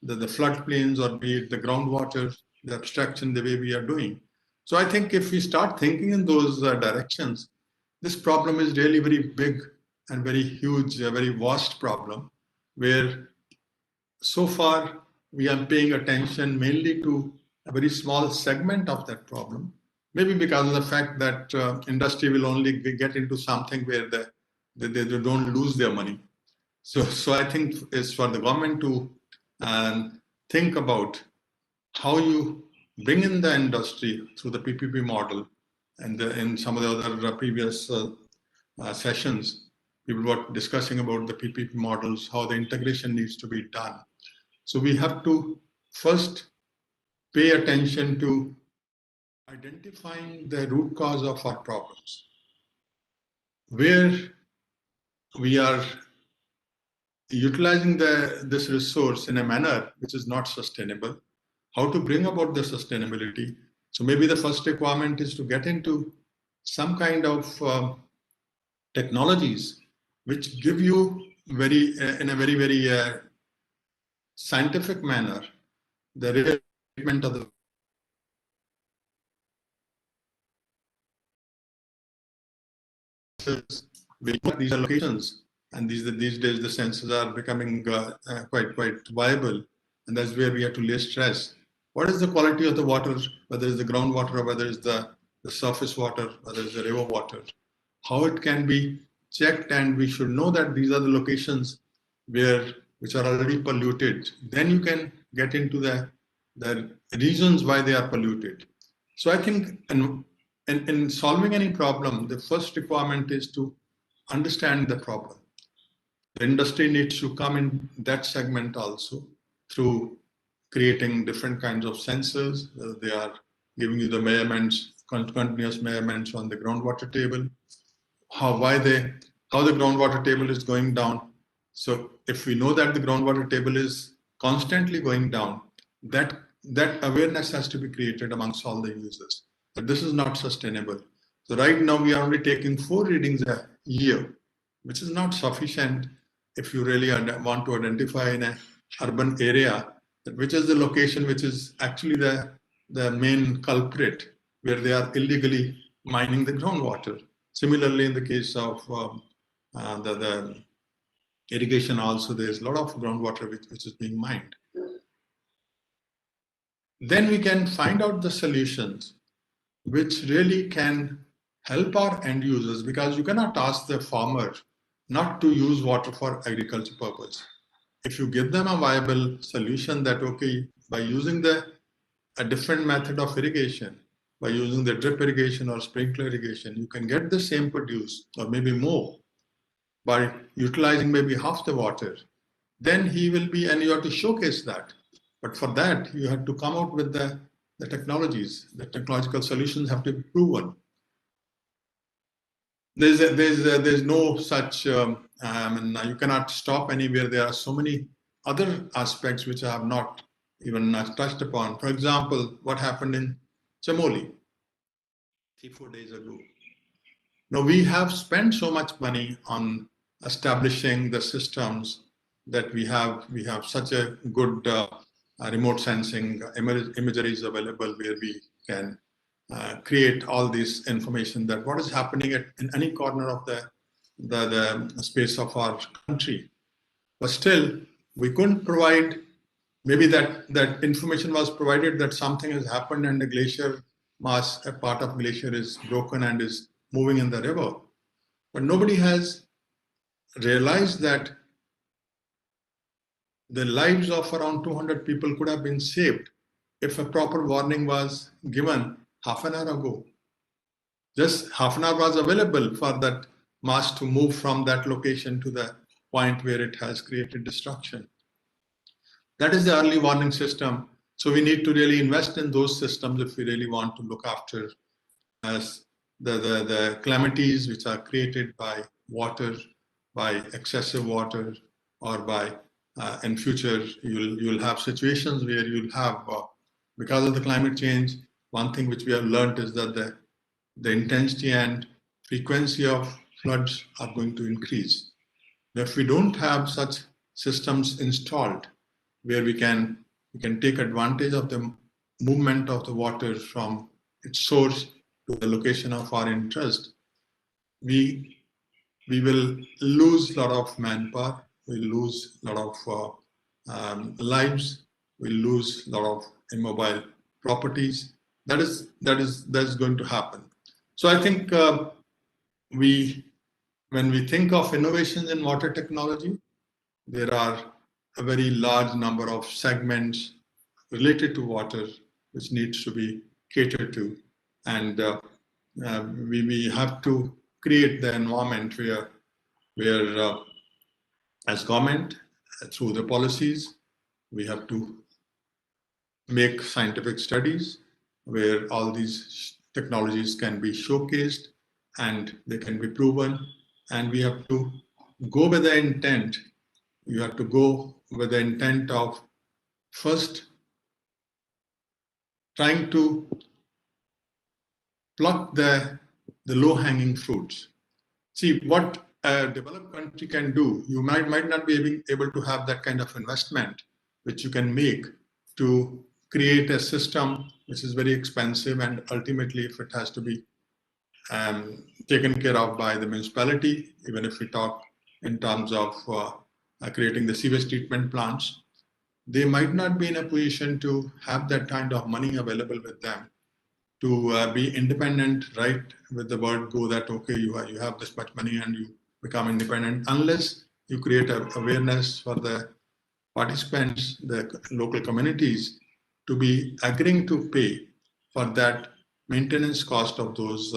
the floodplains or be it the groundwater, the abstraction, the way we are doing. So I think if we start thinking in those directions, this problem is really very big and very huge, a very vast problem, where so far we are paying attention mainly to a very small segment of that problem. Maybe because of the fact that industry will only get into something where they don't lose their money. So I think it's for the government to think about how you bring in the industry through the PPP model, and in some of the other previous sessions, people were discussing about the PPP models, how the integration needs to be done. So we have to first pay attention to identifying the root cause of our problems, where we are utilizing this resource in a manner which is not sustainable, how to bring about the sustainability. So maybe the first requirement is to get into some kind of technologies which give you in a very scientific manner the treatment of the these are locations, and these days the sensors are becoming quite viable, and that's where we have to lay stress. What is the quality of the water, whether it's the groundwater or whether it's the surface water, whether it's the river water, how it can be checked, and we should know that these are the locations which are already polluted. Then you can get into the reasons why they are polluted. So I think in solving any problem, the first requirement is to understand the problem. The industry needs to come in that segment also through creating different kinds of sensors. They are giving you the measurements, continuous measurements on the groundwater table, how the groundwater table is going down. So if we know that the groundwater table is constantly going down, that awareness has to be created amongst all the users. But this is not sustainable. So right now we are only taking 4 readings a year, which is not sufficient if you really want to identify in an urban area which is the location which is actually the main culprit, where they are illegally mining the groundwater. Similarly, in the case of the irrigation also, there's a lot of groundwater which is being mined. Then we can find out the solutions which really can help our end users, because you cannot ask the farmer not to use water for agriculture purpose. If you give them a viable solution that, okay, by using a different method of irrigation, by using the drip irrigation or sprinkler irrigation, you can get the same produce or maybe more by utilizing maybe half the water, then he will be, and you have to showcase that. But for that, you have to come out with the technologies. The technological solutions have to be proven. There's no such, you cannot stop anywhere. There are so many other aspects which I have not even touched upon. For example, what happened in Chamoli 3-4 days ago. Now, we have spent so much money on establishing the systems that we have such a good remote sensing imagery is available, where we can create all this information that what is happening in any corner of the space of our country. But still, we couldn't provide, maybe that information was provided that something has happened and the glacier mass, a part of glacier is broken and is moving in the river. But nobody has realized that the lives of around 200 people could have been saved if a proper warning was given half an hour ago. Just half an hour was available for that mass to move from that location to the point where it has created destruction. That is the early warning system. So we need to really invest in those systems if we really want to look after as the calamities which are created by water, by excessive water, or by in future you'll have situations where you'll have because of the climate change. One thing which we have learned is that the intensity and frequency of floods are going to increase. If we don't have such systems installed, where we can take advantage of the movement of the water from its source to the location of our interest, we will lose a lot of manpower, we'll lose a lot of lives, we'll lose a lot of immobile properties. That's going to happen. So I think when we think of innovations in water technology, there are a very large number of segments related to water which needs to be catered to, and we have to create the environment where as government, through the policies, we have to make scientific studies where all these technologies can be showcased and they can be proven, and we have to go with the intent. You have to go with the intent of first trying to pluck the low-hanging fruits. See, what a developed country can do, you might not be able to have that kind of investment which you can make to create a system which is very expensive, and ultimately if it has to be taken care of by the municipality, even if we talk in terms of creating the sewage treatment plants, they might not be in a position to have that kind of money available with them to be independent, right? With the word go that, okay, you have this much money and you become independent, unless you create awareness for the participants, the local communities, to be agreeing to pay for that maintenance cost of those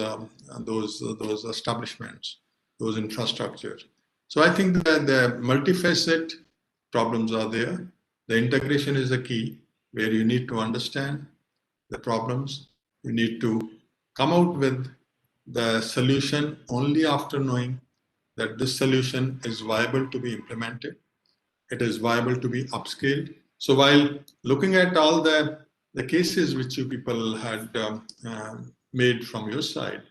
establishments, those infrastructure. So I think that the multifaceted problems are there. The integration is the key, where you need to understand the problems. You need to come out with the solution only after knowing that this solution is viable to be implemented. It is viable to be upscaled. So while looking at all the cases which you people had made from your side,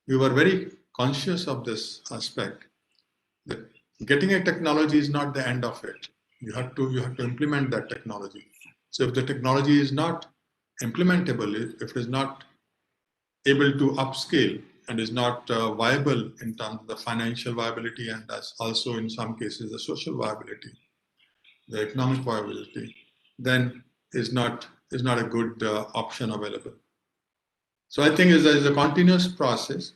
you were very conscious of this aspect, that getting a technology is not the end of it. You have to implement that technology. So if the technology is not implementable, if it is not able to upscale and is not viable in terms of the financial viability, and that's also in some cases the social viability, the economic viability, then is not a good option available. So I think it's a continuous process.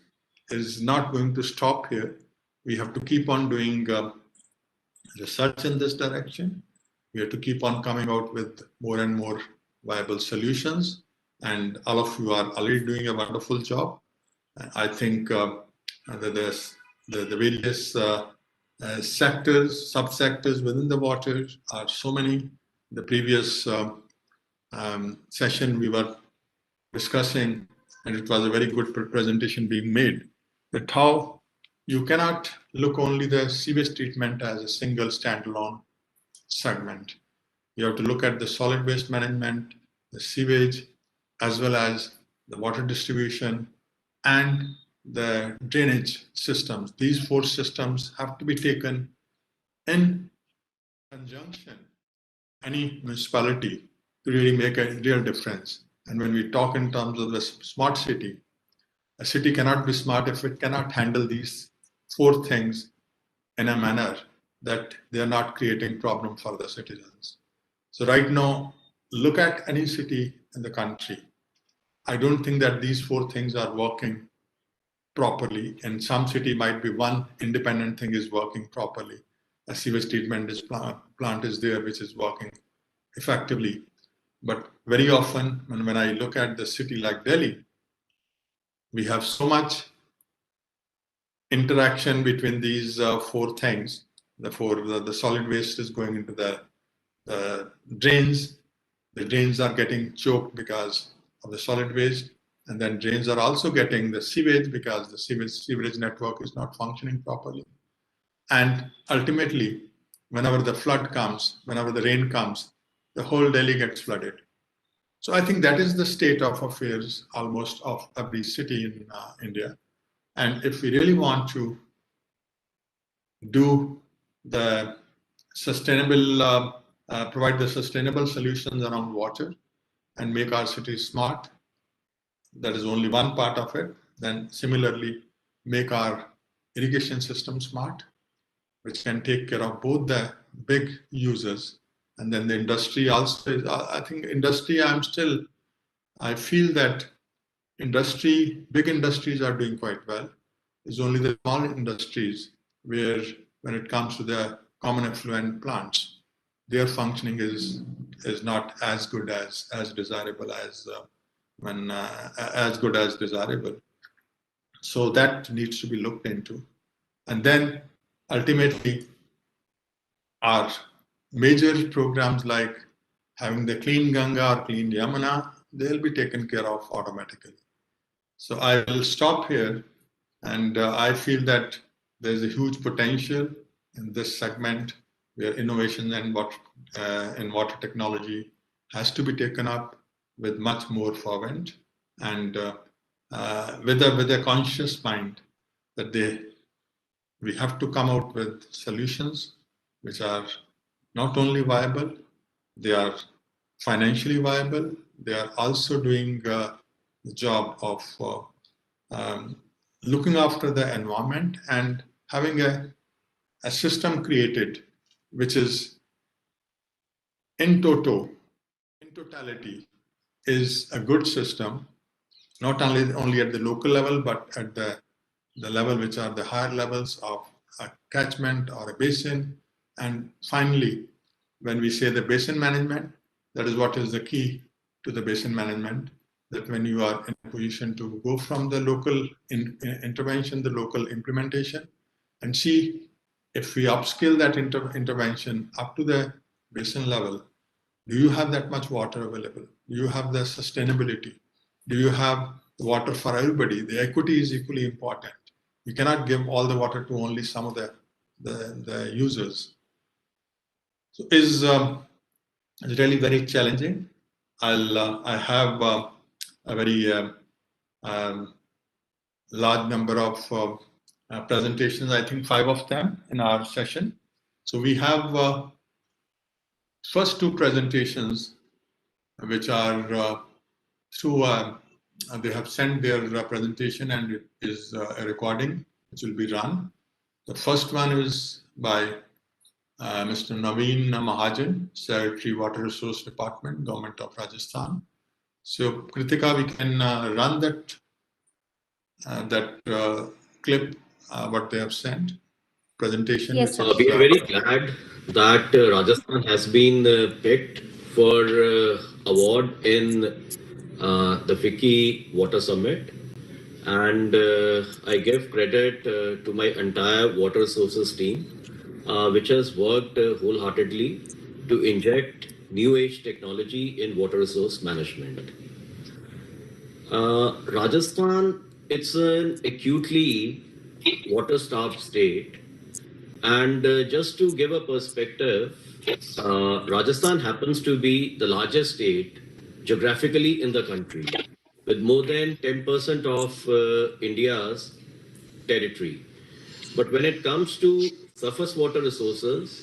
It is not going to stop here. We have to keep on doing research in this direction. We have to keep on coming out with more and more viable solutions. And all of you are already doing a wonderful job. I think that there's the various sectors, subsectors within the water are so many. The previous session we were discussing, and it was a very good presentation being made, that how you cannot look only the sewage treatment as a single standalone segment. You have to look at the solid waste management, the sewage, as well as the water distribution and the drainage systems. These four systems have to be taken in conjunction, any municipality, to really make a real difference. And when we talk in terms of the smart city, a city cannot be smart if it cannot handle these four things in a manner that they are not creating problem for the citizens. So right now, look at any city in the country. I don't think that these four things are working properly. In some city might be one independent thing is working properly. A sewage treatment plant is there which is working effectively. But very often when I look at the city like Delhi, we have so much interaction between these four things. The solid waste is going into the drains. The drains are getting choked because of the solid waste. And then drains are also getting the sewage because the sewage network is not functioning properly. And ultimately, whenever the flood comes, whenever the rain comes, the whole Delhi gets flooded. So I think that is the state of affairs almost of every city in India. And if we really want to do the sustainable provide the sustainable solutions around water and make our cities smart. That is only one part of it. Then similarly, make our irrigation system smart, which can take care of both the big users and then the industry also. I think industry, I feel that big industries are doing quite well. It's only the small industries where, when it comes to the common effluent plants, their functioning is not as good as desirable as desirable. So that needs to be looked into. And then ultimately, our major programs like having the clean Ganga or clean Yamuna, they'll be taken care of automatically. So I will stop here, and I feel that there's a huge potential in this segment where innovation and in water technology has to be taken up with much more fervent and with a conscious mind that we have to come out with solutions which are not only viable, they are financially viable, they are also doing the job of looking after the environment and having a system created which is in totality is a good system, not only at the local level, but at the level which are the higher levels of a catchment or a basin. And finally, when we say the basin management, that is what is the key to the basin management, that when you are in a position to go from the local intervention, the local implementation, and see if we upscale that intervention up to the basin level, do you have that much water available? Do you have the sustainability? Do you have water for everybody? The equity is equally important. You cannot give all the water to only some of the users. So it's really very challenging. I have a very large number of presentations, I think 5 of them in our session. So we have first 2 presentations, which are through, they have sent their presentation, and it is a recording which will be run. The first one is by Mr. Naveen Mahajan, Secretary, Water Resource Department, Government of Rajasthan. So, Kritika, we can run that clip, what they have sent, presentation. Yes, we are very glad that Rajasthan has been picked for award in the FICCI Water Summit. And I give credit to my entire water resources team, which has worked wholeheartedly to inject new age technology in water resource management. Rajasthan, it's an acutely water-starved state. And just to give a perspective, Rajasthan happens to be the largest state geographically in the country, with more than 10% of India's territory. But when it comes to surface water resources,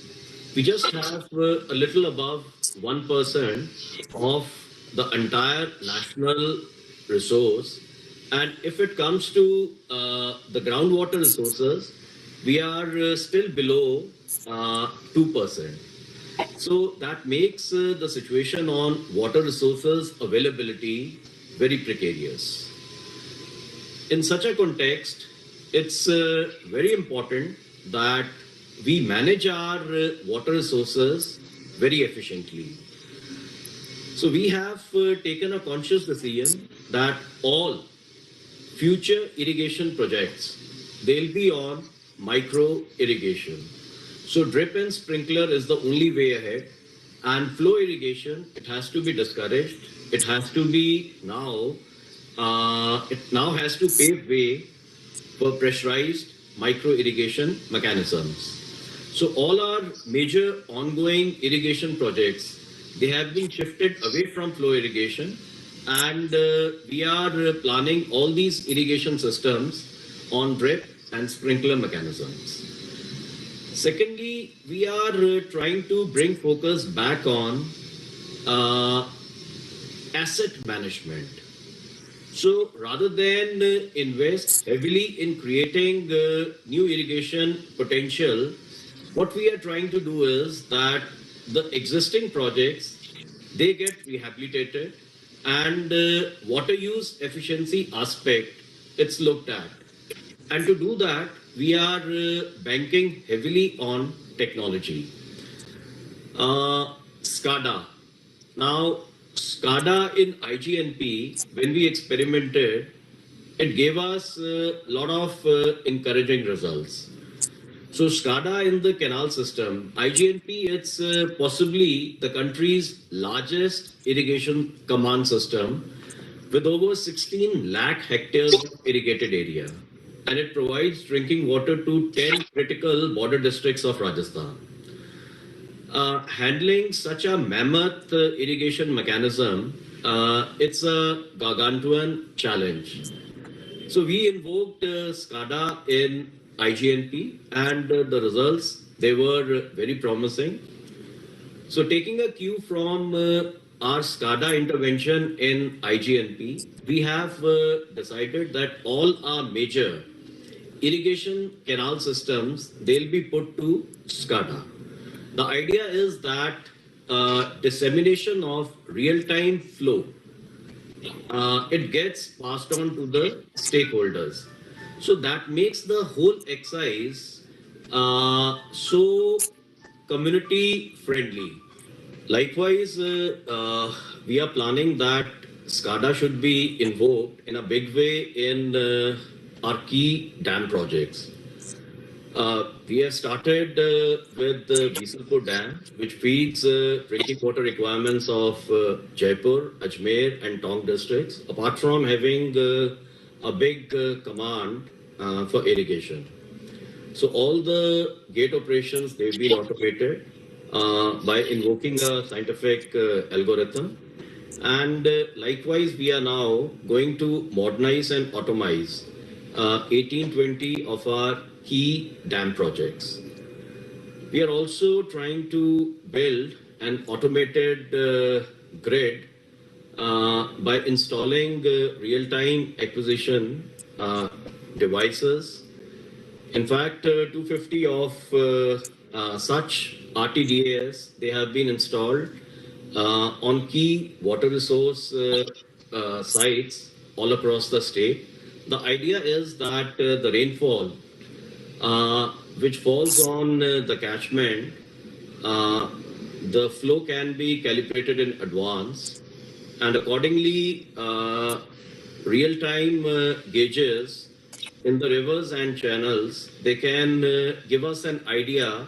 we just have a little above 1% of the entire national resource. And if it comes to the groundwater resources, we are still below 2%. So that makes the situation on water resources availability very precarious. In such a context, it's very important that we manage our water resources very efficiently. So we have taken a conscious decision that all future irrigation projects, they'll be on micro irrigation. So drip and sprinkler is the only way ahead, and flow irrigation, it has to be discouraged. It has to be now, it now has to pave way for pressurized micro irrigation mechanisms. So all our major ongoing irrigation projects, they have been shifted away from flow irrigation, and we are planning all these irrigation systems on drip and sprinkler mechanisms. Secondly, we are trying to bring focus back on asset management. So rather than invest heavily in creating new irrigation potential, what we are trying to do is that the existing projects, they get rehabilitated, and water use efficiency aspect, it's looked at. And to do that, we are banking heavily on technology. SCADA. Now, SCADA in IGNP, when we experimented, it gave us a lot of encouraging results. So SCADA in the canal system, IGNP, it's possibly the country's largest irrigation command system with over 16 lakh hectares of irrigated area. And it provides drinking water to 10 critical border districts of Rajasthan. Handling such a mammoth irrigation mechanism, it's a gargantuan challenge. So we invoked SCADA in IGNP, and the results, they were very promising. So taking a cue from our SCADA intervention in IGNP, we have decided that all our major irrigation canal systems, they'll be put to SCADA. The idea is that dissemination of real-time flow, it gets passed on to the stakeholders. So that makes the whole exercise so community friendly. Likewise, we are planning that SCADA should be invoked in a big way in our key dam projects. We have started with the Bisalpur Dam, which feeds drinking water requirements of Jaipur, Ajmer and Tong districts, apart from having a big command for irrigation. So all the gate operations, they've been automated by invoking a scientific algorithm. And likewise, we are now going to modernize and automize 18-20 of our key dam projects. We are also trying to build an automated grid by installing real-time acquisition devices. In fact, 250 of such RTDAs, they have been installed on key water resource sites all across the state. The idea is that the rainfall which falls on the catchment, the flow can be calibrated in advance, and accordingly real-time gauges in the rivers and channels, they can give us an idea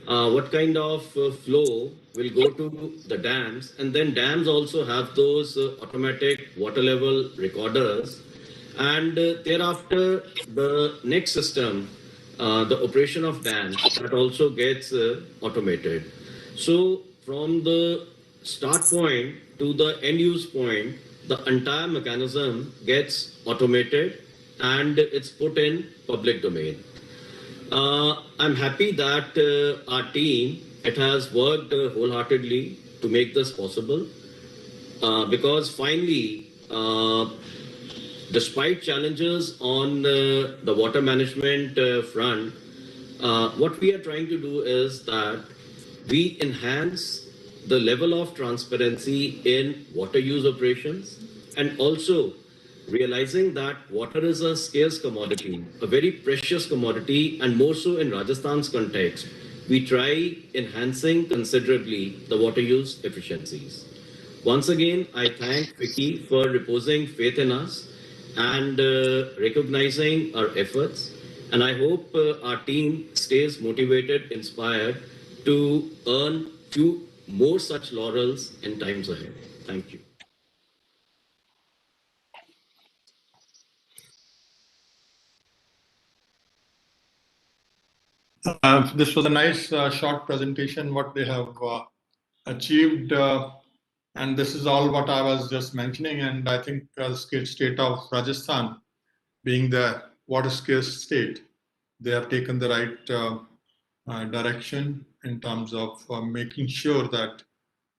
what kind of flow will go to the dams. And then dams also have those automatic water level recorders, and thereafter the next system, the operation of dams, that also gets automated. So from the start point to the end use point, the entire mechanism gets automated and it's put in public domain. I'm happy that our team, it has worked wholeheartedly to make this possible because finally, despite challenges on the water management front, what we are trying to do is that we enhance the level of transparency in water use operations, and also realizing that water is a scarce commodity, a very precious commodity, and more so in Rajasthan's context, we try enhancing considerably the water use efficiencies. Once again, I thank FICCI for reposing faith in us and recognizing our efforts. And I hope our team stays motivated, inspired to earn few more such laurels in times ahead. Thank you. This was a nice short presentation, what they have achieved. And this is all what I was just mentioning. And I think the state of Rajasthan, being the water scarce state, they have taken the right direction in terms of making sure that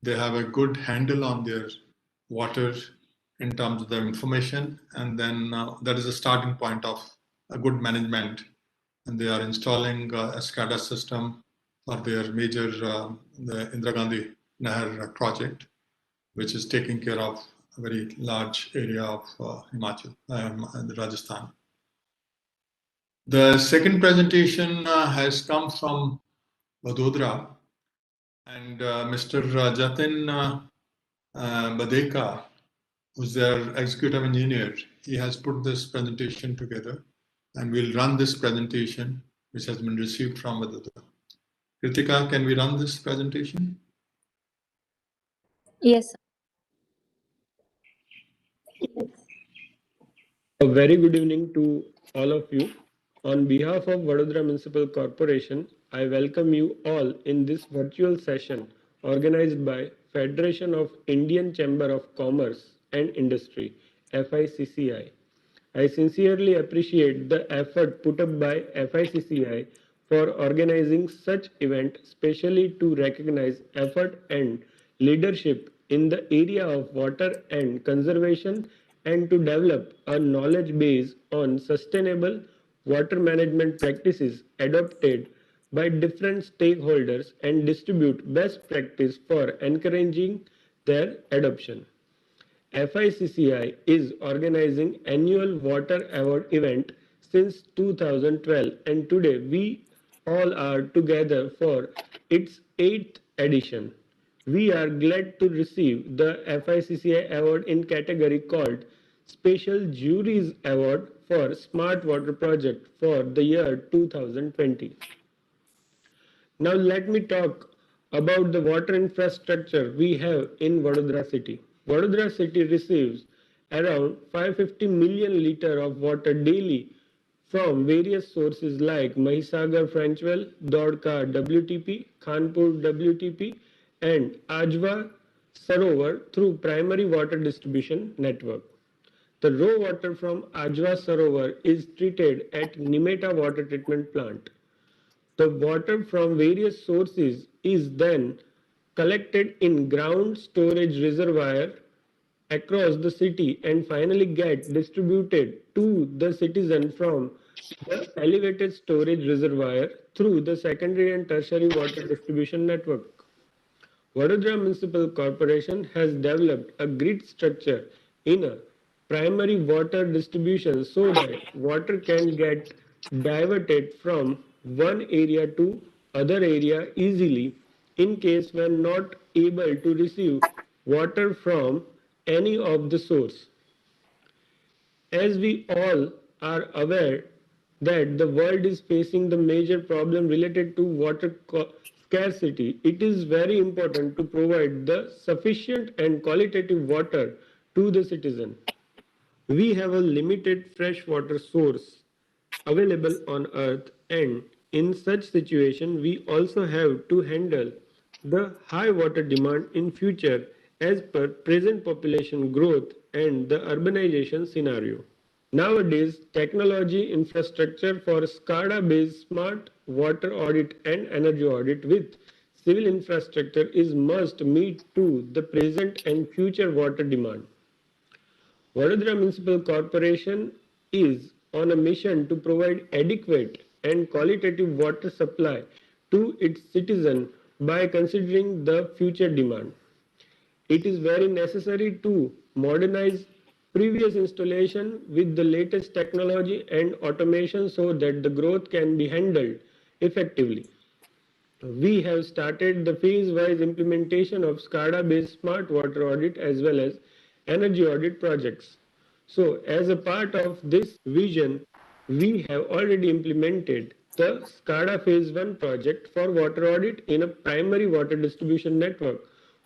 they have a good handle on their water in terms of the information, and then that is a starting point of a good management. And they are installing a SCADA system for their major the Indira Gandhi Nahar project, which is taking care of a very large area of Himachal and Rajasthan. The second presentation has come from Vadodara, and Mr. Jatin Badeka, who's their executive engineer, he has put this presentation together, and we'll run this presentation, which has been received from Vadodara. Kritika, can we run this presentation? Yes. A very good evening to all of you. On behalf of Vadodara Municipal Corporation, I welcome you all in this virtual session organized by Federation of Indian Chamber of Commerce and Industry, FICCI. I sincerely appreciate the effort put up by FICCI for organizing such event, especially to recognize effort and leadership in the area of water and conservation, and to develop a knowledge base on sustainable water management practices adopted by different stakeholders and distribute best practice for encouraging their adoption. FICCI is organizing annual water award event since 2012, and today we all are together for its 8th edition. We are glad to receive the FICCI award in category called Special Juries Award for Smart Water Project for the year 2020. Now let me talk about the water infrastructure we have in Vadodara city. Vadodara city receives around 550 million litre of water daily from various sources like Mahisagar Frenchwell, Dodka WTP, Khanpur WTP and Ajwa Sarovar through primary water distribution network. The raw water from Ajwa Sarovar is treated at Nimeta water treatment plant. The water from various sources is then collected in ground storage reservoir across the city and finally get distributed to the citizen from the elevated storage reservoir through the secondary and tertiary water distribution network. Vadodara Municipal Corporation has developed a grid structure in a primary water distribution so that water can get diverted from one area to other area easily in case when not able to receive water from any of the source. As we all are aware that the world is facing the major problem related to water scarcity, it is very important to provide the sufficient and qualitative water to the citizen. We have a limited fresh water source available on earth, and in such situation we also have to handle the high water demand in future as per present population growth and the urbanization scenario. Nowadays, technology infrastructure for SCADA-based smart water audit and energy audit with civil infrastructure is must meet to the present and future water demand. Vadodara Municipal Corporation is on a mission to provide adequate and qualitative water supply to its citizens by considering the future demand. It is very necessary to modernize previous installation with the latest technology and automation so that the growth can be handled effectively. We have started the phase-wise implementation of SCADA-based smart water audit as well as energy audit projects. So, as a part of this vision, we have already implemented the SCADA Phase 1 project for water audit in a primary water distribution network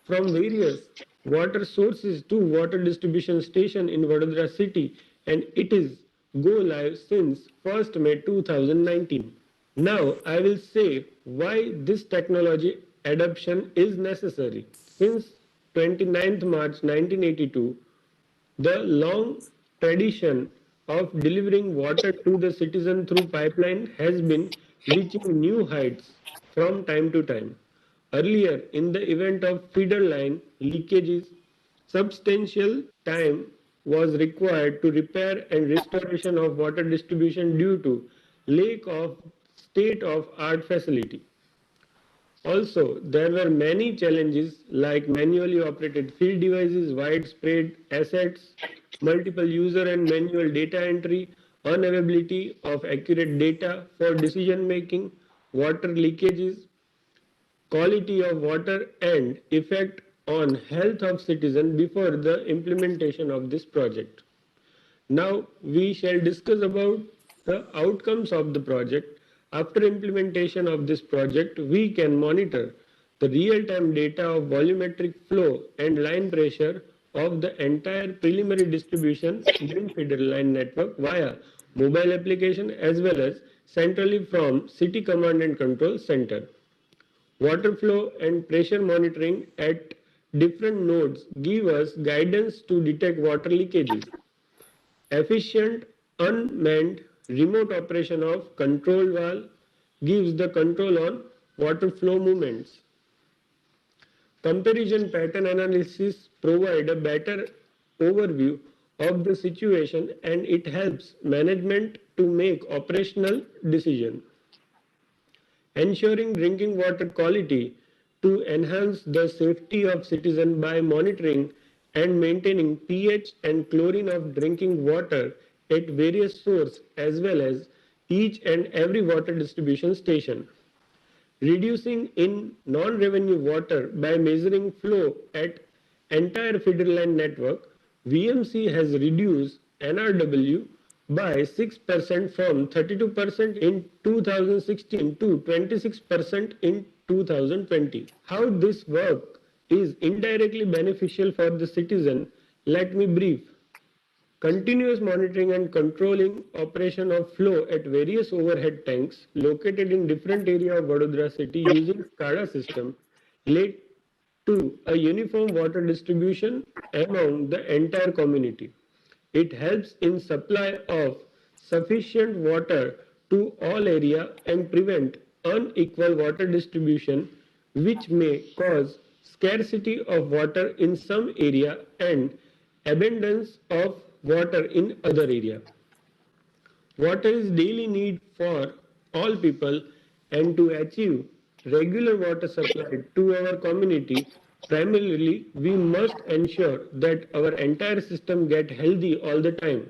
from various water sources to water distribution station in Vadodara city, and it is go live since 1st May 2019. Now, I will say why this technology adoption is necessary. Since 29th March 1982, the long tradition of delivering water to the citizen through pipeline has been reaching new heights from time to time. Earlier, in the event of feeder line leakages, substantial time was required to repair and restoration of water distribution due to lack of state-of-art facility. Also, there were many challenges like manually operated field devices, widespread assets, multiple user and manual data entry, unavailability of accurate data for decision making, water leakages, quality of water and effect on health of citizens before the implementation of this project. Now we shall discuss about the outcomes of the project. After implementation of this project, we can monitor the real-time data of volumetric flow and line pressure of the entire preliminary distribution main feeder line network via mobile application as well as centrally from City Command and Control Center. Water flow and pressure monitoring at different nodes give us guidance to detect water leakages. Efficient unmanned remote operation of control valve gives the control on water flow movements. Comparison pattern analysis provide a better overview of the situation and it helps management to make operational decisions. Ensuring drinking water quality to enhance the safety of citizens by monitoring and maintaining pH and chlorine of drinking water at various sources as well as each and every water distribution station. Reducing in non-revenue water by measuring flow at entire feeder line network, VMC has reduced NRW by 6% from 32% in 2016 to 26% in 2020. How this work is indirectly beneficial for the citizen, let me brief. Continuous monitoring and controlling operation of flow at various overhead tanks located in different areas of Vadodara city using SCADA system led to a uniform water distribution among the entire community. It helps in supply of sufficient water to all area and prevent unequal water distribution which may cause scarcity of water in some area and abundance of water in other area. Water is daily need for all people and to achieve regular water supply to our community, primarily we must ensure that our entire system get healthy all the time.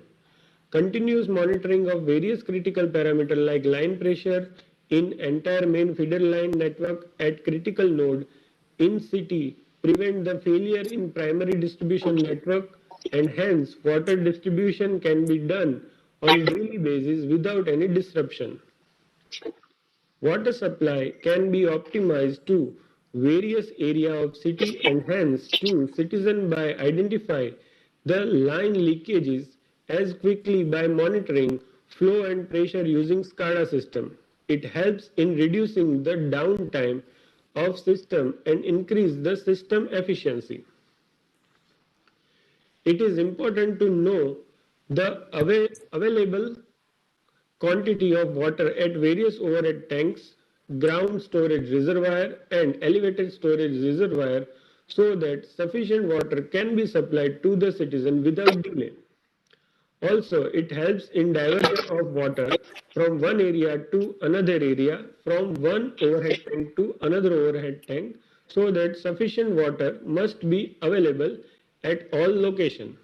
Continuous monitoring of various critical parameters like line pressure in entire main feeder line network at critical node in city prevent the failure in primary distribution network and hence water distribution can be done on daily basis without any disruption. Water supply can be optimized to various area of city and hence to citizen by identify the line leakages as quickly by monitoring flow and pressure using SCADA system. It helps in reducing the downtime of system and increase the system efficiency. It is important to know the available quantity of water at various overhead tanks, ground storage reservoir and elevated storage reservoir so that sufficient water can be supplied to the citizen without delay. Also, it helps in diversion of water from one area to another area, from one overhead tank to another overhead tank, so that sufficient water must be available at all locations.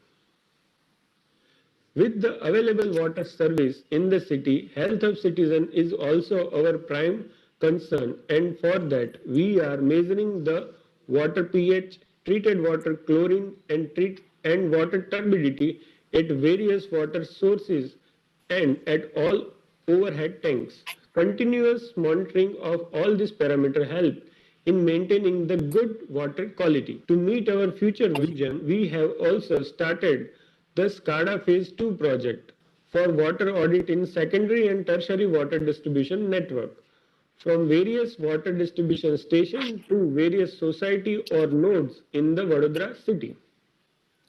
With the available water service in the city, health of citizen is also our prime concern and for that we are measuring the water pH, treated water chlorine and water turbidity at various water sources and at all overhead tanks. Continuous monitoring of all these parameters help in maintaining the good water quality. To meet our future vision, we have also started the SCADA Phase 2 project for water audit in secondary and tertiary water distribution network. From various water distribution stations to various society or nodes in the Vadodara city.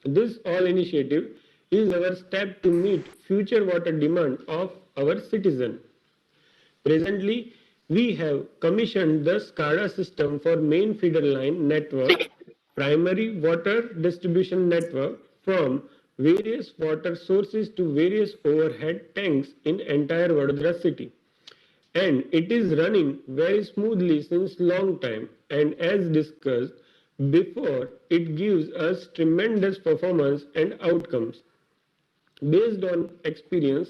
This all initiative is our step to meet future water demand of our citizen. Presently, we have commissioned the SCADA system for main feeder line network, primary water distribution network from various water sources to various overhead tanks in entire Vadodara city. And it is running very smoothly since long time, and as discussed before, it gives us tremendous performance and outcomes. Based on experience,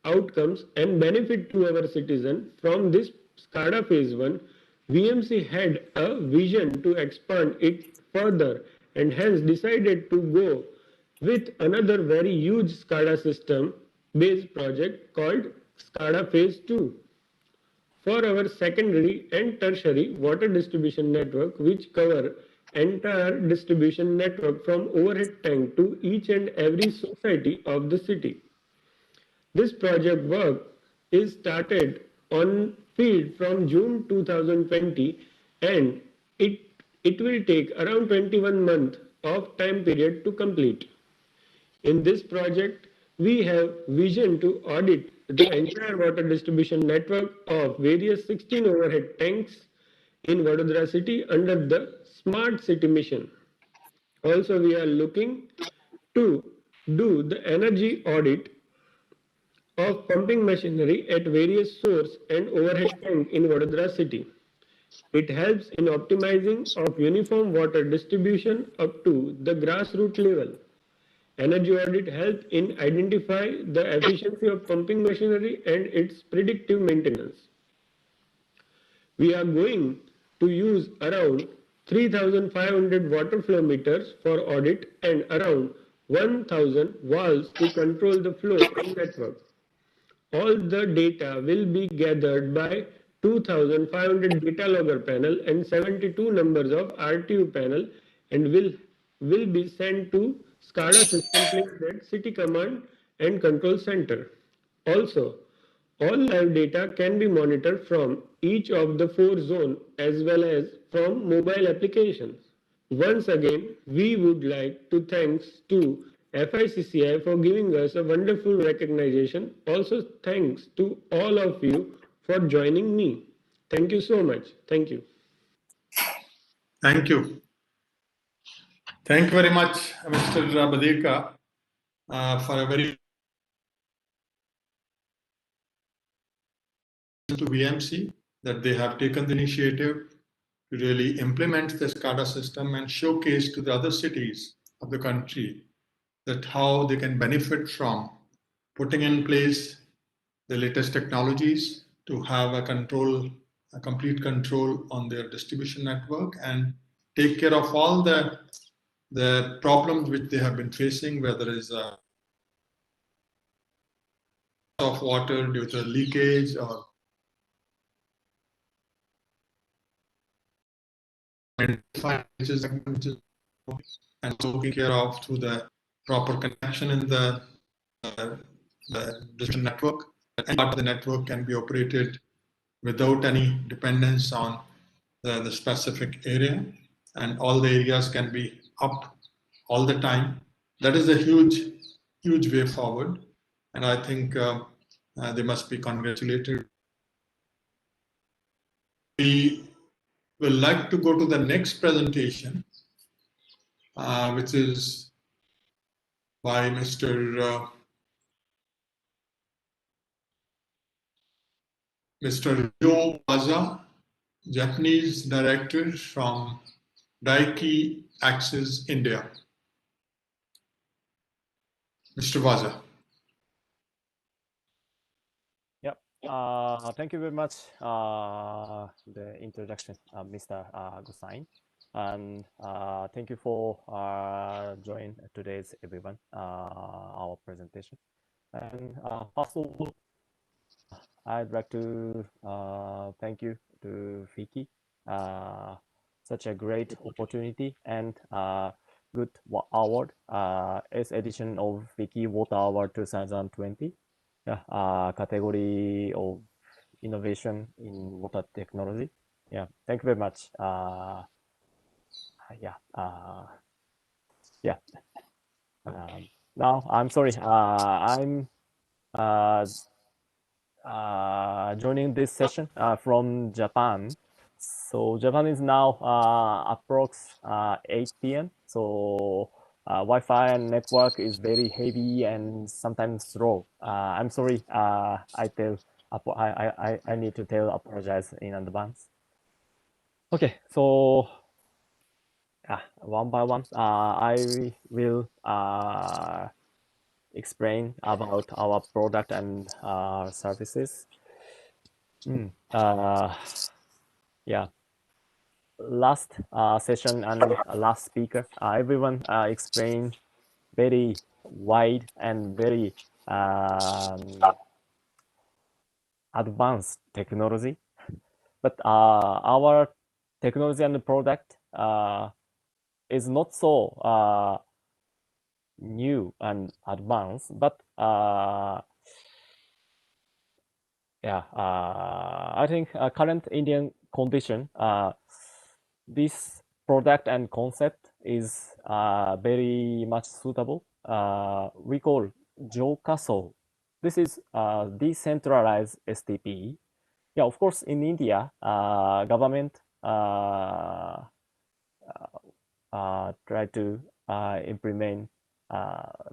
outcomes and benefit to our citizen from this SCADA phase 1, VMC had a vision to expand it further and hence decided to go with another very huge SCADA system based project called SCADA phase 2 for our secondary and tertiary water distribution network, which cover entire distribution network from overhead tank to each and every society of the city. This project work is started on field from June 2020 and it will take around 21 months of time period to complete. In this project, we have vision to audit the entire water distribution network of various 16 overhead tanks in Vadodara city under the Smart City mission. Also, we are looking to do the energy audit of pumping machinery at various source and overhead tank in Vadodara city. It helps in optimizing of uniform water distribution up to the grassroots level. Energy audit help in identify the efficiency of pumping machinery and its predictive maintenance. We are going to use around 3,500 water flow meters for audit and around 1,000 valves to control the flow in network. All the data will be gathered by 2,500 data logger panel and 72 numbers of RTU panel and will be sent to SCADA system placed at City Command and Control Center. Also, all live data can be monitored from each of the 4 zones as well as from mobile applications. Once again, we would like to thanks to FICCI for giving us a wonderful recognition. Also, thanks to all of you for joining me. Thank you so much. Thank you. Thank you. Thank you very much, Mr. Badeka, for a very to VMC that they have taken the initiative to really implement the SCADA system and showcase to the other cities of the country that how they can benefit from putting in place the latest technologies to have a complete control on their distribution network and take care of all the problems which they have been facing, whether it's of water due to leakage or and taking care of through the proper connection in the distribution network. And part of the network can be operated without any dependence on the specific area, and all the areas can be up all the time. That is a huge way forward, and I think they must be congratulated. We will like to go to the next presentation, which is by Mr. Ryo Waza, Japanese director from Daiki Axis, India. Mr. Waza. Yep. Thank you very much the introduction, Mr. Gusain. And thank you for joining today's everyone our presentation. And first of all, I'd like to thank you to FICCI, such a great opportunity and good award, as edition of FICCI Water Award 2020, category of innovation in water technology. Yeah, thank you very much. Now I'm sorry. I'm joining this session from Japan. So Japan is now approx 8 p.m. So Wi-Fi and network is very heavy and sometimes slow. I'm sorry. I need to apologize in advance. Okay, so one by one, I will explain about our product and services. Yeah, last session and last speaker, everyone explained very wide and very advanced technology, but our technology and product is not so new and advanced, but yeah, I think current Indian condition, this product and concept is very much suitable. We call Jokaso. This is decentralized STP. Yeah, of course, in India, government try to implement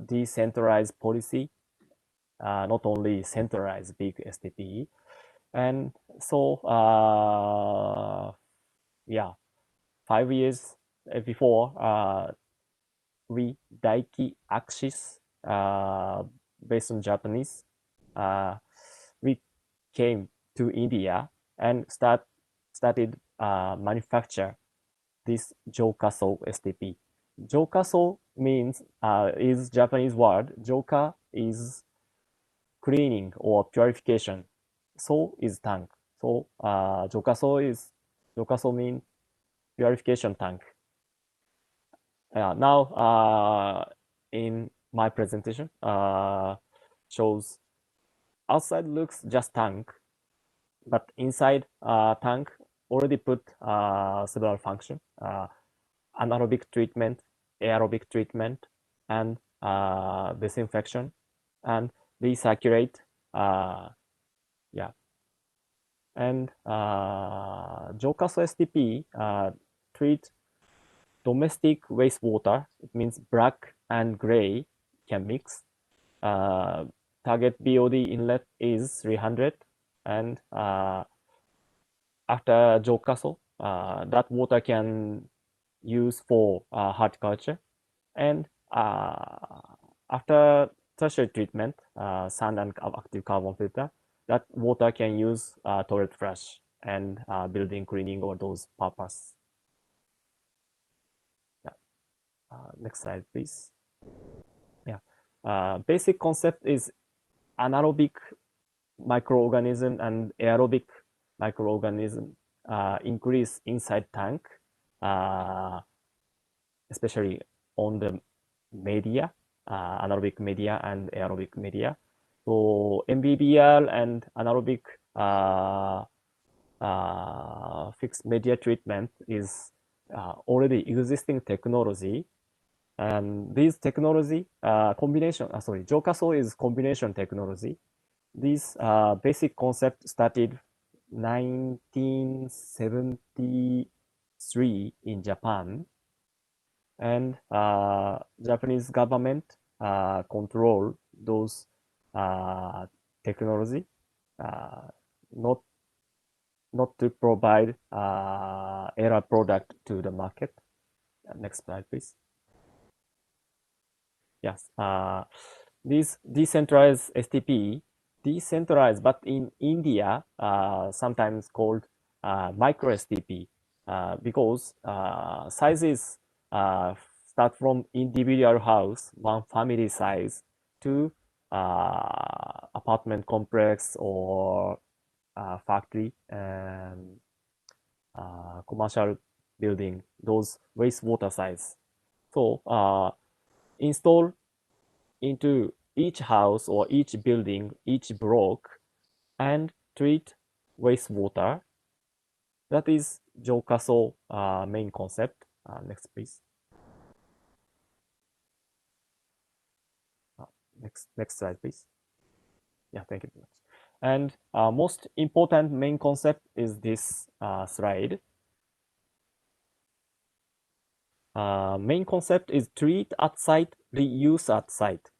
decentralized policy, not only centralized big STP. And so, yeah, 5 years before, we Daiki Axis, based on Japanese, we came to India and started manufacture this Jokaso STP. Jokaso means is Japanese word. Joka is cleaning or purification. So is tank. So Jokaso means purification tank. Now in my presentation shows outside looks just tank, but inside tank already put several function, anaerobic treatment, aerobic treatment, and disinfection, and recirculate. Yeah, and Jokaso STP treat domestic wastewater. It means black and gray can mix. Target BOD inlet is 300, and after Jokaso, that water can use for horticulture, and after tertiary treatment, sand and active carbon filter, that water can use toilet flush and building cleaning or those purpose. Yeah. Next slide, please. Yeah. Basic concept is anaerobic microorganism and aerobic microorganism increase inside tank, especially on the media, anaerobic media and aerobic media. So MBBL and anaerobic fixed media treatment is already existing technology. And this technology combination, Jokaso is combination technology. This basic concept started 1973 in Japan, and Japanese government control those technology, not to provide error product to the market. Next slide, please. Yes, this decentralized STP, decentralized, but in India, sometimes called micro STP, because sizes start from individual house, one family size, to apartment complex or factory and commercial building, those wastewater size. So install into each house or each building, each block, and treat wastewater. That is Jokaso main concept. Next, please. Next slide, please. Yeah, thank you very much. And most important main concept is this slide. Main concept is treat at site, reuse at site.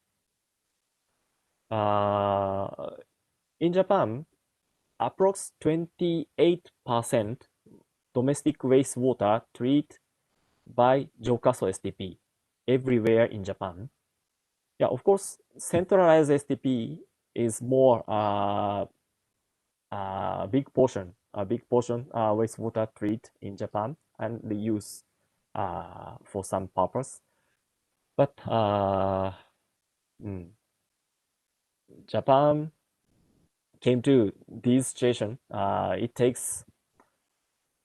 In Japan, approx 28% domestic wastewater treated by Jokaso STP everywhere in Japan. Yeah, of course, centralized STP is more big portion wastewater treat in Japan and they use for some purpose. But Japan came to this situation. It takes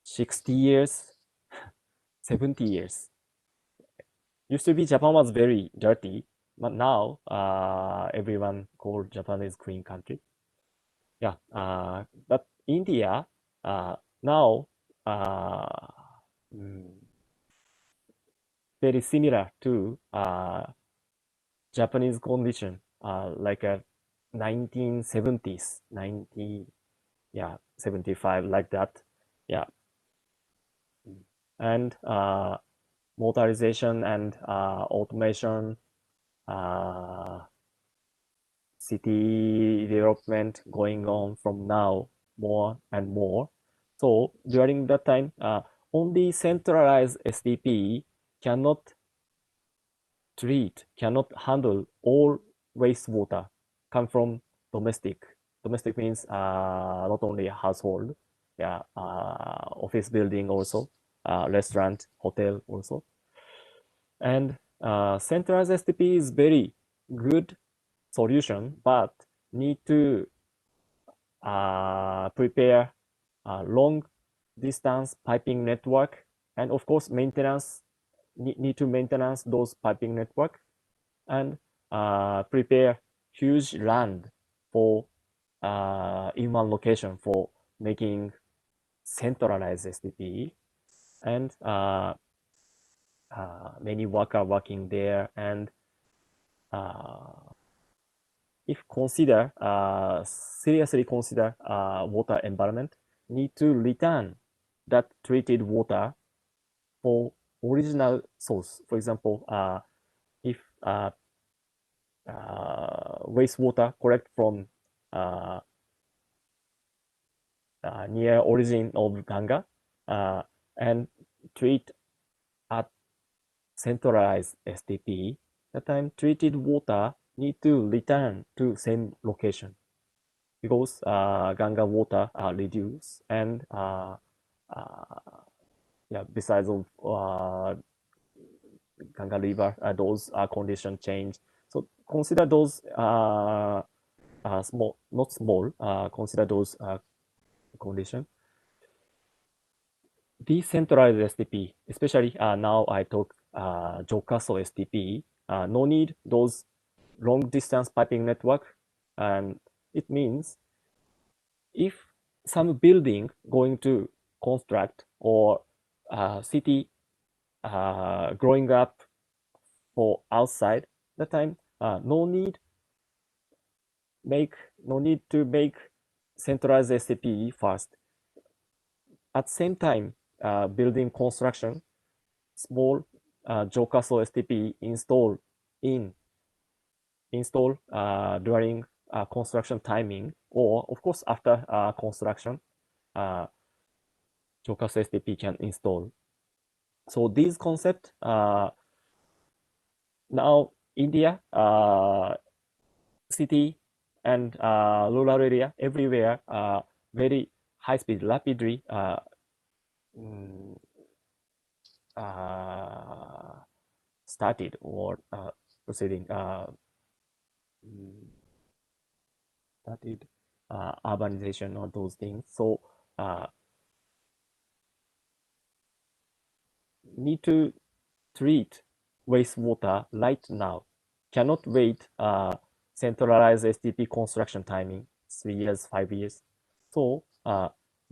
60 years, 70 years. Used to be Japan was very dirty, but now everyone called Japan is clean country. Yeah, but India now very similar to Japanese condition, like a 1970s, 75, like that. Yeah, and motorization and automation, city development going on from now more and more. So during that time, only centralized SDP cannot handle all wastewater come from domestic. Domestic means not only a household, office building also, restaurant, hotel also. And centralized SDP is very good solution, but need to prepare a long distance piping network, and of course maintenance, need to maintenance those piping network, and prepare huge land for in one location for making centralized SDP, and many workers working there, and if seriously consider water environment, need to return that treated water for original source. For example, if wastewater collect from near origin of Ganga and treat at centralized SDP, that time treated water need to return to same location because Ganga water are reduced, and besides of Ganga river, those condition change. So consider those small, not small. Consider those condition. Decentralized SDP, especially now I talk Jokaso SDP. No need those long distance piping network, and it means if some building going to construct or city growing up for outside, that time no need to make centralized SDP first. At same time, building construction, small Jokaso SDP install during construction timing, or of course after construction, Jokaso SDP can install. So these concept now India city and rural area everywhere very high speed, rapidly started or proceeding started urbanization or those things. So need to treat wastewater right now. Cannot wait centralized SDP construction timing 3 years, 5 years. So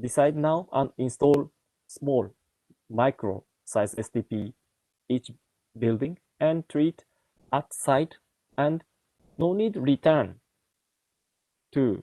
decide now and install small micro size SDP each building and treat at site, and no need return to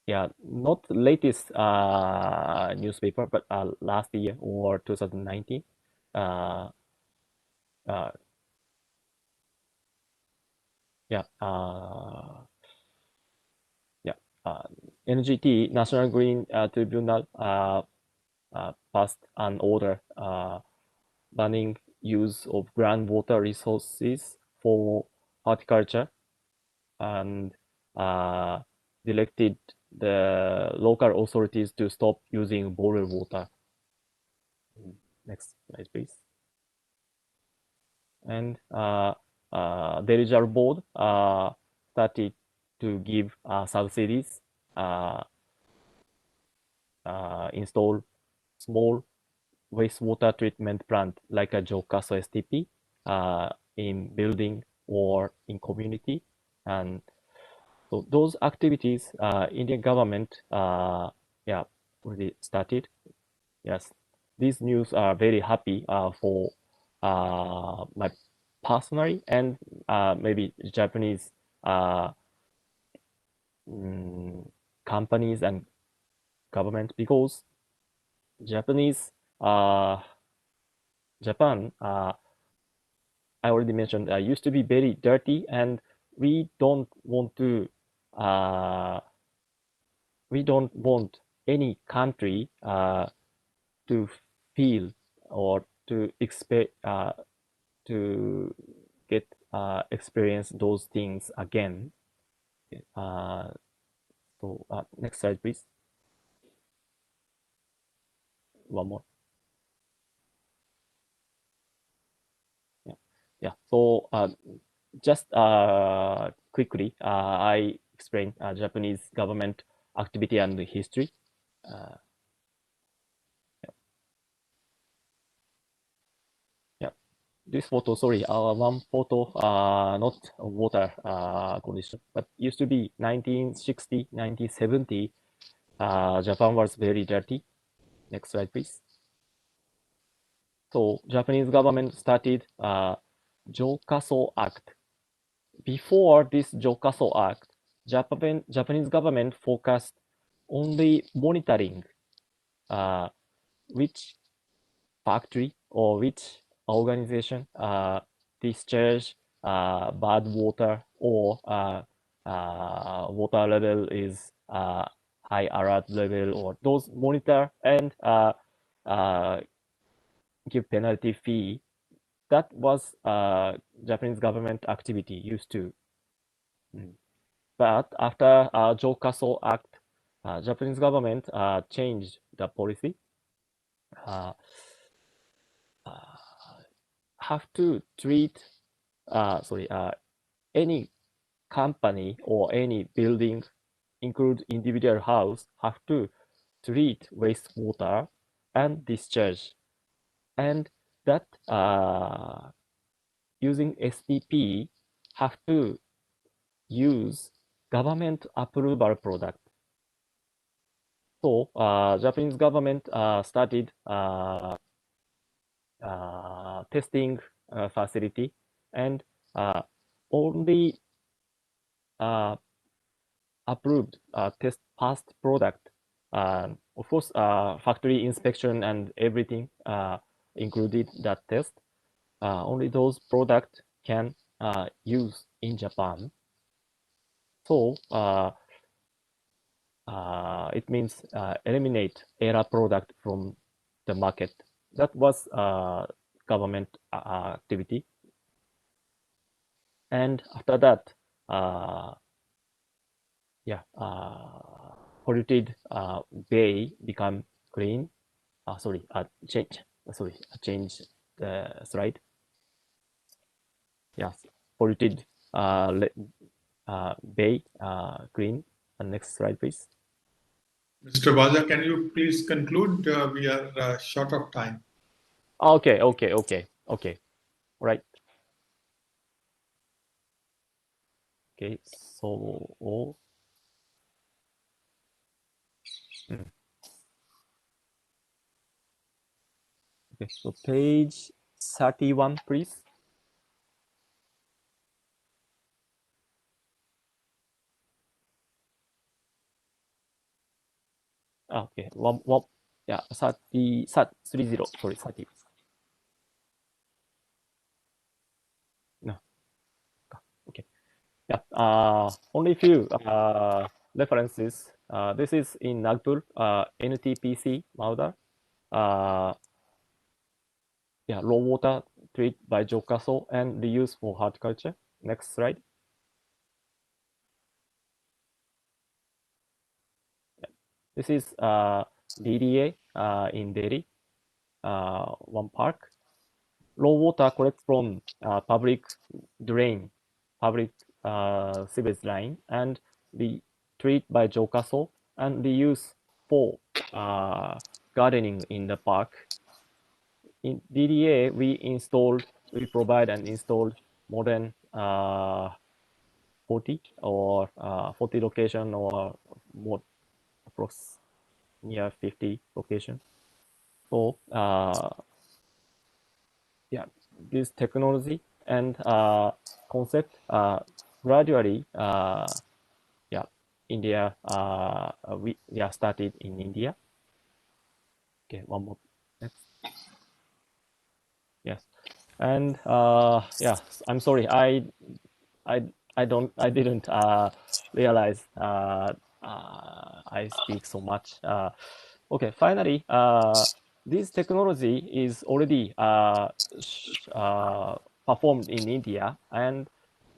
yeah, not latest newspaper, but last year or 2019. Yeah, NGT, National Green Tribunal, passed an order banning use of groundwater resources for horticulture and directed the local authorities to stop using bottled water. Next slide, please. And the digital board started to give subsidies, install small wastewater treatment plant like a Jokaso STP in building or in community. And so those activities, Indian government, already started. Yes, these news are very happy for my personally and maybe Japanese companies and government, because Japanese Japan, I already mentioned, used to be very dirty, and we don't want any country to feel or to expect to get experience those things again. So next slide, please. One more. Yeah. So just quickly, I explain Japanese government activity and history. This photo, sorry, one photo, not water condition, but used to be 1960, 1970. Japan was very dirty. Next slide, please. So Japanese government started Jokaso Act. Before this Jokaso Act, Japanese government focused only monitoring which factory or which organization discharge bad water or water level is high alert level, or those monitor and give penalty fee. That was Japanese government activity used to. But after Jokaso Act, Japanese government changed the policy. Have to treat any company or any building, include individual house, have to treat wastewater and discharge, and that using STP have to use government approval product. So Japanese government started testing facility, and only approved test passed product. Of course, factory inspection and everything included that test. Only those products can use in Japan. So it means eliminate error product from the market. That was government activity. And after that, polluted bay become clean. Change the slide. Yes, polluted bay clean. And next slide, please. Mr. Baja, can you please conclude? We are short of time. Okay. Right. Okay, so okay, so page 31, please. Okay, one, yeah, 30, 30, sorry, 30. No, okay. Yeah, only few references. This is in Nagpur, NTPC, Malda. Yeah, raw water treated by Jokaso and reused for horticulture. Next slide. This is DDA in Delhi, one park. Raw water collected from public drain, public sewage line, and be treated by Jokaso and reused for gardening in the park. In DDA, we provide and installed more than 40 or 40 location or more, approx near 50 location. So yeah, this technology and concept gradually, yeah, India, we are started in India. Okay, one more, next. Yes, and yeah, I'm sorry, I didn't realize I speak so much. Okay, finally, this technology is already performed in India, and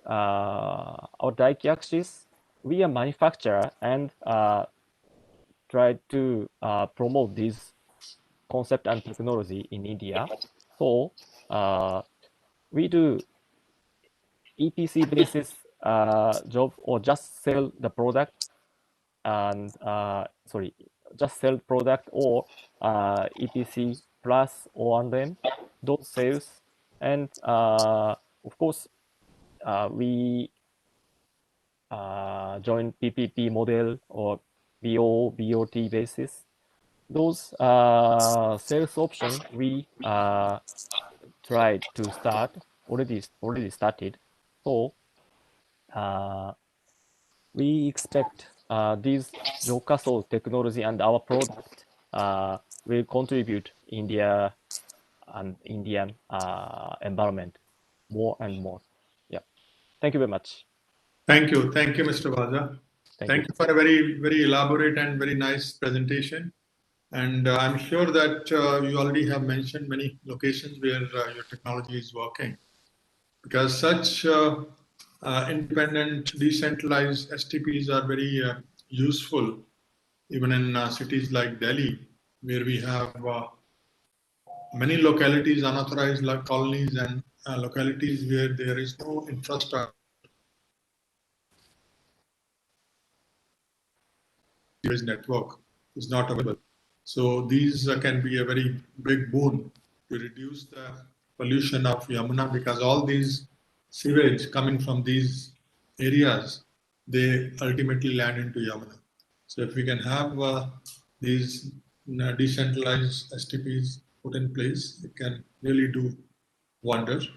our Daiki Axis, we are manufacturer and try to promote this concept and technology in India. So we do EPC basis job or just sell the product and sorry, just sell product or EPC plus O&M, those sales, and of course we join PPP model or BOT basis. Those sales option we tried to start already started. So we expect this Jokaso technology and our product will contribute India and Indian environment more and more. Yeah. Thank you very much. Thank you, Mr. Vaza. Thank you for a very elaborate and very nice presentation. And I'm sure that you already have mentioned many locations where your technology is working, because such independent, decentralized STPs are very useful, even in cities like Delhi, where we have many localities, unauthorized colonies, and localities where there is no infrastructure. Network is not available. So these can be a very big boon to reduce the pollution of Yamuna, because all these sewage coming from these areas, they ultimately land into Yamuna. So if we can have these decentralized STPs put in place, it can really do wonders.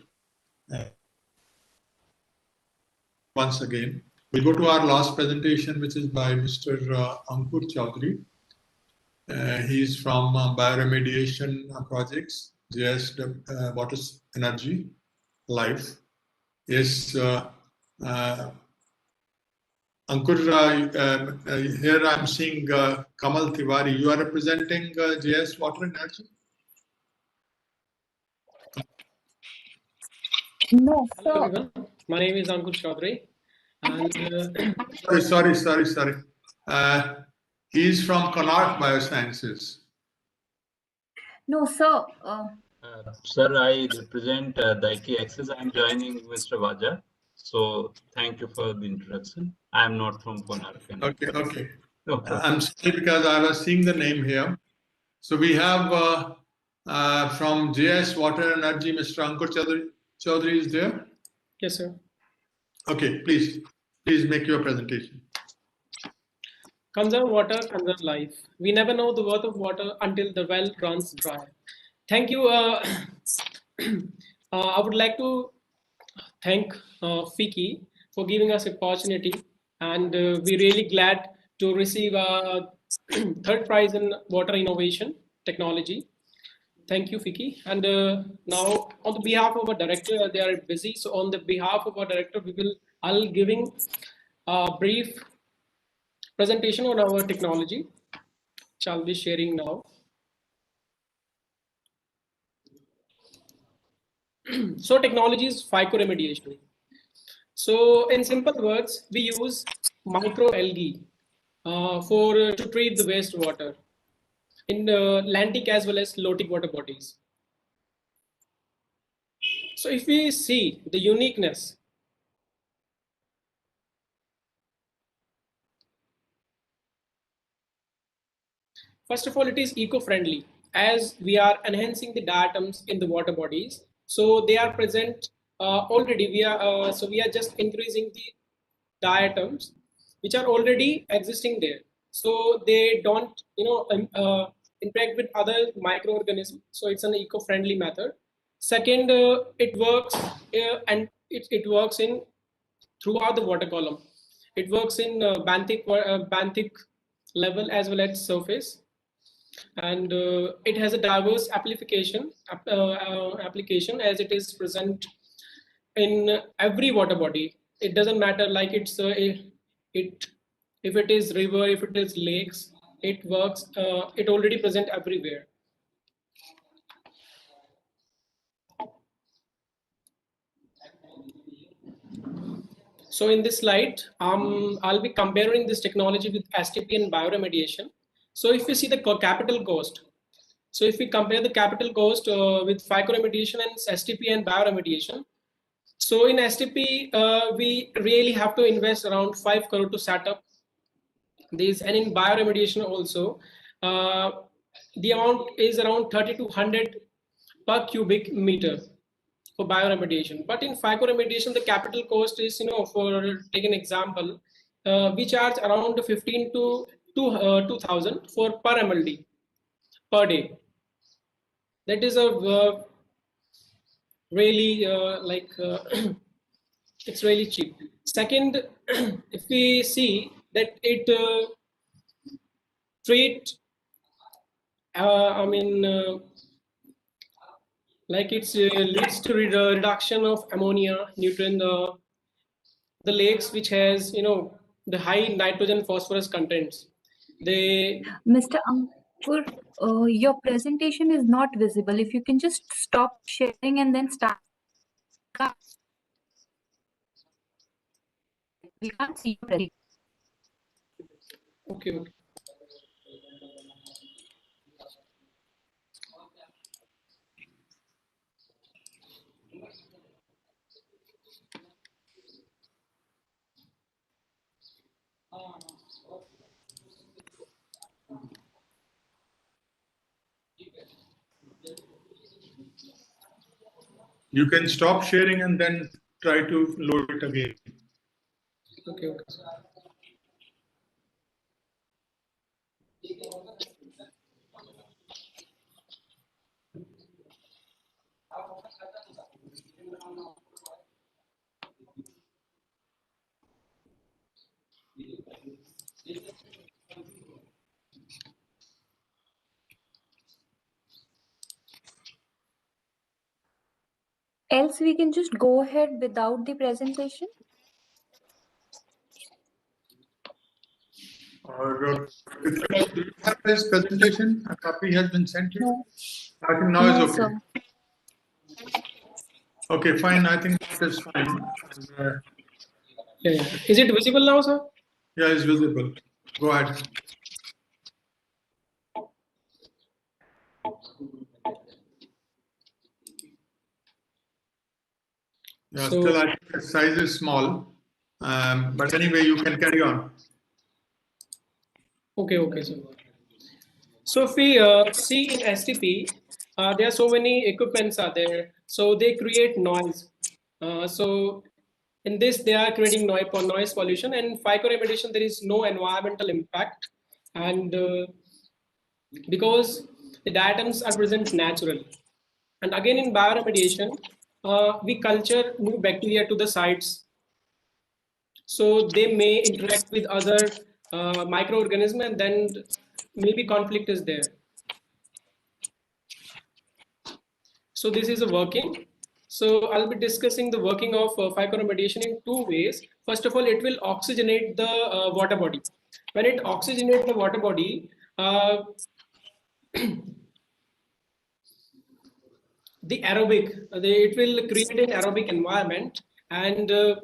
Once again, we'll go to our last presentation, which is by Mr. Ankur Chaudhary. He's from bioremediation projects, JS Water Energy Life. Yes, Ankur, here I'm seeing Kamal Tiwari. You are representing JS Water Energy? No, hello everyone. My name is Ankur Chaudhary. And Sorry. He's from Connaught Biosciences. no, sir. Sir, I represent Daiki Axis. I'm joining Mr. Vaja. So thank you for the introduction. I'm not from Connaught. Okay. I'm sorry, because I was seeing the name here. So we have from JS Water Energy, Mr. Ankur Chaudhary is there? Yes, sir. Okay, please make your presentation. Conserve water, conserve life. We never know the worth of water until the well runs dry. Thank you. I would like to thank FICCI for giving us opportunity, and we're really glad to receive third prize in water innovation technology. Thank you, FICCI. And now on the behalf of our director, they are busy. So on the behalf of our director, I'll giving a brief presentation on our technology, which I'll be sharing now. So technology is phycoremediation. So in simple words, we use microalgae to treat the wastewater in lantic as well as lotic water bodies. So if we see the uniqueness, first of all, it is eco-friendly as we are enhancing the diatoms in the water bodies. So they are present already. We are just increasing the diatoms which are already existing there. So they don't, interact with other microorganisms. So it's an eco-friendly method. Second, it works and it works in throughout the water column. It works in benthic level as well as surface, and it has a diverse application as it is present in every water body. It doesn't matter like if it is river, if it is lakes, it works. It already present everywhere. So in this slide, I'll be comparing this technology with STP and bioremediation. So if you see the capital cost, so if we compare the capital cost with phycoremediation and STP and bioremediation, so in STP, we really have to invest around 5 crore to set up these, and in bioremediation also, the amount is around 30 to 100 per cubic meter for bioremediation. But in phycoremediation, the capital cost is, for take an example, we charge around 15 to 2000 for per MLD per day. That is a really it's really cheap. Second, if we see that it it leads to reduction of ammonia nutrient, the lakes which has the high nitrogen phosphorus contents. Mr. Ankur, your presentation is not visible. If you can just stop sharing and then start. We can't see your presentation. Okay. You can stop sharing and then try to load it again. Okay. Else we can just go ahead without the presentation. Or if you have this presentation, a copy has been sent to you. No. I think now No, is okay. sir. Okay, fine. I think that is fine. Yeah. Is it visible now, sir? Yeah, it's visible. Go ahead. Yeah, So, still I think the size is small. But anyway, you can carry on. Okay, sir. So if we see in STP, there are so many equipments are there. So they create noise. So in this, they are creating noise pollution. And phycoremediation, there is no environmental impact. And because the diatoms are present naturally. And again, in bioremediation, we culture new bacteria to the sites. So they may interact with other microorganisms, and then maybe conflict is there. So this is a working. So I'll be discussing the working of phycoremediation in two ways. First of all, it will oxygenate the water body. When it oxygenates the water body, the aerobic, it will create an aerobic environment, and the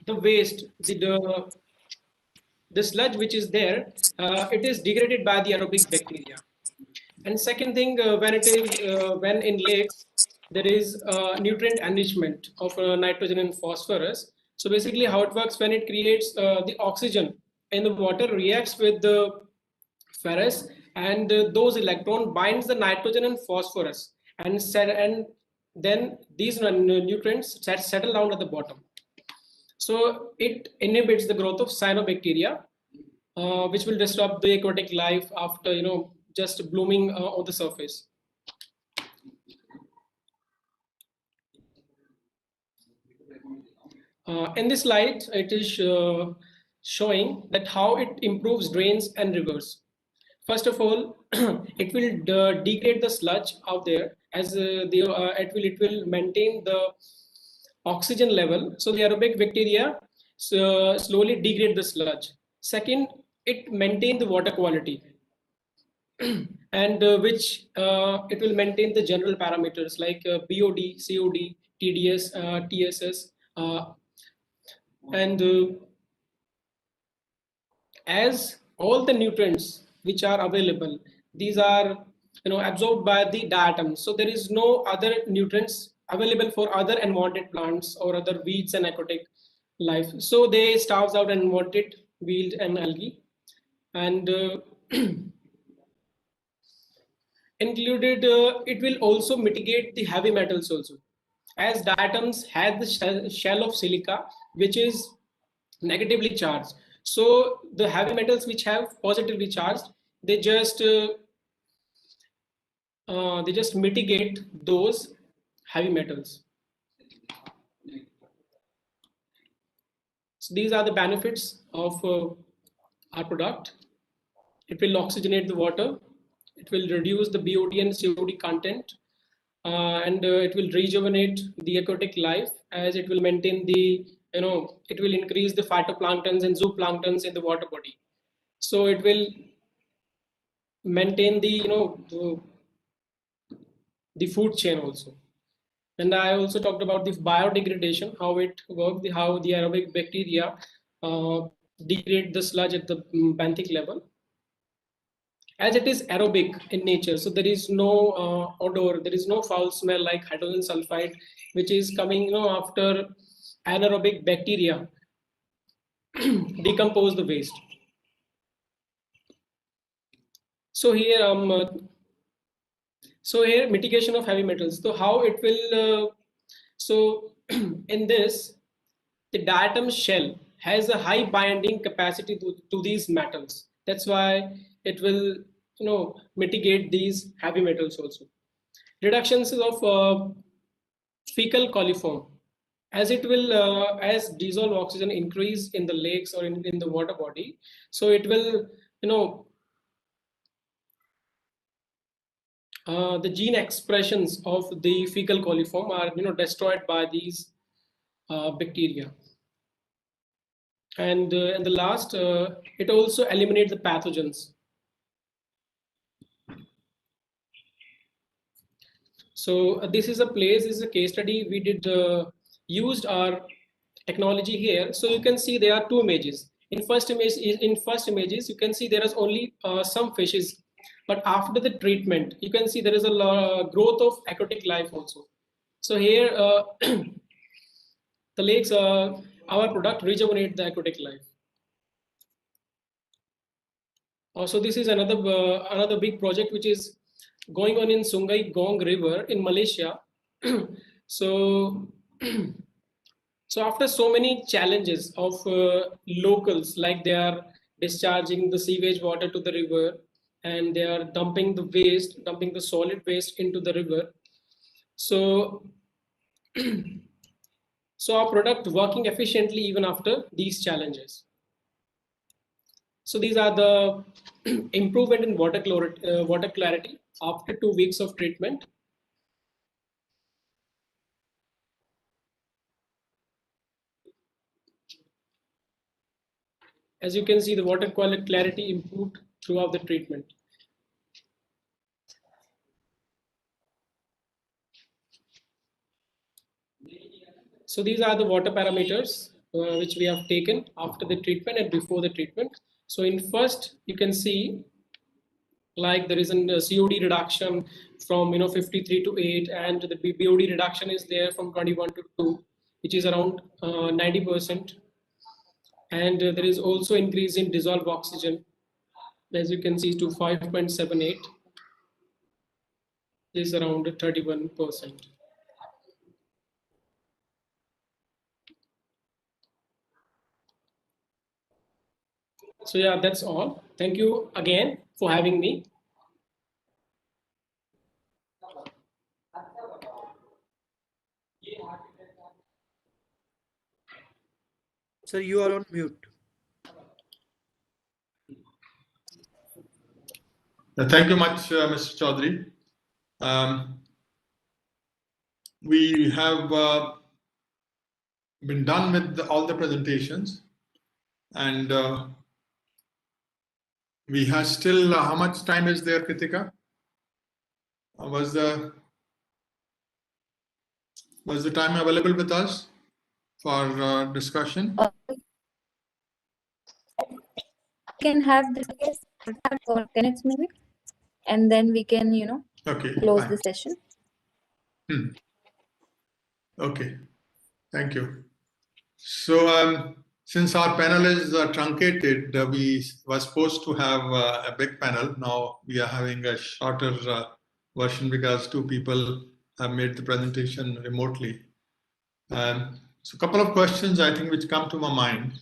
waste, the sludge which is there, it is degraded by the aerobic bacteria. And second thing, when in lakes, there is nutrient enrichment of nitrogen and phosphorus. So basically how it works, when it creates the oxygen in the water reacts with the ferrous, and those electron binds the nitrogen and phosphorus, and then these nutrients settle down at the bottom. So it inhibits the growth of cyanobacteria, which will disrupt the aquatic life after just blooming on the surface. In this slide, it is showing that how it improves drains and rivers. First of all, it will degrade the sludge out there, as it will maintain the oxygen level. So the aerobic bacteria slowly degrade the sludge. Second, it maintains the water quality, and which it will maintain the general parameters like BOD, COD, TDS, TSS, and as all the nutrients which are available, these are absorbed by the diatoms. So there is no other nutrients available for other unwanted plants or other weeds and aquatic life. So they starve out unwanted weed and algae, and included, it will also mitigate the heavy metals also, as diatoms have the shell of silica, which is negatively charged. So the heavy metals which have positively charged, they just mitigate those heavy metals. So these are the benefits of our product. It will oxygenate the water. It will reduce the BOD and COD content, and it will rejuvenate the aquatic life, as it will maintain the it will increase the phytoplanktons and zooplanktons in the water body. So it will maintain the the food chain also. And I also talked about the biodegradation, how it works, how the aerobic bacteria degrade the sludge at the benthic level, as it is aerobic in nature. So there is no odor, there is no foul smell like hydrogen sulfide, which is coming after anaerobic bacteria decompose the waste. So here mitigation of heavy metals. So how it will so in this, the diatom shell has a high binding capacity to these metals. That's why it will mitigate these heavy metals also. Reductions of fecal coliform, as it will as dissolved oxygen increase in the lakes or in the water body, so it will the gene expressions of the fecal coliform are destroyed by these bacteria. And the last, it also eliminates the pathogens. So this is a case study. We did used our technology here. So you can see there are two images. In first images, you can see there is only some fishes, but after the treatment, you can see there is a growth of aquatic life also. So here, the lakes, our product rejuvenate the aquatic life. Also, this is another big project which is going on in Sungai Gong River in Malaysia. So after so many challenges of locals, like they are discharging the sewage water to the river, and they are dumping the solid waste into the river. So our product working efficiently even after these challenges. So these are the improvement in water clarity after 2 weeks of treatment. As you can see, the water quality clarity improved throughout the treatment. So these are the water parameters which we have taken after the treatment and before the treatment. So in first, you can see like there is a COD reduction from 53 to 8, and the BOD reduction is there from 21 to 2, which is around 90%. And there is also increase in dissolved oxygen, as you can see, to 5.78. Is around 31%. So yeah, that's all. Thank you again for having me. Sir, you are on mute. Thank you much, Mr. Chaudhary. We have been done with all the presentations, and we have still, how much time is there, Kritika? Was the time available with us for discussion? Can have this for 10 minutes maybe, and then we can, Okay, close fine. the session. Okay, thank you. So since our panel is truncated, we were supposed to have a big panel. Now we are having a shorter version because 2 people have made the presentation remotely. So a couple of questions I think which come to my mind.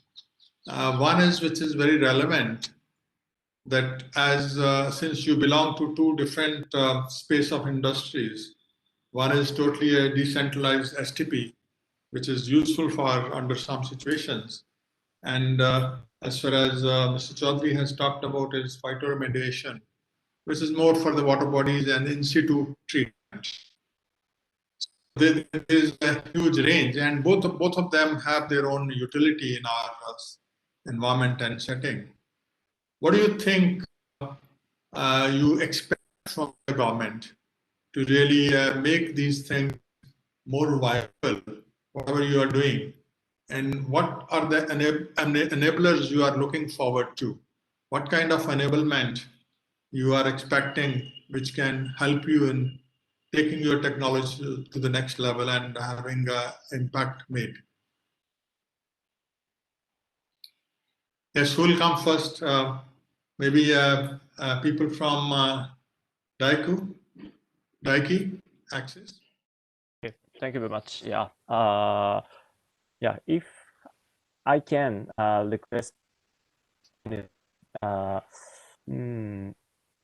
One is, which is very relevant, that as since you belong to 2 different space of industries, one is totally a decentralized STP, which is useful for under some situations. And as far as Mr. Chaudhary has talked about is phytoremediation, which is more for the water bodies and in situ treatment. There is a huge range, and both of them have their own utility in our environment and setting. What do you think you expect from the government to really make these things more viable, whatever you are doing? And what are the enablers you are looking forward to? What kind of enablement you are expecting which can help you in taking your technology to the next level and having impact made? Yes, who will come first? Maybe people from Daiki Axis. Okay, thank you very much. Yeah, yeah. If I can request,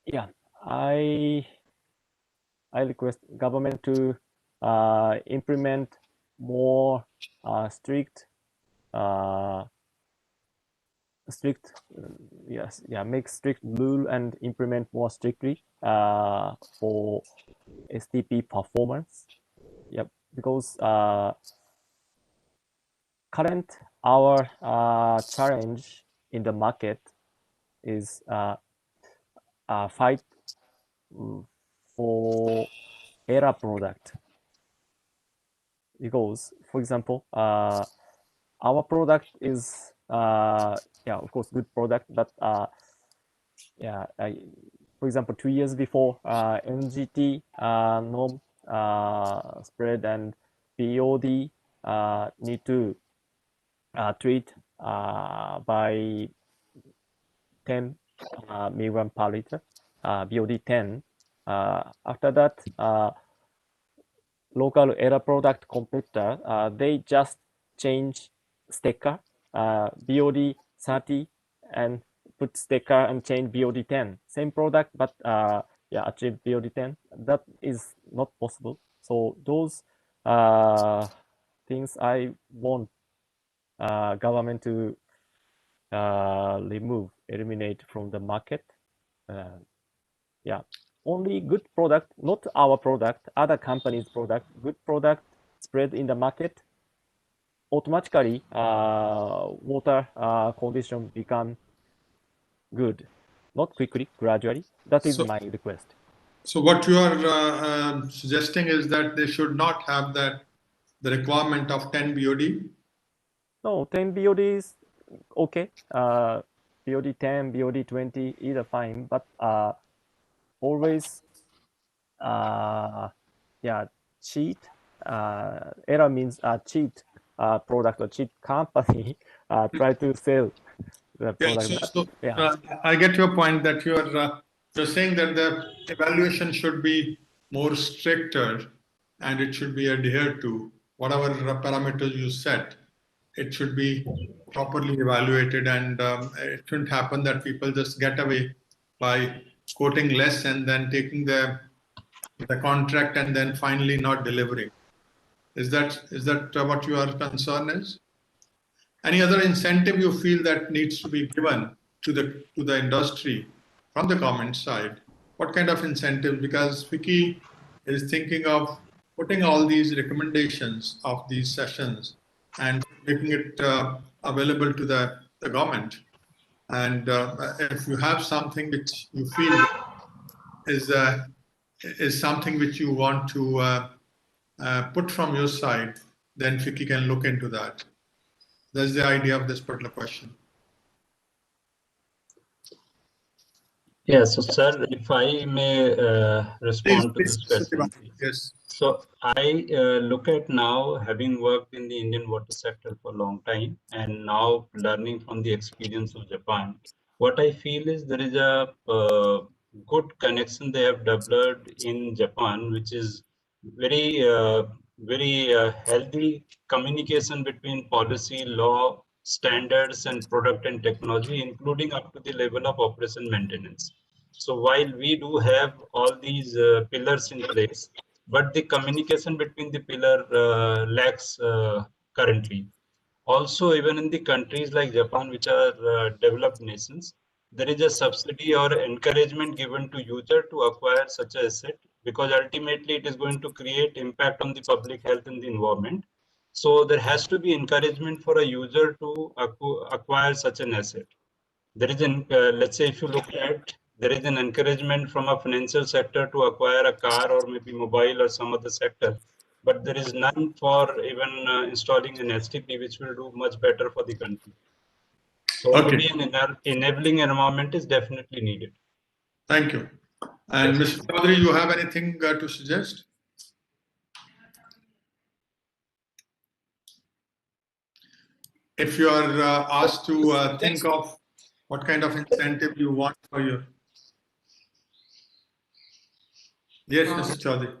yeah, I request government to implement more strict make strict rule and implement more strictly for STP performance. Yep, because current our challenge in the market is fight for error product. Because, for example, our product is yeah, of course, good product, but yeah, for example, 2 years before NGT norm spread and BOD need to treat by 10 milligram per liter, BOD 10. After that, local error product competitor, they just change sticker, BOD 30, and put sticker and change BOD 10. Same product, but yeah, achieve BOD 10. That is not possible. So those things I want government to remove. eliminate from the market. Yeah, only good product, not our product, other companies' product, good product spread in the market, automatically water condition become good, not quickly, gradually. That is my request. So what you are suggesting is that they should not have the requirement of 10 BOD? No, 10 BOD is okay. BOD 10, BOD 20, either fine, but always, yeah, cheat. Error means cheat product or cheat company try to sell the product. Yeah, so I get your point that you're saying that the evaluation should be more stricter and it should be adhered to. Whatever parameters you set, it should be properly evaluated, and it shouldn't happen that people just get away by quoting less and then taking the contract and then finally not delivering. Is that what your concern is? Any other incentive you feel that needs to be given to the industry from the government side? What kind of incentive? Because FICCI is thinking of putting all these recommendations of these sessions and making it available to the government. And if you have something which you feel is something which you want to put from your side, then FICCI can look into that. That's the idea of this particular question. Yeah, so sir, if I may respond to this question. Yes. So I look at now, having worked in the Indian water sector for a long time and now learning from the experience of Japan, what I feel is there is a good connection they have developed in Japan, which is very healthy communication between policy, law, standards, and product and technology, including up to the level of operation maintenance. So while we do have all these pillars in place, but the communication between the pillar lacks currently. Also, even in the countries like Japan, which are developed nations, there is a subsidy or encouragement given to user to acquire such an asset, because ultimately it is going to create impact on the public health and the environment. So there has to be encouragement for a user to acquire such an asset. There is an, let's say if you look at, there is an encouragement from a financial sector to acquire a car or maybe mobile or some other sector, but there is none for even installing an STP, which will do much better for the country. So maybe an enabling environment is definitely needed. Thank you. And Mr. Chaudhary, you have anything to suggest? If you are asked to think of what kind of incentive you want for your... Yes, Mr. Chaudhary.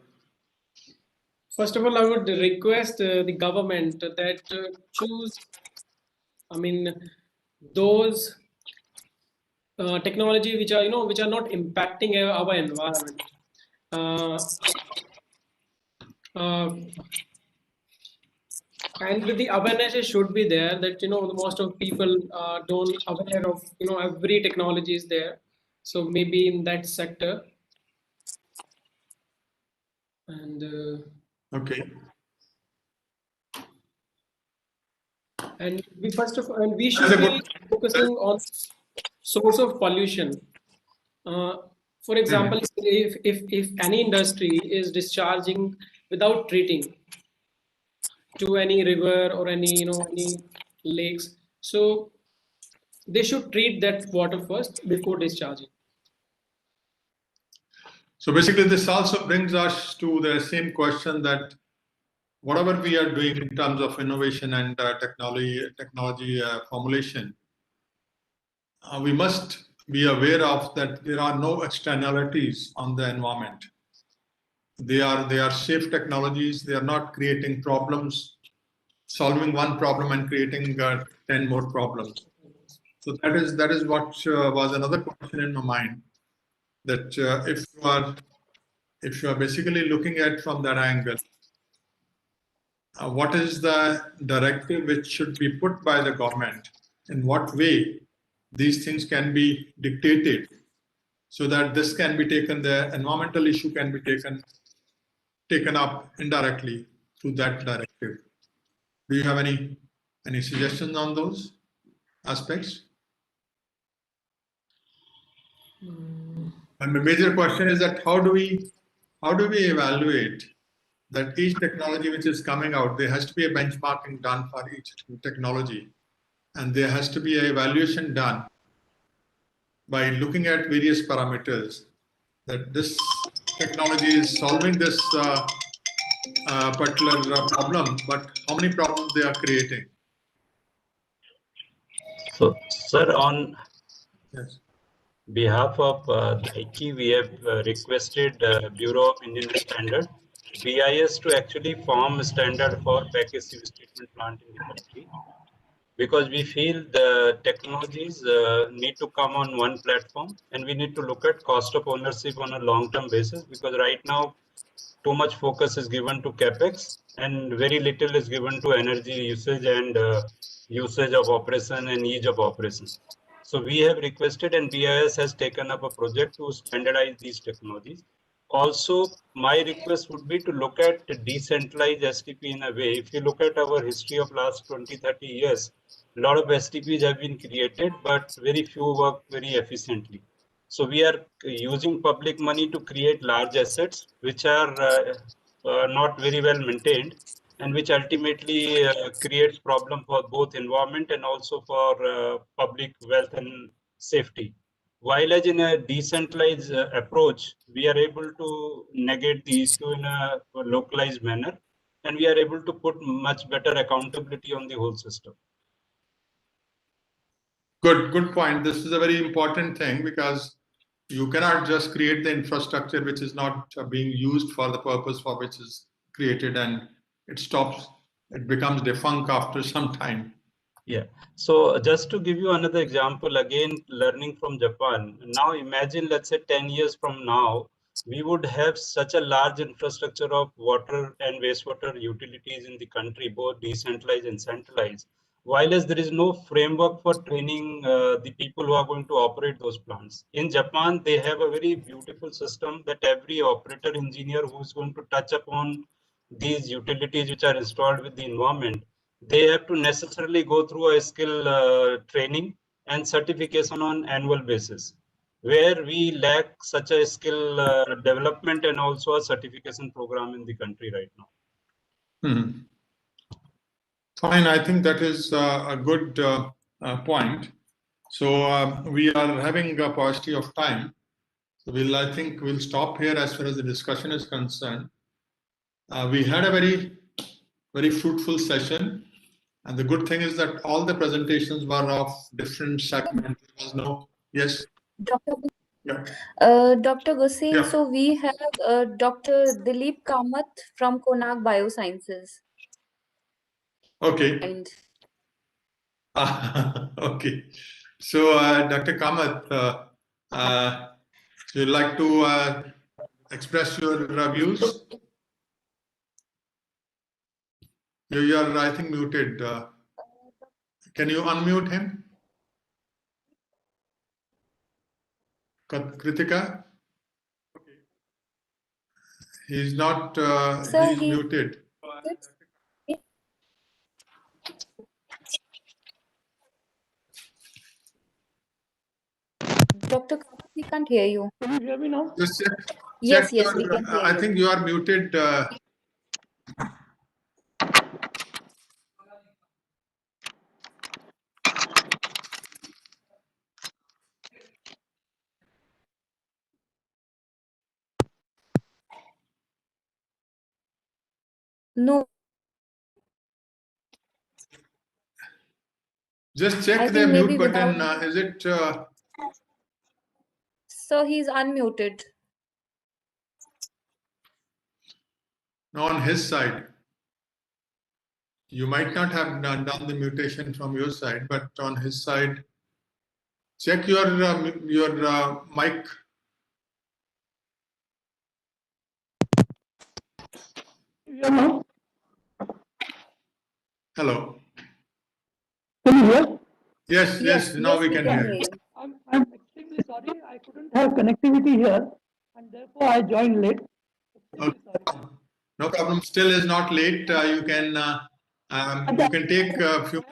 First of all, I would request the government that choose, those technology which are, which are not impacting our environment. And the awareness should be there that, most of people don't aware of, every technology is there. So maybe in that sector. And okay. And we should be focusing on source of pollution. For example, if any industry is discharging without treating to any river or any any lakes, so they should treat that water first before discharging. So basically, this also brings us to the same question that whatever we are doing in terms of innovation and technology formulation, we must be aware of that there are no externalities on the environment. They are safe technologies. They are not creating problems, solving one problem and creating 10 more problems. So that is what was another question in my mind. That if you are basically looking at from that angle, what is the directive which should be put by the government? In what way these things can be dictated so that this can be taken, the environmental issue can be taken up indirectly through that directive. Do you have any suggestions on those aspects? And the major question is that how do we evaluate that each technology which is coming out, there has to be a benchmarking done for each technology, and there has to be an evaluation done by looking at various parameters that this technology is solving this particular problem, but how many problems they are creating. So, sir, on yes. behalf of the FICCI, we have requested Bureau of Indian Standard, BIS, to actually form a standard for package sewage treatment plant in the country, because we feel the technologies need to come on one platform, and we need to look at cost of ownership on a long-term basis, because right now too much focus is given to capex and very little is given to energy usage and usage of operation and ease of operation. So we have requested, and BIS has taken up a project to standardize these technologies. Also, my request would be to look at decentralized STP in a way. If you look at our history of last 20-30 years, a lot of STPs have been created, but very few work very efficiently. So we are using public money to create large assets, which are not very well maintained, and which ultimately creates problem for both environment and also for public wealth and safety. While as in a decentralized approach, we are able to negate the issue in a localized manner, and we are able to put much better accountability on the whole system. Good point. This is a very important thing, because you cannot just create the infrastructure which is not being used for the purpose for which is created, and it becomes defunct after some time. Yeah. So just to give you another example, again, learning from Japan. Now imagine, let's say 10 years from now, we would have such a large infrastructure of water and wastewater utilities in the country, both decentralized and centralized. While as there is no framework for training the people who are going to operate those plants. In Japan, they have a very beautiful system that every operator engineer who is going to touch upon these utilities which are installed with the environment, they have to necessarily go through a skill training and certification on annual basis, where we lack such a skill development and also a certification program in the country right now. Fine, I think that is a good point. So we are having a paucity of time. So I think we'll stop here as far as the discussion is concerned. We had a very fruitful session. And the good thing is that all the presentations were of different segments. There was no, yes? Dr. Yeah. Dr. Gussi, Yeah. so we have Dr. Dilip Kamath from Conclave Biosciences. Okay. And okay. So Dr. Kamath, you'd like to express your views? You are, I think, muted. Can you unmute him? Kritika? He's not, he's muted. Dr. Kamath, we can't hear you. Can you hear me now? Just Yes, check we can hear I you. think you are muted. No. Just I check the think mute maybe button. without. Is it? So he's unmuted. No, on his side. You might not have done the mutation from your side, but on his side, check your mic. Hello. Can you hear? Yes, yes, now we can hear. I'm extremely sorry. I couldn't have connectivity here, and therefore I joined late. No problem. Still is not late. You can take a few.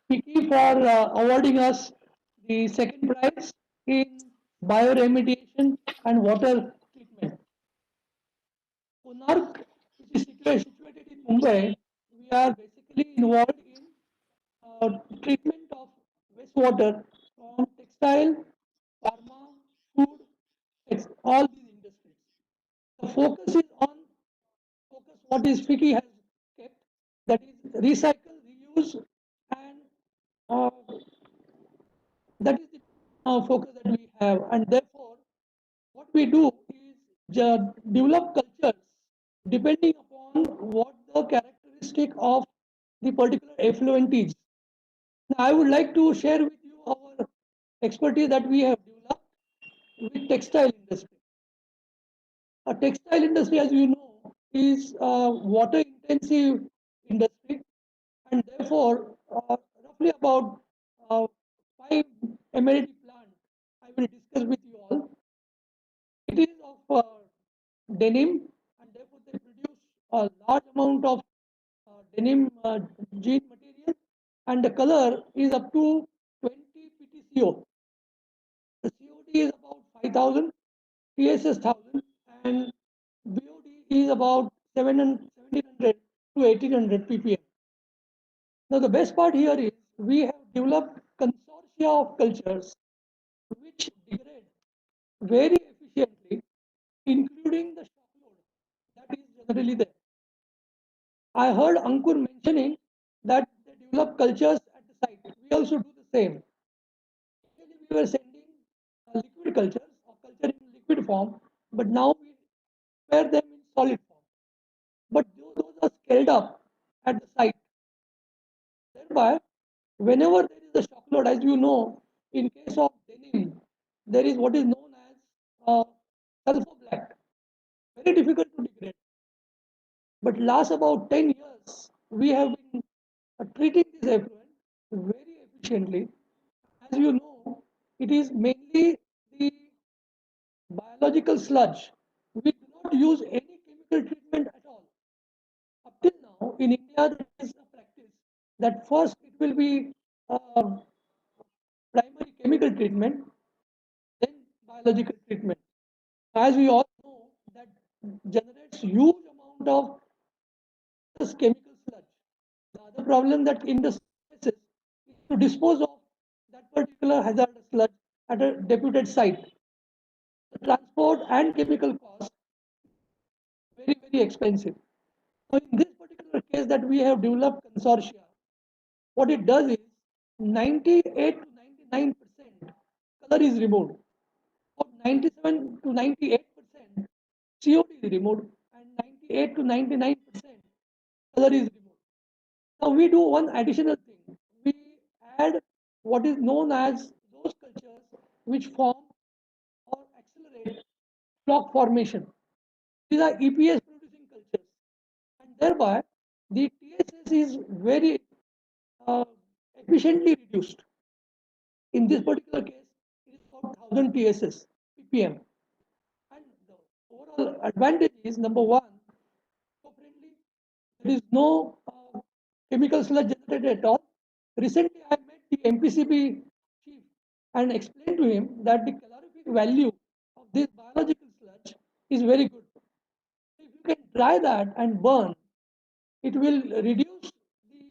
FICCI for awarding us the second prize in bioremediation and water treatment. Konark, which is situated in Mumbai, we are basically involved in treatment of wastewater from textile, pharma, food, all these industries. The focus is on what is FICCI has kept, that is recycle, reuse, and uh, that is the focus that we have. And therefore, what we do is develop cultures depending upon what the characteristic of the particular effluent is. Now, I would like to share with you our expertise that we have developed with textile industry. A textile industry, as you know, is a water intensive industry, and therefore roughly about 5 MLD plant I will discuss with you all. It is of denim, and therefore they produce a large amount of denim jean material, and the color is up to 20 PTCO. The COD is about 5,000, TSS 1,000, and BOD is about 1,700 to 1,800 ppm. Now the best part here is we have developed consortia of cultures which degrade very efficiently, including the shock load that is generally there. I heard Ankur mentioning that they develop cultures at the site. We also do the same. Initially, we were sending liquid cultures or culture in liquid form, but now we prepare them in solid form. But those are scaled up at the site. Thereby, whenever there is a shock load, as you know, in case of denim, there is what is known as sulfur black. Very difficult to degrade. But last about 10 years, we have been treating this effluent very efficiently. As you know, it is mainly the biological sludge. We do not use any chemical treatment at all. Up till now, in India, there is a practice that first it will be primary chemical treatment, then biological treatment. As we all know, that generates huge amount of chemical sludge. The other problem that industry faces is to dispose of that particular hazardous sludge at a deputed site. The transport and chemical costs very, very expensive. So in this particular case that we have developed consortia, what it does is 98 to 99% color is removed. 97 to 98% COD is removed, and 98 to 99% color is removed. Now we do one additional thing. We add what is known as those cultures which form or accelerate flock formation. These are EPS producing cultures, and thereby the TSS is very efficiently reduced. In this particular case, it is about 1000 TSS ppm. And the overall advantage is number one, eco-friendly. There is no chemical sludge generated at all. Recently, I met the MPCB chief and explained to him that the calorific value of this biological sludge is very good. If you can dry that and burn, it will reduce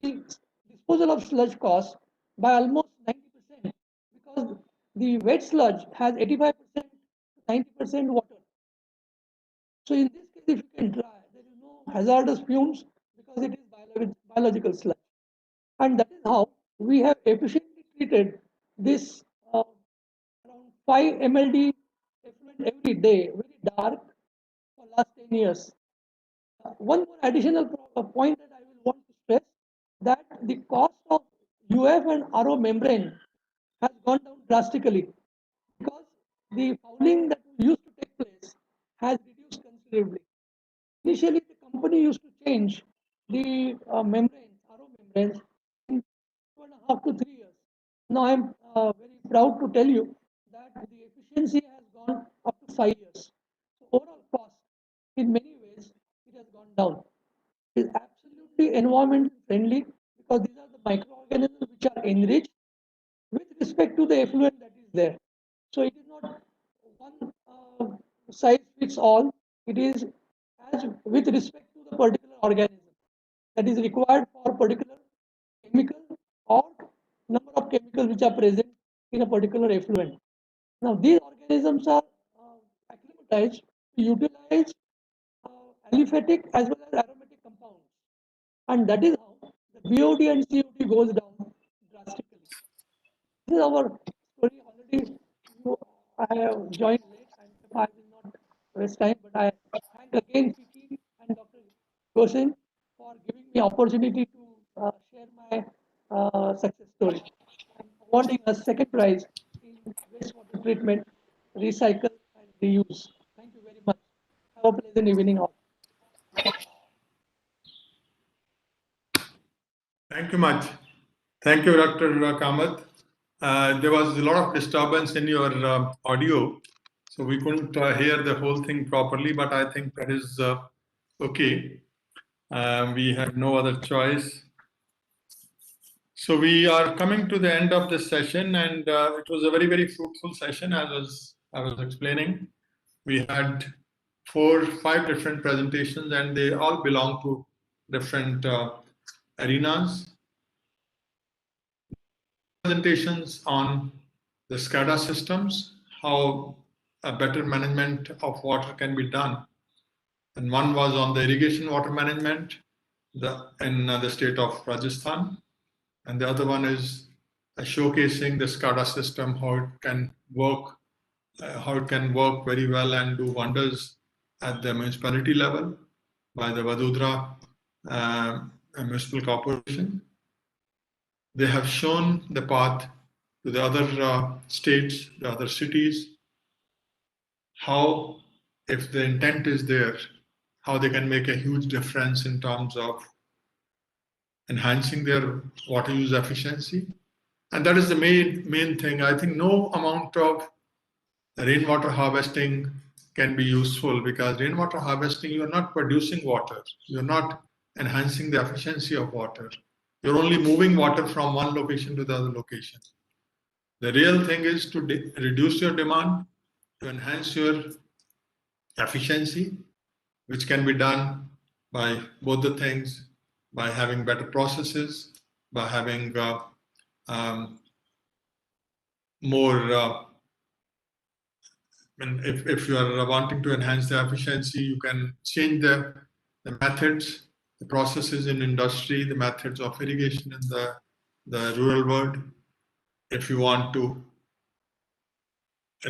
the disposal of sludge cost by almost 90% because the wet sludge has 85% to 90% water. So in this case, if you can dry, there is no hazardous fumes because it is biological sludge. And that is how we have efficiently treated this around 5 MLD effluent every day, very dark, for last 10 years. One more additional point that I will want to stress, that the cost of UF and RO membrane has gone down drastically because the fouling that used to take place has reduced considerably. Initially, the company used to change the membranes, RO membranes, in 2.5 to 3 years. Now I'm very proud to tell you that the efficiency has gone up to 5 years. So overall cost, in many ways, it has gone down. It is absolutely environment friendly because these are the microorganisms which are enriched with respect to the effluent that is there. So it is not one size fits all. It is as with respect to the particular organism that is required for particular chemical or number of chemicals which are present in a particular effluent. Now these organisms are acclimatized to utilize aliphatic as well as aromatic compounds, and that is how the BOD and COD goes down drastically. This is our story already. I have joined late, and I will not waste time. But I thank again FICCI and Dr. Gosen for giving me opportunity to share my success story and awarding a second prize in wastewater treatment, recycle and reuse. Thank you very much. Have a pleasant evening all. Thank you much. Thank you, Dr. Kamath. There was a lot of disturbance in your audio, so we couldn't hear the whole thing properly, but I think that is okay. We had no other choice. So we are coming to the end of this session, and it was a very, very fruitful session, as I was explaining. We had 5 different presentations, and they all belong to different arenas. Presentations on the SCADA systems, how a better management of water can be done. And one was on the irrigation water management in the state of Rajasthan. And the other one is showcasing the SCADA system, how it can work very well and do wonders at the municipality level by the Vadodara Municipal Corporation. They have shown the path to the other states, the other cities, how, if the intent is there, how they can make a huge difference in terms of enhancing their water use efficiency. And that is the main thing. I think no amount of rainwater harvesting can be useful, because rainwater harvesting, you are not producing water. You're not enhancing the efficiency of water. You're only moving water from one location to the other location. The real thing is to reduce your demand, to enhance your efficiency, which can be done by both the things, by having better processes, by having more. If you are wanting to enhance the efficiency, you can change the methods, the processes in industry, the methods of irrigation in the rural world. If you want to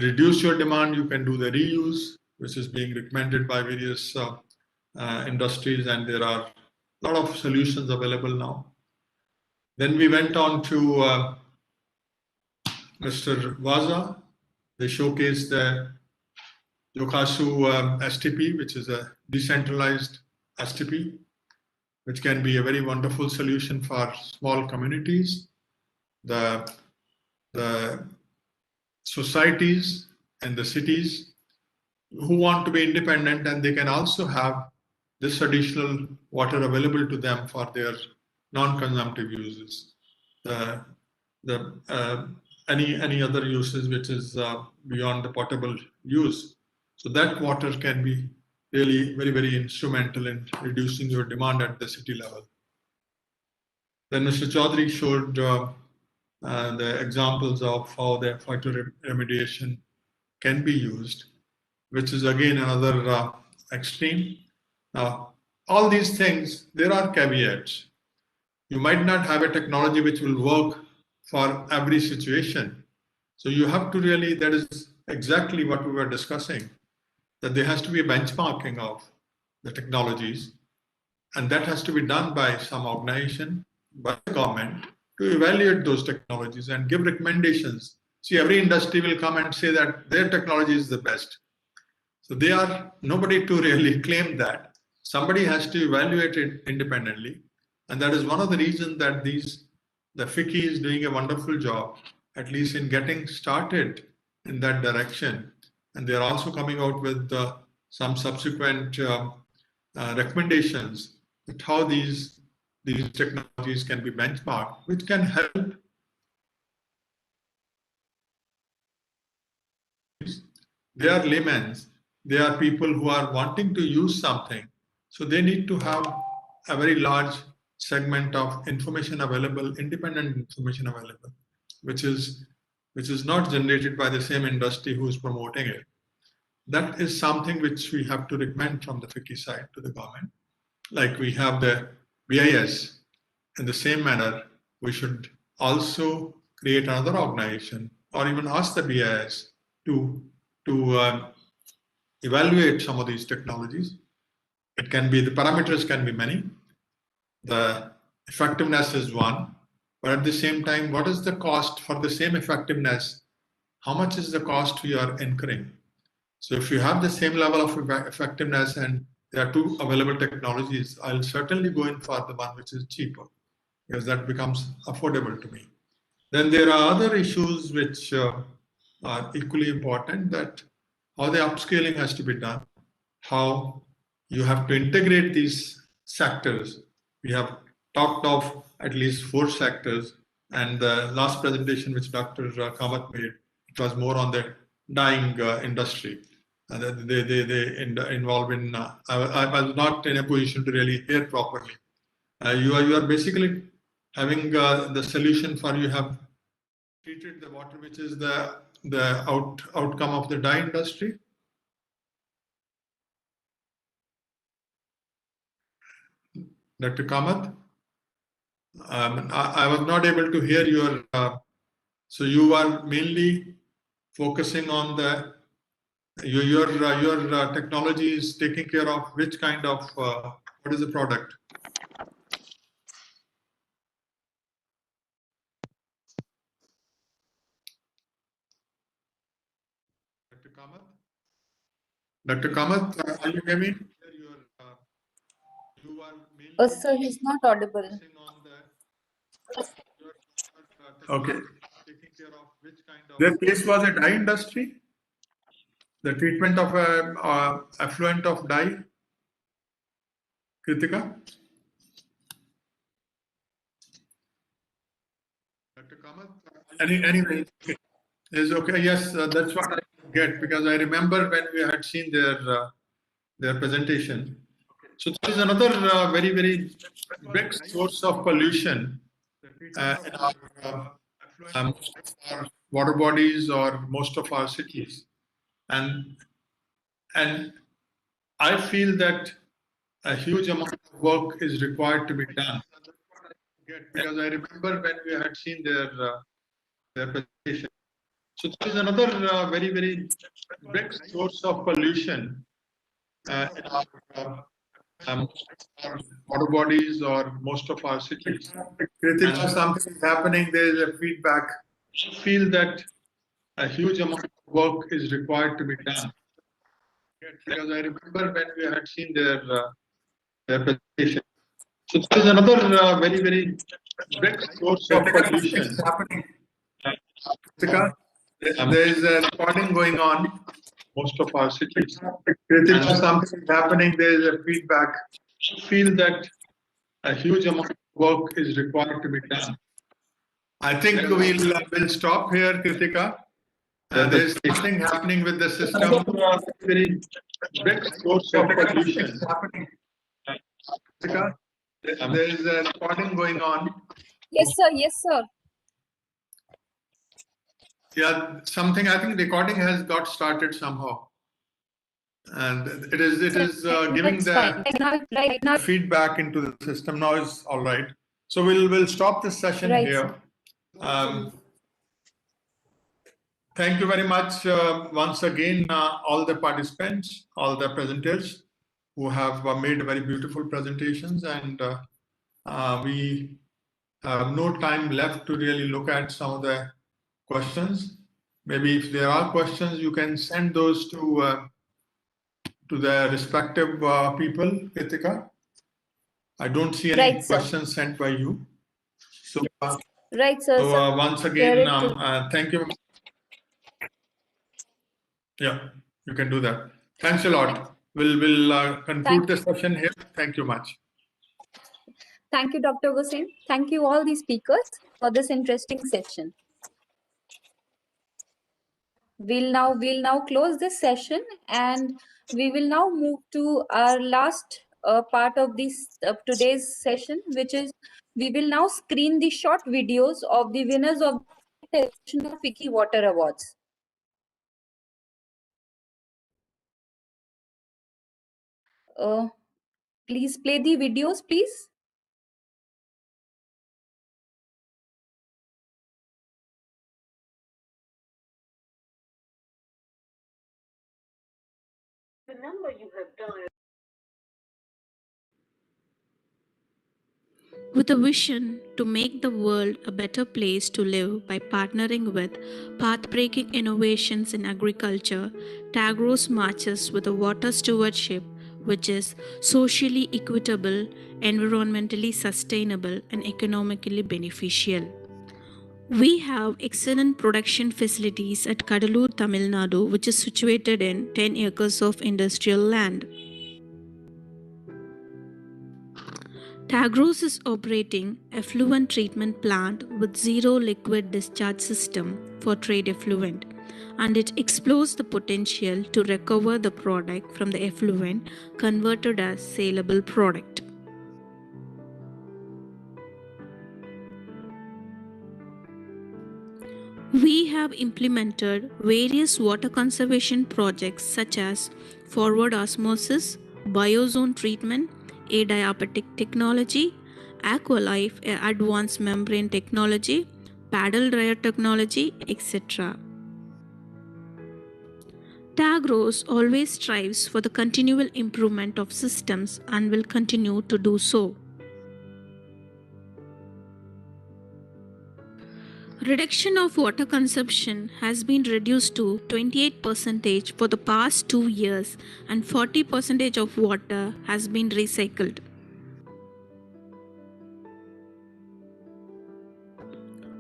reduce your demand, you can do the reuse, which is being recommended by various industries, and there are a lot of solutions available now. Then we went on to Mr. Vaza. They showcased the Yokasu STP, which is a decentralized STP, which can be a very wonderful solution for small communities. The societies and the cities who want to be independent, and they can also have this additional water available to them for their non-consumptive uses. Any other uses which is beyond the potable use. So that water can be really very, very instrumental in reducing your demand at the city level. Then Mr. Chaudhary showed the examples of how the phytoremediation can be used, which is again another extreme. Now, all these things, there are caveats. You might not have a technology which will work for every situation. So you have to really, that is exactly what we were discussing, that there has to be a benchmarking of the technologies, and that has to be done by some organization, by the government, to evaluate those technologies and give recommendations. See, every industry will come and say that their technology is the best. So they are nobody to really claim that. Somebody has to evaluate it independently. And that is one of the reasons that these the FICCI is doing a wonderful job, at least in getting started in that direction. And they're also coming out with some subsequent recommendations at how these technologies can be benchmarked, which can help. They are laymen. They are people who are wanting to use something. So they need to have a very large segment of information available, independent information available, which is not generated by the same industry who is promoting it. That is something which we have to recommend from the FICCI side to the government. Like we have the BIS, in the same manner, we should also create another organization or even ask the BIS to evaluate some of these technologies. It can be, the parameters can be many. The effectiveness is one, but at the same time, what is the cost for the same effectiveness? How much is the cost we are incurring? So if you have the same level of effectiveness and there are two available technologies, I'll certainly go in for the one which is cheaper, because that becomes affordable to me. Then there are other issues which are equally important, that how the upscaling has to be done, how you have to integrate these sectors. We have talked of at least 4 sectors, and the last presentation which Dr. Kamath made, it was more on the dyeing industry. They involve in, I was not in a position to really hear properly. You are basically having the solution for, you have treated the water, which is the outcome of the dye industry. Dr. Kamath, I was not able to hear your, so you are mainly focusing on the, your technology is taking care of which kind of, what is the product? Dr. Kamath? Dr. Kamath, are you hear me? You are mainly Sir, he's not audible. focusing on the, okay. Their case was a dye industry, the treatment of effluent of dye. Kritika? Dr. Kamath? Anyway, is okay. Yes, that's what I get, because I remember when we had seen their presentation. So there is another very, very big source of pollution in our water bodies or most of our cities, and I feel that a huge amount of work is required to be done. Because I remember when we had seen their presentation. So there is another very, very big source of pollution in our water bodies or most of our cities. Kritika, something is happening, there is a feedback. I feel that a huge amount of work is required to be done. Because I remember when we had seen their presentation. So there is another very, very big source of pollution happening. There is a recording going on most of our cities. Kritika, something is happening, there is a feedback. I feel that a huge amount of work is required to be done. I think we'll stop here, Kritika. There's something happening with the system. Very big source of pollution happening. Kritika, there is a recording going on. Yes, sir. Yes, sir. Yeah, something, I think recording has got started somehow. And it is giving the feedback into the system. Now is all right. So we'll stop this session here. Thank you very much once again, all the participants, all the presenters who have made very beautiful presentations, and we have no time left to really look at some of the questions. Maybe if there are questions, you can send those to the respective people, Kritika. I don't see any questions sent by you. So Right, sir. So once again, share it to- thank you. Yeah, you can do that. Thanks a lot. We'll conclude the session here. Thank you much. Thank you, Dr. Hussain. Thank you all the speakers for this interesting session. We'll now close this session, and we will now move to our last part of this today's session, which is we will now screen the short videos of the winners of the edition of FICCI Water Awards. Please play the videos, please. The number you have dialed. With a vision to make the world a better place to live by partnering with path-breaking innovations in agriculture, Tagros marches with a water stewardship which is socially equitable, environmentally sustainable, and economically beneficial. We have excellent production facilities at Kadalur, Tamil Nadu, which is situated in 10 acres of industrial land. Tagros is operating effluent treatment plant with zero liquid discharge system for trade effluent, and it explores the potential to recover the product from the effluent converted as saleable product. We have implemented various water conservation projects such as forward osmosis, biozone treatment, adiabatic technology, Aqualife, advanced membrane technology, paddle dryer technology, etc. Tagros always strives for the continual improvement of systems and will continue to do so. Reduction of water consumption has been reduced to 28% for the past 2 years, and 40% of water has been recycled.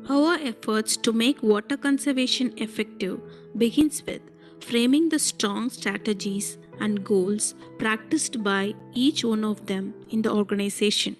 Our efforts to make water conservation effective begins with framing the strong strategies and goals practiced by each one of them in the organization.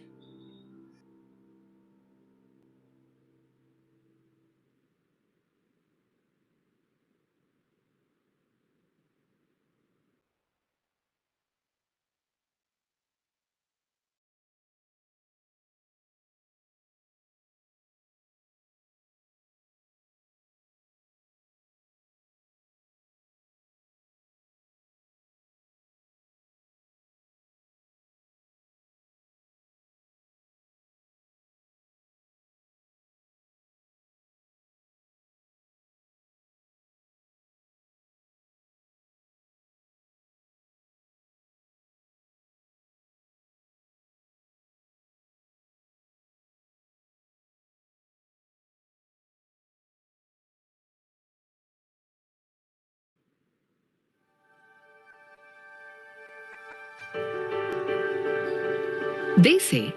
They say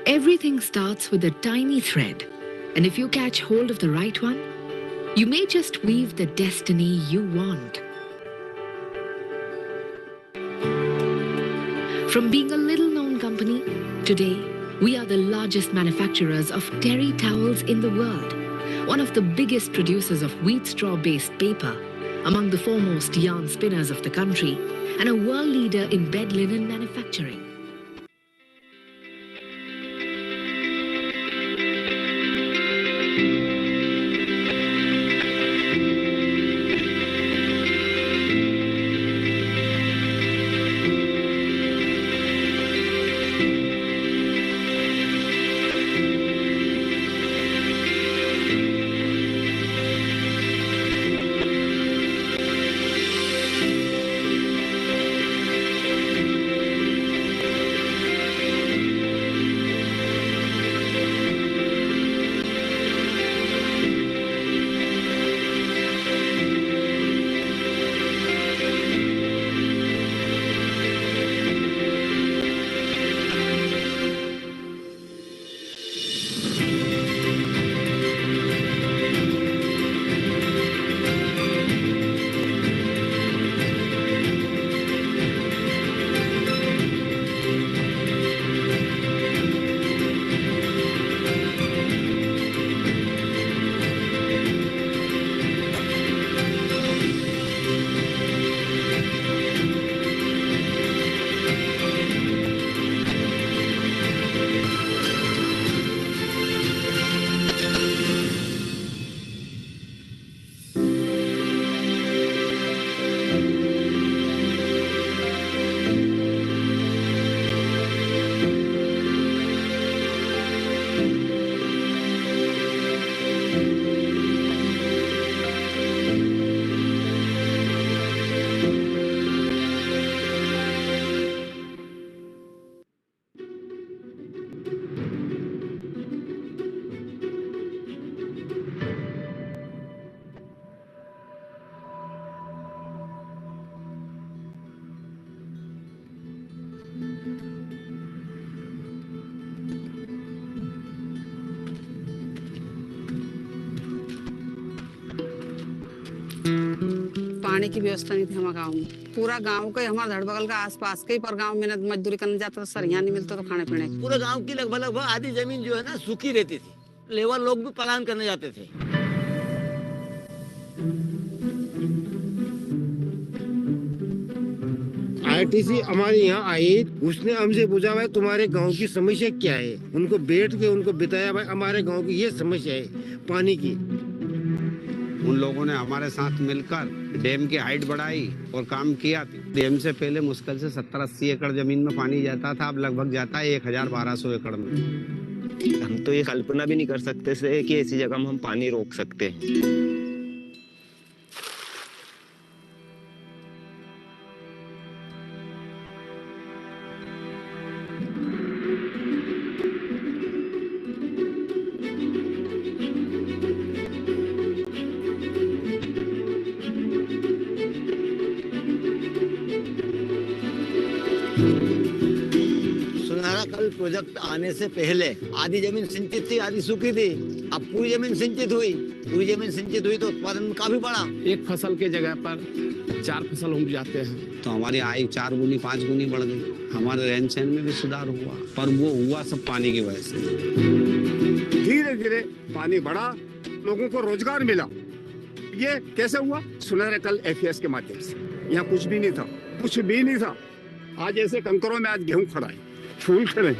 everything starts with a tiny thread, and if you catch hold of the right one, you may just weave the destiny you want. From being a little-known company, today we are the largest manufacturers of terry towels in the world, one of the biggest producers of wheat straw-based paper, among the foremost yarn spinners of the country, and a world leader in bed linen manufacturing. पानी की व्यवस्था नहीं थी हमारे गांव में। पूरा गांव का हमारा धड़ बगल का आसपास के पर गांव में मजदूरी करने जाता था, सरिया नहीं मिलता तो खाने पीने। पूरे गांव की लगभग आधी जमीन जो है ना सूखी रहती थी, लेबर लोग भी पलायन करने जाते थे। आरटीसी हमारे यहाँ आई, उसने हमसे पूछा भाई तुम्हारे गांव की समस्या क्या है। उनको बैठ के उनको बताया भाई हमारे गांव की ये समस्या है पानी की। उन लोगों ने हमारे साथ मिलकर डैम की हाइट बढ़ाई और काम किया। डैम से पहले मुश्किल से 70-80 एकड़ जमीन में पानी जाता था, अब लगभग जाता है 1200 एकड़ में। हम तो ये कल्पना भी नहीं कर सकते थे कि ऐसी जगह में हम पानी रोक सकते हैं। प्रोजेक्ट आने से पहले आधी जमीन सिंचित थी, आधी सूखी थी। अब पूरी जमीन सिंचित हुई, तो उत्पादन काफी बढ़ा। एक फसल के जगह पर 4 फसल उग जाते हैं तो हमारी आय 4 गुनी 5 गुनी बढ़ गई। हमारे रहन सहन में भी सुधार हुआ, पर वो हुआ सब पानी की वजह से। धीरे धीरे पानी बढ़ा, लोगों को रोजगार मिला। ये कैसे हुआ? सुनहरे कल FIS के माध्यम से। यहाँ कुछ भी नहीं था। आज ऐसे कंकरों में आज गेहूं खड़ा है, फूल खड़े।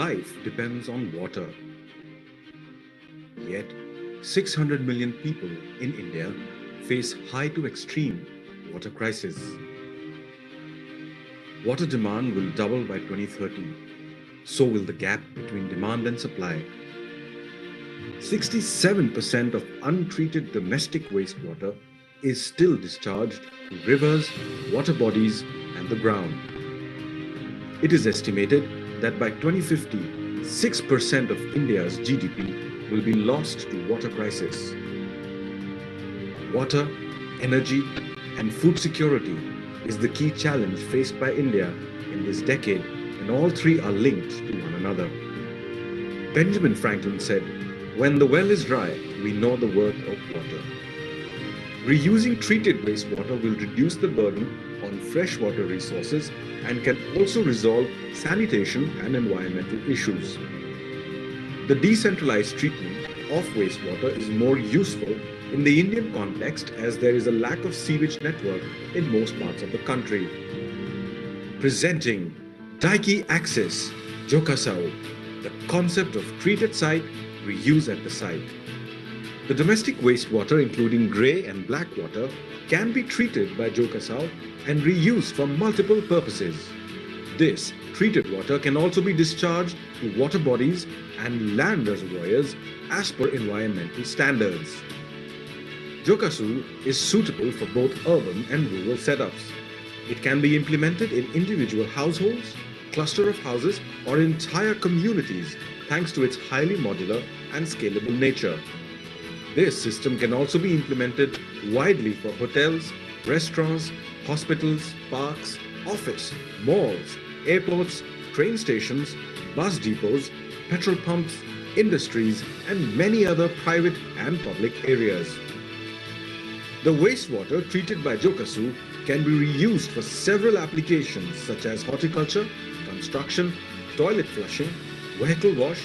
Life depends on water. Yet, 600 million people in India face high to extreme water crisis. Water demand will double by 2030. So will the gap between demand and supply. 67% of untreated domestic wastewater is still discharged to rivers, water bodies, and the ground. It is estimated that by 2050, 6% of India's GDP will be lost to water crisis. Water, energy, and food security is the key challenge faced by India in this decade, and all three are linked to one another. Benjamin Franklin said, "When the well is dry, we know the worth of water." Reusing treated wastewater will reduce the burden on freshwater resources and can also resolve sanitation and environmental issues. The decentralized treatment of wastewater is more useful in the Indian context as there is a lack of sewage network in most parts of the country. Presenting Daiki Access, Jokasao, the concept of treated site, reuse at the site. The domestic wastewater, including grey and black water, can be treated by Jokasao and reused for multiple purposes. This treated water can also be discharged to water bodies and land reservoirs as per environmental standards. Jokasu is suitable for both urban and rural setups. It can be implemented in individual households, cluster of houses, or entire communities thanks to its highly modular and scalable nature. This system can also be implemented widely for hotels, restaurants, hospitals, parks, office, malls, airports, train stations, bus depots, petrol pumps, industries, and many other private and public areas. The wastewater treated by Jokasu can be reused for several applications such as horticulture, construction, toilet flushing, vehicle wash,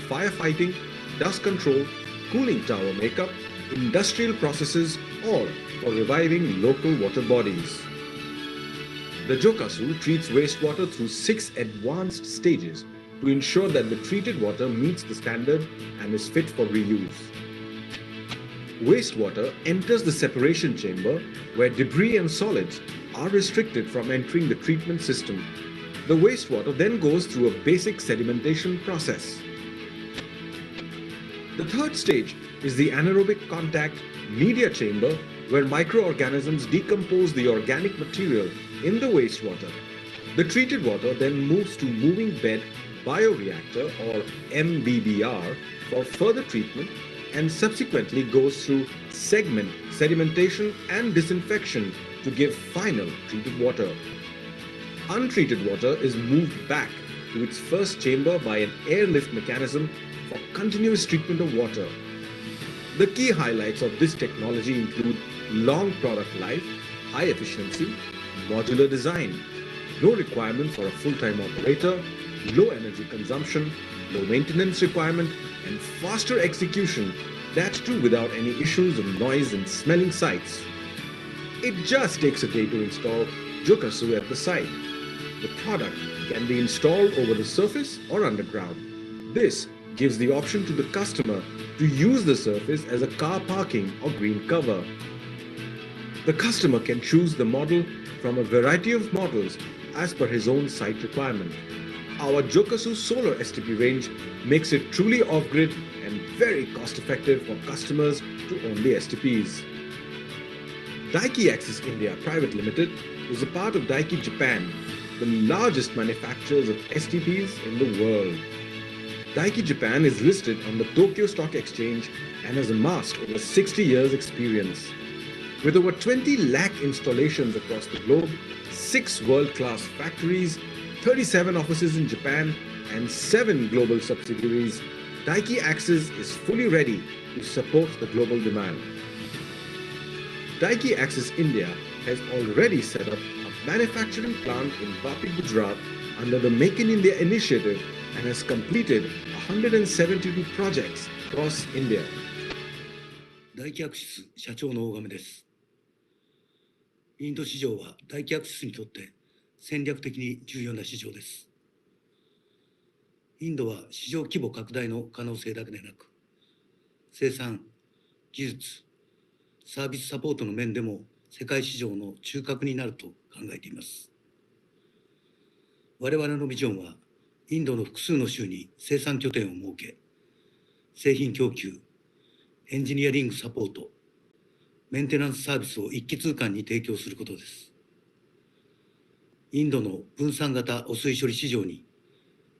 firefighting, dust control, cooling tower makeup, industrial processes, or for reviving local water bodies. The Jokasu treats wastewater through 6 advanced stages to ensure that the treated water meets the standard and is fit for reuse. Wastewater enters the separation chamber where debris and solids are restricted from entering the treatment system. The wastewater then goes through a basic sedimentation process. The third stage is the anaerobic contact media chamber where microorganisms decompose the organic material in the wastewater. The treated water then moves to moving bed bioreactor or MBBR for further treatment and subsequently goes through sedimentation and disinfection to give final treated water. Untreated water is moved back to its first chamber by an airlift mechanism for continuous treatment of water. The key highlights of this technology include long product life, high efficiency, modular design, no requirement for a full-time operator, low energy consumption, low maintenance requirement, and faster execution, that too without any issues of noise and smelling sites. It just takes a day to install Jokasu at the site. The product can be installed over the surface or underground. This gives the option to the customer to use the surface as a car parking or green cover. The customer can choose the model from a variety of models as per his own site requirement. Our Jokasu solar STP range makes it truly off-grid and very cost-effective for customers to own the STPs. Daiki Axis India Private Limited is a part of Daiki Japan, the largest manufacturers of STPs in the world. Daiki Japan is listed on the Tokyo Stock Exchange and has amassed over 60 years experience. With over 20 lakh installations across the globe, 6 world-class factories, 37 offices in Japan, and 7 global subsidiaries, Daiki Axis is fully ready to support the global demand. Daiki Axis India has already set up a manufacturing plant in Vapi, Gujarat under the Make in India initiative and has completed 172 projects across India. 大気アクシス社長の大亀です。インド市場は大気アクシスにとって戦略的に重要な市場です。インドは市場規模拡大の可能性だけでなく、生産、技術、サービスサポートの面でも世界市場の中核になると考えています。我々のビジョンは、インドの複数の州に生産拠点を設け、製品供給、エンジニアリングサポート、メンテナンスサービスを一気通貫に提供することです。インドの分散型汚水処理市場に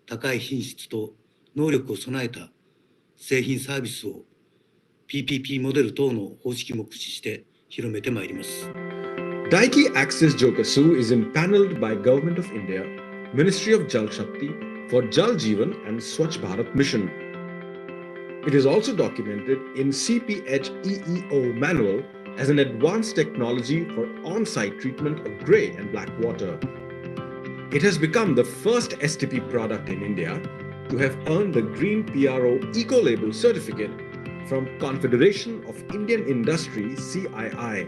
高い品質と能力を備えた製品サービスを PPP モデル等の方式も駆使して広めてまいります。Daiki Axis Jokasu is impaneled by Government of India, Ministry of Jal Shakti for Jal Jeevan and Swachh Bharat Mission. It is also documented in CPHEEO manual as an advanced technology for on-site treatment of grey and black water. It has become the first STP product in India to have earned the Green PRO Eco-Label certificate from Confederation of Indian Industry CII.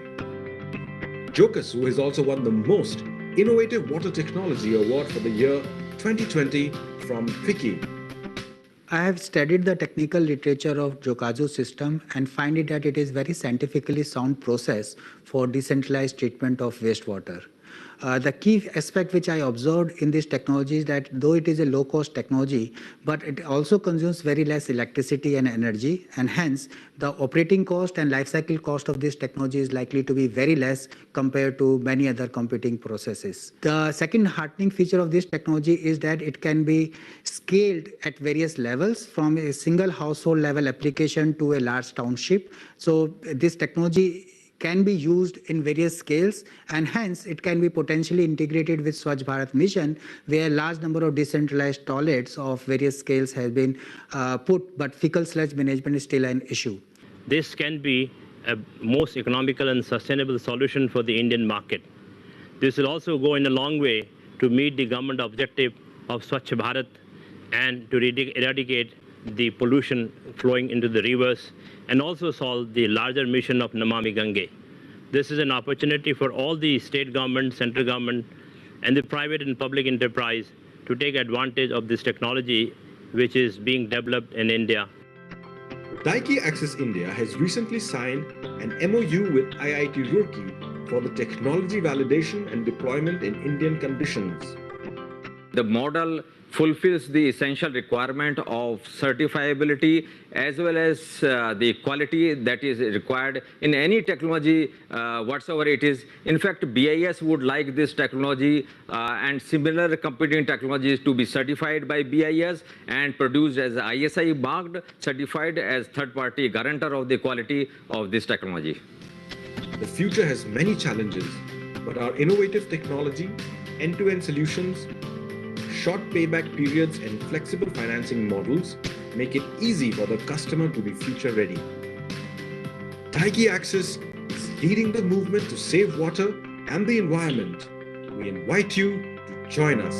Jokasu has also won the most innovative water technology award for the year 2020 from FICCI. I have studied the technical literature of Jokasu system and find it that it is very scientifically sound process for decentralized treatment of wastewater. The key aspect which I observed in this technology is that though it is a low-cost technology, but it also consumes very less electricity and energy, and hence the operating cost and life cycle cost of this technology is likely to be very less compared to many other competing processes. The second heartening feature of this technology is that it can be scaled at various levels, from a single household level application to a large township. So this technology can be used in various scales, and hence it can be potentially integrated with Swachh Bharat Mission, where a large number of decentralized toilets of various scales has been put, but fecal sludge management is still an issue. This can be a most economical and sustainable solution for the Indian market. This will also go in a long way to meet the government objective of Swachh Bharat and to eradicate the pollution flowing into the rivers, and also solve the larger mission of Namami Gange. This is an opportunity for all the state government, central government, and the private and public enterprise to take advantage of this technology which is being developed in India. Daiki Axis India has recently signed an MOU with IIT Roorkee for the technology validation and deployment in Indian conditions. The model fulfills the essential requirement of certifiability as well as the quality that is required in any technology whatsoever it is. In fact, BIS would like this technology and similar competing technologies to be certified by BIS and produced as ISI marked, certified as third-party guarantor of the quality of this technology. The future has many challenges, but our innovative technology, end-to-end solutions, short payback periods and flexible financing models make it easy for the customer to be future ready. Daiki Axis is leading the movement to save water and the environment. We invite you to join us.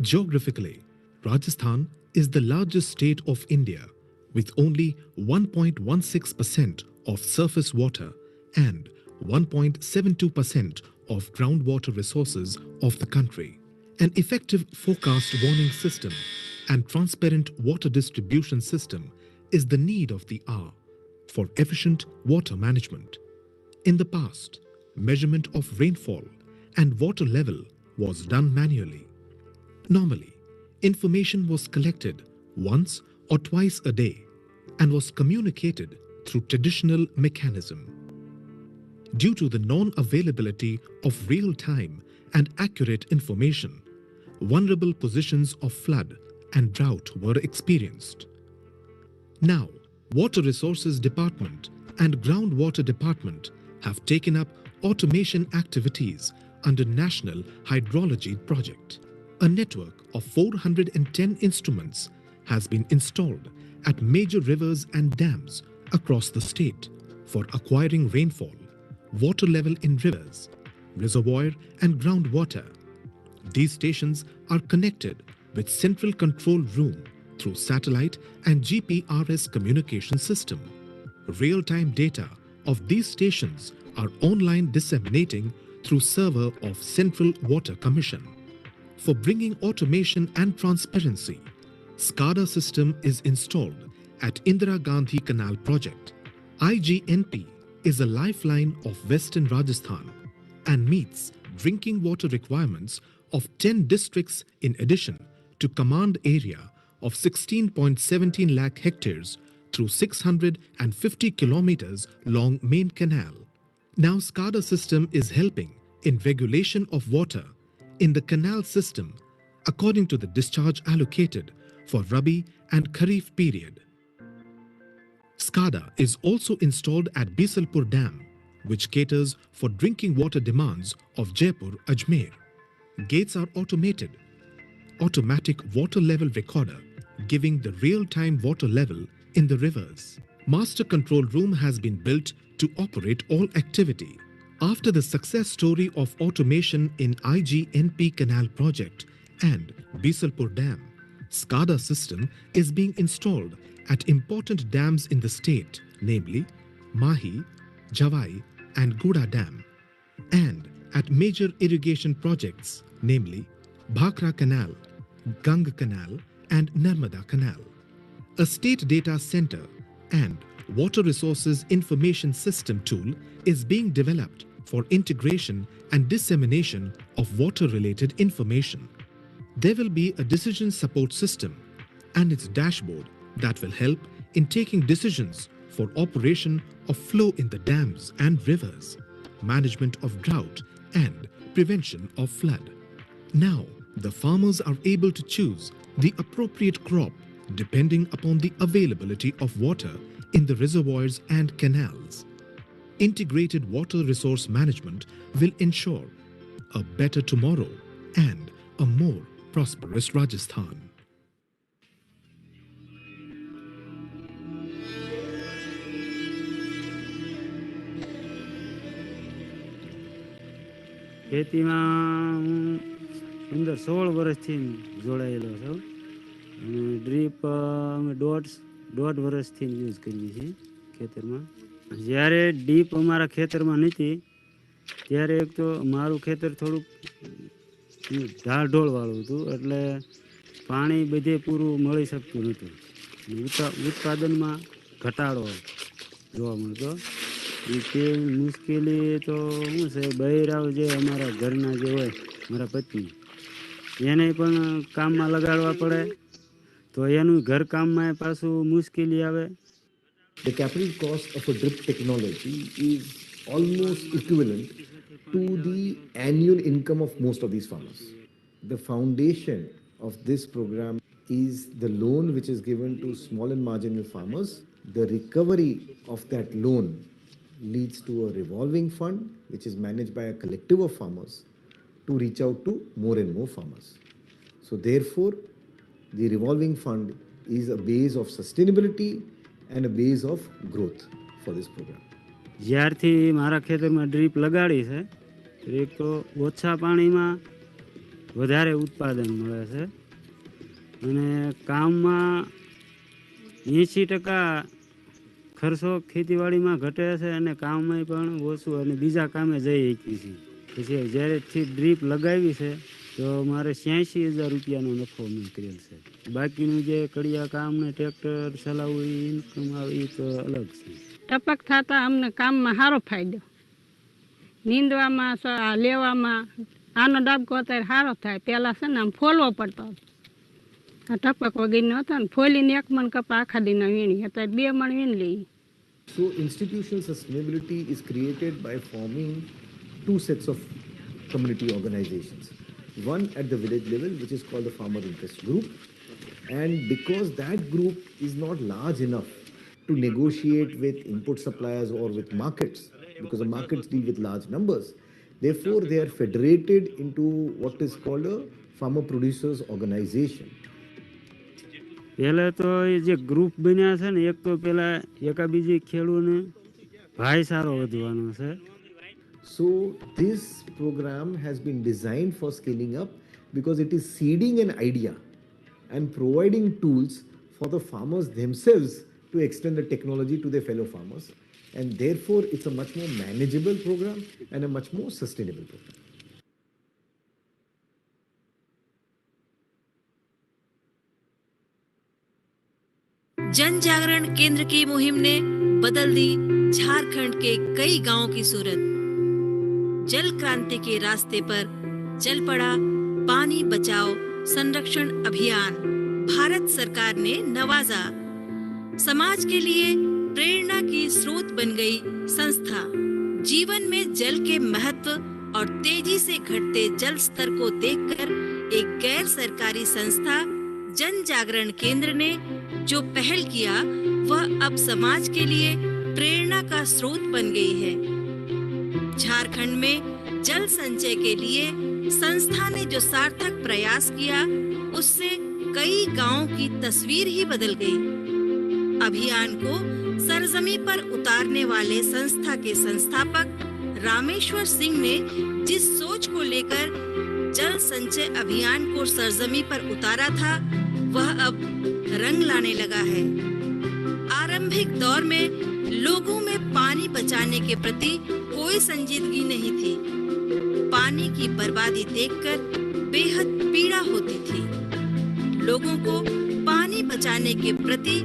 Geographically, Rajasthan is the largest state of India with only 1.16% of surface water and 1.72% of groundwater resources of the country. An effective forecast warning system and transparent water distribution system is the need of the hour for efficient water management. In the past, measurement of rainfall and water level was done manually. Normally, information was collected once or twice a day and was communicated through traditional mechanism. Due to the non-availability of real-time and accurate information, vulnerable positions of flood and drought were experienced. Now, Water Resources Department and Groundwater Department have taken up automation activities under National Hydrology Project. A network of 410 instruments has been installed at major rivers and dams across the state for acquiring rainfall, water level in rivers, reservoir and groundwater. These stations are connected with central control room through satellite and GPRS communication system. Real-time data of these stations are online disseminating through server of Central Water Commission. For bringing automation and transparency, SCADA system is installed at Indira Gandhi Canal project. IGNP is a lifeline of Western Rajasthan and meets drinking water requirements of 10 districts in addition to command area of 16.17 lakh hectares through 650 kilometers long main canal. Now SCADA system is helping in regulation of water in the canal system according to the discharge allocated for Rabi and Kharif period. SCADA is also installed at Bisalpur Dam, which caters for drinking water demands of Jaipur Ajmer. Gates are automated. Automatic water level recorder giving the real-time water level in the rivers. Master control room has been built to operate all activity. After the success story of automation in IGNP Canal project and Bisalpur Dam, SCADA system is being installed at important dams in the state, namely Mahi, Javai and Guda Dam, and at major irrigation projects, namely Bhakra Canal, Gang Canal and Narmada Canal. A state data center and water resources information system tool is being developed for integration and dissemination of water-related information. There will be a decision support system and its dashboard that will help in taking decisions for operation of flow in the dams and rivers, management of drought and prevention of flood. Now, the farmers are able to choose the appropriate crop depending upon the availability of water in the reservoirs and canals. Integrated water resource management will ensure a better tomorrow and a more prosperous Rajasthan. ખેતીમાં હું 16 વર્ષથી જોડાયેલો છું અને drip અમે દોઢ વર્ષથી use કરીએ છીએ ખેતરમાં. જ્યારે ડીપ અમારા ખેતરમાં નથી ત્યારે એક તો મારું ખેતર થોડુંક ઢાળઢોળવાળું હતું એટલે પાણી બધે પૂરું મળી શકતું નહોતું. ઉત્પાદનમાં ઘટાડો જોવા મળતો. તે મુશ્કેલી તો શું છે, બૈરાવ જે અમારા ઘરના જે હોય મારા પત્ની એને પણ કામમાં લગાડવા પડે તો એનું ઘર કામમાં પાછું મુશ્કેલી આવે. The capital cost of a drip technology is almost equivalent to the annual income of most of these farmers. The foundation of this program is the loan which is given to small and marginal farmers. The recovery of that loan leads to a revolving fund which is managed by a collective of farmers to reach out to more and more farmers. So therefore, the revolving fund is a base of sustainability and a base of growth for this program. જ્યારથી મારા ખેતરમાં drip લગાડી છે એક તો ઓછા પાણીમાં વધારે ઉત્પાદન મળે છે અને કામમાં 80% ખર્ચો ખેતીવાડીમાં ઘટે છે અને કામમાં પણ ઓછું અને બીજા કામે જઈ શકી છે. પછી જ્યારેથી ડ્રીપ લગાવી છે તો મારે 86,000 રૂપિયાનો નફો નીકળેલ છે. બાકીનું જે કડિયા કામ ને ટ્રેક્ટર ચલાવવું એ ઇન્કમ આવે એ તો અલગ છે. ટપક થતા અમને કામમાં સારો ફાયદો, નીંદવામાં લેવામાં આનો ડાબકો અત્યારે સારો થાય. પહેલાં છે ને આમ ફોલવો પડતો, આ ટપક વગેરે હતો ને ફોલીને 1 મણ કપા આખા દીના વીણી, અત્યારે 2 મણ વીણી લઈએ. So institutional sustainability is created by forming 2 sets of community organizations. One at the village level, which is called the farmer interest group. And because that group is not large enough to negotiate with input suppliers or with markets, because the markets deal with large numbers, therefore they are federated into what is called a farmer producers organization. પહેલા તો એ જે group બન્યા છે ને, એક તો પહેલા એકાબીજી ખેડૂને ભાઈચારો વધવાનો છે. So this program has been designed for scaling up because it is seeding an idea and providing tools for the farmers themselves to extend the technology to their fellow farmers. And therefore it's a much more manageable program and a much more sustainable program. जन जागरण केंद्र की मुहिम ने बदल दी झारखंड के कई गांवों की सूरत। जल क्रांति के रास्ते पर चल पड़ा पानी बचाओ संरक्षण अभियान। भारत सरकार ने नवाजा। समाज के लिए प्रेरणा की स्रोत बन गई संस्था। जीवन में जल के महत्व और तेजी से घटते जल स्तर को देखकर एक गैर सरकारी संस्था जन जागरण केंद्र ने जो पहल किया वह अब समाज के लिए प्रेरणा का स्रोत बन गई है। झारखंड में जल संचय के लिए संस्था ने जो सार्थक प्रयास किया उससे कई गांवों की तस्वीर ही बदल गई। अभियान को सरजमी पर उतारने वाले संस्था के संस्थापक रामेश्वर सिंह ने जिस सोच को लेकर जल संचय अभियान को सरजमी पर उतारा था वह अब रंग लाने लगा है। आरंभिक दौर में लोगों में पानी बचाने के प्रति कोई संजीदगी नहीं थी। पानी की बर्बादी देखकर बेहद पीड़ा होती थी। लोगों को पानी बचाने के प्रति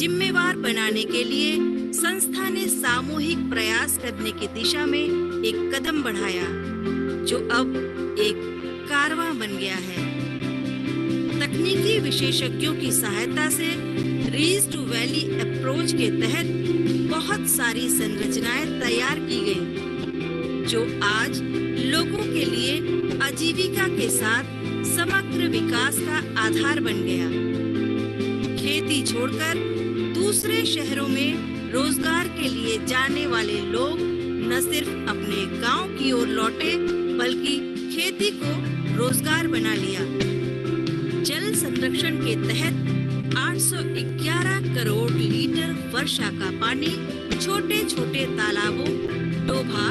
जिम्मेवार बनाने के लिए संस्था ने सामूहिक प्रयास करने की दिशा में एक कदम बढ़ाया जो अब एक कारवां बन गया है। तकनीकी विशेषज्ञों की सहायता से रीज टू वैली अप्रोच के तहत बहुत सारी संरचनाएं तैयार की गई जो आज लोगों के लिए आजीविका के साथ समग्र विकास का आधार बन गया। खेती छोड़कर दूसरे शहरों में रोजगार के लिए जाने वाले लोग न सिर्फ अपने गांव की ओर लौटे बल्कि खेती को रोजगार बना लिया। जल संरक्षण के तहत 811 करोड़ लीटर वर्षा का पानी छोटे छोटे तालाबों, डोभा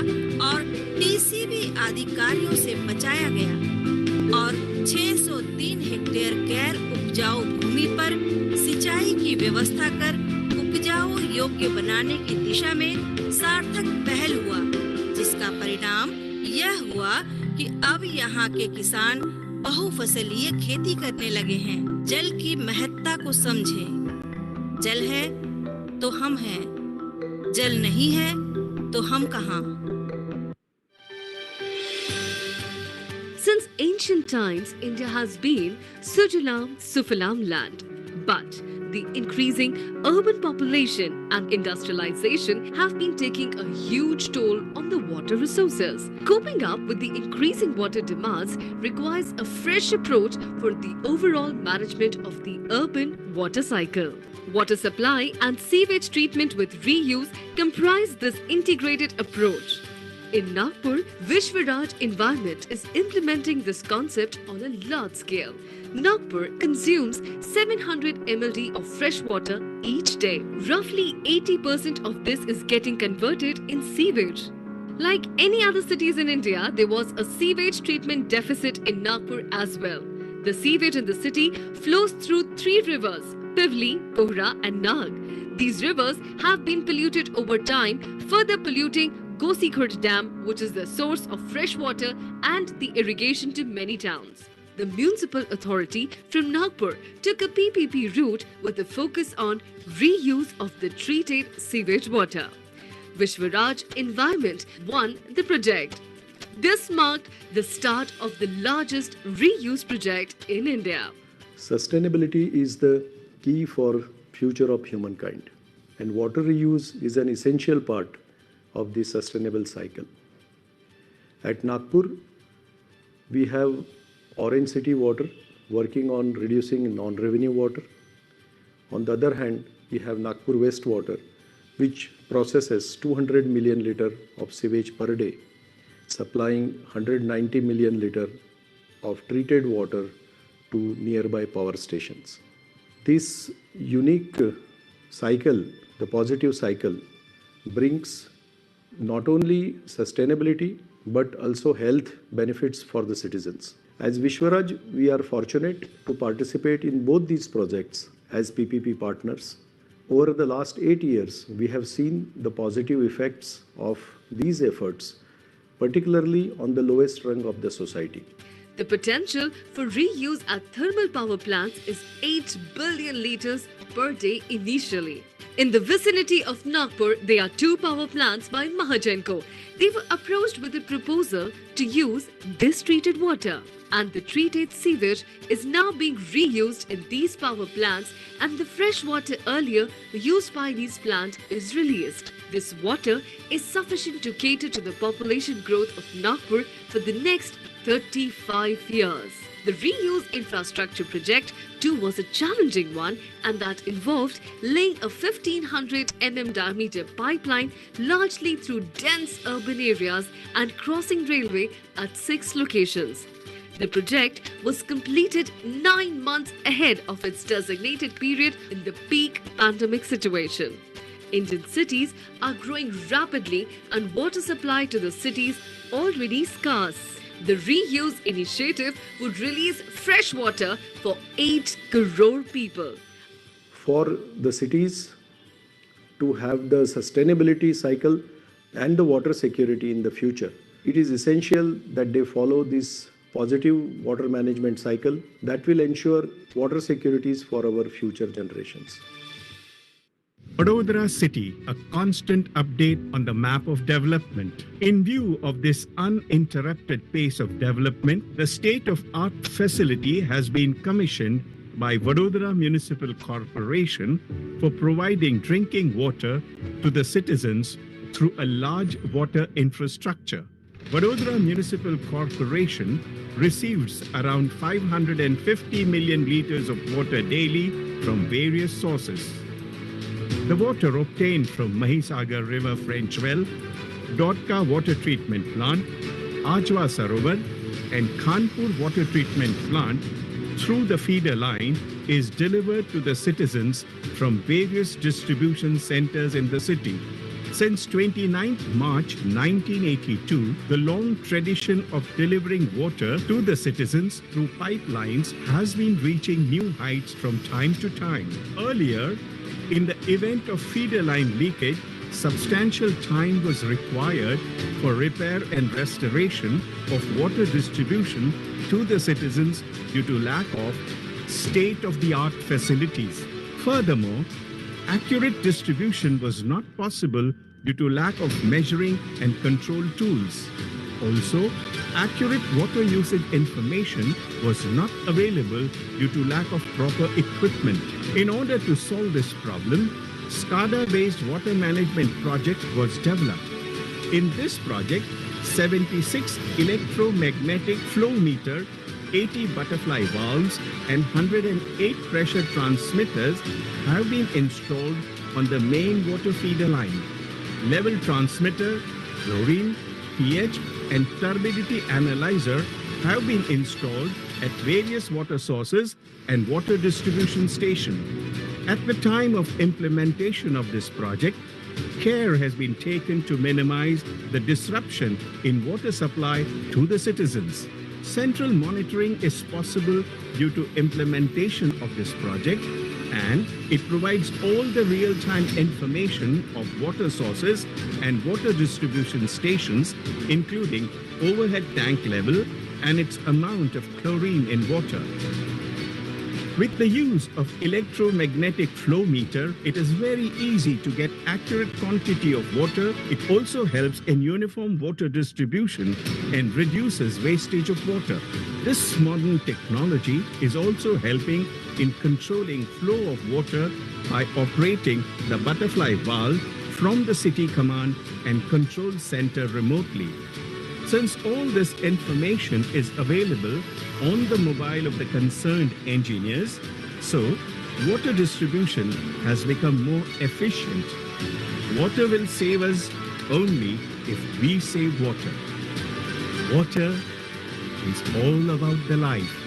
और टीसीबी आदि कार्यों से बचाया गया और 603 हेक्टेयर गैर उपजाऊ भूमि पर सिंचाई की व्यवस्था कर उपजाऊ योग्य बनाने की दिशा में सार्थक पहल हुआ, जिसका परिणाम यह हुआ कि अब यहाँ के किसान बहुफसलीय खेती करने लगे हैं। जल की महत्ता को समझें। जल है तो हम हैं, जल नहीं है तो हम कहाँ। Since ancient times, India has been Sujalam Sufalam land. But the increasing urban population and industrialization have been taking a huge toll on the water resources. Coping up with the increasing water demands requires a fresh approach for the overall management of the urban water cycle. Water supply and sewage treatment with reuse comprise this integrated approach. In Nagpur, Vishwaraj Environment is implementing this concept on a large scale. Nagpur consumes 700 mld of fresh water each day. Roughly 80% of this is getting converted in sewage. Like any other cities in India, there was a sewage treatment deficit in Nagpur as well. The sewage in the city flows through 3 rivers, Pivli, Pohra and Nag. These rivers have been polluted over time, further polluting Gosikhurd Dam, which is the source of fresh water and the irrigation to many towns. The municipal authority from Nagpur took a PPP route with a focus on reuse of the treated sewage water. Vishwaraj Environment won the project. This marked the start of the largest reuse project in India. Sustainability is the key for future of humankind, and water reuse is an essential part of the sustainable cycle. At Nagpur, we have Orange City Water working on reducing non-revenue water. On the other hand, we have Nagpur Wastewater, which processes 200 million litre of sewage per day, supplying 190 million litre of treated water to nearby power stations. This unique cycle, the positive cycle, brings not only sustainability but also health benefits for the citizens. As Vishwaraj, we are fortunate to participate in both these projects as PPP partners. Over the last 8 years, we have seen the positive effects of these efforts, particularly on the lowest rung of the society. The potential for reuse at thermal power plants is 8 billion litres per day initially. In the vicinity of Nagpur, there are 2 power plants by Mahagenco. They were approached with a proposal to use this treated water, and the treated sewage is now being reused in these power plants, and the fresh water earlier used by these plants is released. This water is sufficient to cater to the population growth of Nagpur for the next 35 years. The reuse infrastructure project too was a challenging one, and that involved laying a 1500 mm diameter pipeline largely through dense urban areas and crossing railway at 6 locations. The project was completed 9 months ahead of its designated period in the peak pandemic situation. Indian cities are growing rapidly and water supply to the cities already scarce. The reuse initiative would release fresh water for 8 crore people. For the cities to have the sustainability cycle and the water security in the future, it is essential that they follow this positive water management cycle that will ensure water securities for our future generations. Vadodara city, a constant update on the map of development. In view of this uninterrupted pace of development, the state-of-art facility has been commissioned by Vadodara Municipal Corporation for providing drinking water to the citizens through a large water infrastructure. Vadodara Municipal Corporation receives around 550 million litres of water daily from various sources. The water obtained from Mahisagar River French Well, Dodka Water Treatment Plant, Ajwa Sarovar and Kanpur Water Treatment Plant through the feeder line is delivered to the citizens from various distribution centers in the city. Since 29th March 1982, the long tradition of delivering water to the citizens through pipelines has been reaching new heights from time to time. Earlier, in the event of feeder line leakage, substantial time was required for repair and restoration of water distribution to the citizens due to lack of state-of-the-art facilities. Furthermore, accurate distribution was not possible due to lack of measuring and control tools. Also, accurate water usage information was not available due to lack of proper equipment. In order to solve this problem, SCADA-based water management project was developed. In this project, 76 electromagnetic flow meter, 80 butterfly valves and 108 pressure transmitters have been installed on the main water feeder line. Level transmitter, chlorine, pH and turbidity analyzer have been installed at various water sources and water distribution stations. At the time of implementation of this project, care has been taken to minimize the disruption in water supply to the citizens. Central monitoring is possible due to implementation of this project, and it provides all the real-time information of water sources and water distribution stations, including overhead tank level and its amount of chlorine in water. With the use of electromagnetic flow meter, it is very easy to get accurate quantity of water. It also helps in uniform water distribution and reduces wastage of water. This modern technology is also helping in controlling flow of water by operating the butterfly valve from the city command and control center remotely. Since all this information is available on the mobile of the concerned engineers, so water distribution has become more efficient. Water will save us only if we save water. Water is all about the life.